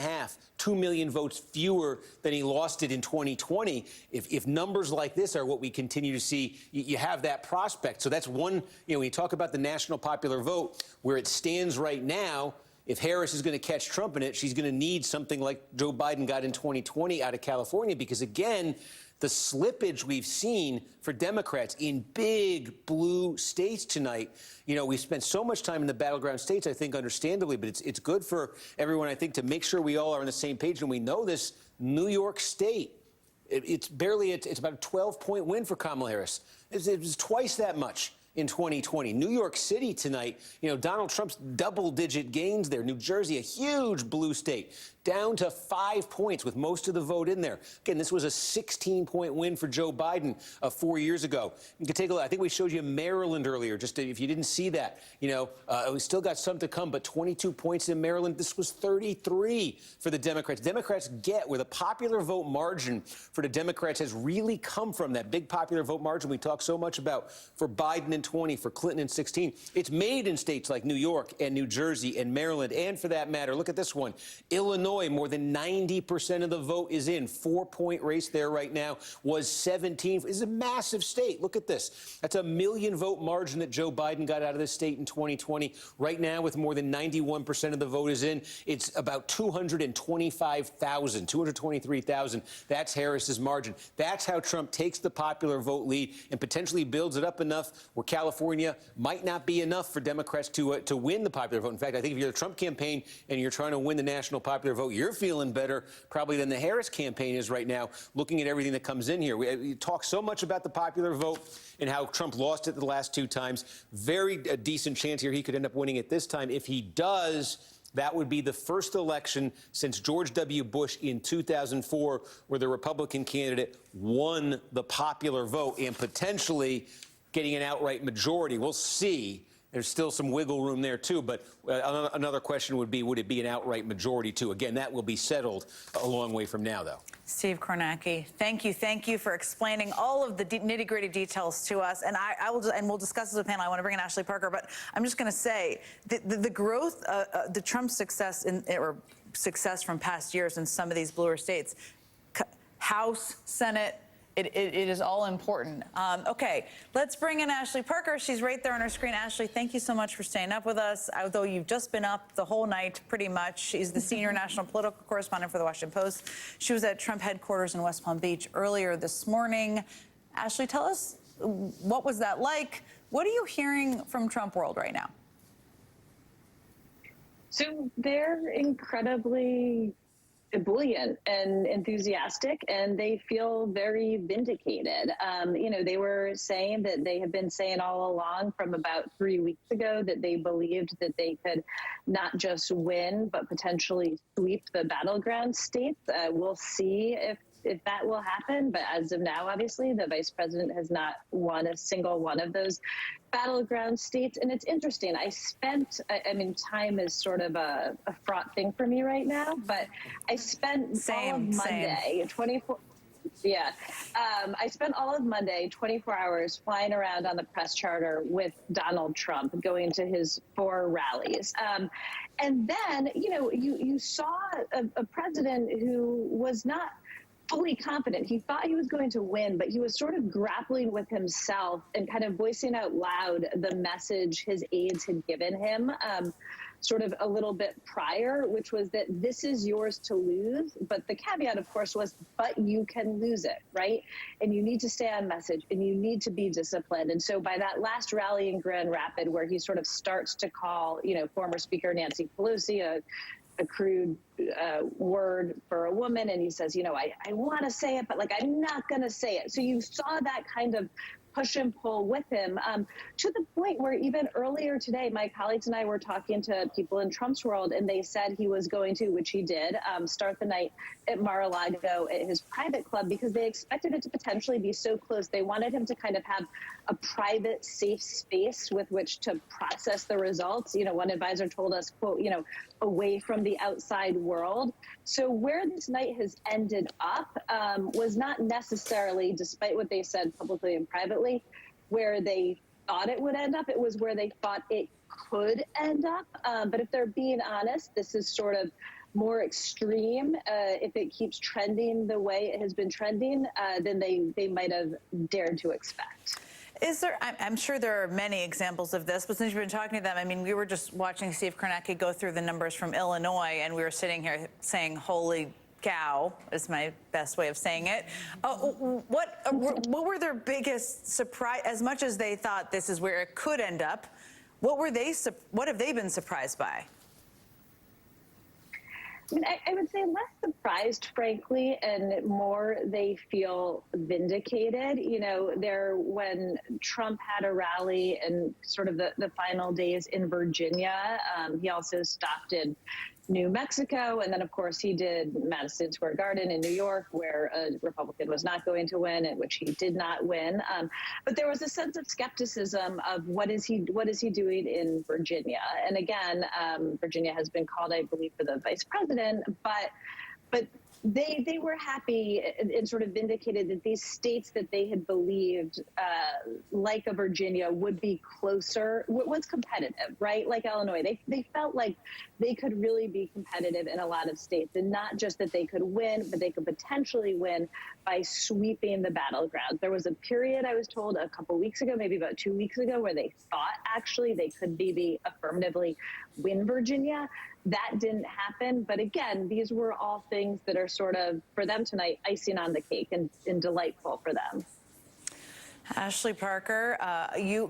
2 million votes fewer than he lost it in 2020. If numbers like this are what we continue to see, you have that prospect. So that's one, when you talk about the national popular vote, where it stands right now, if Harris is going to catch Trump in it, she's going to need something like Joe Biden got in 2020 out of California, because, again, the slippage we've seen for Democrats in big blue states tonight. We've spent so much time in the battleground states, I think, understandably, but it's good for everyone, I think, to make sure we all are on the same page. And we know this, New York State, it's about a 12-point win for Kamala Harris. It was twice that much in 2020. New York City tonight, Donald Trump's double-digit gains there. New Jersey, a huge blue state, down to 5 points with most of the vote in there. Again, this was a 16-point win for Joe Biden 4 years ago. You can take a look. I think we showed you Maryland earlier, just if you didn't see that. We still got some to come, but 22 points in Maryland. This was 33 for the Democrats. Democrats get where the popular vote margin for the Democrats has really come from, that big popular vote margin we talk so much about for Biden in 20, for Clinton in 16. It's made in states like New York and New Jersey and Maryland, and for that matter, look at this one, Illinois. Illinois, more than 90% of the vote is in. 4-point race there right now, was 17. It's a massive state. Look at this. That's a 1 million vote margin that Joe Biden got out of this state in 2020. Right now, with more than 91% of the vote is in, it's about 225,000, 223,000. That's Harris's margin. That's how Trump takes the popular vote lead and potentially builds it up enough where California might not be enough for Democrats to win the popular vote. In fact, I think if you're the Trump campaign and you're trying to win the national popular vote, you're feeling better probably than the Harris campaign is right now, looking at everything that comes in here. We talk so much about the popular vote and how Trump lost it the last 2 times. Very decent chance here he could end up winning it this time. If he does, that would be the first election since George W. Bush in 2004 where the Republican candidate won the popular vote and potentially getting an outright majority. We'll see. There's still some wiggle room there, too. But another question would be, would it be an outright majority, too? Again, that will be settled a long way from now, though. Steve Kornacki, thank you for explaining all of the nitty-gritty details to us. And we'll discuss this with the panel. I want to bring in Ashley Parker, but I'm just going to say the growth, the Trump success or success from past years in some of these bluer states, House, Senate. It is all important. Okay, let's bring in Ashley Parker. She's right there on our screen. Ashley, thank you so much for staying up with us, although you've just been up the whole night, pretty much. She's the senior national political correspondent for The Washington Post. She was at Trump headquarters in West Palm Beach earlier this morning. Ashley, tell us, what was that like? What are you hearing from Trump world right now? So they're incredibly ebullient and enthusiastic, and they feel very vindicated. They were saying that they have been saying all along from about 3 weeks ago that they believed that they could not just win, but potentially sweep the battleground states. We'll see if that will happen. But as of now, obviously, the vice president has not won a single one of those battleground states. And it's interesting. Time is sort of a fraught thing for me right now, but I spent all of Monday, 24. Yeah. I spent all of Monday, 24 hours, flying around on the press charter with Donald Trump, going to his 4 rallies. And then, you saw a president who was not fully confident. He thought he was going to win, but he was sort of grappling with himself and kind of voicing out loud the message his aides had given him sort of a little bit prior, which was that this is yours to lose. But the caveat, of course, was, but you can lose it, right? And you need to stay on message and you need to be disciplined. And so by that last rally in Grand Rapids, where he sort of starts to call, former Speaker Nancy Pelosi a crude word for a woman, and he says, I want to say it, but I'm not going to say it. So you saw that kind of push and pull with him to the point where even earlier today, my colleagues and I were talking to people in Trump's world, and they said he was going to, which he did, start the night at Mar-a-Lago at his private club because they expected it to potentially be so close. They wanted him to kind of have a private, safe space with which to process the results. One advisor told us, quote, away from the outside world. So where this night has ended up was not necessarily, despite what they said publicly and privately, where they thought it would end up. It was where they thought it could end up. But if they're being honest, this is sort of more extreme. If it keeps trending the way it has been trending, than they might have dared to expect. I'm sure there are many examples of this, but since you've been talking to them, we were just watching Steve Kornacki go through the numbers from Illinois, and we were sitting here saying, holy cow, is my best way of saying it. What were their biggest surprise, as much as they thought this is where it could end up, what have they been surprised by? I would say less surprised, frankly, and more they feel vindicated. When Trump had a rally in sort of the final days in Virginia, he also stopped in New Mexico. And then, of course, he did Madison Square Garden in New York, where a Republican was not going to win, and which he did not win. But there was a sense of skepticism of what is he doing in Virginia? And again, Virginia has been called, I believe, for the vice president, but they were happy and sort of vindicated that these states that they had believed, like a Virginia, would be closer, was competitive, right? Like Illinois, they felt like they could really be competitive in a lot of states, and not just that they could win, but they could potentially win by sweeping the battlegrounds. There was a period, I was told a couple weeks ago, maybe about 2 weeks ago, where they thought actually they could maybe affirmatively win Virginia. That didn't happen. But again, these were all things that are sort of, for them tonight, icing on the cake and delightful for them. Ashley Parker, you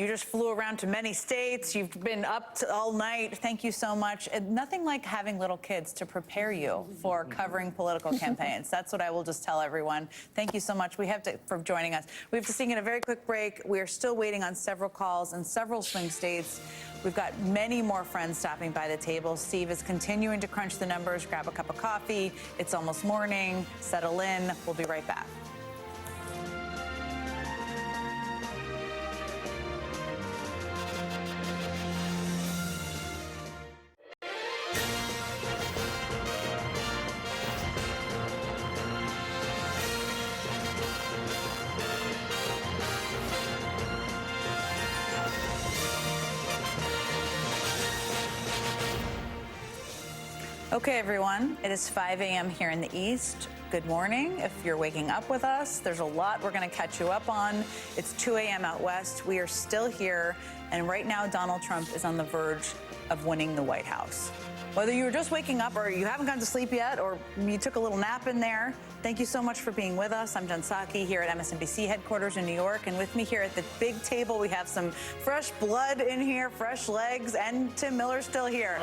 just flew around to many states. You've been up all night. Thank you so much. And nothing like having little kids to prepare you for covering political campaigns. That's what I will just tell everyone. Thank you so much. For joining us. We have to sing in a very quick break. We are still waiting on several calls in several swing states. We've got many more friends stopping by the table. Steve is continuing to crunch the numbers. Grab a cup of coffee. It's almost morning. Settle in. We'll be right back. Okay, everyone, it is 5 a.m. here in the East. Good morning. If you're waking up with us, there's a lot we're going to catch you up on. It's 2 a.m. out west. We are still here. And right now, Donald Trump is on the verge of winning the White House. Whether you were just waking up or you haven't gone to sleep yet or you took a little nap in there, thank you so much for being with us. I'm Jen Psaki here at MSNBC headquarters in New York. And with me here at the big table, we have some fresh blood in here, fresh legs, and Tim Miller's still here.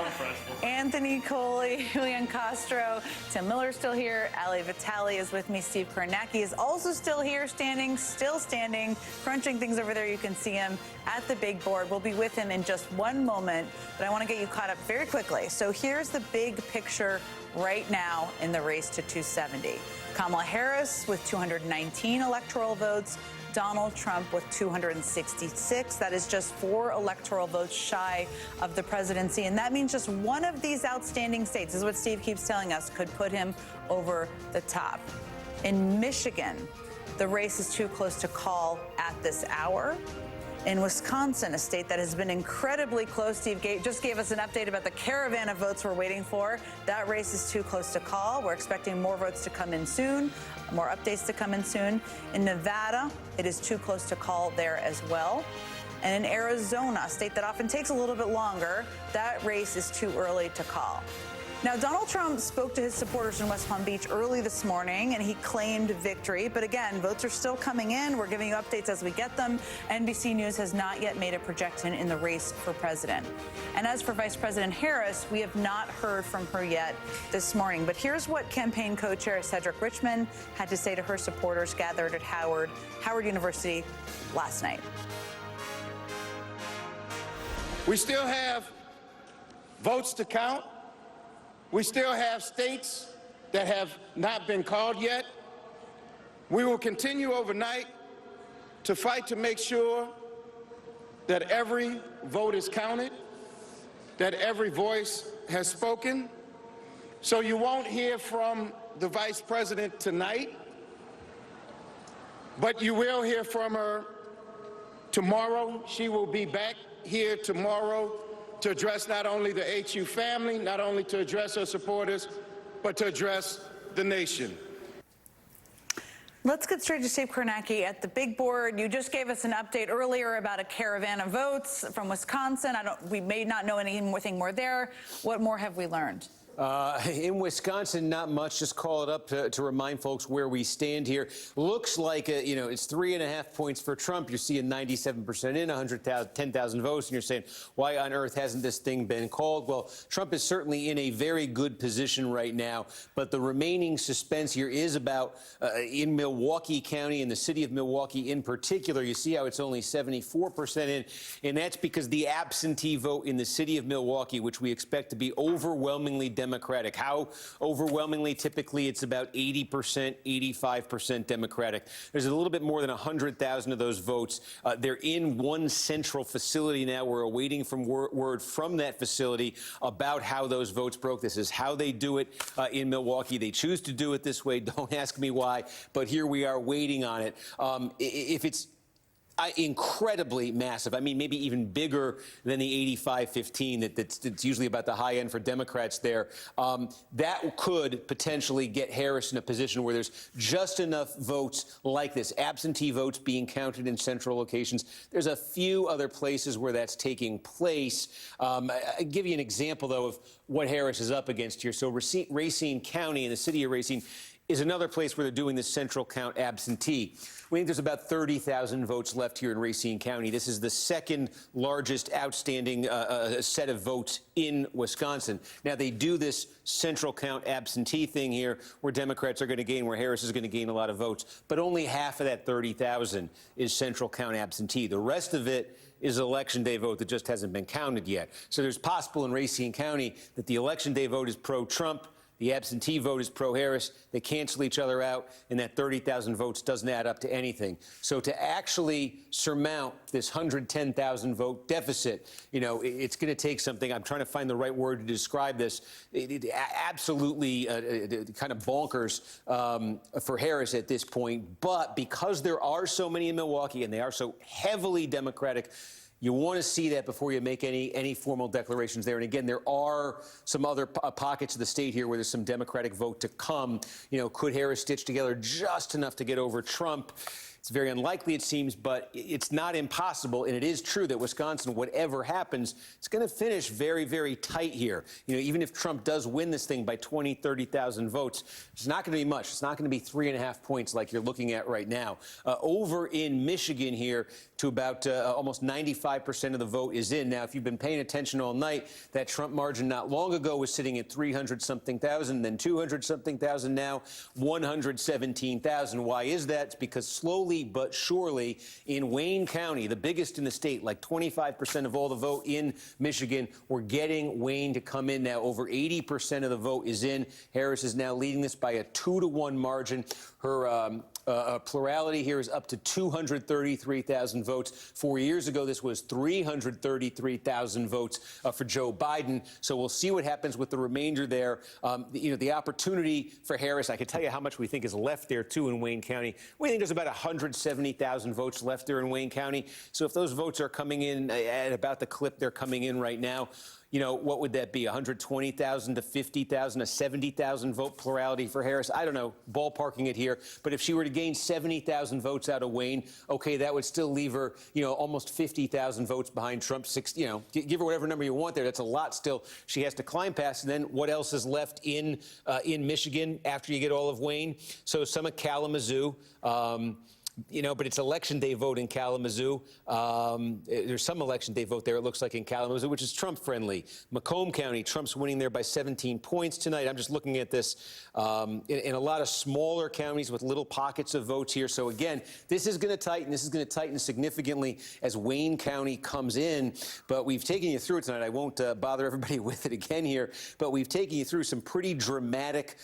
Anthony Coley, Julian Castro, Tim Miller's still here. Ali Vitale is with me. Steve Kornacki is also still here, still standing, crunching things over there. You can see him at the big board. We'll be with him in just one moment, but I want to get you caught up very quickly. So here's the big picture right now in the race to 270. Kamala Harris with 219 electoral votes, Donald Trump with 266. That is just 4 electoral votes shy of the presidency. And that means just one of these outstanding states, this is what Steve keeps telling us, could put him over the top. In Michigan, the race is too close to call at this hour. In Wisconsin, a state that has been incredibly close, Steve just gave us an update about the caravan of votes we're waiting for. That race is too close to call. We're expecting more votes to come in soon, more updates to come in soon. In Nevada, it is too close to call there as well. And in Arizona, a state that often takes a little bit longer, that race is too early to call. Now, Donald Trump spoke to his supporters in West Palm Beach early this morning, and he claimed victory. But again, votes are still coming in. We're giving you updates as we get them. NBC News has not yet made a projection in the race for president. And as for Vice President Harris, we have not heard from her yet this morning. But here's what campaign co-chair Cedric Richmond had to say to her supporters gathered at Howard University last night. We still have votes to count. We still have states that have not been called yet. We will continue overnight to fight to make sure that every vote is counted, that every voice has spoken. So you won't hear from the vice president tonight, but you will hear from her tomorrow. She will be back here tomorrow to address not only the HU family, not only to address her supporters, but to address the nation. Let's get straight to Steve Kornacki at the big board. You just gave us an update earlier about a caravan of votes from Wisconsin. We may not know anything more there. What more have we learned? In Wisconsin, not much. Just call it up to remind folks where we stand here. Looks like, it's 3.5 points for Trump. You're seeing 97% in, 10,000 votes, and you're saying, why on earth hasn't this thing been called? Well, Trump is certainly in a very good position right now, but the remaining suspense here is about in Milwaukee County, in the city of Milwaukee in particular. You see how it's only 74% in, and that's because the absentee vote in the city of Milwaukee, which we expect to be overwhelmingly Democratic. How overwhelmingly? Typically, it's about 80%, 85% Democratic. There's a little bit more than 100,000 of those votes. They're in one central facility now. We're awaiting word from that facility about how those votes broke. This is how they do it in Milwaukee. They choose to do it this way. Don't ask me why, but here we are waiting on it. If it's incredibly massive, I mean, maybe even bigger than the 85-15 that's usually about the high end for Democrats there, that could potentially get Harris in a position where there's just enough votes like this, absentee votes being counted in central locations. There's a few other places where that's taking place. I'll give you an example, though, of what Harris is up against here. So Racine County in the city of Racine is another place where they're doing this central count absentee. We think there's about 30,000 votes left here in Racine County. This is the second largest outstanding set of votes in Wisconsin. Now, they do this central count absentee thing here where Democrats are going to gain, where Harris is going to gain a lot of votes. But only half of that 30,000 is central count absentee. The rest of it is election day vote that just hasn't been counted yet. So there's possible in Racine County that the election day vote is pro-Trump, the absentee vote is pro-Harris. They cancel each other out, and that 30,000 votes doesn't add up to anything. So to actually surmount this 110,000 vote deficit, you know, it's going to take something. I'm trying to find the right word to describe this. Absolutely kind of bonkers for Harris at this point. But because there are so many in Milwaukee and they are so heavily Democratic, you want to see that before you make any formal declarations there. And again, there are some other pockets of the state here where there's some Democratic vote to come. You know, could Harris stitch together just enough to get over Trump? It's very unlikely, it seems, but it's not impossible. And it is true that Wisconsin, whatever happens, it's going to finish very, very tight here. You know, even if Trump does win this thing by 20, 30,000 votes, it's not going to be much. It's not going to be 3.5 points like you're looking at right now. Over in Michigan here, to about almost 95% of the vote is in. Now, if you've been paying attention all night, that Trump margin not long ago was sitting at 300-something thousand, then 200-something thousand, now 117,000. Why is that? It's because slowly but surely in Wayne County, the biggest in the state, like 25% of all the vote in Michigan, we're getting Wayne to come in now. Over 80% of the vote is in. Harris is now leading this by a 2-to-1 margin. Her plurality here is up to 233,000 votes. 4 years ago, this was 333,000 votes for Joe Biden. So we'll see what happens with the remainder there. You know, the opportunity for Harris, I can tell you how much we think is left there, too, in Wayne County. We think there's about 170,000 votes left there in Wayne County. So if those votes are coming in at about the clip they're coming in right now, you know, what would that be, 120,000 to 50,000, a 70,000 vote plurality for Harris? I don't know, ballparking it here. But if she were to gain 70,000 votes out of Wayne, okay, that would still leave her, you know, almost 50,000 votes behind Trump. You know, give her whatever number you want there. That's a lot still she has to climb past. And then what else is left in Michigan after you get all of Wayne? So some of Kalamazoo. You know, but it's election day vote in Kalamazoo. There's some election day vote there, it looks like, in Kalamazoo, which is Trump friendly. Macomb County, Trump's winning there by 17 points tonight. I'm just looking at this in a lot of smaller counties with little pockets of votes here. So again, this is going to tighten. This is going to tighten significantly as Wayne County comes in. But we've taken you through it tonight. I won't bother everybody with it again here. But we've taken you through some pretty dramatic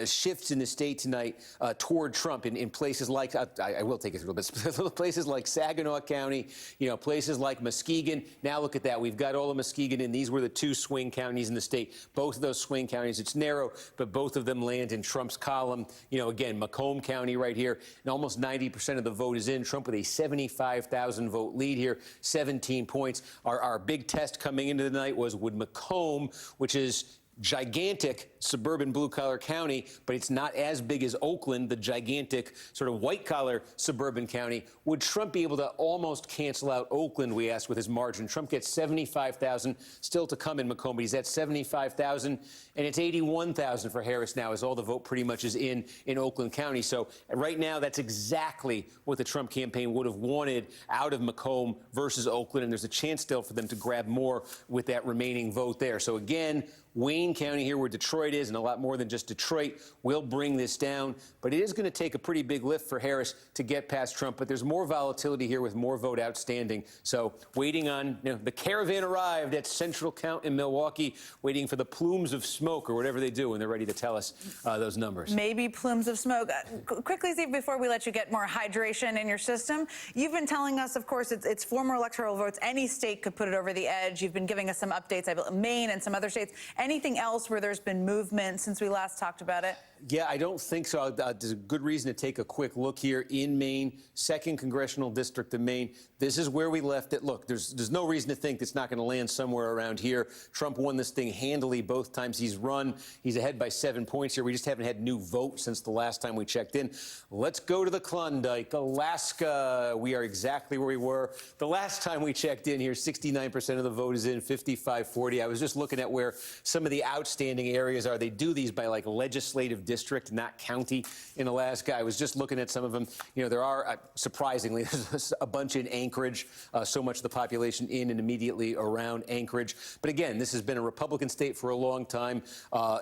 shifts in the state tonight toward Trump in places like, I will take it through a little bit, places like Saginaw County, you know, places like Muskegon. Now look at that. We've got all of Muskegon in. These were the two swing counties in the state. Both of those swing counties, it's narrow, but both of them land in Trump's column. You know, again, Macomb County right here, and almost 90% of the vote is in. Trump with a 75,000 vote lead here, 17 points. Our big test coming into the night was, would Macomb, which is gigantic suburban blue-collar county, but it's not as big as Oakland, the gigantic sort of white-collar suburban county. Would Trump be able to almost cancel out Oakland, we asked, with his margin? Trump gets 75,000, still to come in Macomb, but he's at 75,000, and it's 81,000 for Harris now, as all the vote pretty much is in Oakland County. So right now, that's exactly what the Trump campaign would have wanted out of Macomb versus Oakland, and there's a chance still for them to grab more with that remaining vote there. So again, Wayne County here, where Detroit Detroit is, and a lot more than just Detroit, will bring this down. But it is going to take a pretty big lift for Harris to get past Trump. But there's more volatility here with more vote outstanding. So waiting on, the caravan arrived at Central Count in Milwaukee, waiting for the plumes of smoke or whatever they do when they're ready to tell us those numbers. Maybe plumes of smoke. Quickly, Steve, before we let you get more hydration in your system, you've been telling us, of course, it's former electoral votes. Any state could put it over the edge. You've been giving us some updates, Maine and some other states. Anything else where there's been movement since we last talked about it? Yeah, I don't think so. There's a good reason to take a quick look here in Maine, 2nd Congressional District of Maine. This is where we left it. Look, there's no reason to think it's not going to land somewhere around here. Trump won this thing handily both times he's run. He's ahead by 7 points here. We just haven't had new votes since the last time we checked in. Let's go to the Klondike, Alaska. We are exactly where we were the last time we checked in here. 69% of the vote is in, 55-40. I was just looking at where some of the outstanding areas are. They do these by like legislative district, not county in Alaska. I was just looking at some of them. There are, surprisingly, there's a bunch in Anchorage, so much of the population in and immediately around Anchorage. But again, this has been a Republican state for a long time.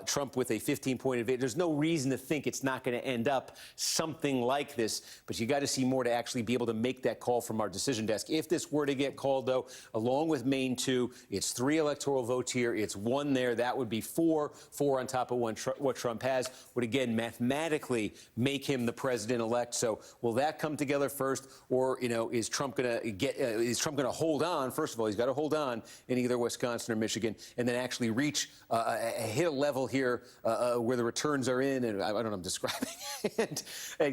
Trump with a 15-point advantage. There's no reason to think it's not going to end up something like this, but you got to see more to actually be able to make that call from our decision desk. If this were to get called, though, along with Maine 2, it's 3 electoral votes here. It's 1 there. That would be 4 on top of what Trump has. Would again mathematically make him the president-elect. So will that come together first, or is Trump going to hold on? First of all, he's got to hold on in either Wisconsin or Michigan, and then actually reach hit a level here where the returns are in, and I don't know, I'm describing, and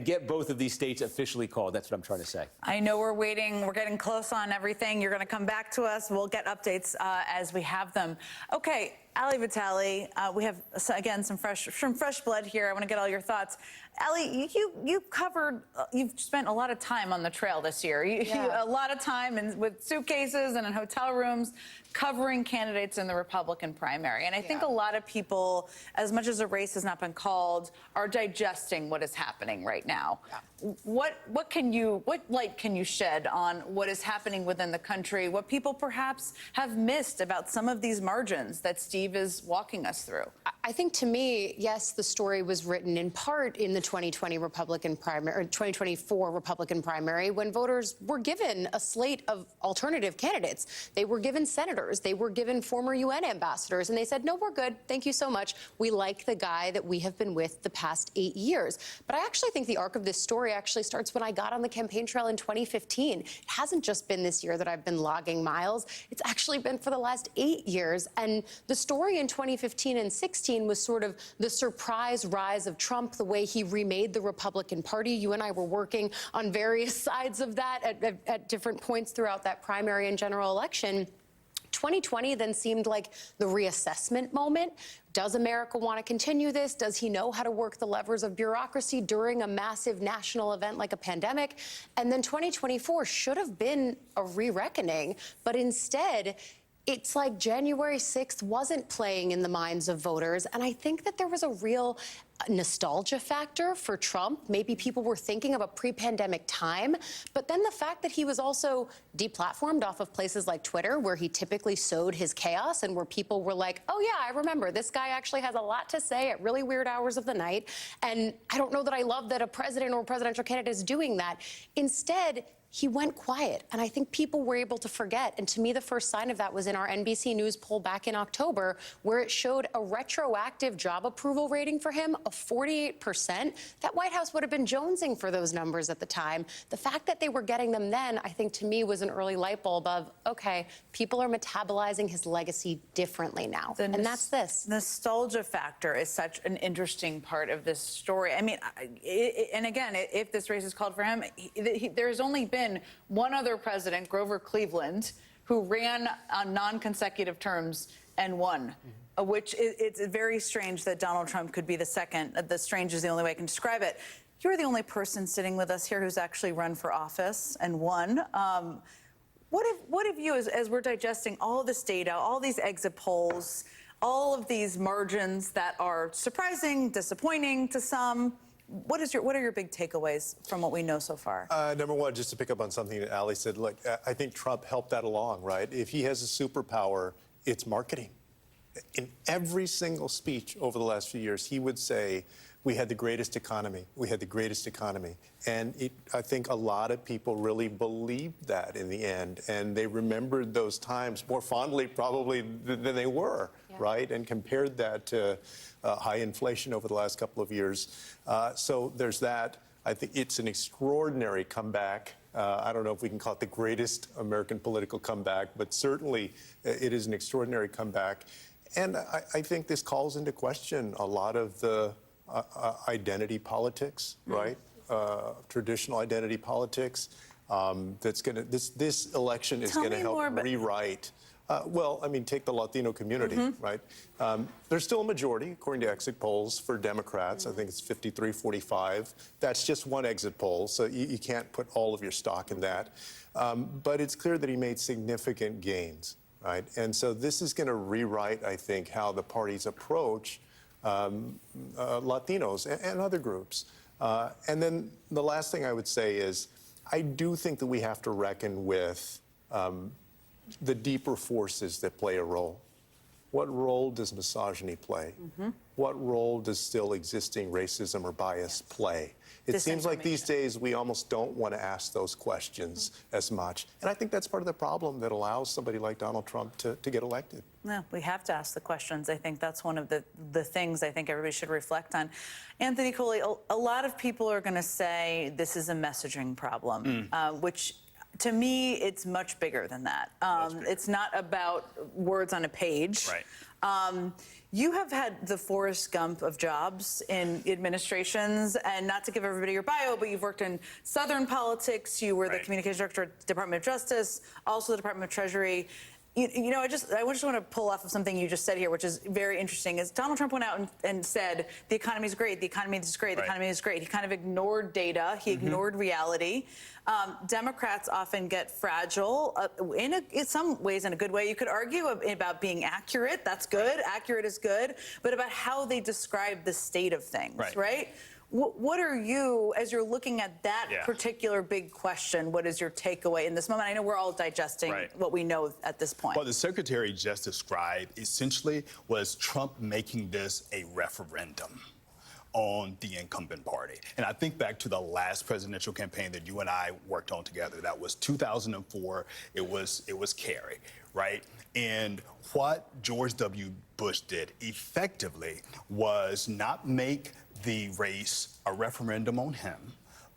get both of these states officially called. That's what I'm trying to say. I know we're waiting. We're getting close on everything. You're going to come back to us. We'll get updates as we have them. Okay. Ali Vitale, we have, again, some fresh blood here. I want to get all your thoughts. Ali, you've spent a lot of time on the trail this year. A lot of time with suitcases and in hotel rooms covering candidates in the Republican primary. And I think a lot of people, as much as a race has not been called, are digesting what is happening right now. Yeah. What light can you shed on what is happening within the country, what people perhaps have missed about some of these margins that Steve is walking us through? I think, to me, yes, the story was written in part in the 2020 Republican primary, or 2024 Republican primary, when voters were given a slate of alternative candidates. They were given senators. They were given former UN ambassadors. And they said, no, we're good. Thank you so much. We like the guy that we have been with the past 8 years. But I actually think the arc of this story actually starts when I got on the campaign trail in 2015. It hasn't just been this year that I've been logging miles. It's actually been for the last 8 years. And the story in 2015 and 16 was sort of the surprise rise of Trump, the way he remade the Republican Party. You and I were working on various sides of that at different points throughout that primary and general election. 2020 then seemed like the reassessment moment. Does America want to continue this? Does he know how to work the levers of bureaucracy during a massive national event like a pandemic? And then 2024 should have been a re-reckoning, but instead, it's like January 6th wasn't playing in the minds of voters. And I think that there was a real nostalgia factor for Trump. Maybe people were thinking of a pre-pandemic time. But then the fact that he was also deplatformed off of places like Twitter, where he typically sowed his chaos and where people were like, oh, yeah, I remember this guy actually has a lot to say at really weird hours of the night. And I don't know that I love that a president or a presidential candidate is doing that. Instead, he went quiet, and I think people were able to forget. And to me, the first sign of that was in our NBC News poll back in October, where it showed a retroactive job approval rating for him of 48%. That White House would have been jonesing for those numbers at the time. The fact that they were getting them then, I think, to me, was an early light bulb of, okay, people are metabolizing his legacy differently now. And that's this. Nostalgia factor is such an interesting part of this story. I mean, and again, if this race is called for him, there's only been one other president, Grover Cleveland, who ran on non-consecutive terms and won, which it's very strange that Donald Trump could be the second. The strange is the only way I can describe it. You're the only person sitting with us here who's actually run for office and won. What have you, as we're digesting all of this data, all these exit polls, all of these margins that are surprising, disappointing to some, what are your big takeaways from what we know so far? Number one, just to pick up on something that Ali said, look, I think Trump helped that along, right? If he has a superpower, it's marketing. in every single speech over the last few years, he would say, we had the greatest economy. We had the greatest economy. And I think a lot of people really believed that in the end. And they remembered those times more fondly probably than they were, right? And compared that to high inflation over the last couple of years. So there's that. I think it's an extraordinary comeback. I don't know if we can call it the greatest American political comeback, but certainly it is an extraordinary comeback. And I think this calls into question a lot of the identity politics, right? Traditional identity politics. That's going to this election is going to help rewrite. Well, I mean, take the Latino community, right? There's still a majority, according to exit polls, for Democrats. I think it's 53-45. That's just one exit poll, so you can't put all of your stock in that. But it's clear that he made significant gains, right? And so this is going to rewrite, I think, how the parties approach Latinos and other groups. And then the last thing I would say is, I do think that we have to reckon with the deeper forces that play a role. What role does misogyny play? What role does still existing racism or bias play? It seems like these days we almost don't want to ask those questions as much. And I think that's part of the problem that allows somebody like Donald Trump to get elected. No, we have to ask the questions. I think that's one of the things I think everybody should reflect on. Anthony Coley, a lot of people are going to say this is a messaging problem, which to me, it's much bigger than that. It's not about words on a page. Right. You have had the Forrest Gump of jobs in administrations, and not to give everybody your bio, but you've worked in Southern politics. You were the communications director at the Department of Justice, also the Department of Treasury. You know, I just want to pull off of something you just said here, which is very interesting, is Donald Trump went out and said, the economy is great, the economy is great, the economy is great. He kind of ignored data. He ignored reality. Democrats often get fragile in some ways in a good way. You could argue about being accurate. That's good. Accurate is good. But about how they describe the state of things, right? What are you, as you're looking at that particular big question, what is your takeaway in this moment? I know we're all digesting what we know at this point. Well, the Secretary just described essentially was Trump making this a referendum on the incumbent party. And I think back to the last presidential campaign that you and I worked on together. That was 2004. It was Kerry, right? And what George W. Bush did effectively was not make the race a referendum on him,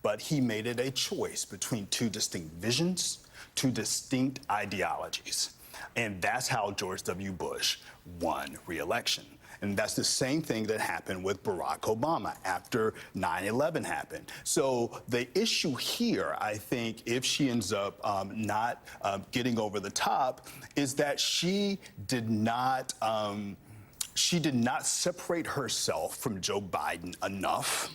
but he made it a choice between two distinct visions, two distinct ideologies. And that's how George W. Bush won re-election. And that's the same thing that happened with Barack Obama after 9/11 happened. So the issue here, I think, if she ends up not getting over the top, is that she did not separate herself from Joe Biden enough,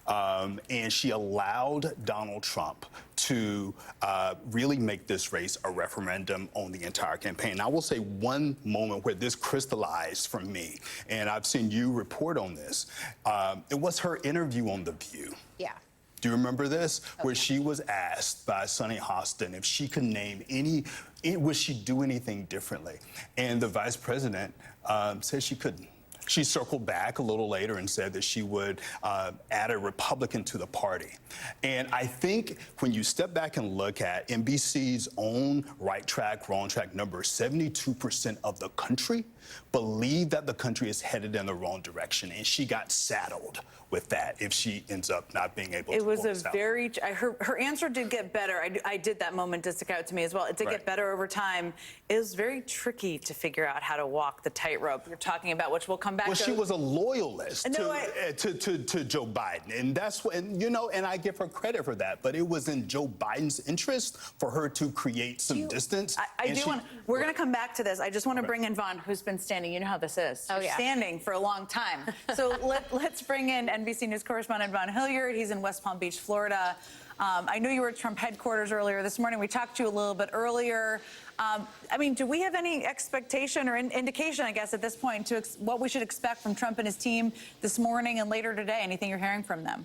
and she allowed Donald Trump to really make this race a referendum on the entire campaign. I will say one moment where this crystallized for me, and I've seen you report on this, it was her interview on The View. Yeah. Do you remember this? Where she was asked by Sonny Hostin if she could name would she do anything differently? And the vice president said she couldn't. She circled back a little later and said that she would add a Republican to the party. And I think when you step back and look at NBC's own right track, wrong track numbers, 72% of the country believe that the country is headed in the wrong direction. And she got saddled with that if she ends up not being able to. It was her answer did get better. I did that moment to stick out to me as well. It did get better over time. It was very tricky to figure out how to walk the tightrope you're talking about, which we'll come back to. Well, she was a loyalist to Joe Biden. And that's what, and I give her credit for that. But it was in Joe Biden's interest for her to create some distance. We're going to come back to this. I just want to bring in Vaughn, who's been standing. You know how this is. You're standing for a long time. So let's bring in NBC News correspondent Vaughn Hilliard. He's in West Palm Beach, Florida. I know you were at Trump headquarters earlier this morning. We talked to you a little bit earlier. I mean, do we have any expectation or indication, I guess, at this point to what we should expect from Trump and his team this morning and later today? Anything you're hearing from them?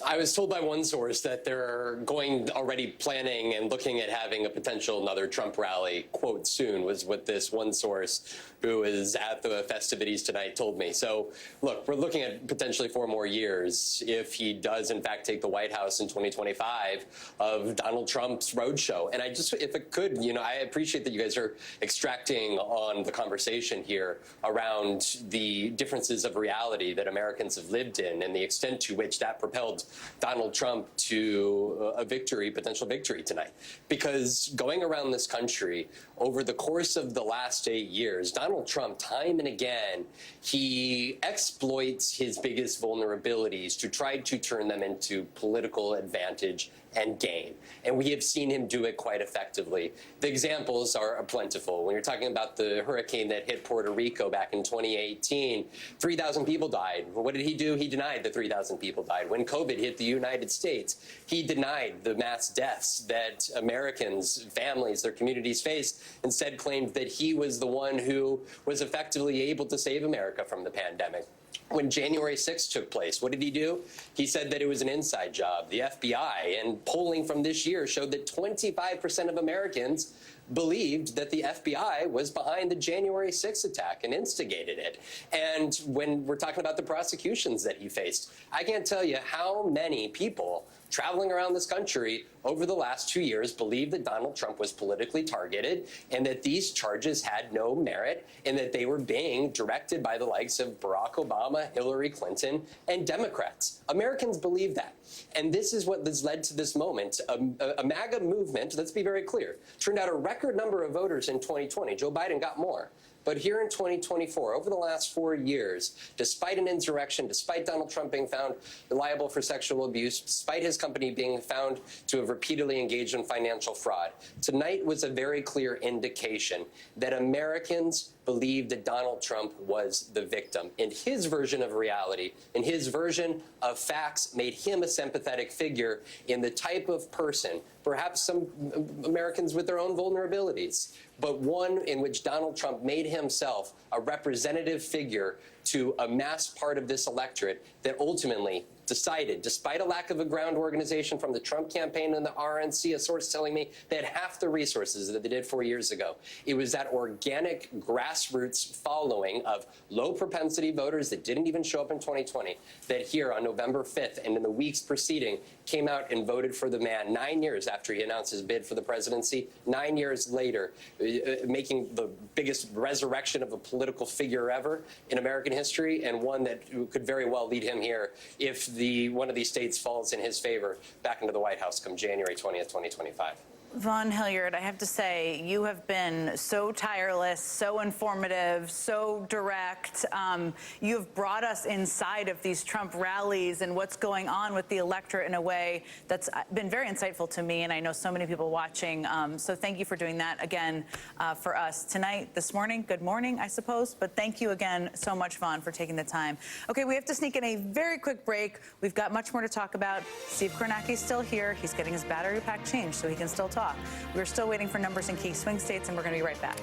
I was told by one source that they're already planning and looking at having a potential another Trump rally, quote, soon, was what this one source who is at the festivities tonight told me. So, look, we're looking at potentially 4 more years, if he does, in fact, take the White House in 2025, of Donald Trump's roadshow. And if it could, I appreciate that you guys are extracting on the conversation here around the differences of reality that Americans have lived in and the extent to which that propelled Donald Trump to a potential victory tonight. Because going around this country over the course of the last 8 years, Donald Trump, time and again, he exploits his biggest vulnerabilities to try to turn them into political advantage and gain. And we have seen him do it quite effectively. The examples are plentiful. When you're talking about the hurricane that hit Puerto Rico back in 2018, 3,000 people died. What did he do? He denied the 3,000 people died. When COVID hit the United States, he denied the mass deaths that Americans, families, their communities faced, instead claimed that he was the one who was effectively able to save America from the pandemic. When January 6th took place, what did he do? He said that it was an inside job, the FBI, and polling from this year showed that 25% of Americans believed that the FBI was behind the January 6th attack and instigated it. And when we're talking about the prosecutions that he faced, I can't tell you how many people traveling around this country over the last 2 years believed that Donald Trump was politically targeted and that these charges had no merit and that they were being directed by the likes of Barack Obama, Hillary Clinton, and Democrats. Americans believe that. And this is what has led to this moment. A MAGA movement, let's be very clear, turned out a record number of voters in 2020. Joe Biden got more. But here in 2024, over the last 4 years, despite an insurrection, despite Donald Trump being found liable for sexual abuse, despite his company being found to have repeatedly engaged in financial fraud, tonight was a very clear indication that Americans believed that Donald Trump was the victim. And his version of reality and his version of facts made him a sympathetic figure in the type of person, perhaps some Americans with their own vulnerabilities, but one in which Donald Trump made himself a representative figure to a mass part of this electorate that ultimately decided, despite a lack of a ground organization from the Trump campaign and the RNC, a source telling me they had half the resources that they did 4 years ago. It was that organic grassroots following of low propensity voters that didn't even show up in 2020 that here on November 5th and in the weeks preceding came out and voted for the man 9 years after he announced his bid for the presidency, 9 years later, making the biggest resurrection of a political figure ever in American history, and one that could very well lead him here if one of these states falls in his favor back into the White House come January 20th, 2025. Vaughn Hilliard, I have to say, you have been so tireless, so informative, so direct. You have brought us inside of these Trump rallies and what's going on with the electorate in a way that's been very insightful to me, and I know so many people watching. So thank you for doing that again for us tonight, this morning. Good morning, I suppose. But thank you again so much, Vaughn, for taking the time. Okay, we have to sneak in a very quick break. We've got much more to talk about. Steve Kornacki's still here. He's getting his battery pack changed so he can still talk. We're still waiting for numbers in key swing states, and we're going to be right back.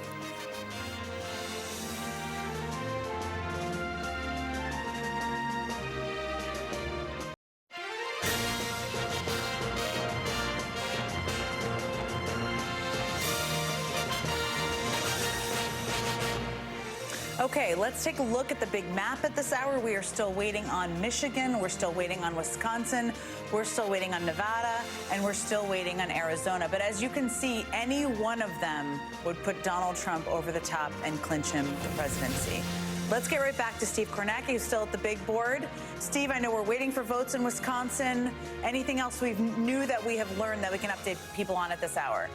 Okay, let's take a look at the big map at this hour. We are still waiting on Michigan. We're still waiting on Wisconsin. We're still waiting on Nevada. And we're still waiting on Arizona. But as you can see, any one of them would put Donald Trump over the top and clinch him the presidency. Let's get right back to Steve Kornacki, who's still at the big board. Steve, I know we're waiting for votes in Wisconsin. Anything else we knew that we have learned that we can update people on at this hour?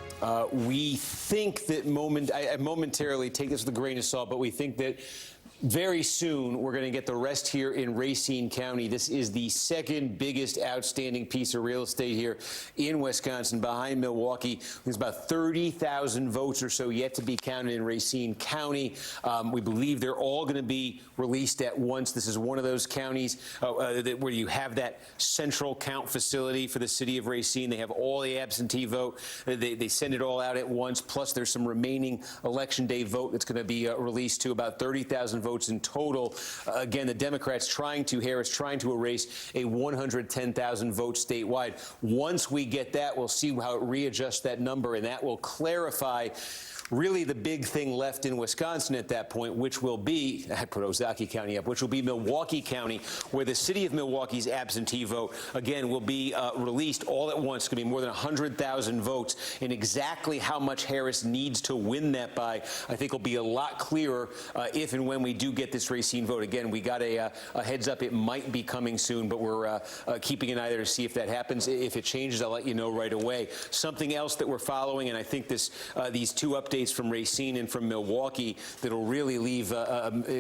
We think that I momentarily take this with a grain of salt, but we think that very soon we're going to get the rest here in Racine County. This is the second biggest outstanding piece of real estate here in Wisconsin behind Milwaukee. There's about 30,000 votes or so yet to be counted in Racine County. We believe they're all going to be released at once. This is one of those counties where you have that central count facility for the city of Racine. They have all the absentee vote. They send it all out at once. Plus, there's some remaining election day vote that's going to be released to about 30,000 votes in total. Again, the Democrats Harris trying to erase a 110,000 vote statewide. Once we get that, we'll see how it readjusts that number, and that will clarify really the big thing left in Wisconsin at that point, which will be, I put Ozaukee County up, which will be Milwaukee County, where the city of Milwaukee's absentee vote, again, will be released all at once. It's going to be more than 100,000 votes, and exactly how much Harris needs to win that by, I think, will be a lot clearer if and when we do get this Racine vote. Again, we got a heads up. It might be coming soon, but we're keeping an eye there to see if that happens. If it changes, I'll let you know right away. Something else that we're following, and I think these two updates from Racine and from Milwaukee that'll really leave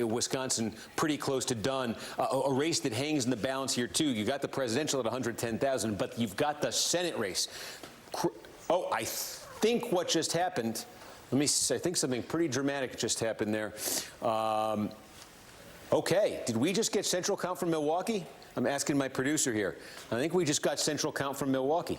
Wisconsin pretty close to done. A race that hangs in the balance here, too. You got the presidential at 110,000, but you've got the Senate race. Oh, I think what just happened, I think something pretty dramatic just happened there. Okay, did we just get central count from Milwaukee? I'm asking my producer here. I think we just got central count from Milwaukee.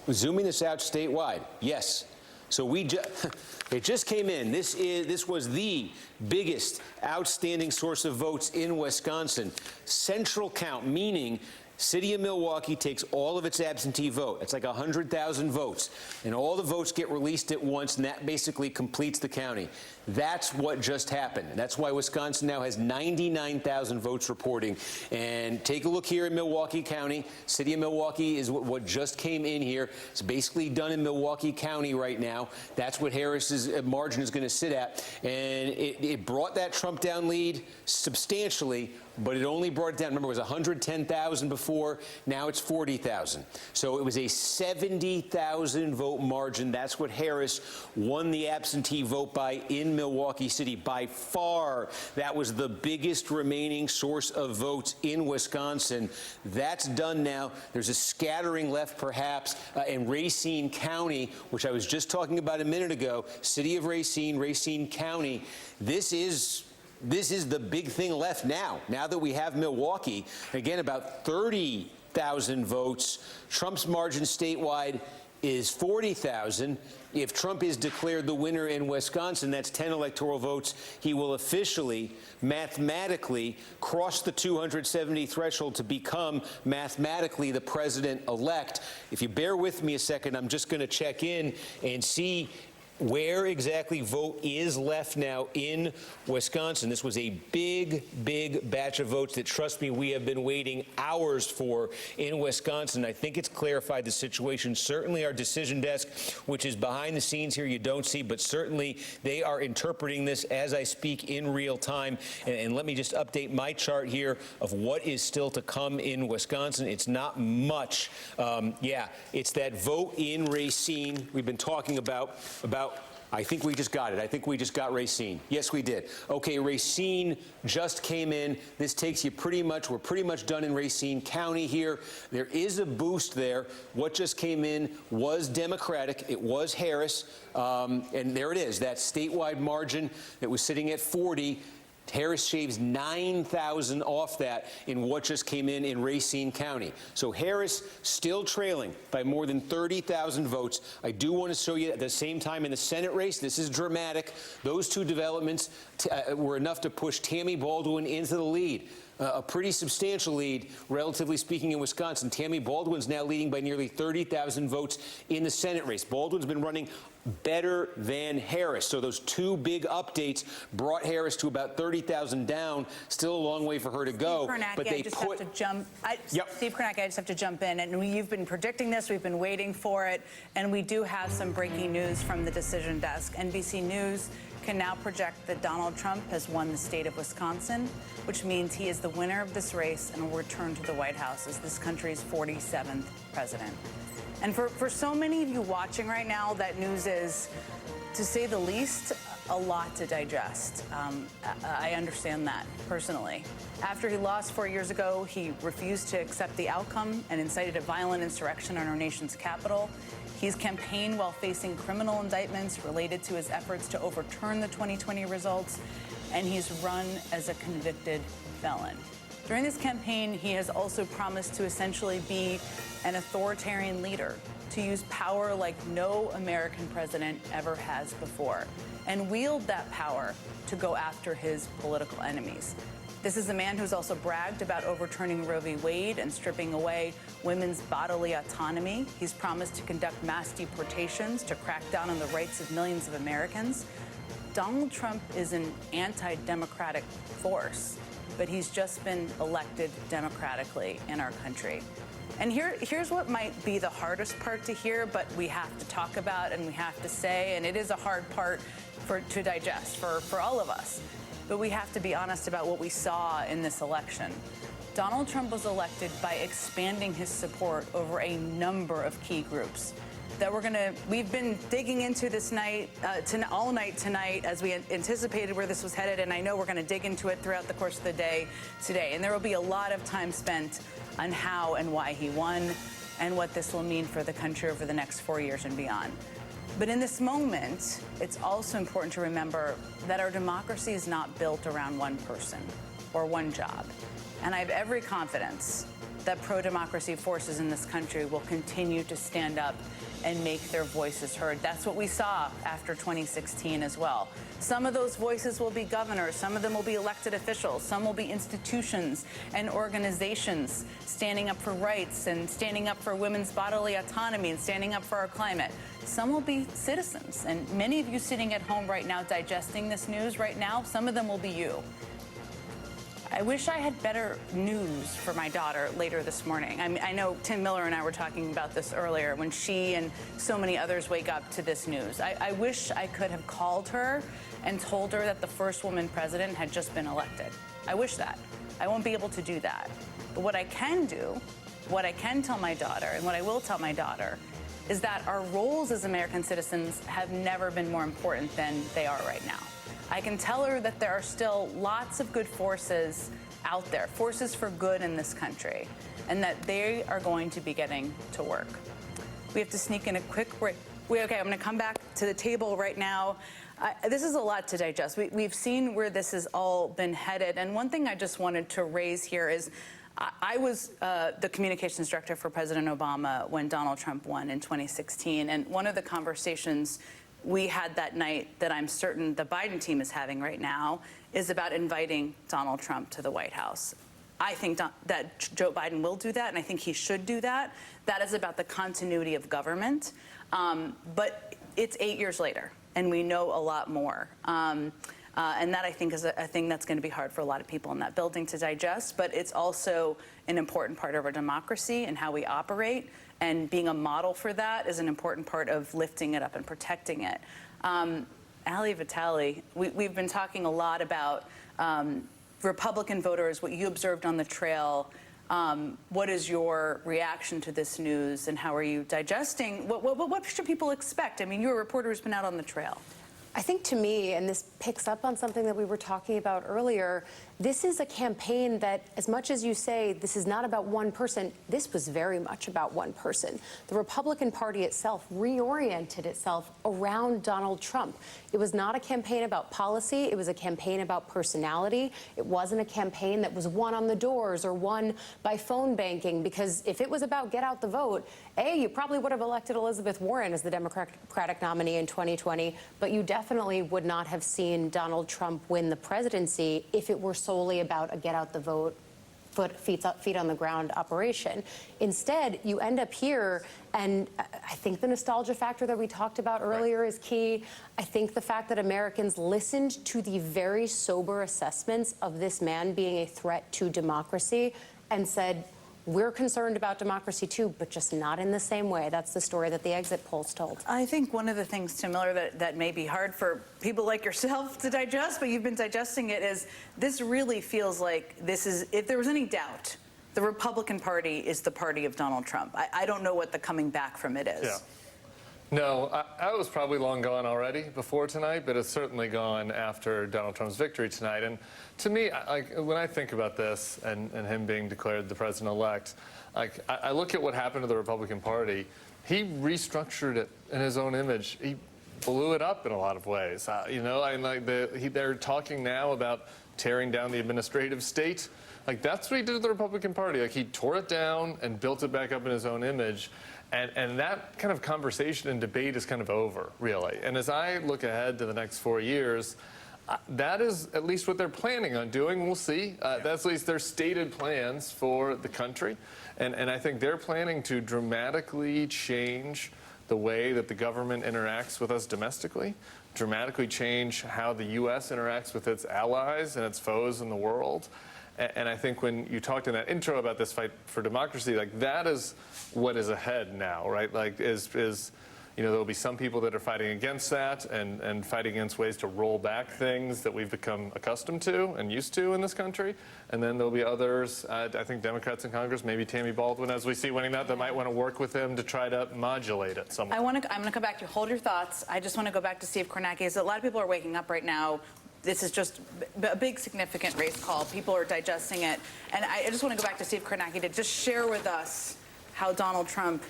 Zooming this out statewide, yes. So it just came in. This was the biggest outstanding source of votes in Wisconsin. Central count, meaning City of Milwaukee takes all of its absentee vote. It's like 100,000 votes. And all the votes get released at once, and that basically completes the county. That's what just happened. That's why Wisconsin now has 99,000 votes reporting. And take a look here in Milwaukee County. City of Milwaukee is what just came in here. It's basically done in Milwaukee County right now. That's what Harris's margin is going to sit at. And it brought that Trump down lead substantially, but it only brought it down. Remember, it was 110,000 before. Now it's 40,000. So it was a 70,000 vote margin. That's what Harris won the absentee vote by in Milwaukee City. By far, that was the biggest remaining source of votes in Wisconsin. That's done now. There's a scattering left, perhaps, in Racine County, which I was just talking about a minute ago. City of Racine, Racine County. This is the big thing left now that we have Milwaukee. Again, about 30,000 votes. Trump's margin statewide is 40,000. If Trump is declared the winner in Wisconsin, that's 10 electoral votes. He will officially, mathematically, cross the 270 threshold to become mathematically the president-elect. If you bear with me a second, I'm just going to check in and see where exactly vote is left now in Wisconsin. This was a big, big batch of votes that, trust me, we have been waiting hours for in Wisconsin. I think it's clarified the situation. Certainly our decision desk, which is behind the scenes here, you don't see, but certainly they are interpreting this as I speak in real time. And let me just update my chart here of what is still to come in Wisconsin. It's not much. It's that vote in Racine we've been talking about. I think we just got it. I think we just got Racine. Yes, we did. Okay, Racine just came in. This takes you we're pretty much done in Racine County here. There is a boost there. What just came in was Democratic. It was Harris. And there it is, that statewide margin that was sitting at 40. Harris shaves 9,000 off that in what just came in Racine County. So Harris still trailing by more than 30,000 votes. I do want to show you at the same time in the Senate race, this is dramatic. Those two developments were enough to push Tammy Baldwin into the lead. A pretty substantial lead, relatively speaking, in Wisconsin. Tammy Baldwin's now leading by nearly 30,000 votes in the Senate race. Baldwin's been running better than Harris. So those two big updates brought Harris to about 30,000 down. Still a long way for her to go. But they Steve Kornacki, I just have to jump in. And you've been predicting this. We've been waiting for it. And we do have some breaking news from the decision desk. NBC News can now project that Donald Trump has won the state of Wisconsin, which means he is the winner of this race and will return to the White House as this country's 47th president. And for so many of you watching right now, that news is, to say the least, a lot to digest. I understand that personally. After he lost 4 years ago, he refused to accept the outcome and incited a violent insurrection on our nation's capital. He's campaigned while facing criminal indictments related to his efforts to overturn the 2020 results, and he's run as a convicted felon. During this campaign, he has also promised to essentially be an authoritarian leader, to use power like no American president ever has before, and wield that power to go after his political enemies. This is a man who's also bragged about overturning Roe v. Wade and stripping away women's bodily autonomy. He's promised to conduct mass deportations to crack down on the rights of millions of Americans. Donald Trump is an anti-democratic force, but he's just been elected democratically in our country. And here's what might be the hardest part to hear, but we have to talk about and we have to say, and it is a hard part to digest for all of us. But we have to be honest about what we saw in this election. Donald Trump was elected by expanding his support over a number of key groups that we've been digging into this night, all night tonight, as we anticipated where this was headed, and I know we're gonna dig into it throughout the course of the day today. And there will be a lot of time spent on how and why he won and what this will mean for the country over the next 4 years and beyond. But in this moment, it's also important to remember that our democracy is not built around one person or one job. And I have every confidence that pro-democracy forces in this country will continue to stand up and make their voices heard. That's what we saw after 2016 as well. Some of those voices will be governors, some of them will be elected officials, some will be institutions and organizations standing up for rights and standing up for women's bodily autonomy and standing up for our climate. Some will be citizens, and many of you sitting at home right now digesting this news right now, some of them will be you. I wish I had better news for my daughter later this morning. I know Tim Miller and I were talking about this earlier when she and so many others wake up to this news. I wish I could have called her and told her that the first woman president had just been elected. I wish that. I won't be able to do that. But what I can do, what I can tell my daughter, and what I will tell my daughter, is that our roles as American citizens have never been more important than they are right now. I can tell her that there are still lots of good forces out there, forces for good in this country, and that they are going to be getting to work. We have to sneak in a quick break. Okay, I'm going to come back to the table right now. This is a lot to digest. We've seen where this has all been headed, and one thing I just wanted to raise here is I was the communications director for President Obama when Donald Trump won in 2016, and one of the conversations we had that night that I'm certain the Biden team is having right now is about inviting Donald Trump to the White House. I think that Joe Biden will do that, and I think he should do that. That is about the continuity of government. But it's 8 years later, and we know a lot more. And that, I think, is a thing that's going to be hard for a lot of people in that building to digest. But it's also an important part of our democracy and how we operate. And being a model for that is an important part of lifting it up and protecting it. Ali Vitale, we've been talking a lot about Republican voters, what you observed on the trail. What is your reaction to this news, and how are you digesting? What should people expect? I mean, you're a reporter who's been out on the trail. I think to me, and this picks up on something that we were talking about earlier, this is a campaign that, as much as you say this is not about one person, this was very much about one person. The Republican Party itself reoriented itself around Donald Trump. It was not a campaign about policy. It was a campaign about personality. It wasn't a campaign that was won on the doors or won by phone banking, because if it was about get out the vote, you probably would have elected Elizabeth Warren as the Democratic nominee in 2020, but you definitely would not have seen Donald Trump win the presidency if it were solely about a get out the vote, feet on the ground operation. Instead, you end up here, and I think the nostalgia factor that we talked about earlier is key. I think the fact that Americans listened to the very sober assessments of this man being a threat to democracy and said, we're concerned about democracy too, but just not in the same way. That's the story that the exit polls told. I think one of the things, Tim Miller, that may be hard for people like yourself to digest, but you've been digesting it, is this really feels like this is, if there was any doubt, the Republican Party is the party of Donald Trump. I don't know what the coming back from it is. Yeah. No, I was probably long gone already before tonight, but it's certainly gone after Donald Trump's victory tonight. And to me, when I think about this and him being declared the president-elect, I look at what happened to the Republican Party. He restructured it in his own image. blew it up in a lot of ways. You know, and like they're talking now about tearing down the administrative state. Like, that's what he did to the Republican Party. Like, he tore it down and built it back up in his own image. And that kind of conversation and debate is kind of over, really. And as I look ahead to the next 4 years, that is at least what they're planning on doing. We'll see. That's at least their stated plans for the country. And I think they're planning to dramatically change the way that the government interacts with us domestically, dramatically change how the U.S. interacts with its allies and its foes in the world. And I think when you talked in that intro about this fight for democracy, like, that is what is ahead now, right? Like, you know, there'll be some people that are fighting against that and fighting against ways to roll back things that we've become accustomed to and used to in this country. And then there'll be others, I think Democrats in Congress, maybe Tammy Baldwin, as we see winning that might want to work with him to try to modulate it somewhat. I'm going to come back to you. Hold your thoughts. I just want to go back to Steve Kornacki. A lot of people are waking up right now. This is just a big, significant race call. People are digesting it. And I just want to go back to Steve Kornacki to just share with us how Donald Trump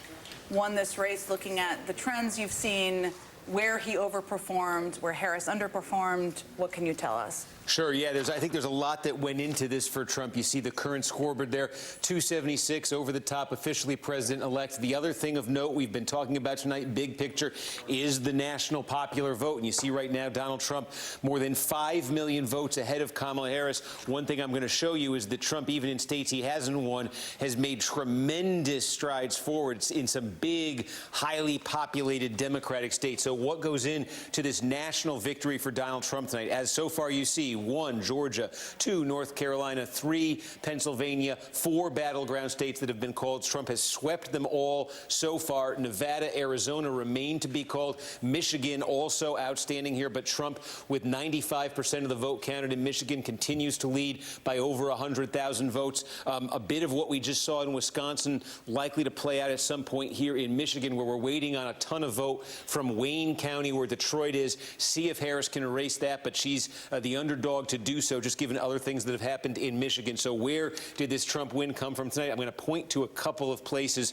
won this race, looking at the trends you've seen, where he overperformed, where Harris underperformed. What can you tell us? Sure, yeah, I think there's a lot that went into this for Trump. You see the current scoreboard there, 276 over the top, officially president-elect. The other thing of note we've been talking about tonight, big picture, is the national popular vote. And you see right now Donald Trump more than 5 million votes ahead of Kamala Harris. One thing I'm going to show you is that Trump, even in states he hasn't won, has made tremendous strides forward in some big, highly populated Democratic states. So what goes into this national victory for Donald Trump tonight? As so far you see, 1, Georgia, 2, North Carolina, 3, Pennsylvania, 4 battleground states that have been called. Trump has swept them all so far. Nevada, Arizona remain to be called. Michigan also outstanding here, but Trump, with 95% of the vote counted in Michigan, continues to lead by over 100,000 votes. A bit of what we just saw in Wisconsin likely to play out at some point here in Michigan, where we're waiting on a ton of vote from Wayne County, where Detroit is. See if Harris can erase that, but she's the underdog to do so, just given other things that have happened in Michigan. So where did this Trump win come from tonight? I'm going to point to a couple of places.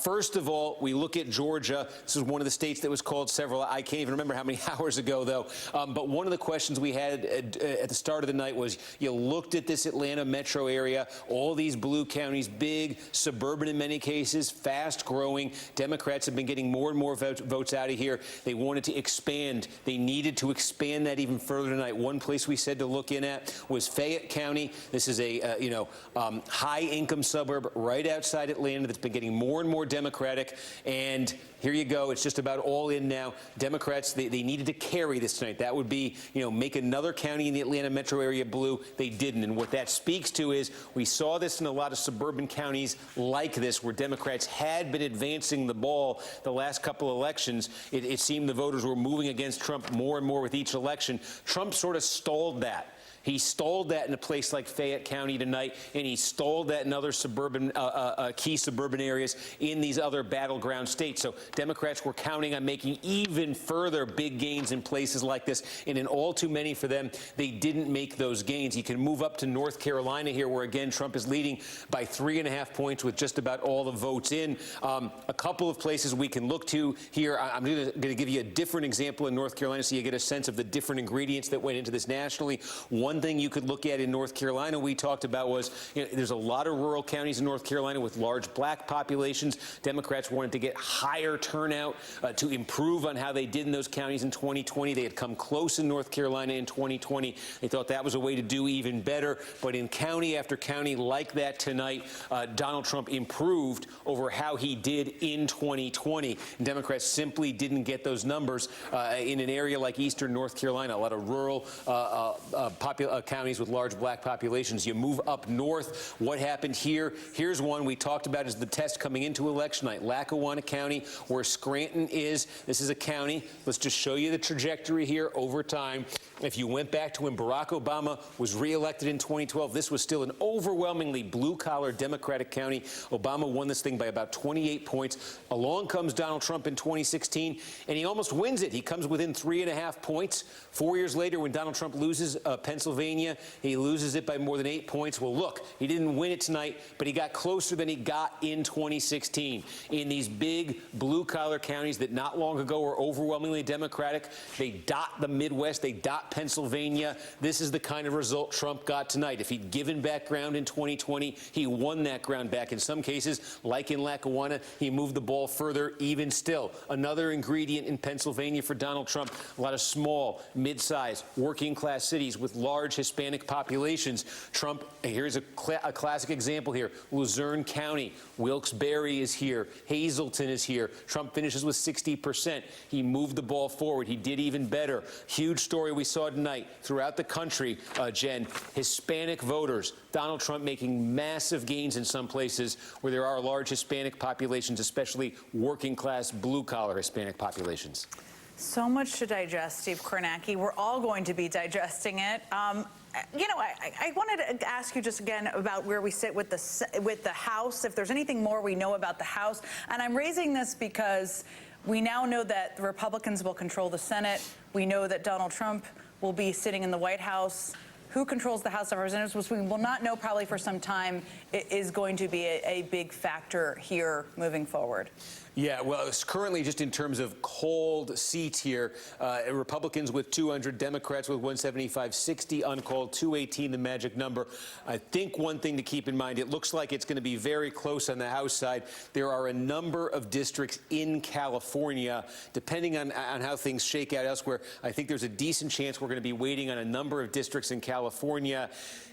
First of all, we look at Georgia. This is one of the states that was called several. I can't even remember how many hours ago, though. But one of the questions we had at the start of the night was, you looked at this Atlanta metro area, all these blue counties, big, suburban in many cases, fast growing. Democrats have been getting more and more votes out of here. They wanted to expand. They needed to expand that even further tonight. One place we said to look in at was Fayette County. This is a high-income suburb right outside Atlanta that's been getting more and more Democratic. And here you go. It's just about all in now. Democrats, they needed to carry this tonight. That would be, make another county in the Atlanta metro area blue. They didn't. And what that speaks to is we saw this in a lot of suburban counties like this, where Democrats had been advancing the ball the last couple elections. It seemed the voters were moving against Trump more and more with each election. Trump sort of stalled that. He stalled that in a place like Fayette County tonight, and he stalled that in other suburban, key suburban areas in these other battleground states. So Democrats were counting on making even further big gains in places like this, and in all too many for them, they didn't make those gains. You can move up to North Carolina here, where again Trump is leading by 3.5 points with just about all the votes in. A couple of places we can look to here. I'm going to give you a different example in North Carolina so you get a sense of the different ingredients that went into this nationally. One thing you could look at in North Carolina we talked about was, there's a lot of rural counties in North Carolina with large black populations. Democrats wanted to get higher turnout to improve on how they did in those counties in 2020. They had come close in North Carolina in 2020. They thought that was a way to do even better. But in county after county like that tonight, Donald Trump improved over how he did in 2020. And Democrats simply didn't get those numbers in an area like eastern North Carolina, a lot of rural counties with large black populations. You move up north. What happened here? Here's one we talked about as the test coming into election night. Lackawanna County, where Scranton is. This is a county. Let's just show you the trajectory here over time. If you went back to when Barack Obama was reelected in 2012, this was still an overwhelmingly blue-collar Democratic county. Obama won this thing by about 28 points. Along comes Donald Trump in 2016, and he almost wins it. He comes within 3.5 points. 4 years later, when Donald Trump loses Pennsylvania, Pennsylvania. He loses it by more than 8 points. Well, look, he didn't win it tonight, but he got closer than he got in 2016. In these big blue-collar counties that not long ago were overwhelmingly Democratic, they dot the Midwest, they dot Pennsylvania. This is the kind of result Trump got tonight. If he'd given back ground in 2020, he won that ground back. In some cases, like in Lackawanna, he moved the ball further. Even still, another ingredient in Pennsylvania for Donald Trump, a lot of small, mid-sized, working-class cities with large Hispanic populations. Trump, here's a classic example here. Luzerne County, Wilkes-Barre is here, Hazleton is here. Trump finishes with 60%. He moved the ball forward. He did even better. Huge story we saw tonight throughout the country, Jen. Hispanic voters. Donald Trump making massive gains in some places where there are large Hispanic populations, especially working-class, blue-collar Hispanic populations. So much to digest, Steve Kornacki. We're all going to be digesting it. You know, I wanted to ask you just again about where we sit with the House, if there's anything more we know about the House. And I'm raising this because we now know that the Republicans will control the Senate. We know that Donald Trump will be sitting in the White House. Who controls the House of Representatives, which we will not know probably for some time, is going to be a big factor here moving forward. Yeah, well, it's currently just in terms of cold seats here, Republicans with 200, Democrats with 175, 60 uncalled, 218 the magic number. I think one thing to keep in mind, it looks like it's going to be very close on the House side. There are a number of districts in California, depending on how things shake out elsewhere. I think there's a decent chance we're going to be waiting on a number of districts in California.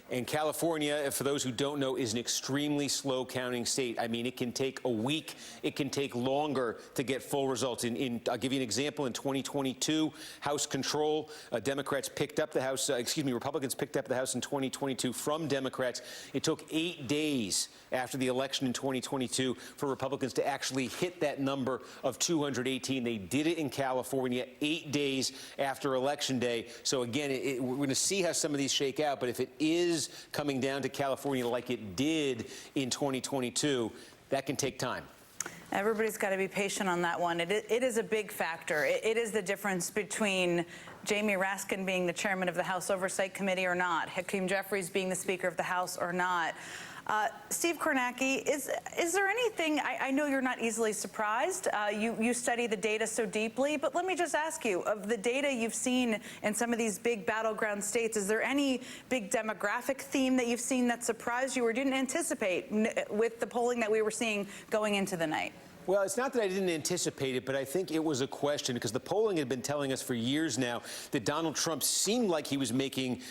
And California, for those who don't know, is an extremely slow counting state. I mean, it can take a week. It can take longer to get full results. I'll give you an example. In 2022, House control, Democrats picked up the House, Republicans picked up the House in 2022 from Democrats. It took 8 days after the election in 2022 for Republicans to actually hit that number of 218. They did it in California 8 days after Election Day. So again, we're going to see how some of these shake out. But if it is coming down to California like it did in 2022, that can take time. Everybody's got to be patient on that one. It is a big factor. It is the difference between Jamie Raskin being the chairman of the House Oversight Committee or not, Hakeem Jeffries being the Speaker of the House or not. Steve Kornacki, is there anything, I know you're not easily surprised, you study the data so deeply, but let me just ask you, of the data you've seen in some of these big battleground states, is there any big demographic theme that you've seen that surprised you or didn't anticipate with the polling that we were seeing going into the night? Well, it's not that I didn't anticipate it, but I think it was a question because the polling had been telling us for years now that Donald Trump seemed like he was making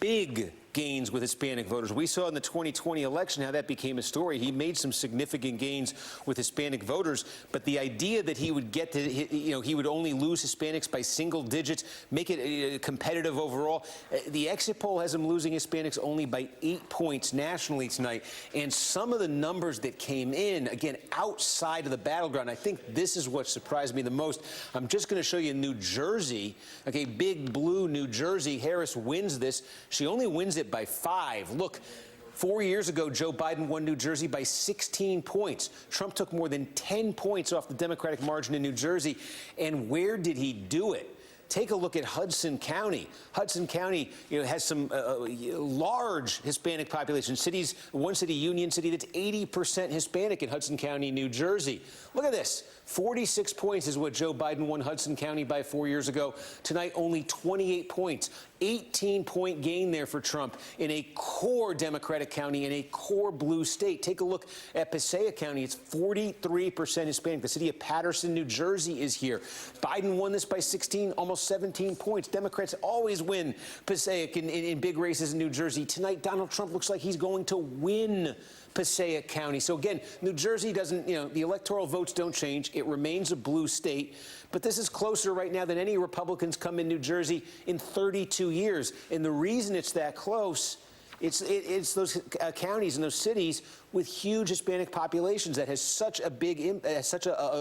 big gains with Hispanic voters. We saw in the 2020 election how that became a story. He made some significant gains with Hispanic voters, but the idea that he would get to, he would only lose Hispanics by single digits, make it competitive overall. The exit poll has him losing Hispanics only by 8 points nationally tonight. And some of the numbers that came in, again, outside of the battleground, I think this is what surprised me the most. I'm just going to show you New Jersey. Okay, big blue New Jersey. Harris wins this. She only wins it by 5. Look, 4 years ago, Joe Biden won New Jersey by 16 points. Trump took more than 10 points off the Democratic margin in New Jersey. And where did he do it? Take a look at Hudson County. Hudson County, has some large Hispanic population. Cities, one city, Union City, that's 80% Hispanic in Hudson County, New Jersey. Look at this. 46 points is what Joe Biden won Hudson County by 4 years ago. Tonight, only 28 points. 18-point gain there for Trump in a core Democratic county in a core blue state. Take a look at Passaic County. It's 43% Hispanic. The city of Paterson, New Jersey is here. Biden won this by 16, almost 17 points. Democrats always win Passaic in big races in New Jersey. Tonight, Donald Trump looks like he's going to win Passaic County. So again, New Jersey doesn't, the electoral votes don't change. It remains a blue state. But this is closer right now than any Republicans come in New Jersey in 32 years. And the reason it's that close, it's those counties and those cities with huge Hispanic populations that has such a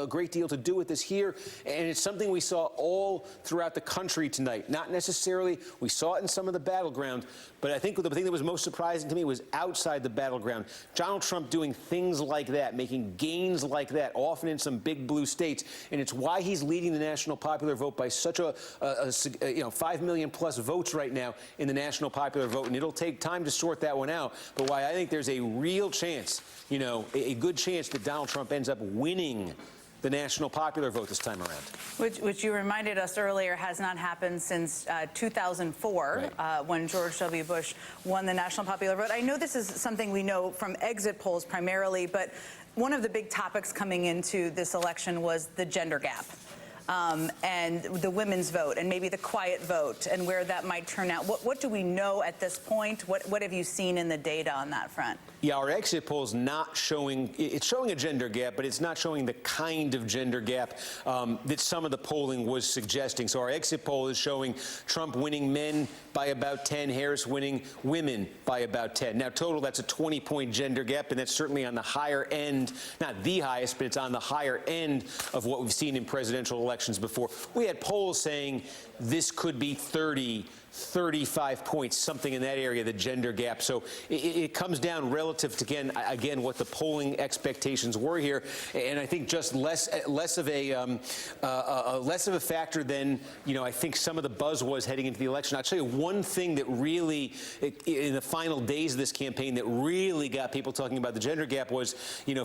a great deal to do with this here. And it's something we saw all throughout the country tonight. Not necessarily, we saw it in some of the battleground, but I think the thing that was most surprising to me was outside the battleground. Donald Trump doing things like that, making gains like that, often in some big blue states. And it's why he's leading the national popular vote by such 5 million plus votes right now in the national popular vote. And it'll take time to sort that one out. But why I think there's a real chance, a good chance that Donald Trump ends up winning the national popular vote this time around. Which you reminded us earlier has not happened since 2004, right. When George W. Bush won the national popular vote. I know this is something we know from exit polls primarily, but one of the big topics coming into this election was the gender gap. And the women's vote and maybe the quiet vote and where that might turn out. What do we know at this point? What have you seen in the data on that front? Yeah, our exit poll's not showing, it's showing a gender gap, but it's not showing the kind of gender gap that some of the polling was suggesting. So our exit poll is showing Trump winning men by about 10, Harris winning women by about 10. Now, total, that's a 20-point gender gap, and that's certainly on the higher end, not the highest, but it's on the higher end of what we've seen in presidential elections before. We had polls saying this could be 30, 35 points, something in that area, the gender gap. So it comes down relative to, again, what the polling expectations were here. And I think just less of a factor than, I think some of the buzz was heading into the election. I'll tell you one thing that really, in the final days of this campaign, that really got people talking about the gender gap was,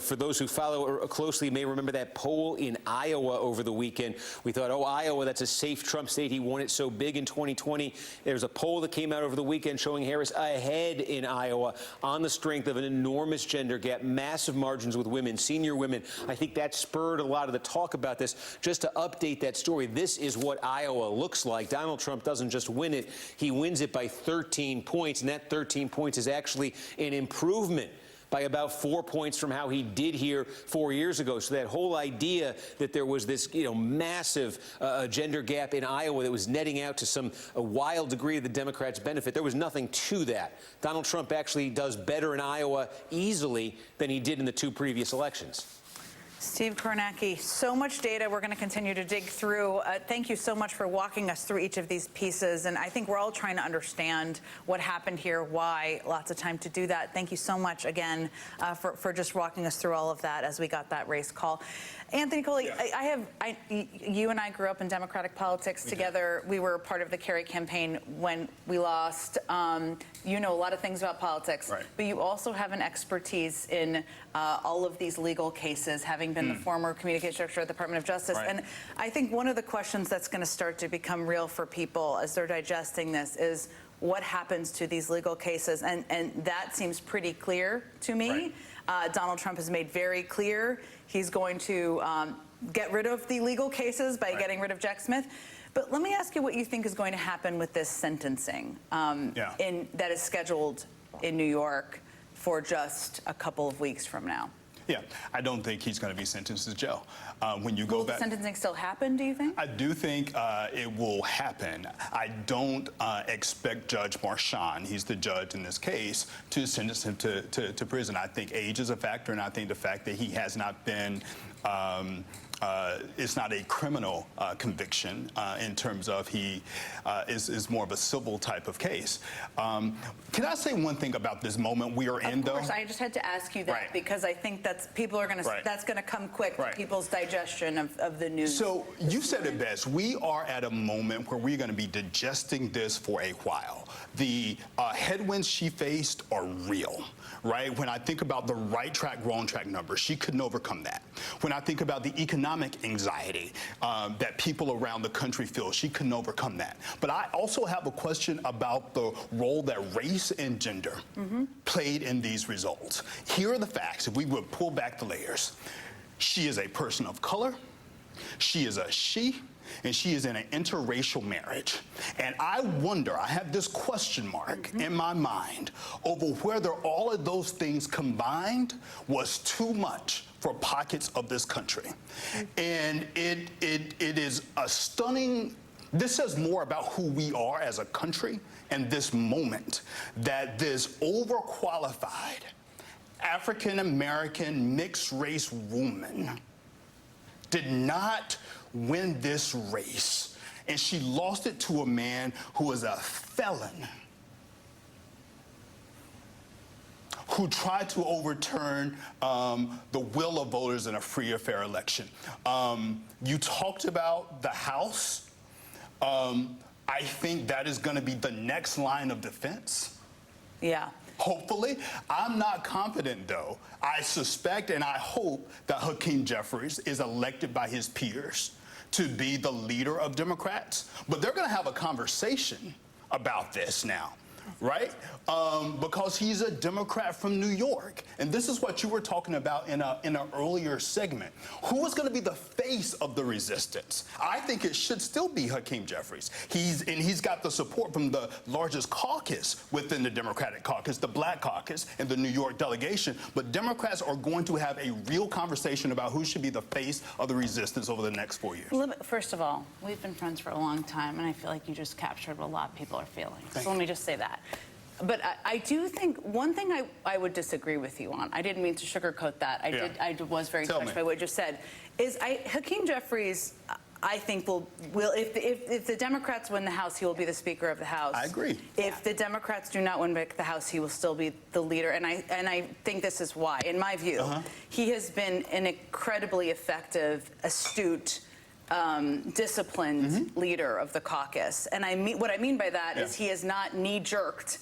for those who follow closely may remember that poll in Iowa over the weekend. We thought, oh, Iowa, that's a safe Trump state. He won it so big in 2020. There's a poll that came out over the weekend showing Harris ahead in Iowa on the strength of an enormous gender gap, massive margins with women, senior women. I think that spurred a lot of the talk about this. Just to update that story, this is what Iowa looks like. Donald Trump doesn't just win it, he wins it by 13 points, and that 13 points is actually an improvement by about 4 points from how he did here 4 years ago. So that whole idea that there was this, massive gender gap in Iowa that was netting out to a wild degree of the Democrats' benefit, there was nothing to that. Donald Trump actually does better in Iowa easily than he did in the 2 previous elections. Steve Kornacki, so much data we're going to continue to dig through. Thank you so much for walking us through each of these pieces. And I think we're all trying to understand what happened here, why. Lots of time to do that. Thank you so much again for just walking us through all of that as we got that race call. Anthony Coley, yeah. You and I grew up in Democratic politics together. We were part of the Kerry campaign when we lost. You know a lot of things about politics, right. But you also have an expertise in all of these legal cases, having been the former communications director at the Department of Justice. Right. And I think one of the questions that's going to start to become real for people as they're digesting this is what happens to these legal cases. And that seems pretty clear to me. Right. Donald Trump has made very clear he's going to get rid of the legal cases by getting rid of Jack Smith. But let me ask you what you think is going to happen with this sentencing that is scheduled in New York for just a couple of weeks from now. Yeah, I don't think he's going to be sentenced to jail. When you go will back, the sentencing still happen, do you think? I do think it will happen. I don't expect Judge Marchand, he's the judge in this case, to sentence him to prison. I think age is a factor, and I think the fact that he has not been it's not a criminal conviction in terms of he is more of a civil type of case. Can I say one thing about this moment we are in, though? Of course, I just had to ask you that because I think that's people are going to that's going to come quick to people's digestion of the news. So you said it best. We are at a moment where we're going to be digesting this for a while. The headwinds she faced are real. Right? When I think about the right track, wrong track numbers, she couldn't overcome that. When I think about the economic anxiety that people around the country feel, she couldn't overcome that. But I also have a question about the role that race and gender played in these results. Here are the facts. If we would pull back the layers, she is a person of color. She is a she. And she is in an interracial marriage. And I wonder, I have this question mark in my mind over whether all of those things combined was too much for pockets of this country. And it is a stunning, this says more about who we are as a country and this moment, that this overqualified African-American mixed-race woman did not win this race, and she lost it to a man who was a felon, who tried to overturn the will of voters in a free or fair election. You talked about the House. I think that is going to be the next line of defense. Yeah. Hopefully. I'm not confident, though. I suspect and I hope that Hakeem Jeffries is elected by his peers to be the leader of Democrats. But they're going to have a conversation about this now, right? Because he's a Democrat from New York. And this is what you were talking about in an earlier segment. Who is going to be the face of the resistance? I think it should still be Hakeem Jeffries. He's got the support from the largest caucus within the Democratic caucus, the Black caucus, and the New York delegation. But Democrats are going to have a real conversation about who should be the face of the resistance over the next 4 years. First of all, we've been friends for a long time, and I feel like you just captured what a lot of people are feeling. So let me just say that. But I do think one thing I would disagree with you on, I didn't mean to sugarcoat that. I was very touched by what you just said, is Hakeem Jeffries, I think will if the Democrats win the House, he will be the Speaker of the House. I agree. If the Democrats do not win back the House, he will still be the leader. And I think this is why, in my view, he has been an incredibly effective, astute, disciplined leader of the caucus. And what I mean by that is he is not knee-jerked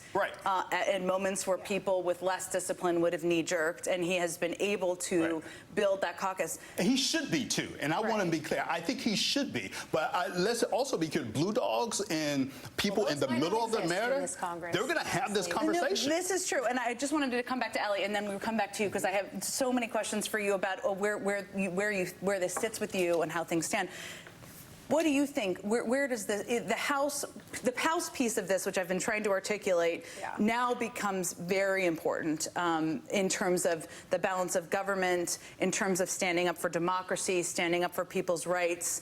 at moments where people with less discipline would have knee-jerked, and he has been able to build that caucus. And he should be, too. And I want to be clear. I think he should be. But let's also be clear. Blue dogs and people in the middle of the matter, they're going to have this conversation. No, this is true. And I just wanted to come back to Ellie, and then we'll come back to you, because I have so many questions for you about where this sits with you and how things stand. What do you think? Where does the House piece of this, which I've been trying to articulate, now becomes very important in terms of the balance of government, in terms of standing up for democracy, standing up for people's rights?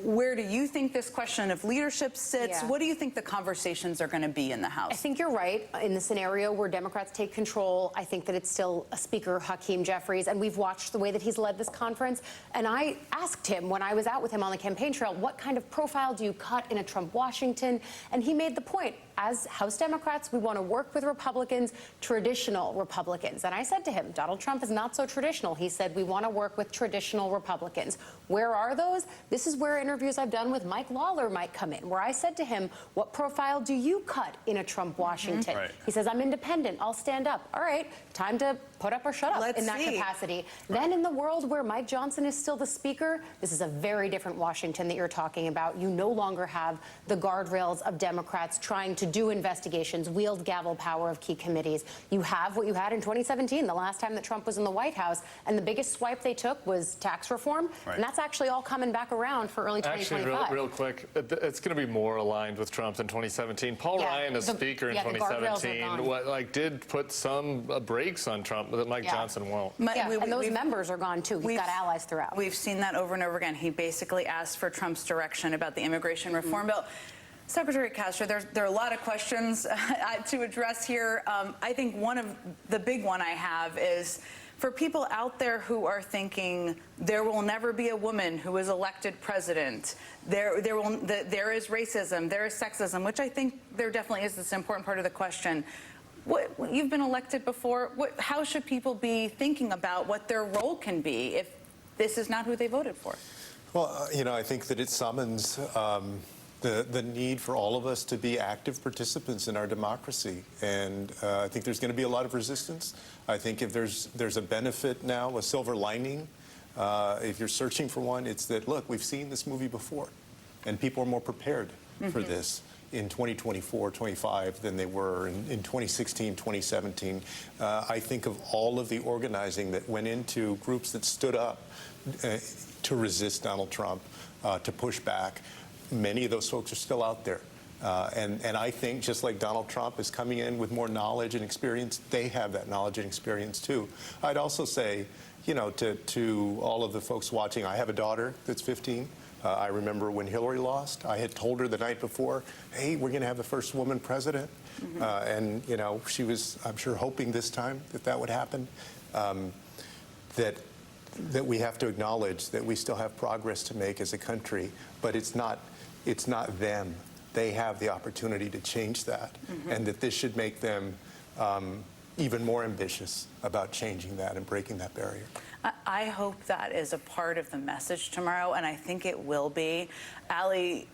Where do you think this question of leadership sits? What do you think the conversations are going to be in the House? I think you're right. In the scenario where Democrats take control, I think that it's still a Speaker, Hakeem Jeffries, and we've watched the way that he's led this conference. And I asked him when I was out with him on the campaign trail, what kind of profile do you cut in a Trump Washington? And he made the point, as House Democrats, we want to work with Republicans, traditional Republicans. And I said to him, Donald Trump is not so traditional. He said, we want to work with traditional Republicans. Where are those? This is where interviews I've done with Mike Lawler might come in, where I said to him, what profile do you cut in a Trump Washington? He says, I'm independent. I'll stand up. All right, time to put up or shut up in that capacity. Then in the world where Mike Johnson is still the Speaker, this is a very different Washington that you're talking about. You no longer have the guardrails of Democrats trying to do investigations, wield gavel power of key committees. You have what you had in 2017, the last time that Trump was in the White House, and the biggest swipe they took was tax reform, and that's actually all coming back around for early 2025. Actually, real quick, it's going to be more aligned with Trump than 2017. Paul Ryan, as Speaker in 2017, did put some brakes on Trump that Mike Johnson won't. And those members are gone, too. He's got allies throughout. We've seen that over and over again. He basically asked for Trump's direction about the immigration reform bill. Secretary Castro, there are a lot of questions to address here. I think the big one I have is for people out there who are thinking there will never be a woman who is elected president. There is racism, there is sexism, which I think there definitely is. It's an important part of the question. You've been elected before. How should people be thinking about what their role can be if this is not who they voted for? Well, I think that it summons the need for all of us to be active participants in our democracy. And I think there's going to be a lot of resistance. I think if there's a benefit now, a silver lining, if you're searching for one, it's that, look, we've seen this movie before, and people are more prepared for this in 2024, 25 than they were in 2016, 2017. I think of all of the organizing that went into groups that stood up to resist Donald Trump, to push back. Many of those folks are still out there. And I think just like Donald Trump is coming in with more knowledge and experience, they have that knowledge and experience too. I'd also say, to all of the folks watching, I have a daughter that's 15. I remember when Hillary lost, I had told her the night before, hey, we're going to have the first woman president. And, you know, she was, I'm sure, hoping this time that would happen. That we have to acknowledge that we still have progress to make as a country, but it's not them. They have the opportunity to change that, and that this should make them even more ambitious about changing that and breaking that barrier. I hope that is a part of the message tomorrow, and I think it will be. Ali,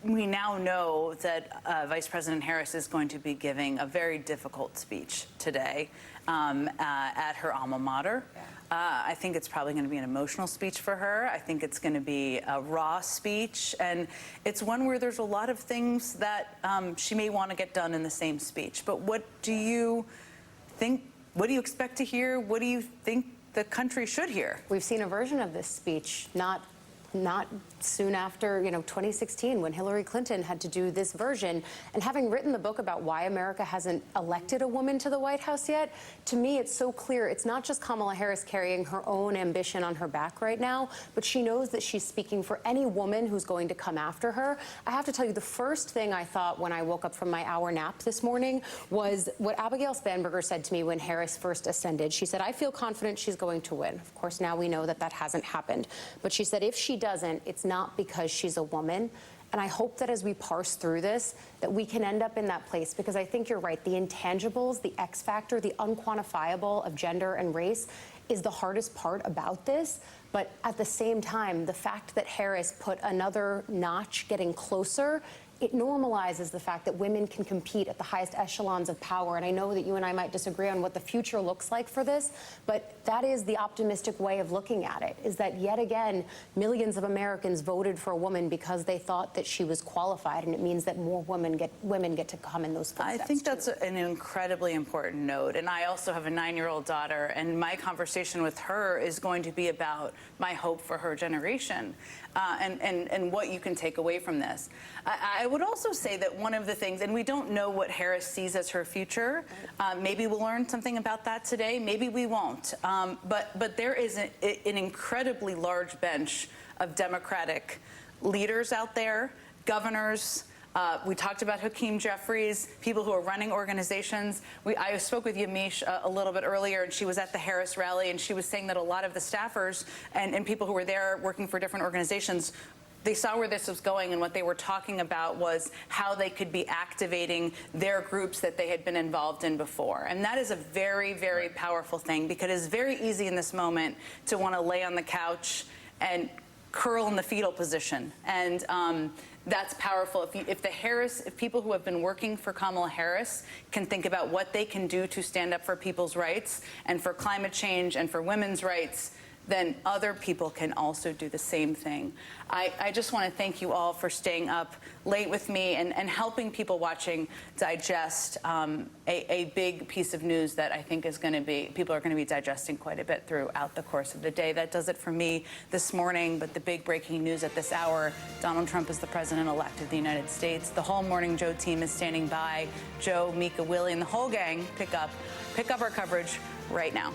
we now know that Vice President Harris is going to be giving a very difficult speech today at her alma mater. I think it's probably going to be an emotional speech for her. I think it's going to be a raw speech, and it's one where there's a lot of things that she may want to get done in the same speech. But what do you think? What do you expect to hear? What do you think the country should hear? We've seen a version of this speech not soon after, 2016, when Hillary Clinton had to do this version. And having written the book about why America hasn't elected a woman to the White House yet, to me, it's so clear. It's not just Kamala Harris carrying her own ambition on her back right now, but she knows that she's speaking for any woman who's going to come after her. I have to tell you, the first thing I thought when I woke up from my hour nap this morning was what Abigail Spanberger said to me when Harris first ascended. She said, I feel confident she's going to win. Of course, now we know that that hasn't happened. But she said, if she doesn't, it's not because she's a woman. And I hope that as we parse through this, that we can end up in that place, because I think you're right. The intangibles, the X factor, the unquantifiable of gender and race is the hardest part about this. But at the same time, the fact that Harris put another notch getting closer, it normalizes the fact that women can compete at the highest echelons of power. And I know that you and I might disagree on what the future looks like for this, but that is the optimistic way of looking at it, is that yet again, millions of Americans voted for a woman because they thought that she was qualified, and it means that more women get to come in those footsteps. I think that's an incredibly important note. And I also have a 9-year-old daughter, and my conversation with her is going to be about my hope for her generation. And what you can take away from this. I would also say that one of the things, and we don't know what Harris sees as her future, maybe we'll learn something about that today, maybe we won't. But there is an incredibly large bench of Democratic leaders out there, governors. We talked about Hakeem Jeffries, people who are running organizations. I spoke with Yamiche a little bit earlier, and she was at the Harris rally, and she was saying that a lot of the staffers and people who were there working for different organizations, they saw where this was going, and what they were talking about was how they could be activating their groups that they had been involved in before. And that is a very, very powerful thing, because it's very easy in this moment to want to lay on the couch and curl in the fetal position. And that's powerful. If people who have been working for Kamala Harris can think about what they can do to stand up for people's rights and for climate change and for women's rights, then other people can also do the same thing. I just want to thank you all for staying up late with me and helping people watching digest a big piece of news that I think is going to be, people are going to be digesting quite a bit throughout the course of the day. That does it for me this morning, but the big breaking news at this hour, Donald Trump is the president-elect of the United States. The whole Morning Joe team is standing by. Joe, Mika, Willie, and the whole gang pick up our coverage right now.